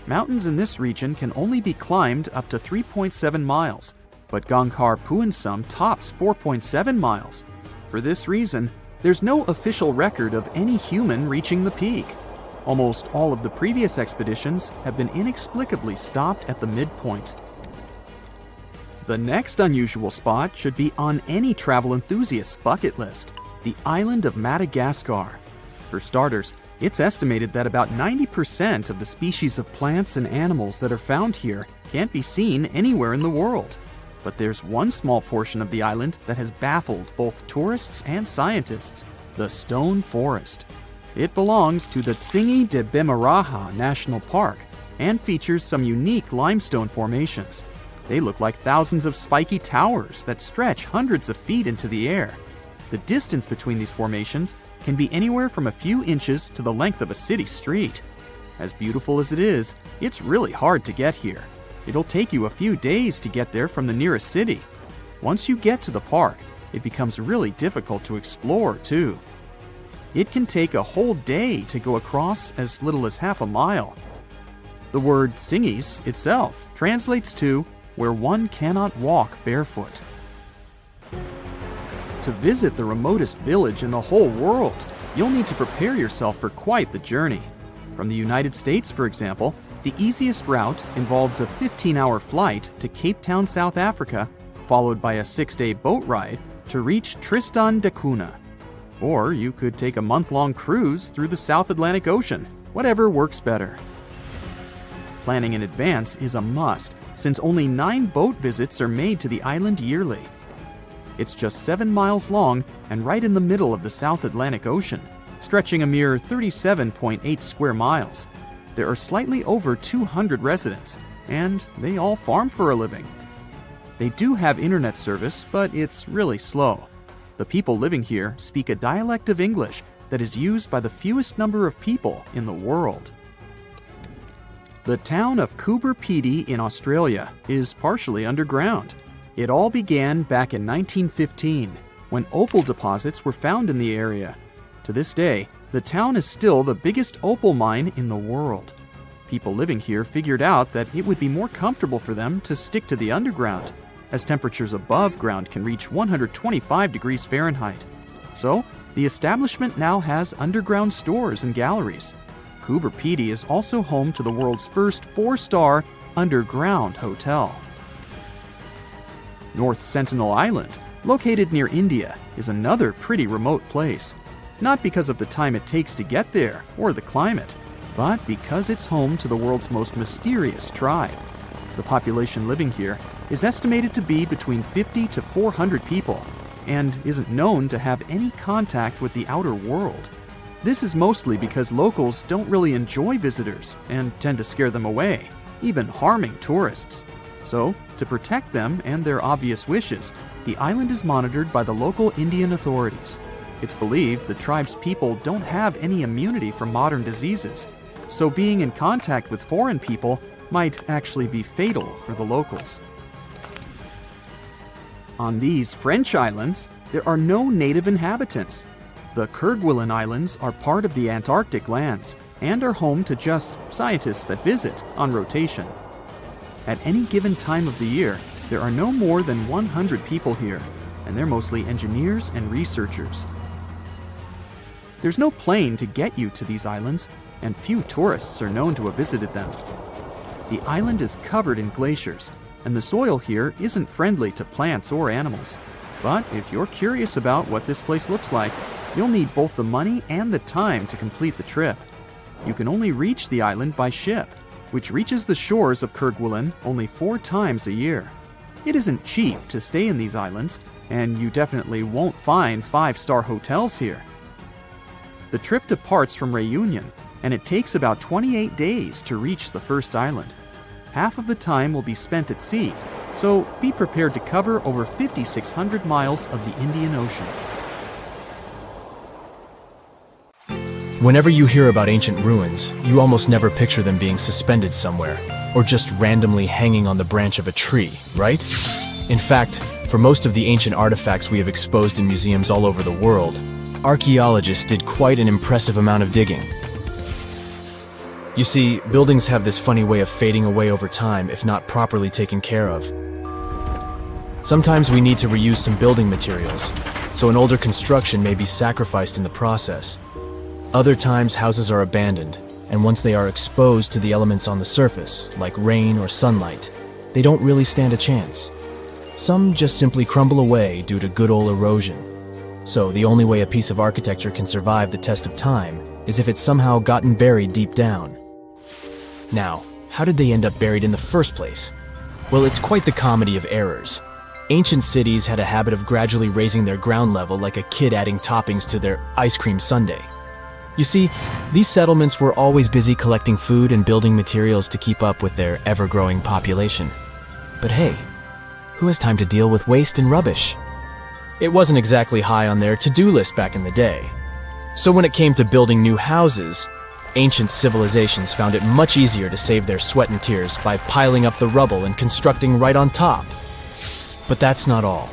Mountains in this region can only be climbed up to 3.7 miles, but Ganghar Puensum tops 4.7 miles. For this reason, there's no official record of any human reaching the peak. Almost all of the previous expeditions have been inexplicably stopped at the midpoint. The next unusual spot should be on any travel enthusiast's bucket list, the island of Madagascar. For starters, it's estimated that about 90% of the species of plants and animals that are found here can't be seen anywhere in the world. But there's one small portion of the island that has baffled both tourists and scientists, the stone forest. It belongs to the Tsingy de Bemaraha National Park and features some unique limestone formations. They look like thousands of spiky towers that stretch hundreds of feet into the air. The distance between these formations can be anywhere from a few inches to the length of a city street. As beautiful as it is, it's really hard to get here. It'll take you a few days to get there from the nearest city. Once you get to the park, it becomes really difficult to explore too. It can take a whole day to go across as little as half a mile. The word Tsingys itself translates to where one cannot walk barefoot. To visit the remotest village in the whole world, you'll need to prepare yourself for quite the journey. From the United States, for example, The easiest route involves a 15-hour flight to Cape Town, South Africa, followed by a 6-day boat ride to reach Tristan da Cunha. Or you could take a month-long cruise through the South Atlantic Ocean, whatever works better. Planning in advance is a must, since only 9 boat visits are made to the island yearly. It's just 7 miles long and right in the middle of the South Atlantic Ocean, stretching a mere 37.8 square miles. There are slightly over 200 residents, and they all farm for a living. They do have internet service, but it's really slow. The people living here speak a dialect of English that is used by the fewest number of people in the world. The town of Coober Pedy in Australia is partially underground. It all began back in 1915, when opal deposits were found in the area. To this day, the town is still the biggest opal mine in the world. People living here figured out that it would be more comfortable for them to stick to the underground, as temperatures above ground can reach 125 degrees Fahrenheit. So, the establishment now has underground stores and galleries. Coober Pedy is also home to the world's first 4-star underground hotel. North Sentinel Island, located near India, is another pretty remote place. Not because of the time it takes to get there or the climate, but because it's home to the world's most mysterious tribe. The population living here is estimated to be between 50 to 400 people and isn't known to have any contact with the outer world. This is mostly because locals don't really enjoy visitors and tend to scare them away, even harming tourists. So, to protect them and their obvious wishes, the island is monitored by the local Indian authorities. It's believed the tribe's people don't have any immunity from modern diseases, so being in contact with foreign people might actually be fatal for the locals. On these French islands, there are no native inhabitants. The Kerguelen Islands are part of the Antarctic lands and are home to just scientists that visit on rotation. At any given time of the year, there are no more than 100 people here, and they're mostly engineers and researchers. There's no plane to get you to these islands, and few tourists are known to have visited them. The island is covered in glaciers, and the soil here isn't friendly to plants or animals. But if you're curious about what this place looks like, you'll need both the money and the time to complete the trip. You can only reach the island by ship, which reaches the shores of Kerguelen only 4 times a year. It isn't cheap to stay in these islands, and you definitely won't find 5-star hotels here. The trip departs from Réunion, and it takes about 28 days to reach the first island. Half of the time will be spent at sea, so be prepared to cover over 5,600 miles of the Indian Ocean. Whenever you hear about ancient ruins, you almost never picture them being suspended somewhere, or just randomly hanging on the branch of a tree, right? In fact, for most of the ancient artifacts we have exposed in museums all over the world, archaeologists did quite an impressive amount of digging. You see, buildings have this funny way of fading away over time if not properly taken care of. Sometimes we need to reuse some building materials, so an older construction may be sacrificed in the process. Other times, houses are abandoned, and once they are exposed to the elements on the surface, like rain or sunlight, they don't really stand a chance. Some just simply crumble away due to good old erosion. So the only way a piece of architecture can survive the test of time is if it's somehow gotten buried deep down. Now, how did they end up buried in the first place? Well, it's quite the comedy of errors. Ancient cities had a habit of gradually raising their ground level like a kid adding toppings to their ice cream sundae. You see, these settlements were always busy collecting food and building materials to keep up with their ever-growing population. But hey, who has time to deal with waste and rubbish? It wasn't exactly high on their to-do list back in the day. So when it came to building new houses, ancient civilizations found it much easier to save their sweat and tears by piling up the rubble and constructing right on top. But that's not all.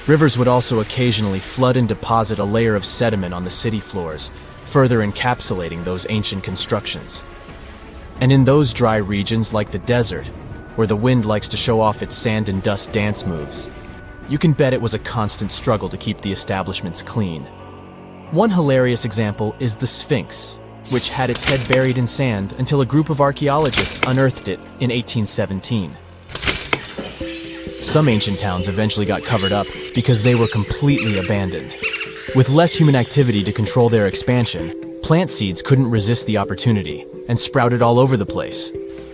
Rivers would also occasionally flood and deposit a layer of sediment on the city floors, further encapsulating those ancient constructions. And in those dry regions like the desert, where the wind likes to show off its sand and dust dance moves, you can bet it was a constant struggle to keep the establishments clean. One hilarious example is the Sphinx. which had its head buried in sand until a group of archaeologists unearthed it in 1817. Some ancient towns eventually got covered up because they were completely abandoned. With less human activity to control their expansion, plant seeds couldn't resist the opportunity and sprouted all over the place.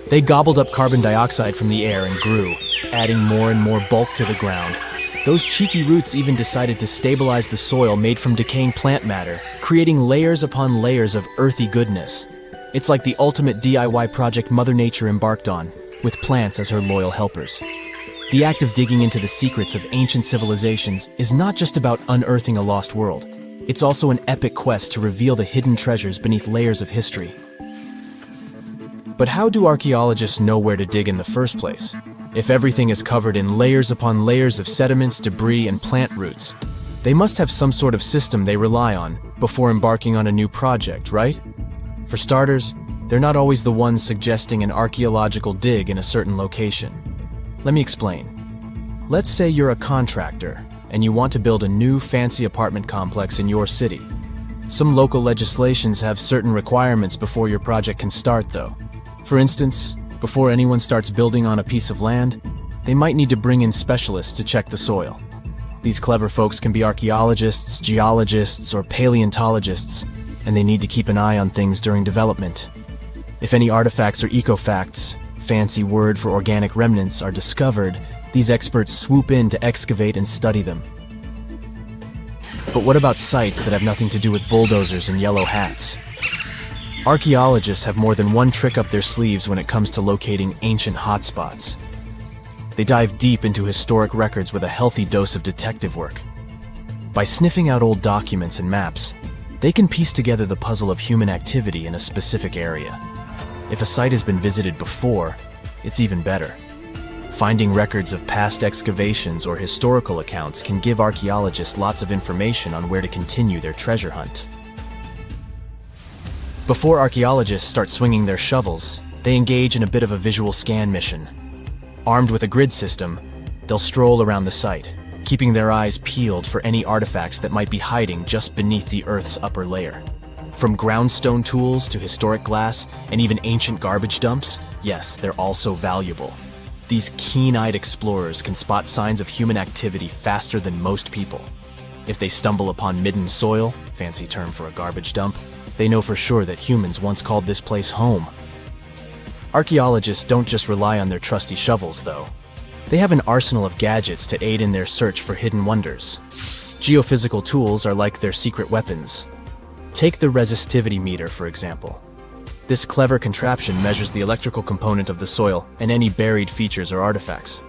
They gobbled up carbon dioxide from the air and grew, adding more and more bulk to the ground. Those cheeky roots even decided to stabilize the soil made from decaying plant matter, creating layers upon layers of earthy goodness. It's like the ultimate DIY project Mother Nature embarked on, with plants as her loyal helpers. The act of digging into the secrets of ancient civilizations is not just about unearthing a lost world. It's also an epic quest to reveal the hidden treasures beneath layers of history. But how do archaeologists know where to dig in the first place? If everything is covered in layers upon layers of sediments, debris, and plant roots, they must have some sort of system they rely on before embarking on a new project, right? For starters, they're not always the ones suggesting an archaeological dig in a certain location. Let me explain. Let's say you're a contractor and you want to build a new fancy apartment complex in your city. Some local legislations have certain requirements before your project can start, though. For instance, before anyone starts building on a piece of land, they might need to bring in specialists to check the soil. These clever folks can be archaeologists, geologists, or paleontologists, and they need to keep an eye on things during development. If any artifacts or ecofacts, fancy word for organic remnants, are discovered, these experts swoop in to excavate and study them. But what about sites that have nothing to do with bulldozers and yellow hats? Archaeologists have more than one trick up their sleeves when it comes to locating ancient hotspots. They dive deep into historic records with a healthy dose of detective work. By sniffing out old documents and maps, they can piece together the puzzle of human activity in a specific area. If a site has been visited before, it's even better. Finding records of past excavations or historical accounts can give archaeologists lots of information on where to continue their treasure hunt. Before archaeologists start swinging their shovels, they engage in a bit of a visual scan mission. Armed with a grid system, they'll stroll around the site, keeping their eyes peeled for any artifacts that might be hiding just beneath the Earth's upper layer. From groundstone tools to historic glass and even ancient garbage dumps, yes, they're all so valuable. These keen-eyed explorers can spot signs of human activity faster than most people. If they stumble upon midden soil, fancy term for a garbage dump, they know for sure that humans once called this place home. Archaeologists don't just rely on their trusty shovels, though. They have an arsenal of gadgets to aid in their search for hidden wonders. Geophysical tools are like their secret weapons. Take the resistivity meter, for example. This clever contraption measures the electrical component of the soil and any buried features or artifacts.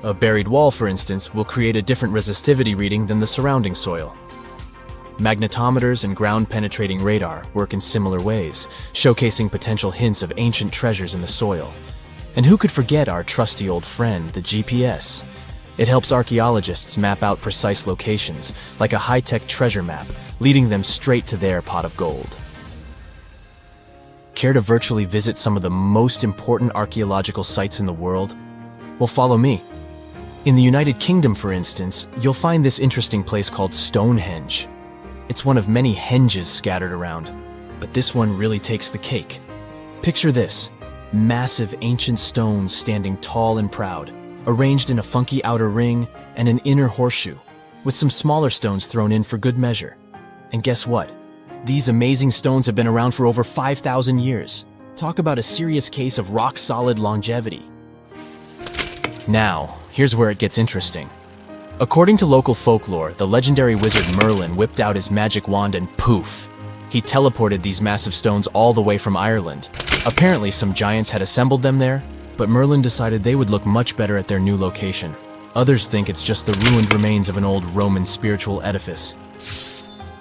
A buried wall, for instance, will create a different resistivity reading than the surrounding soil. Magnetometers and ground-penetrating radar work in similar ways, showcasing potential hints of ancient treasures in the soil. And who could forget our trusty old friend, the GPS? It helps archaeologists map out precise locations, like a high-tech treasure map, leading them straight to their pot of gold. Care to virtually visit some of the most important archaeological sites in the world? Well, follow me. In the United Kingdom, for instance, you'll find this interesting place called Stonehenge. It's one of many henges scattered around, but this one really takes the cake. Picture this: massive ancient stones standing tall and proud, arranged in a funky outer ring and an inner horseshoe, with some smaller stones thrown in for good measure. And guess what? These amazing stones have been around for over 5,000 years. Talk about a serious case of rock-solid longevity. Now, here's where it gets interesting. According to local folklore, the legendary wizard Merlin whipped out his magic wand and poof! He teleported these massive stones all the way from Ireland. Apparently, some giants had assembled them there, but Merlin decided they would look much better at their new location. Others think it's just the ruined remains of an old Roman spiritual edifice.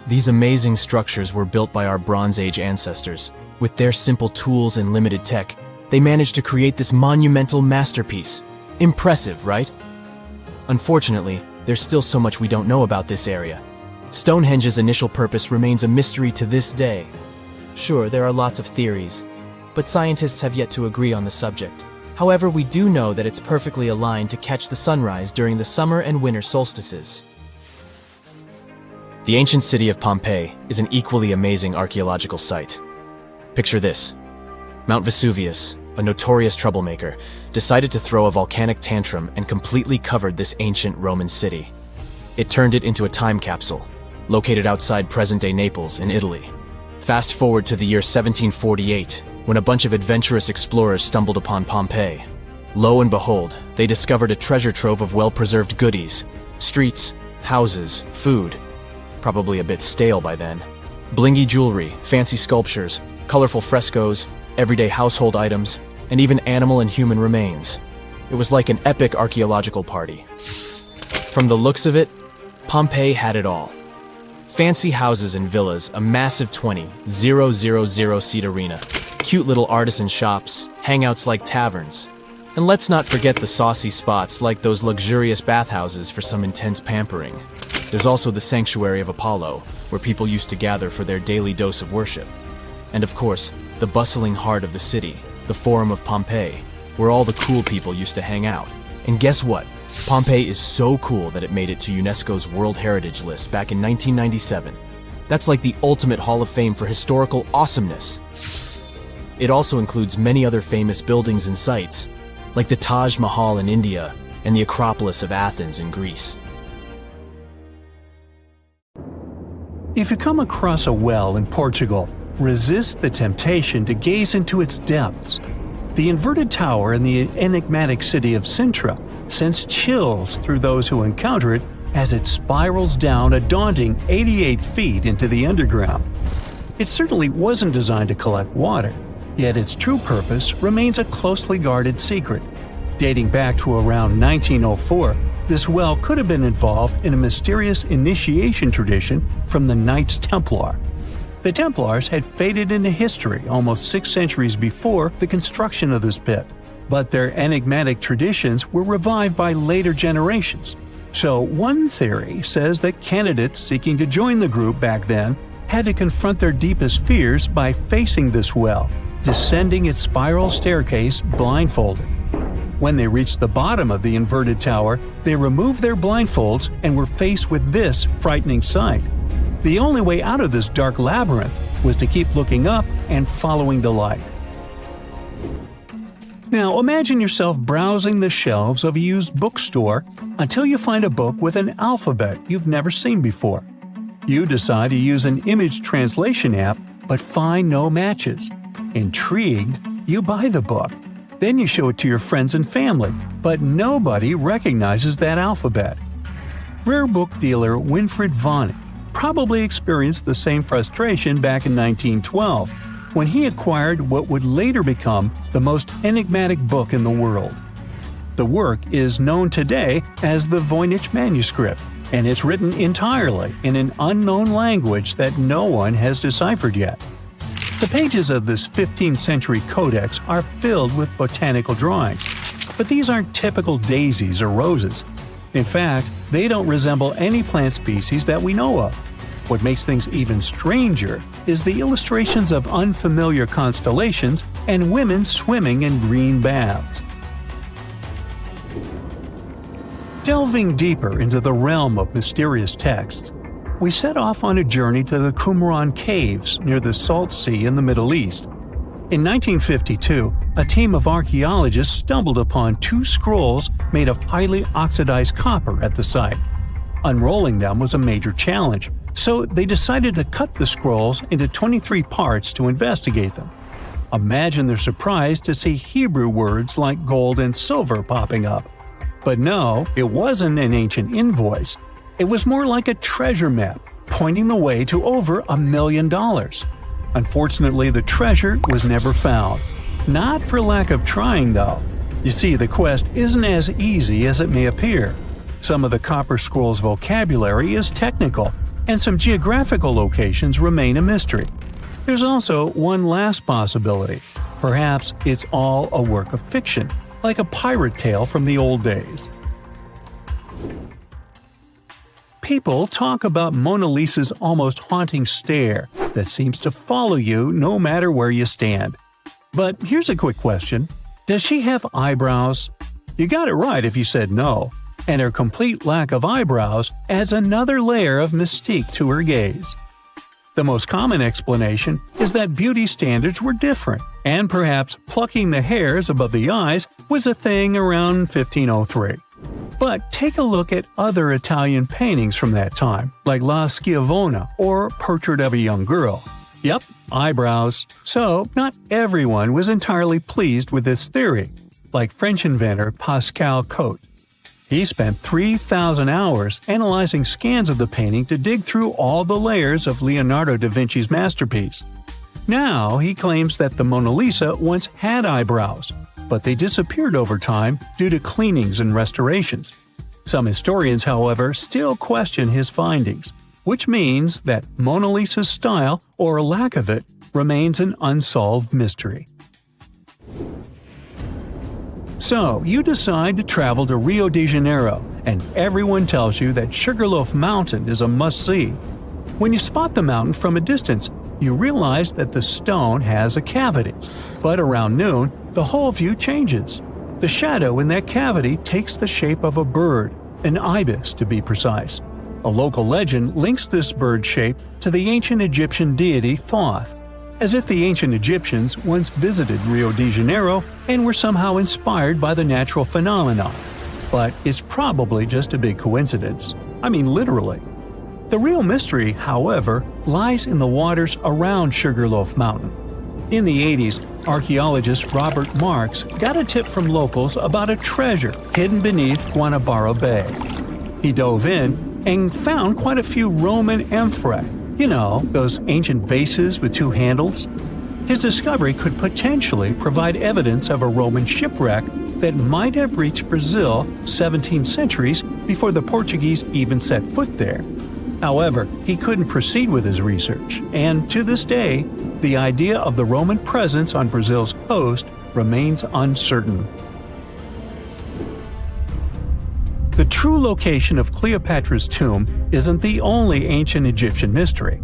These amazing structures were built by our Bronze Age ancestors. With their simple tools and limited tech, they managed to create this monumental masterpiece. Impressive, right? Unfortunately, there's still so much we don't know about this area. Stonehenge's initial purpose remains a mystery to this day. Sure, there are lots of theories, but scientists have yet to agree on the subject. However, we do know that it's perfectly aligned to catch the sunrise during the summer and winter solstices. The ancient city of Pompeii is an equally amazing archaeological site. Picture this. Mount Vesuvius, a notorious troublemaker, decided to throw a volcanic tantrum and completely covered this ancient Roman city. It turned it into a time capsule, located outside present-day Naples in Italy. Fast forward to the year 1748, when a bunch of adventurous explorers stumbled upon Pompeii. Lo and behold, they discovered a treasure trove of well-preserved goodies: streets, houses, food. Probably a bit stale by then. Blingy jewelry, fancy sculptures, colorful frescoes, everyday household items, and even animal and human remains. It was like an epic archaeological party. From the looks of it, Pompeii had it all. Fancy houses and villas, a massive 20,000-seat arena, cute little artisan shops, hangouts like taverns. And let's not forget the saucy spots like those luxurious bathhouses for some intense pampering. There's also the Sanctuary of Apollo, where people used to gather for their daily dose of worship. And of course, the bustling heart of the city, the Forum of Pompeii, where all the cool people used to hang out. And guess what? Pompeii is so cool that it made it to UNESCO's World Heritage List back in 1997. That's like the ultimate Hall of Fame for historical awesomeness. It also includes many other famous buildings and sites, like the Taj Mahal in India and the Acropolis of Athens in Greece. If you come across a well in Portugal, resist the temptation to gaze into its depths. The inverted tower in the enigmatic city of Sintra sends chills through those who encounter it as it spirals down a daunting 88 feet into the underground. It certainly wasn't designed to collect water, yet its true purpose remains a closely guarded secret. Dating back to around 1904, this well could have been involved in a mysterious initiation tradition from the Knights Templar. The Templars had faded into history almost 6 centuries before the construction of this pit, but their enigmatic traditions were revived by later generations. So one theory says that candidates seeking to join the group back then had to confront their deepest fears by facing this well, descending its spiral staircase blindfolded. When they reached the bottom of the inverted tower, they removed their blindfolds and were faced with this frightening sight. The only way out of this dark labyrinth was to keep looking up and following the light. Now imagine yourself browsing the shelves of a used bookstore until you find a book with an alphabet you've never seen before. You decide to use an image translation app but find no matches. Intrigued, you buy the book. Then you show it to your friends and family, but nobody recognizes that alphabet. Rare book dealer Winfried Vonnig probably experienced the same frustration back in 1912, when he acquired what would later become the most enigmatic book in the world. The work is known today as the Voynich manuscript, and it's written entirely in an unknown language that no one has deciphered yet. The pages of this 15th century codex are filled with botanical drawings, but these aren't typical daisies or roses. In fact, they don't resemble any plant species that we know of. What makes things even stranger is the illustrations of unfamiliar constellations and women swimming in green baths. Delving deeper into the realm of mysterious texts, we set off on a journey to the Qumran Caves near the Salt Sea in the Middle East. In 1952, a team of archaeologists stumbled upon 2 scrolls made of highly oxidized copper at the site. Unrolling them was a major challenge, so they decided to cut the scrolls into 23 parts to investigate them. Imagine their surprise to see Hebrew words like gold and silver popping up. But no, it wasn't an ancient invoice. It was more like a treasure map, pointing the way to over $1 million. Unfortunately, the treasure was never found. Not for lack of trying, though. You see, the quest isn't as easy as it may appear. Some of the copper scroll's vocabulary is technical, and some geographical locations remain a mystery. There's also one last possibility. Perhaps it's all a work of fiction, like a pirate tale from the old days. People talk about Mona Lisa's almost haunting stare that seems to follow you no matter where you stand. But here's a quick question. Does she have eyebrows? You got it right if you said no. and her complete lack of eyebrows adds another layer of mystique to her gaze. The most common explanation is that beauty standards were different, and perhaps plucking the hairs above the eyes was a thing around 1503. But take a look at other Italian paintings from that time, like La Schiavona or Portrait of a Young Girl. Yep, eyebrows. So, not everyone was entirely pleased with this theory, like French inventor Pascal Cotte. He spent 3,000 hours analyzing scans of the painting to dig through all the layers of Leonardo da Vinci's masterpiece. Now he claims that the Mona Lisa once had eyebrows, but they disappeared over time due to cleanings and restorations. Some historians, however, still question his findings, which means that Mona Lisa's style, or lack of it, remains an unsolved mystery. So, you decide to travel to Rio de Janeiro, and everyone tells you that Sugarloaf Mountain is a must-see. When you spot the mountain from a distance, you realize that the stone has a cavity. But around noon, the whole view changes. The shadow in that cavity takes the shape of a bird, an ibis to be precise. A local legend links this bird shape to the ancient Egyptian deity Thoth, as if the ancient Egyptians once visited Rio de Janeiro and were somehow inspired by the natural phenomenon. But it's probably just a big coincidence. I mean, literally. The real mystery, however, lies in the waters around Sugarloaf Mountain. In the 80s, archaeologist Robert Marks got a tip from locals about a treasure hidden beneath Guanabara Bay. He dove in and found quite a few Roman amphorae. You know, those ancient vases with two handles? His discovery could potentially provide evidence of a Roman shipwreck that might have reached Brazil 17 centuries before the Portuguese even set foot there. However, he couldn't proceed with his research, and to this day, the idea of the Roman presence on Brazil's coast remains uncertain. The true location of Cleopatra's tomb isn't the only ancient Egyptian mystery.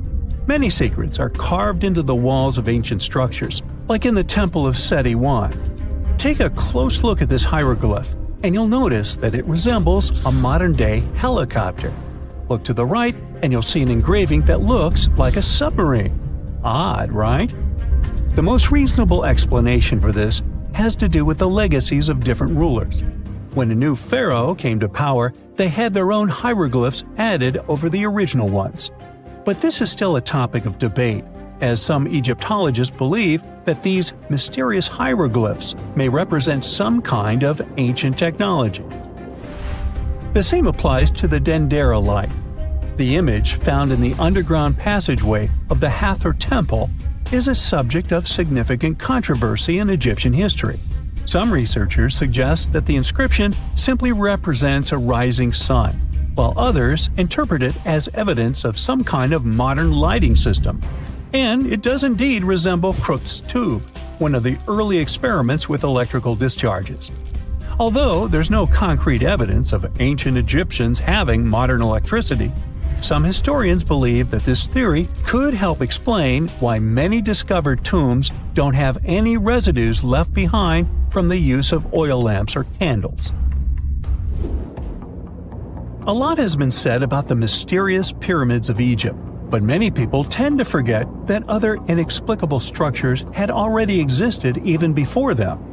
Many secrets are carved into the walls of ancient structures, like in the Temple of Seti I. Take a close look at this hieroglyph, and you'll notice that it resembles a modern-day helicopter. Look to the right, and you'll see an engraving that looks like a submarine. Odd, right? The most reasonable explanation for this has to do with the legacies of different rulers. When a new pharaoh came to power, they had their own hieroglyphs added over the original ones. But this is still a topic of debate, as some Egyptologists believe that these mysterious hieroglyphs may represent some kind of ancient technology. The same applies to the Dendera light. The image found in the underground passageway of the Hathor Temple is a subject of significant controversy in Egyptian history. Some researchers suggest that the inscription simply represents a rising sun, while others interpret it as evidence of some kind of modern lighting system. And it does indeed resemble Crookes' tube, one of the early experiments with electrical discharges. Although there's no concrete evidence of ancient Egyptians having modern electricity, some historians believe that this theory could help explain why many discovered tombs don't have any residues left behind from the use of oil lamps or candles. A lot has been said about the mysterious pyramids of Egypt, but many people tend to forget that other inexplicable structures had already existed even before them.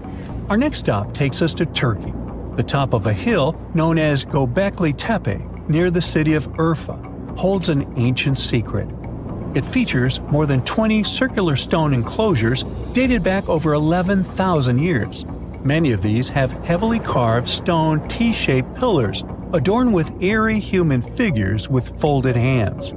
Our next stop takes us to Turkey. The top of a hill known as Göbekli Tepe, near the city of Urfa, holds an ancient secret. It features more than 20 circular stone enclosures dated back over 11,000 years. Many of these have heavily carved stone T-shaped pillars adorned with eerie human figures with folded hands.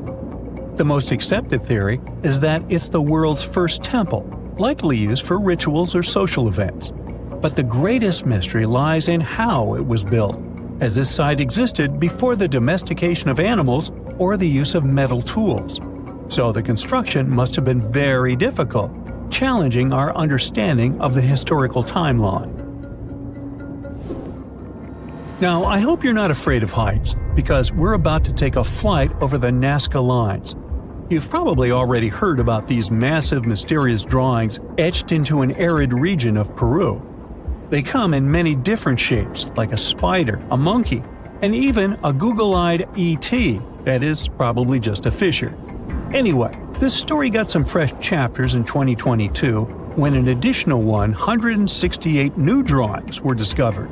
The most accepted theory is that it's the world's first temple, likely used for rituals or social events. But the greatest mystery lies in how it was built, as this site existed before the domestication of animals or the use of metal tools. So the construction must have been very difficult, challenging our understanding of the historical timeline. Now, I hope you're not afraid of heights, because we're about to take a flight over the Nazca Lines. You've probably already heard about these massive, mysterious drawings etched into an arid region of Peru. They come in many different shapes, like a spider, a monkey, and even a Google-eyed ET that is probably just a fisher. Anyway, this story got some fresh chapters in 2022 when an additional 168 new drawings were discovered.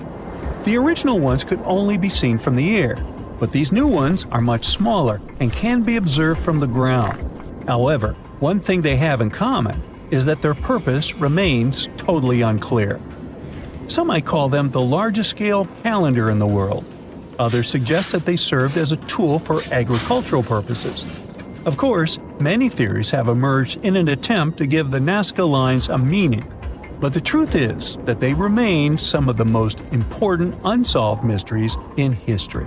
The original ones could only be seen from the air, but these new ones are much smaller and can be observed from the ground. However, one thing they have in common is that their purpose remains totally unclear. Some might call them the largest-scale calendar in the world. Others suggest that they served as a tool for agricultural purposes. Of course, many theories have emerged in an attempt to give the Nazca lines a meaning, but the truth is that they remain some of the most important unsolved mysteries in history.